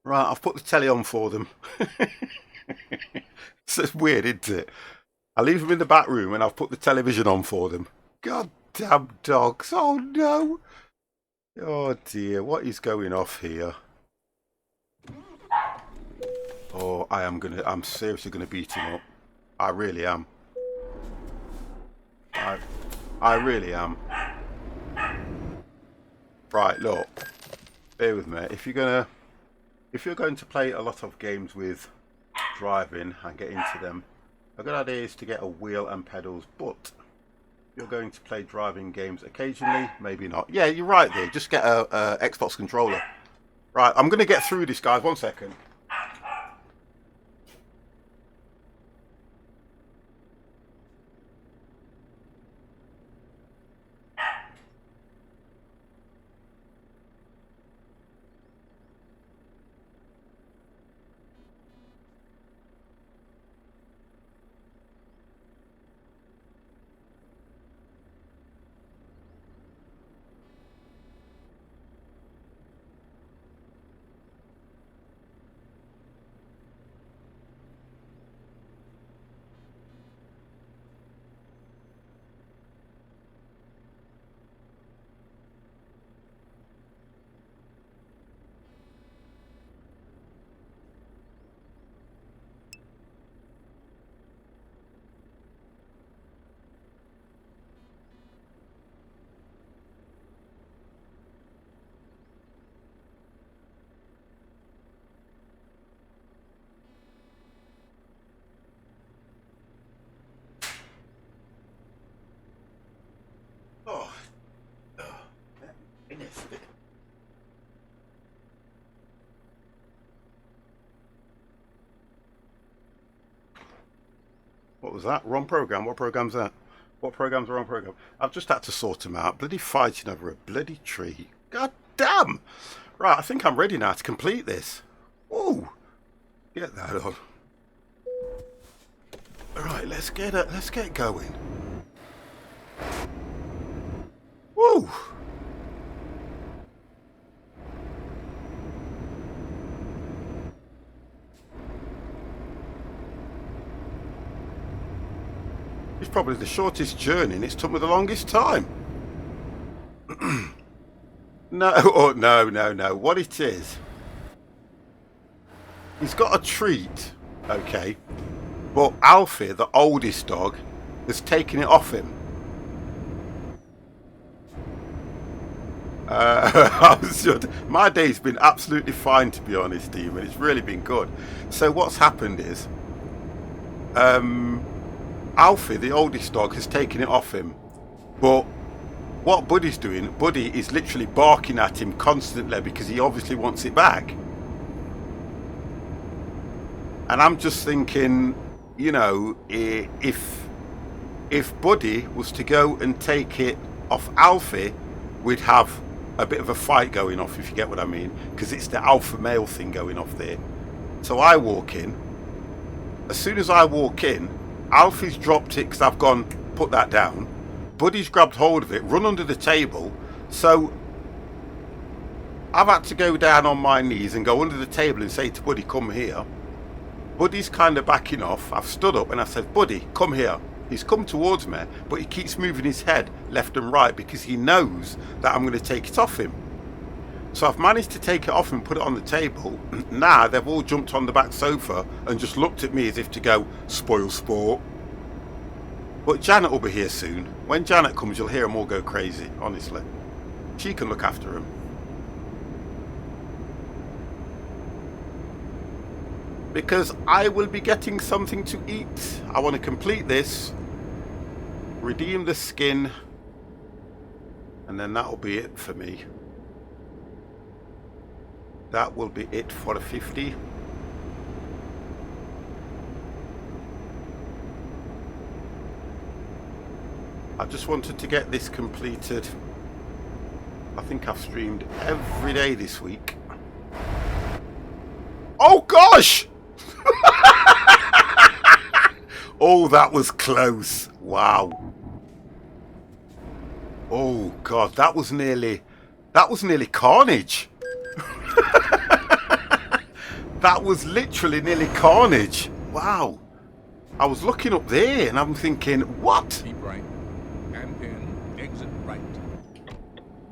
Speaker 1: Right, I've put the telly on for them. It's weird, isn't it? I leave them in the back room and I've put the television on for them. God damn dogs. Oh no. Oh dear, what is going off here? Oh, I'm seriously gonna beat him up. I really am. I really am. Right, look. Bear with me. If you're going to play a lot of games with driving and get into them, a good idea is to get a wheel and pedals, but if you're going to play driving games occasionally, maybe not. Yeah, you're right there. Just get a Xbox controller. Right, I'm going to get through this, guys. 1 second. Oh, goodness. What was that? Wrong program. What program's that? What program's the wrong program? I've just had to sort them out. Bloody fighting over a bloody tree. God damn! Right, I think I'm ready now to complete this. Ooh, get that on. Right, let's get going. Woo! It's probably the shortest journey and it's took me the longest time. No, oh, no. What it is, he's got a treat, okay, but Alfie, the oldest dog, has taken it off him. My day's been absolutely fine, to be honest, Demon. It's really been good. So what's happened is, Alfie, the oldest dog, has taken it off him. But what Buddy's doing, Buddy is literally barking at him constantly because he obviously wants it back. And I'm just thinking, you know, if Buddy was to go and take it off Alfie, we'd have a bit of a fight going off, if you get what I mean, because it's the alpha male thing going off there. So I walk in. As soon as I walk in, Alfie's dropped it because I've gone, put that down. Buddy's grabbed hold of it, run under the table. So I've had to go down on my knees and go under the table and say to Buddy, come here. Buddy's kind of backing off. I've stood up and I said, Buddy, come here. He's come towards me, but he keeps moving his head left and right because he knows that I'm going to take it off him. So I've managed to take it off and put it on the table. Now they've all jumped on the back sofa and just looked at me as if to go, spoil sport. But Janet will be here soon. When Janet comes, you'll hear them all go crazy, honestly. She can look after him. because I will be getting something to eat. I want to complete this, redeem the skin, and then that'll be it for me. That will be it for the 50. I just wanted to get this completed. I think I've streamed every day this week. Oh gosh! Oh, that was close. Wow. Oh god, that was nearly carnage. That was literally nearly carnage. Wow. I was looking up there and I'm thinking, what?
Speaker 3: Keep right. And then exit right.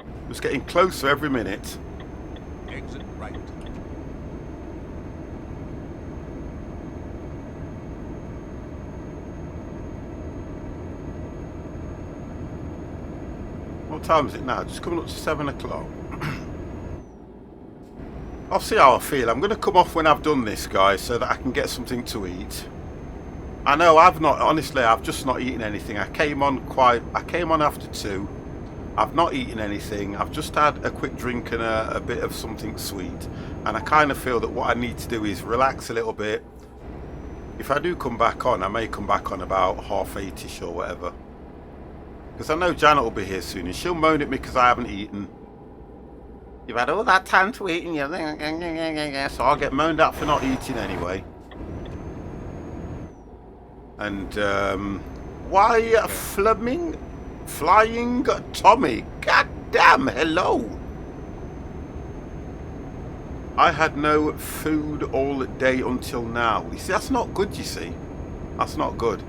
Speaker 1: It was getting closer every minute.
Speaker 3: Exit right.
Speaker 1: What time is it now? Just coming up to 7 o'clock. I'll see how I feel. I'm going to come off when I've done this, guys, so that I can get something to eat. I know honestly, I've just not eaten anything. I came on after 2. I've not eaten anything. I've just had a quick drink and a bit of something sweet. And I kind of feel that what I need to do is relax a little bit. If I do come back on, I may come back on about 7:30ish or whatever. Because I know Janet will be here soon and she'll moan at me because I haven't eaten. You've had all that time to eat and you're... So I'll get moaned at for not eating anyway. And, why Flying Tommy? God damn, hello! I had no food all day until now. You see, that's not good, you see. That's not good.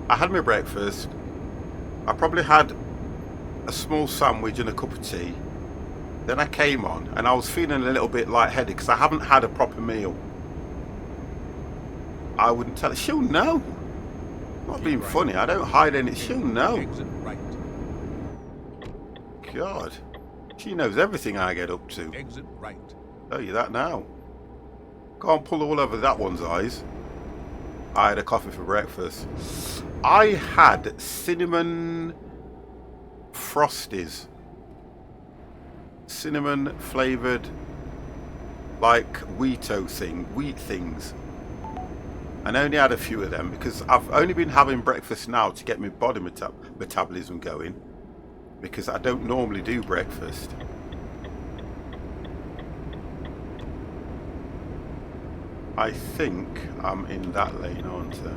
Speaker 1: I had my breakfast. I probably had a small sandwich and a cup of tea. Then I came on and I was feeling a little bit lightheaded because I haven't had a proper meal. I wouldn't tell her. She'll know. Not being funny. I don't hide any. She'll know.
Speaker 3: Exit right.
Speaker 1: God. She knows everything I get up to.
Speaker 3: Exit right.
Speaker 1: Tell you that now. Can't pull all over that one's eyes. I had a coffee for breakfast. I had cinnamon frosties. Cinnamon flavoured, like wheat things. And I only had a few of them because I've only been having breakfast now to get my body metabolism going, because I don't normally do breakfast. I think I'm in that lane, aren't I?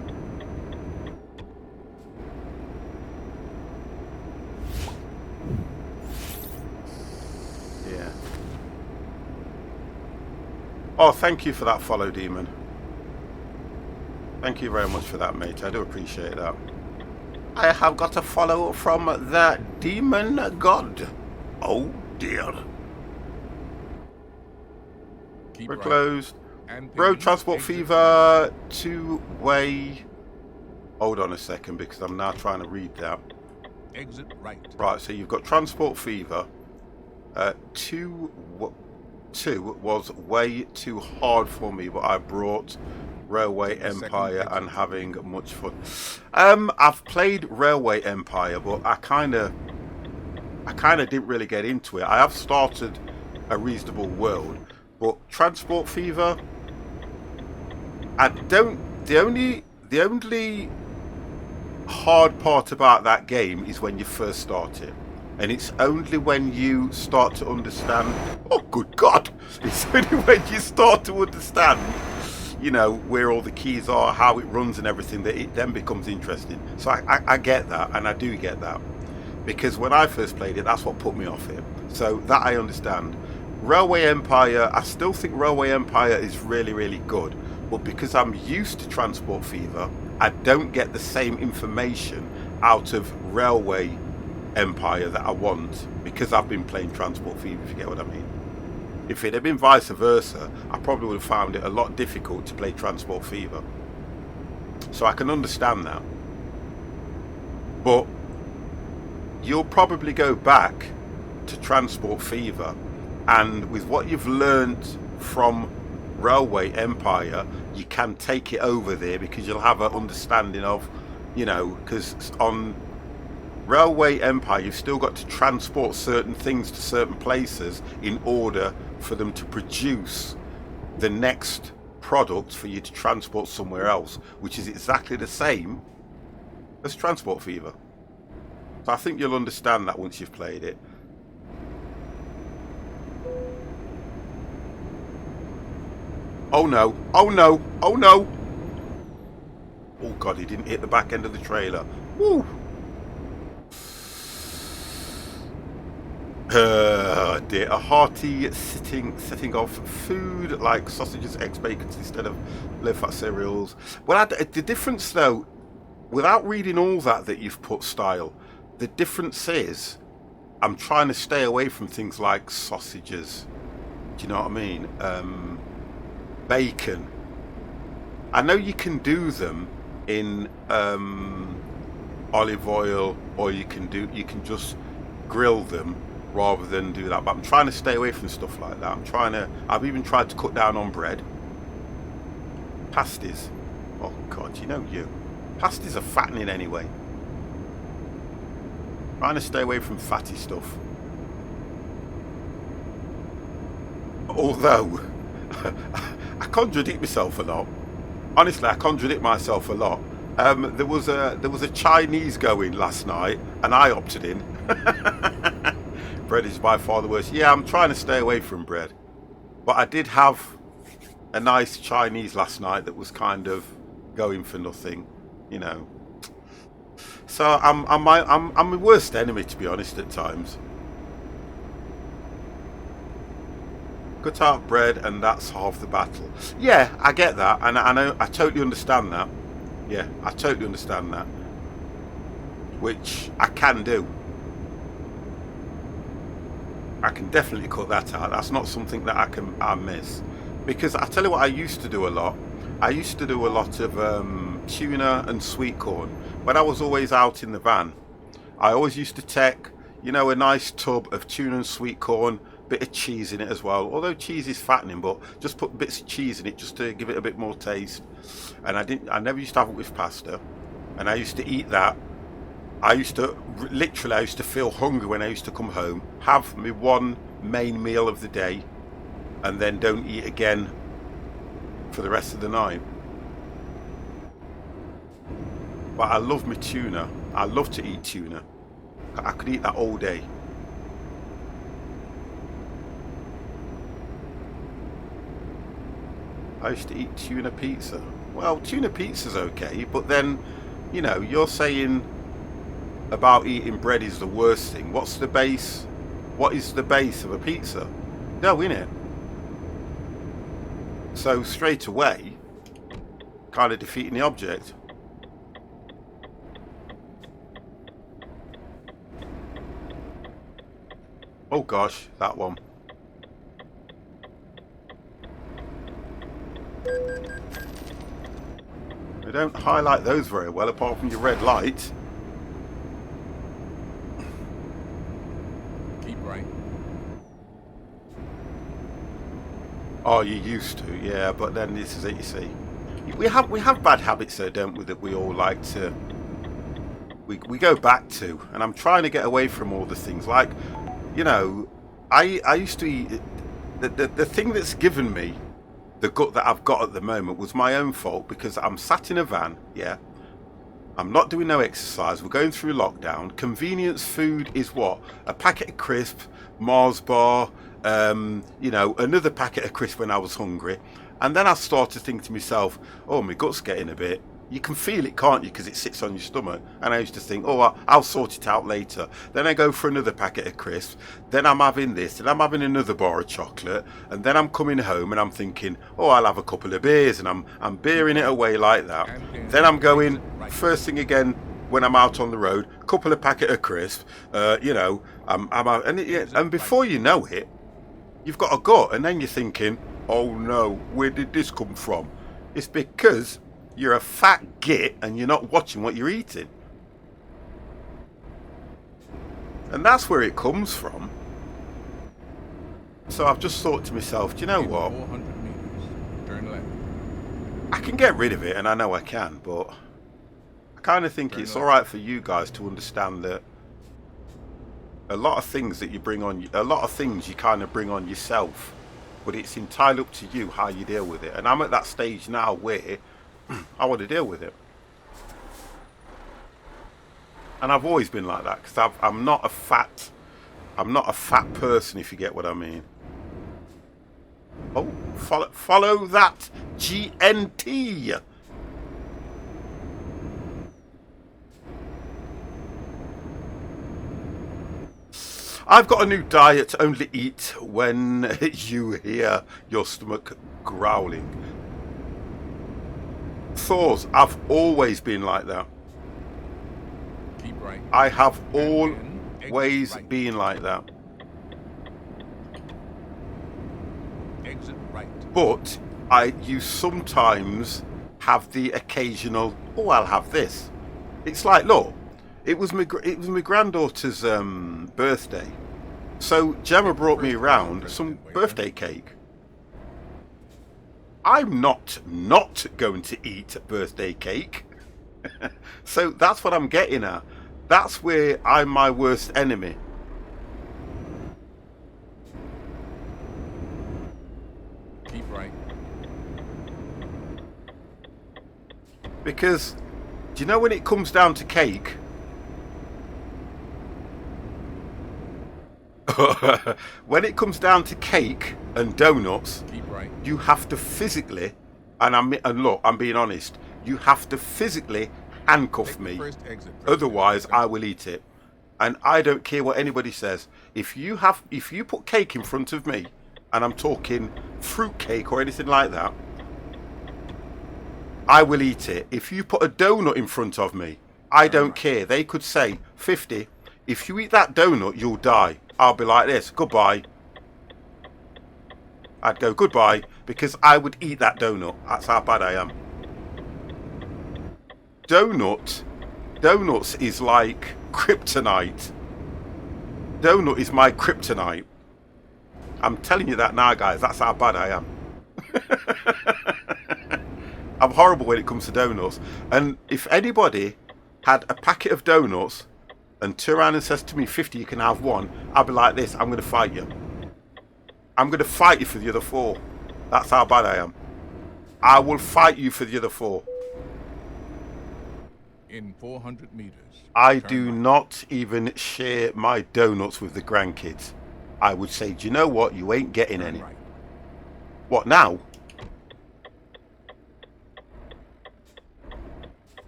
Speaker 1: Yeah. Oh, thank you for that follow, Demon. Thank you very much for that, mate. I do appreciate that. I have got a follow from the Demon God. Oh, dear.
Speaker 3: Keep
Speaker 1: We're
Speaker 3: right.
Speaker 1: closed.
Speaker 3: And
Speaker 1: Road
Speaker 3: then
Speaker 1: Transport
Speaker 3: exit
Speaker 1: Fever, 2-way. Hold on a second because I'm now trying to read that.
Speaker 3: Exit right.
Speaker 1: Right, so you've got Transport Fever. 2 was way too hard for me, but I brought Railway Empire and having much fun. I've played Railway Empire, but I kind of didn't really get into it. I have started A Reasonable World, but Transport Fever, the only hard part about that game is when you first start it. And it's only when you start to understand, oh good God, it's only when you start to understand, you know, where all the keys are, how it runs and everything, that it then becomes interesting. So I get that, and I do get that. Because when I first played it, that's what put me off it. So that I understand. Railway Empire, I still think Railway Empire is really, really good. But because I'm used to Transport Fever, I don't get the same information out of Railway Empire that I want, because I've been playing Transport Fever, if you get what I mean. If it had been vice versa, I probably would have found it a lot difficult to play Transport Fever. So I can understand that. But you'll probably go back to Transport Fever, and with what you've learnt from Railway Empire, you can take it over there because you'll have an understanding of, you know, because on Railway Empire you've still got to transport certain things to certain places in order for them to produce the next product for you to transport somewhere else, which is exactly the same as Transport Fever. So I think you'll understand that once you've played it. Oh no, oh no, oh no! Oh god, he didn't hit the back end of the trailer. Woo! Dear, a hearty setting of food like sausages, eggs, bacon instead of low-fat cereals. Well, the difference though, without reading all that you've put, Style, the difference is I'm trying to stay away from things like sausages. Do you know what I mean? Bacon. I know you can do them in olive oil, or you can just grill them rather than do that. But I'm trying to stay away from stuff like that. I've even tried to cut down on bread. Pasties. Oh God, you know you. Pasties are fattening anyway. Trying to stay away from fatty stuff. Although I contradict myself a lot. Honestly, I contradict myself a lot. There was a Chinese going last night, and I opted in. Bread is by far the worst. Yeah, I'm trying to stay away from bread, but I did have a nice Chinese last night that was kind of going for nothing, you know. So I'm my worst enemy, to be honest, at times. Cut out bread, and that's half the battle. Yeah, I get that, and I know, I totally understand that. Yeah, I totally understand that, which I can do. I can definitely cut that out. That's not something that I miss, because I tell you what I used to do a lot. I used to do a lot of tuna and sweet corn when I was always out in the van. I always used to take, you know, a nice tub of tuna and sweet corn, bit of cheese in it as well. Although cheese is fattening, but just put bits of cheese in it just to give it a bit more taste. And I never used to have it with pasta, and I used to eat that. I used to feel hungry when I used to come home, have my one main meal of the day, and then don't eat again for the rest of the night. But I love my tuna. I love to eat tuna. I could eat that all day. I used to eat tuna pizza. Well, tuna pizza's okay, but then, you know, you're saying about eating bread is the worst thing. What's the base? What is the base of a pizza? No, innit? So straight away, kind of defeating the object. Oh gosh, that one. They don't highlight those very well, apart from your red light.
Speaker 3: Keep right.
Speaker 1: Oh, you used to, yeah, but then this is it, you see. We have bad habits though, don't we, that we all like to we go back to, and I'm trying to get away from all the things. Like, you know, I used to eat the thing that's given me the gut that I've got at the moment was my own fault, because I'm sat in a van, yeah. I'm not doing no exercise. We're going through lockdown. Convenience food is what? A packet of crisps, Mars bar, you know, another packet of crisps when I was hungry. And then I started thinking to myself, oh, my gut's getting a bit. You can feel it, can't you? Because it sits on your stomach. And I used to think, oh, I'll sort it out later. Then I go for another packet of crisps. Then I'm having this. And I'm having another bar of chocolate. And then I'm coming home and I'm thinking, oh, I'll have a couple of beers. And I'm beering it away like that. Then I'm going, first thing again, when I'm out on the road, couple of packet of crisps. You know, and before you know it, you've got a gut. And then you're thinking, oh no, where did this come from? It's because you're a fat git and you're not watching what you're eating. And that's where it comes from. So I've just thought to myself, do you know what?
Speaker 3: 400 meters.
Speaker 1: I can get rid of it, and I know I can, but I kind of think it's all right for you guys to understand that a lot of things that you bring on, a lot of things you kind of bring on yourself, but it's entirely up to you how you deal with it. And I'm at that stage now where I want to deal with it. And I've always been like that because I'm not a fat person, if you get what I mean. Oh, follow that GNT. I've got a new diet: only eat when you hear your stomach growling. Thors, I've always been like that.
Speaker 3: Keep right.
Speaker 1: I have
Speaker 3: And
Speaker 1: always
Speaker 3: right.
Speaker 1: been like that.
Speaker 3: Exit right.
Speaker 1: But you sometimes have the occasional, oh, I'll have this. It's like, look, it was my granddaughter's birthday, so Gemma brought me around some birthday cake. I'm not going to eat birthday cake. So that's what I'm getting at. That's where I'm my worst enemy.
Speaker 3: Keep right.
Speaker 1: Because, do you know when it comes down to cake, when it comes down to cake and donuts,
Speaker 3: Keep right.
Speaker 1: you have to physically, and look, I'm being honest, you have to physically handcuff me. Otherwise, I will eat it. And I don't care what anybody says. If you put cake in front of me, and I'm talking fruit cake or anything like that, I will eat it. If you put a donut in front of me, I don't care. They could say 50. If you eat that donut, you'll die. I'll be like this, goodbye. I'd go goodbye because I would eat that donut. That's how bad I am. Donuts is like kryptonite. Donut is my kryptonite. I'm telling you that now, guys. That's how bad I am. I'm horrible when it comes to donuts. And if anybody had a packet of donuts and turn around and says to me, 50, you can have one, I'll be like this, I'm going to fight you. I'm going to fight you for the other 4. That's how bad I am. I will fight you for the other 4.
Speaker 3: In 400 meters.
Speaker 1: I do not even share my donuts with the grandkids. I would say, do you know what? You ain't getting any.
Speaker 3: Right.
Speaker 1: What now?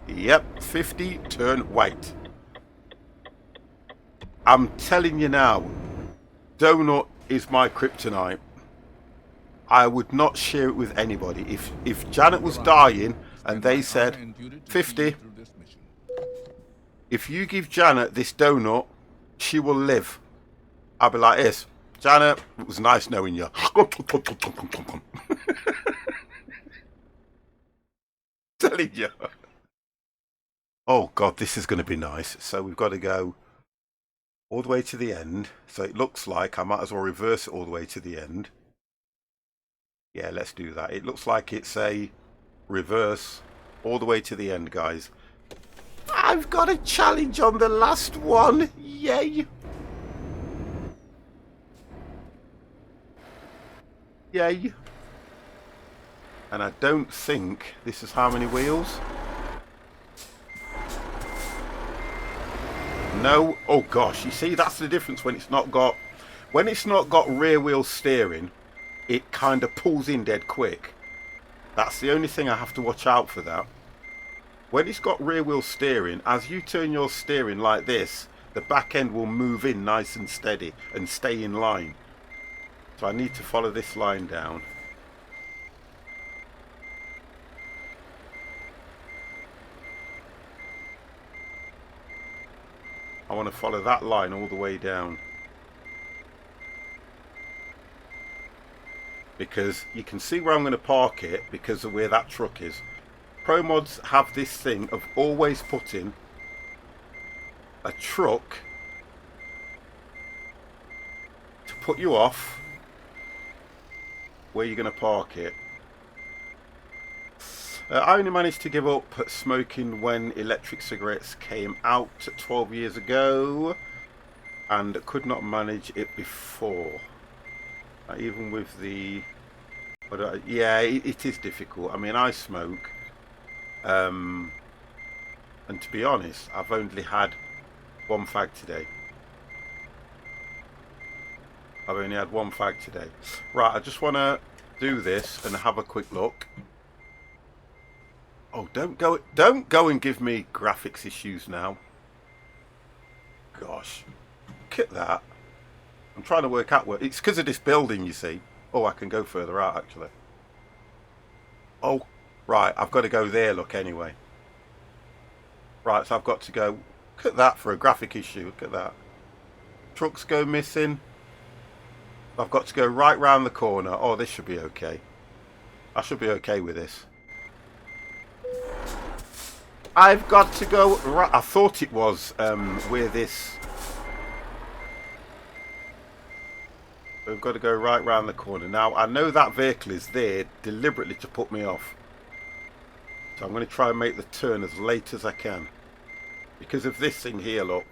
Speaker 1: Yep, 50, turn white. I'm telling you now, donut is my kryptonite. I would not share it with anybody. If Janet was dying and they said, 50, if you give Janet this donut, she will live. I'll be like this, Janet, it was nice knowing you. Telling you. Oh God, this is going to be nice. So we've got to go all the way to the end. So it looks like I might as well reverse it all the way to the end. Yeah, let's do that. It looks like it's a reverse all the way to the end, guys. I've got a challenge on the last one. Yay. Yay. And I don't think this is how many wheels. No. Oh gosh, you see, that's the difference when it's not got rear wheel steering. It kind of pulls in dead quick. That's the only thing I have to watch out for that. When it's got rear wheel steering, as you turn your steering like this, the back end will move in nice and steady and stay in line. So I need to follow this line down. I want to follow that line all the way down. Because you can see where I'm going to park it because of where that truck is. Promods have this thing of always putting a truck to put you off where you're going to park it. I only managed to give up smoking when electric cigarettes came out 12 years ago, and could not manage it before. Even with the, but yeah, it is difficult. I mean, I smoke, and to be honest, I've only had one fag today. I've only had one fag today. Right, I just want to do this and have a quick look. Oh, don't go and give me graphics issues now. Gosh, look at that. I'm trying to work out where it's because of this building, you see. Oh, I can go further out actually. Oh, right, I've got to go there. Look, anyway. Right, so I've got to go. Look at that for a graphic issue. Look at that. Trucks go missing. I've got to go right round the corner. Oh, this should be okay. I should be okay with this. I've got to go right. I thought it was where this. We've got to go right round the corner. Now, I know that vehicle is there deliberately to put me off. So I'm going to try and make the turn as late as I can. Because of this thing here, look.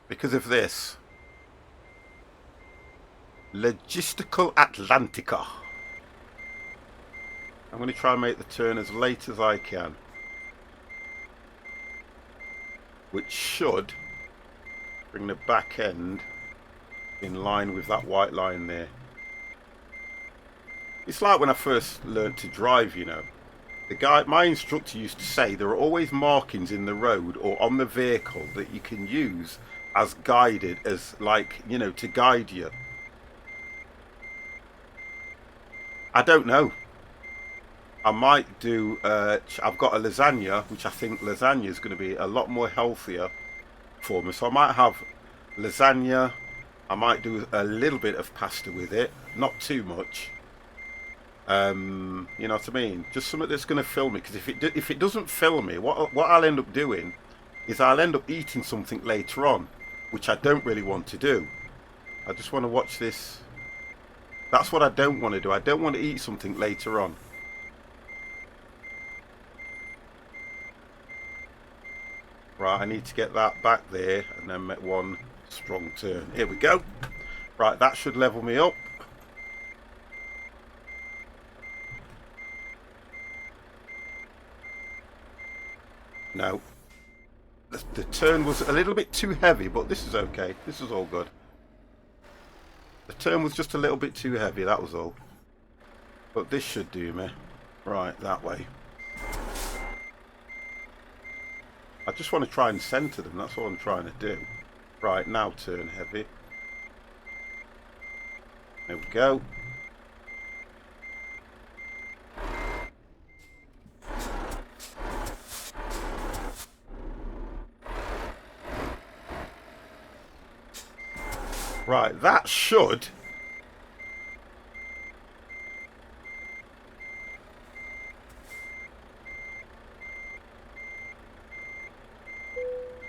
Speaker 1: Because of this. Logistical Atlantica. I'm going to try and make the turn as late as I can. Which should bring the back end in line with that white line there. It's like when I first learned to drive, you know. My instructor used to say there are always markings in the road or on the vehicle that you can use as guided, as like, you know, to guide you. I don't know. I might do, I've got a lasagna, which I think lasagna is going to be a lot more healthier for me. So I might have lasagna. I might do a little bit of pasta with it, not too much. You know what I mean? Just something that's going to fill me. Because if it doesn't fill me, what I'll end up doing is I'll end up eating something later on, which I don't really want to do. I just want to watch this. That's what I don't want to do. I don't want to eat something later on. Right, I need to get that back there and then make one strong turn. Here we go. Right, that should level me up. No. The turn was a little bit too heavy, but this is okay. This is all good. The turn was just a little bit too heavy, that was all. But this should do me. Right, that way. I just want to try and centre them, that's all I'm trying to do. Right, now turn heavy. There we go. Right, that should...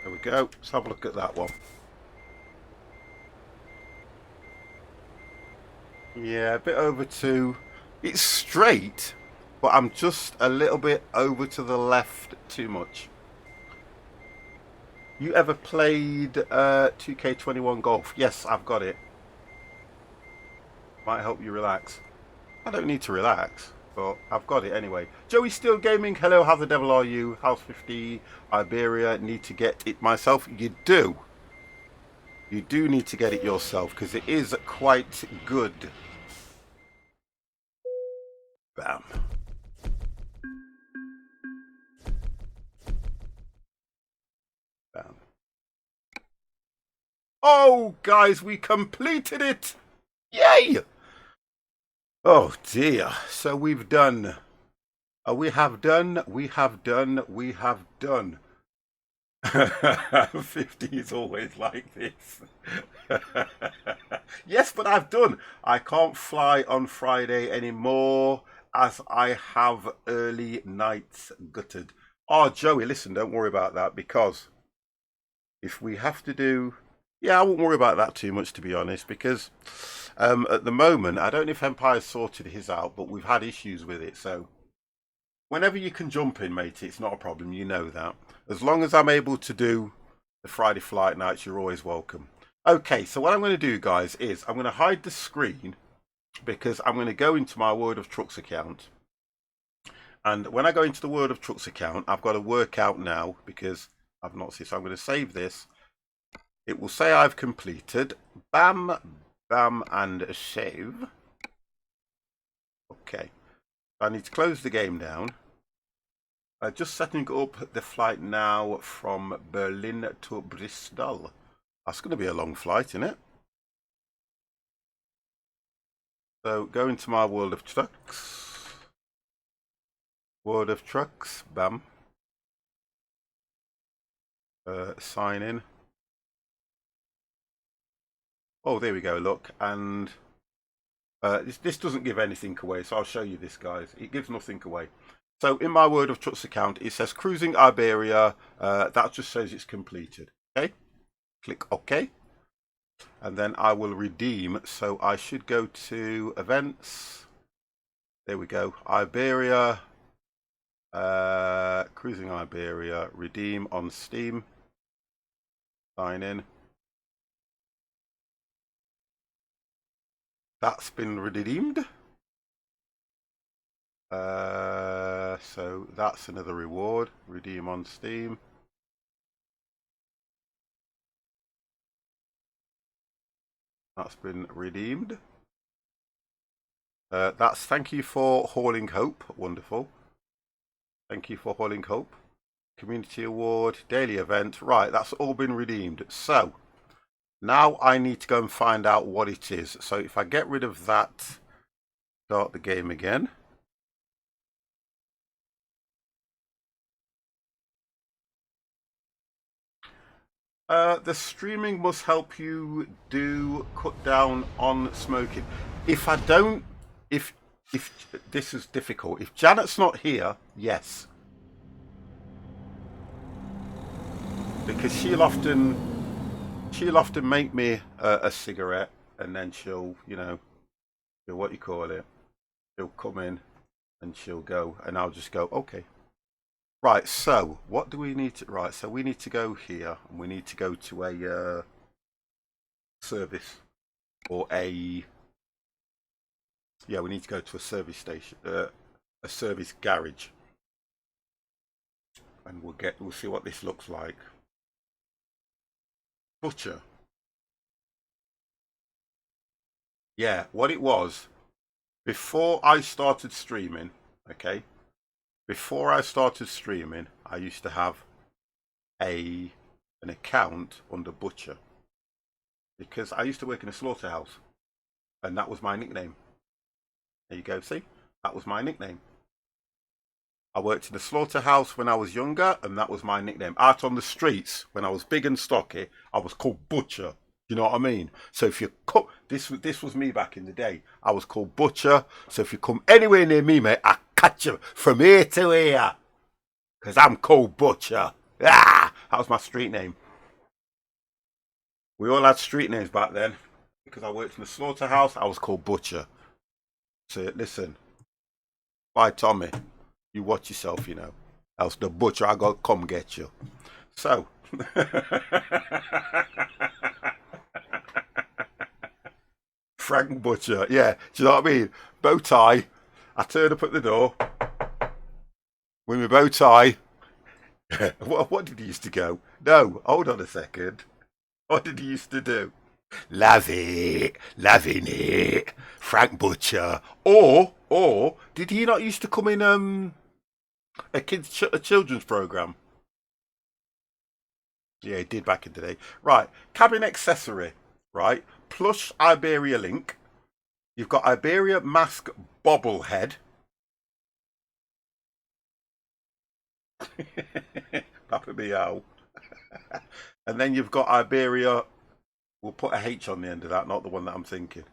Speaker 1: There we go. Let's have a look at that one. Yeah, a bit over two. It's straight, but I'm just a little bit over to the left too much. You ever played 2K21 Golf? Yes, I've got it. Might help you relax. I don't need to relax, but I've got it anyway. Joey Still Gaming, hello, how the devil are you? House 50, Iberia, need to get it myself. You do. You do need to get it yourself, because it is quite good. Bam. Bam. Oh, guys, we completed it! Yay! Oh, dear. So we've done... we have done... 50 is always like this. Yes, but I've done. I can't fly on Friday anymore as I have early nights gutted. Oh, Joey, listen, don't worry about that, because if we have to do... Yeah, I won't worry about that too much, to be honest, because at the moment, I don't know if Empire's sorted his out, but we've had issues with it, so whenever you can jump in, mate, it's not a problem. You know that. As long as I'm able to do the Friday flight nights, you're always welcome. Okay, so what I'm going to do, guys, is I'm going to hide the screen because I'm going to go into my World of Trucks account. And when I go into the World of Trucks account, I've got to work out now because I've not seen. So I'm going to save this. It will say I've completed. Bam, bam, and save. Okay. I need to close the game down. Just setting up the flight now from Berlin to Bristol. That's going to be a long flight, isn't it? So go into my World of Trucks. World of Trucks. Bam. Sign in. Oh, there we go. Look, and this doesn't give anything away, so I'll show you this, guys. It gives nothing away. So in my World of Trucks account, it says cruising Iberia. That just says it's completed. Okay, click OK, and then I will redeem. So I should go to events. There we go. Iberia, cruising Iberia. Redeem on Steam. Sign in. That's been redeemed. So that's another reward. Redeem on Steam. That's been redeemed. That's thank you for hauling hope. Wonderful. Thank you for hauling hope. Community award, daily event. Right, that's all been redeemed. So now I need to go and find out what it is. So if I get rid of that, start the game again. The streaming must help you cut down on smoking. If I don't, if this is difficult. If Janet's not here, yes, because she'll often make me a cigarette, and then she'll, what you call it, she'll come in and she'll go, and I'll just go, okay. Right, so what do we need to... Right, so we need to go here, and we need to go to a service, or a... Yeah, we need to go to a service station, a service garage. And we'll see what this looks like. Butcher. Yeah, what it was, before I started streaming, okay? Before I started streaming, I used to have an account under Butcher because I used to work in a slaughterhouse, and that was my nickname. There you go, see? That was my nickname. I worked in a slaughterhouse when I was younger, and that was my nickname. Out on the streets, when I was big and stocky, I was called Butcher. You know what I mean? So if you come, this was me back in the day. I was called Butcher. So if you come anywhere near me, mate, I catch you from here to here. Because I'm called Butcher. Ah, that was my street name. We all had street names back then. Because I worked in the slaughterhouse, I was called Butcher. So listen. Bye, Tommy. You watch yourself, Else the butcher, I got to come get you. So. Frank Butcher, yeah. Do you know what I mean? Bow tie. I turn up at the door with my bow tie. What did he used to go? No, hold on a second. What did he used to do? Loving it, Frank Butcher. Or did he not used to come in a children's program? Yeah, he did back in the day. Right, cabin accessory. Right, plush Iberia link. You've got Iberia mask bobblehead. Papa meow. And then you've got Iberia. We'll put a H on the end of that, not the one that I'm thinking.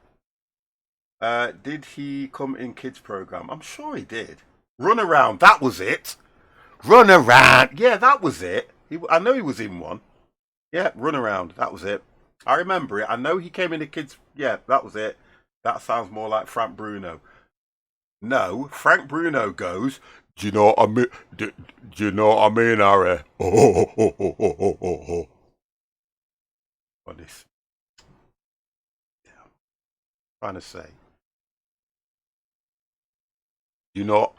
Speaker 1: Did he come in kids program? I'm sure he did. Run around. That was it. Run around. Yeah, that was it. I know he was in one. Yeah, run around. That was it. I remember it. I know he came in the kids. Yeah, that was it. That sounds more like Frank Bruno. No, Frank Bruno goes, Do you know what I mean? Do you know what I mean, Harry? Honest. Yeah. Trying to say. You know,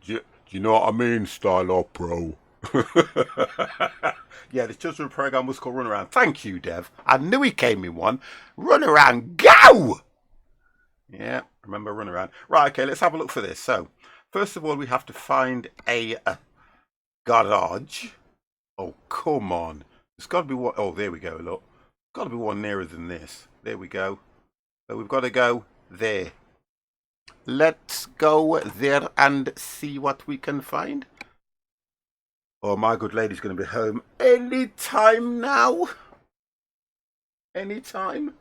Speaker 1: do you know what I mean, Style Up Pro? Yeah, the children's program was called Run Around. Thank you, Dev. I knew he came in one. Run Around, go! Yeah, remember Run Around. Right, okay, let's have a look for this. So, first of all, we have to find a garage. Oh, come on. There's got to be one. Oh, there we go, look. Got to be one nearer than this. There we go. So we've got to go there. Let's go there and see what we can find. Oh, my good lady's going to be home any time now. Any time.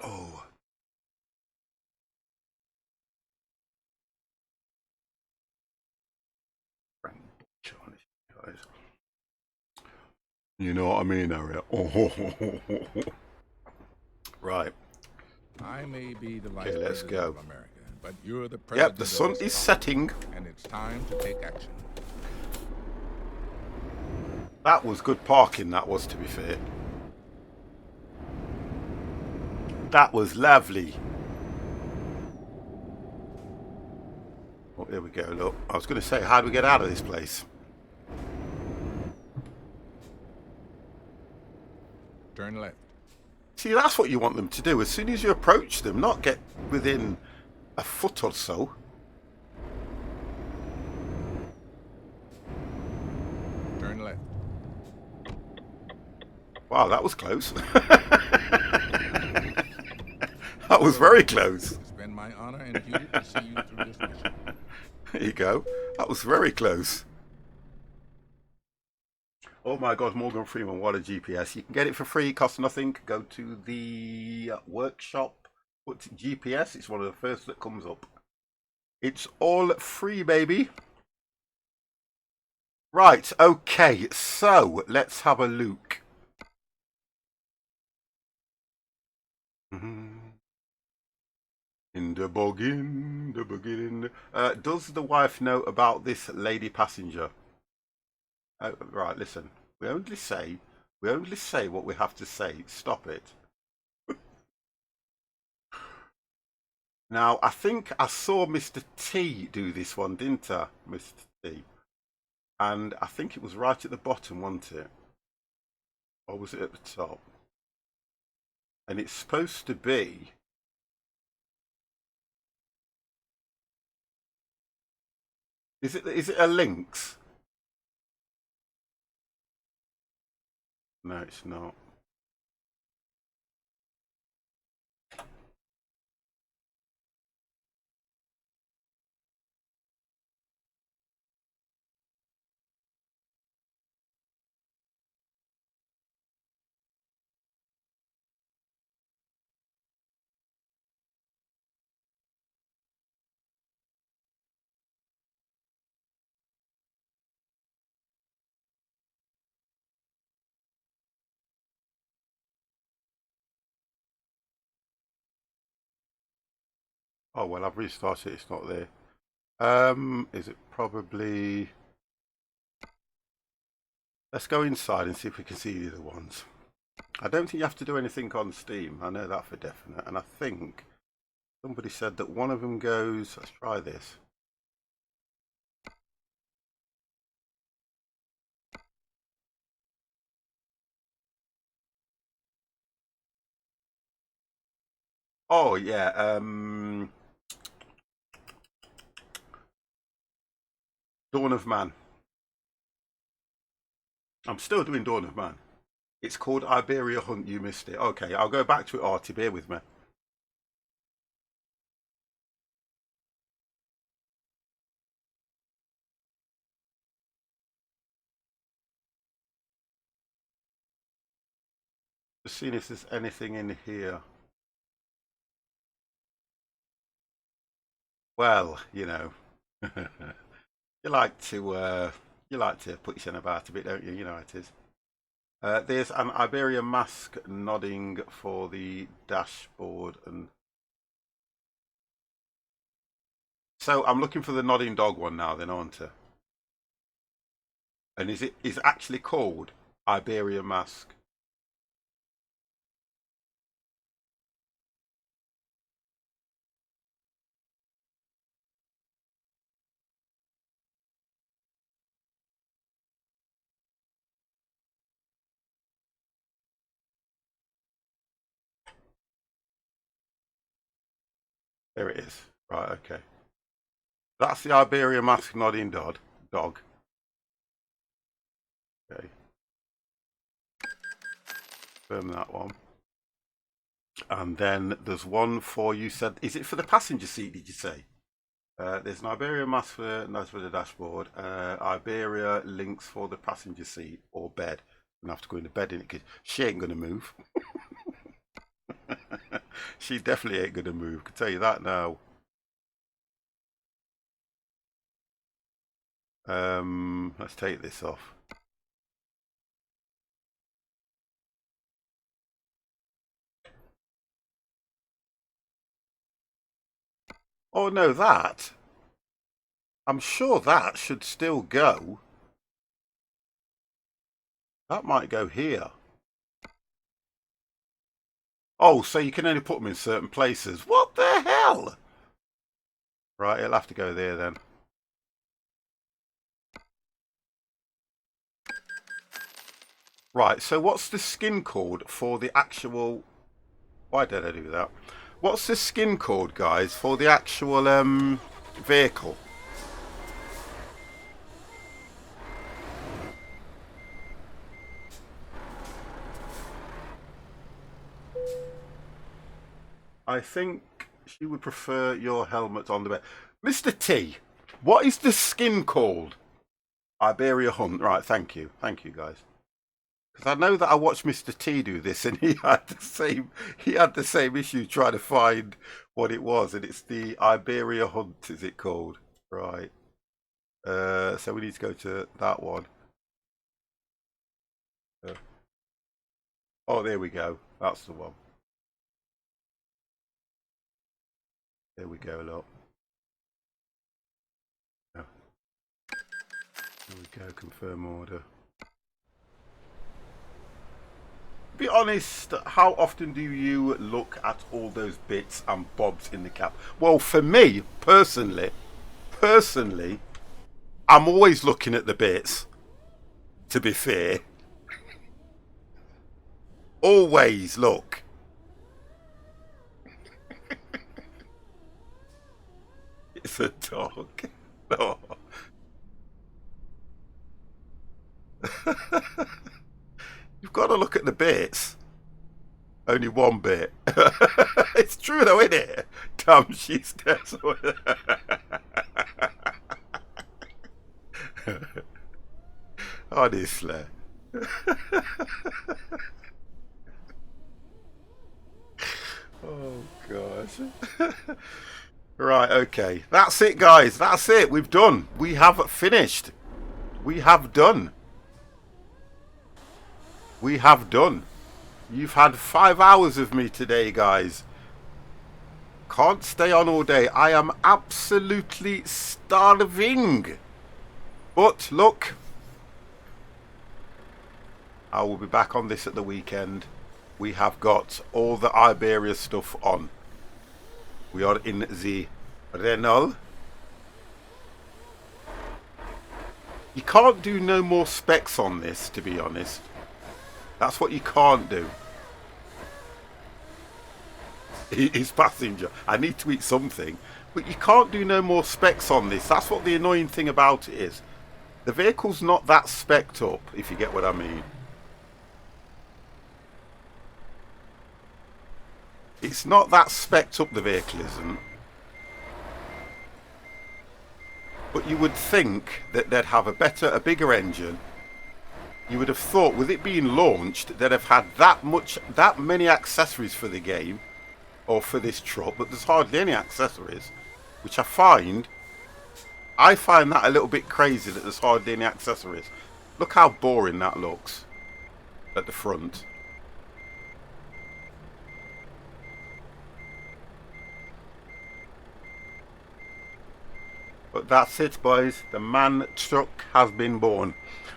Speaker 1: Oh. You know what I mean, Harriet? Right.
Speaker 3: I may be the vice
Speaker 1: Okay, let's
Speaker 3: president
Speaker 1: go.
Speaker 3: of America, but you're the
Speaker 1: Yep,
Speaker 3: president
Speaker 1: the
Speaker 3: of
Speaker 1: sun
Speaker 3: this
Speaker 1: is
Speaker 3: car,
Speaker 1: setting.
Speaker 3: and it's time to take action.
Speaker 1: That was good parking, that was, to be fair. That was lovely. Oh, there we go, look. I was going to say, how do we get out of this place?
Speaker 3: Turn left.
Speaker 1: See, that's what you want them to do. As soon as you approach them, not get within a foot or so.
Speaker 3: Turn left.
Speaker 1: Wow, that was close. That was very close.
Speaker 3: It's been my honor and duty to see you through this mission.
Speaker 1: There you go. That was very close. Oh my God, Morgan Freeman, what a GPS. You can get it for free, it costs nothing. Go to the workshop, put GPS, it's one of the first that comes up. It's all free, baby. Right, okay, so let's have a look. In the beginning. Does the wife know about this lady passenger? Right, listen. We only say what we have to say. Stop it. Now, I think I saw Mr. T do this one, didn't I, Mr. T? And I think it was right at the bottom, wasn't it? Or was it at the top? And it's supposed to be... Is it a lynx? No, it's not. Oh, well, I've restarted it. It's not there. Is it probably... Let's go inside and see if we can see the other ones. I don't think you have to do anything on Steam. I know that for definite. And I think somebody said that one of them goes... Let's try this. Oh, yeah. Dawn of Man. I'm still doing Dawn of Man. It's called Iberia Hunt. You missed it. Okay, I'll go back to it, Artie. Bear with me. Just seeing if there's anything in here. Well, you know, you like to put yourself about a bit, don't you? You know how it is. There's an Iberia mask nodding for the dashboard, and So I'm looking for the nodding dog one now then, aren't I? And is it actually called Iberia Mask? There it is. Right, okay. That's the Iberia Mask nodding dog. Okay. Confirm that one. And then there's one for, you said, is it for the passenger seat, did you say? There's an Iberia mask for the dashboard. Iberia links for the passenger seat or bed. I'm gonna have to go into bed in it because she ain't gonna move. She definitely ain't gonna move. Can tell you that now. Let's take this off. Oh no, that. I'm sure that should still go. That might go here. Oh, so you can only put them in certain places. What the hell? Right, it'll have to go there then. Right, so what's the skin code for the actual... Why did I do that? What's the skin code, guys, for the actual vehicle? I think she would prefer your helmet on the bed. Mr. T, what is the skin called? Iberia Hunt. Right, thank you. Thank you, guys. Because I know that I watched Mr. T do this and he had the same issue trying to find what it was, and it's the Iberia Hunt, is it called? Right. So we need to go to that one. Oh, there we go. That's the one. There we go, look. Yeah. There we go, confirm order. Be honest, how often do you look at all those bits and bobs in the cap? Well, for me, personally, I'm always looking at the bits, to be fair. Always look. It's a dog. No. You've got to look at the bits. Only one bit. It's true though, isn't it? Damn, she's dead. Honestly. Oh gosh. Right, okay. That's it, guys. That's it. We've done. We have finished. We have done. We have done. You've had 5 hours of me today, guys. Can't stay on all day. I am absolutely starving. But look, I will be back on this at the weekend. We have got all the Iberia stuff on. We are in the Renault. You can't do no more specs on this, to be honest. That's what you can't do. His passenger. I need to eat something. But you can't do no more specs on this. That's what the annoying thing about it is. The vehicle's not that specced up, if you get what I mean. It's not that specced up, the vehicle isn't. But you would think that they'd have a bigger engine. You would have thought, with it being launched, they'd have had that many accessories for the game, or for this truck, but there's hardly any accessories, which I find that a little bit crazy that there's hardly any accessories. Look how boring that looks at the front. But that's it, boys. The man truck has been born.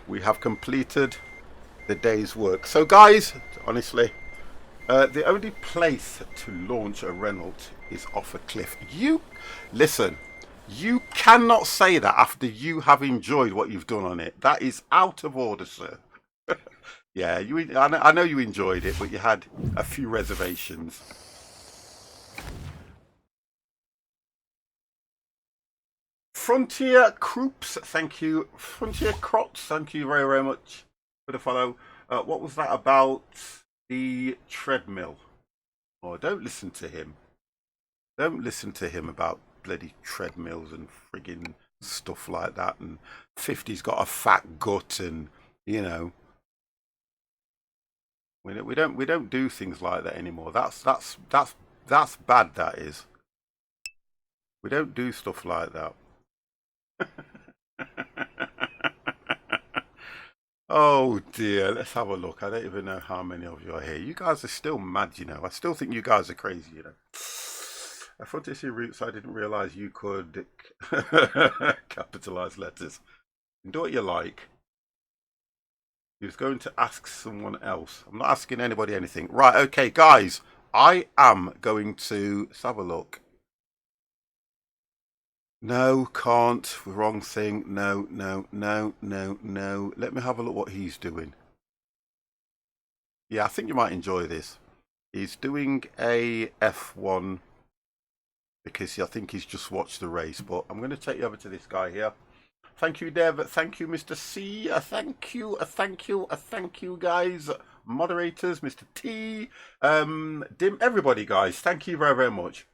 Speaker 1: We have completed the day's work. So, guys, honestly, the only place to launch a Renault is off a cliff. You listen. You cannot say that after you have enjoyed what you've done on it. That is out of order, sir. Yeah, I know you enjoyed it, but you had a few reservations. Frontier Croops, thank you. Frontier Crots, thank you very, very much for the follow. What was that about the treadmill? Oh, don't listen to him. Don't listen to him about bloody treadmills and frigging stuff like that. And 50's got a fat gut, and you know, we don't do things like that anymore. That's bad. That is. We don't do stuff like that. Oh dear, let's have a look. I don't even know how many of you are here. You guys are still mad, you know. I still think you guys are crazy, you know. I thought to see roots, I didn't realise you could capitalise letters. Do what you like. He was going to ask someone else. I'm not asking anybody anything. Right, okay, guys. I am going to let's have a look. No, can't. Wrong thing. No. Let me have a look what he's doing. Yeah, I think you might enjoy this. He's doing a F1 because I think he's just watched the race. But I'm going to take you over to this guy here. Thank you, Dev. Thank you, Mr. C. Thank you, guys. Moderators, Mr. T. Dim, everybody, guys. Thank you very, very much.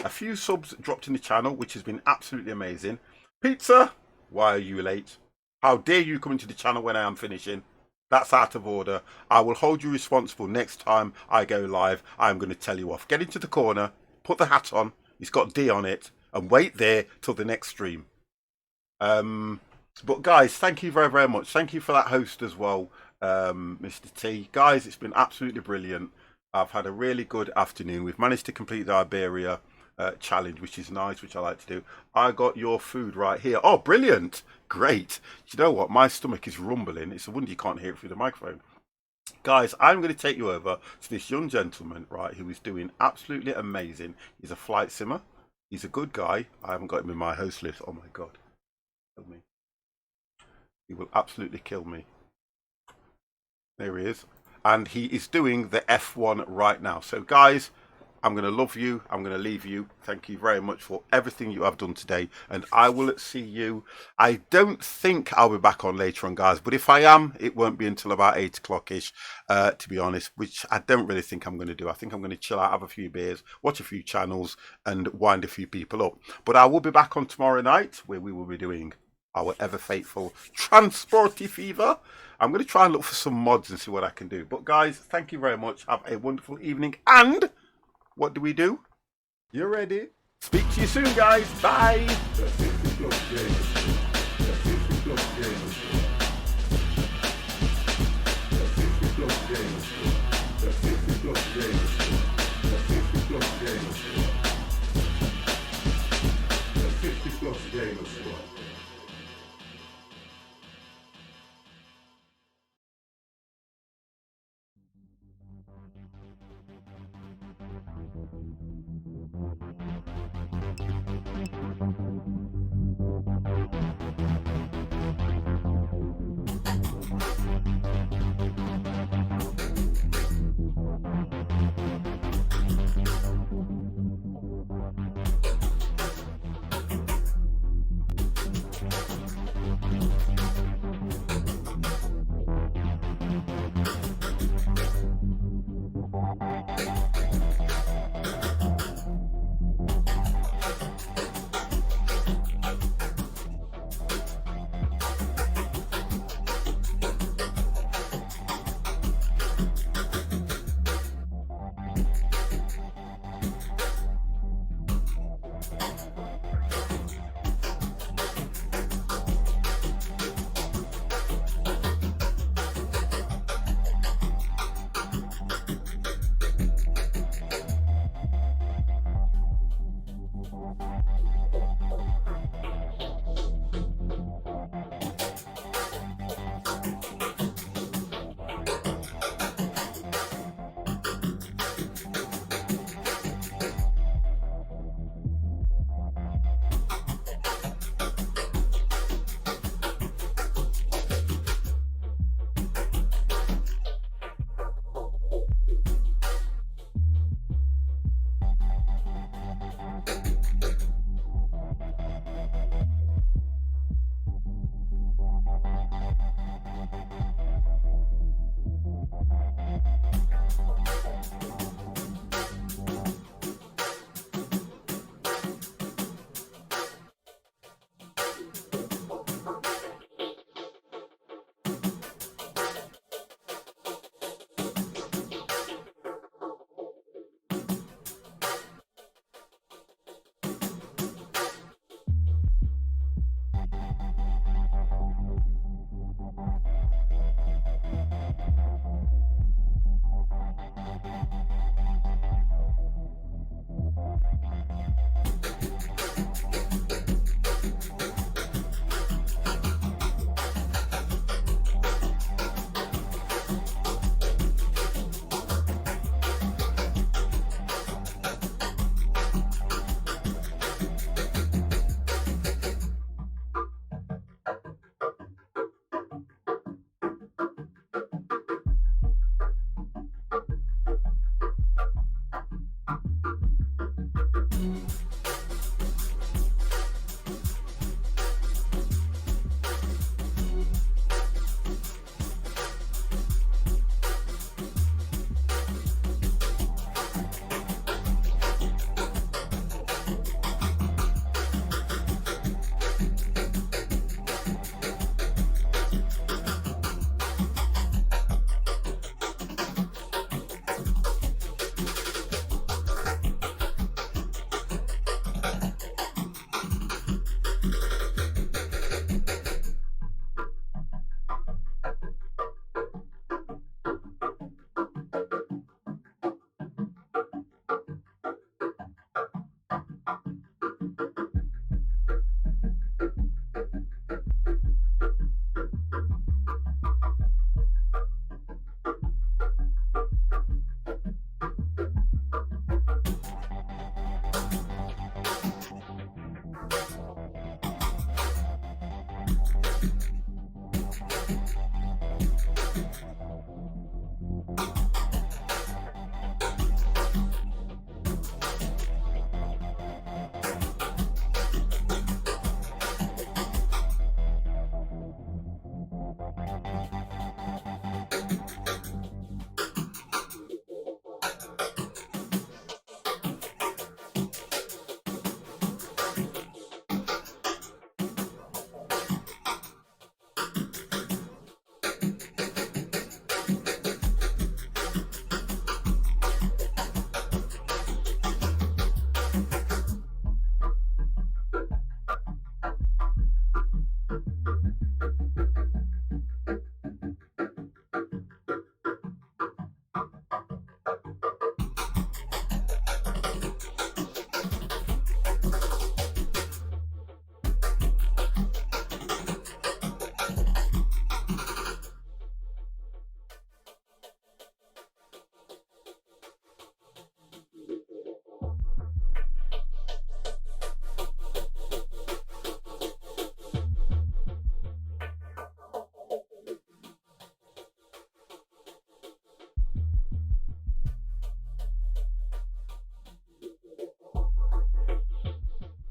Speaker 1: A few subs dropped in the channel, which has been absolutely amazing. Pizza, why are you late? How dare you come into the channel when I am finishing? That's out of order. I will hold you responsible next time I go live. I'm going to tell you off. Get into the corner, put the hat on. It's got D on it, and wait there till the next stream. But guys, thank you very, very much. Thank you for that host as well, Mr. T. Guys, it's been absolutely brilliant. I've had a really good afternoon. We've managed to complete the Iberia challenge, which is nice, which I like to do. I got your food right here. Oh, brilliant. Great. Do you know what? My stomach is rumbling. It's a wonder you can't hear it through the microphone. Guys, I'm going to take you over to this young gentleman, right, who is doing absolutely amazing. He's a flight simmer. He's a good guy. I haven't got him in my host list. Oh, my God. Kill me. He will absolutely kill me. There he is. And he is doing the F1 right now. So, guys, I'm going to love you. I'm going to leave you. Thank you very much for everything you have done today. And I will see you. I don't think I'll be back on later on, guys. But if I am, it won't be until about 8 o'clock-ish, to be honest, which I don't really think I'm going to do. I think I'm going to chill out, have a few beers, watch a few channels, and wind a few people up. But I will be back on tomorrow night, where we will be doing our ever-faithful Transporty Fever. I'm going to try and look for some mods and see what I can do. But, guys, thank you very much. Have a wonderful evening. And what do we do? You're ready. Speak to you soon, guys. Bye.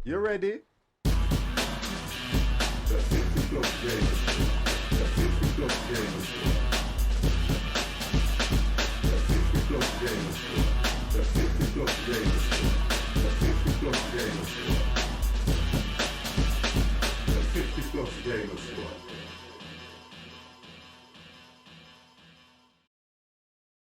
Speaker 1: You ready?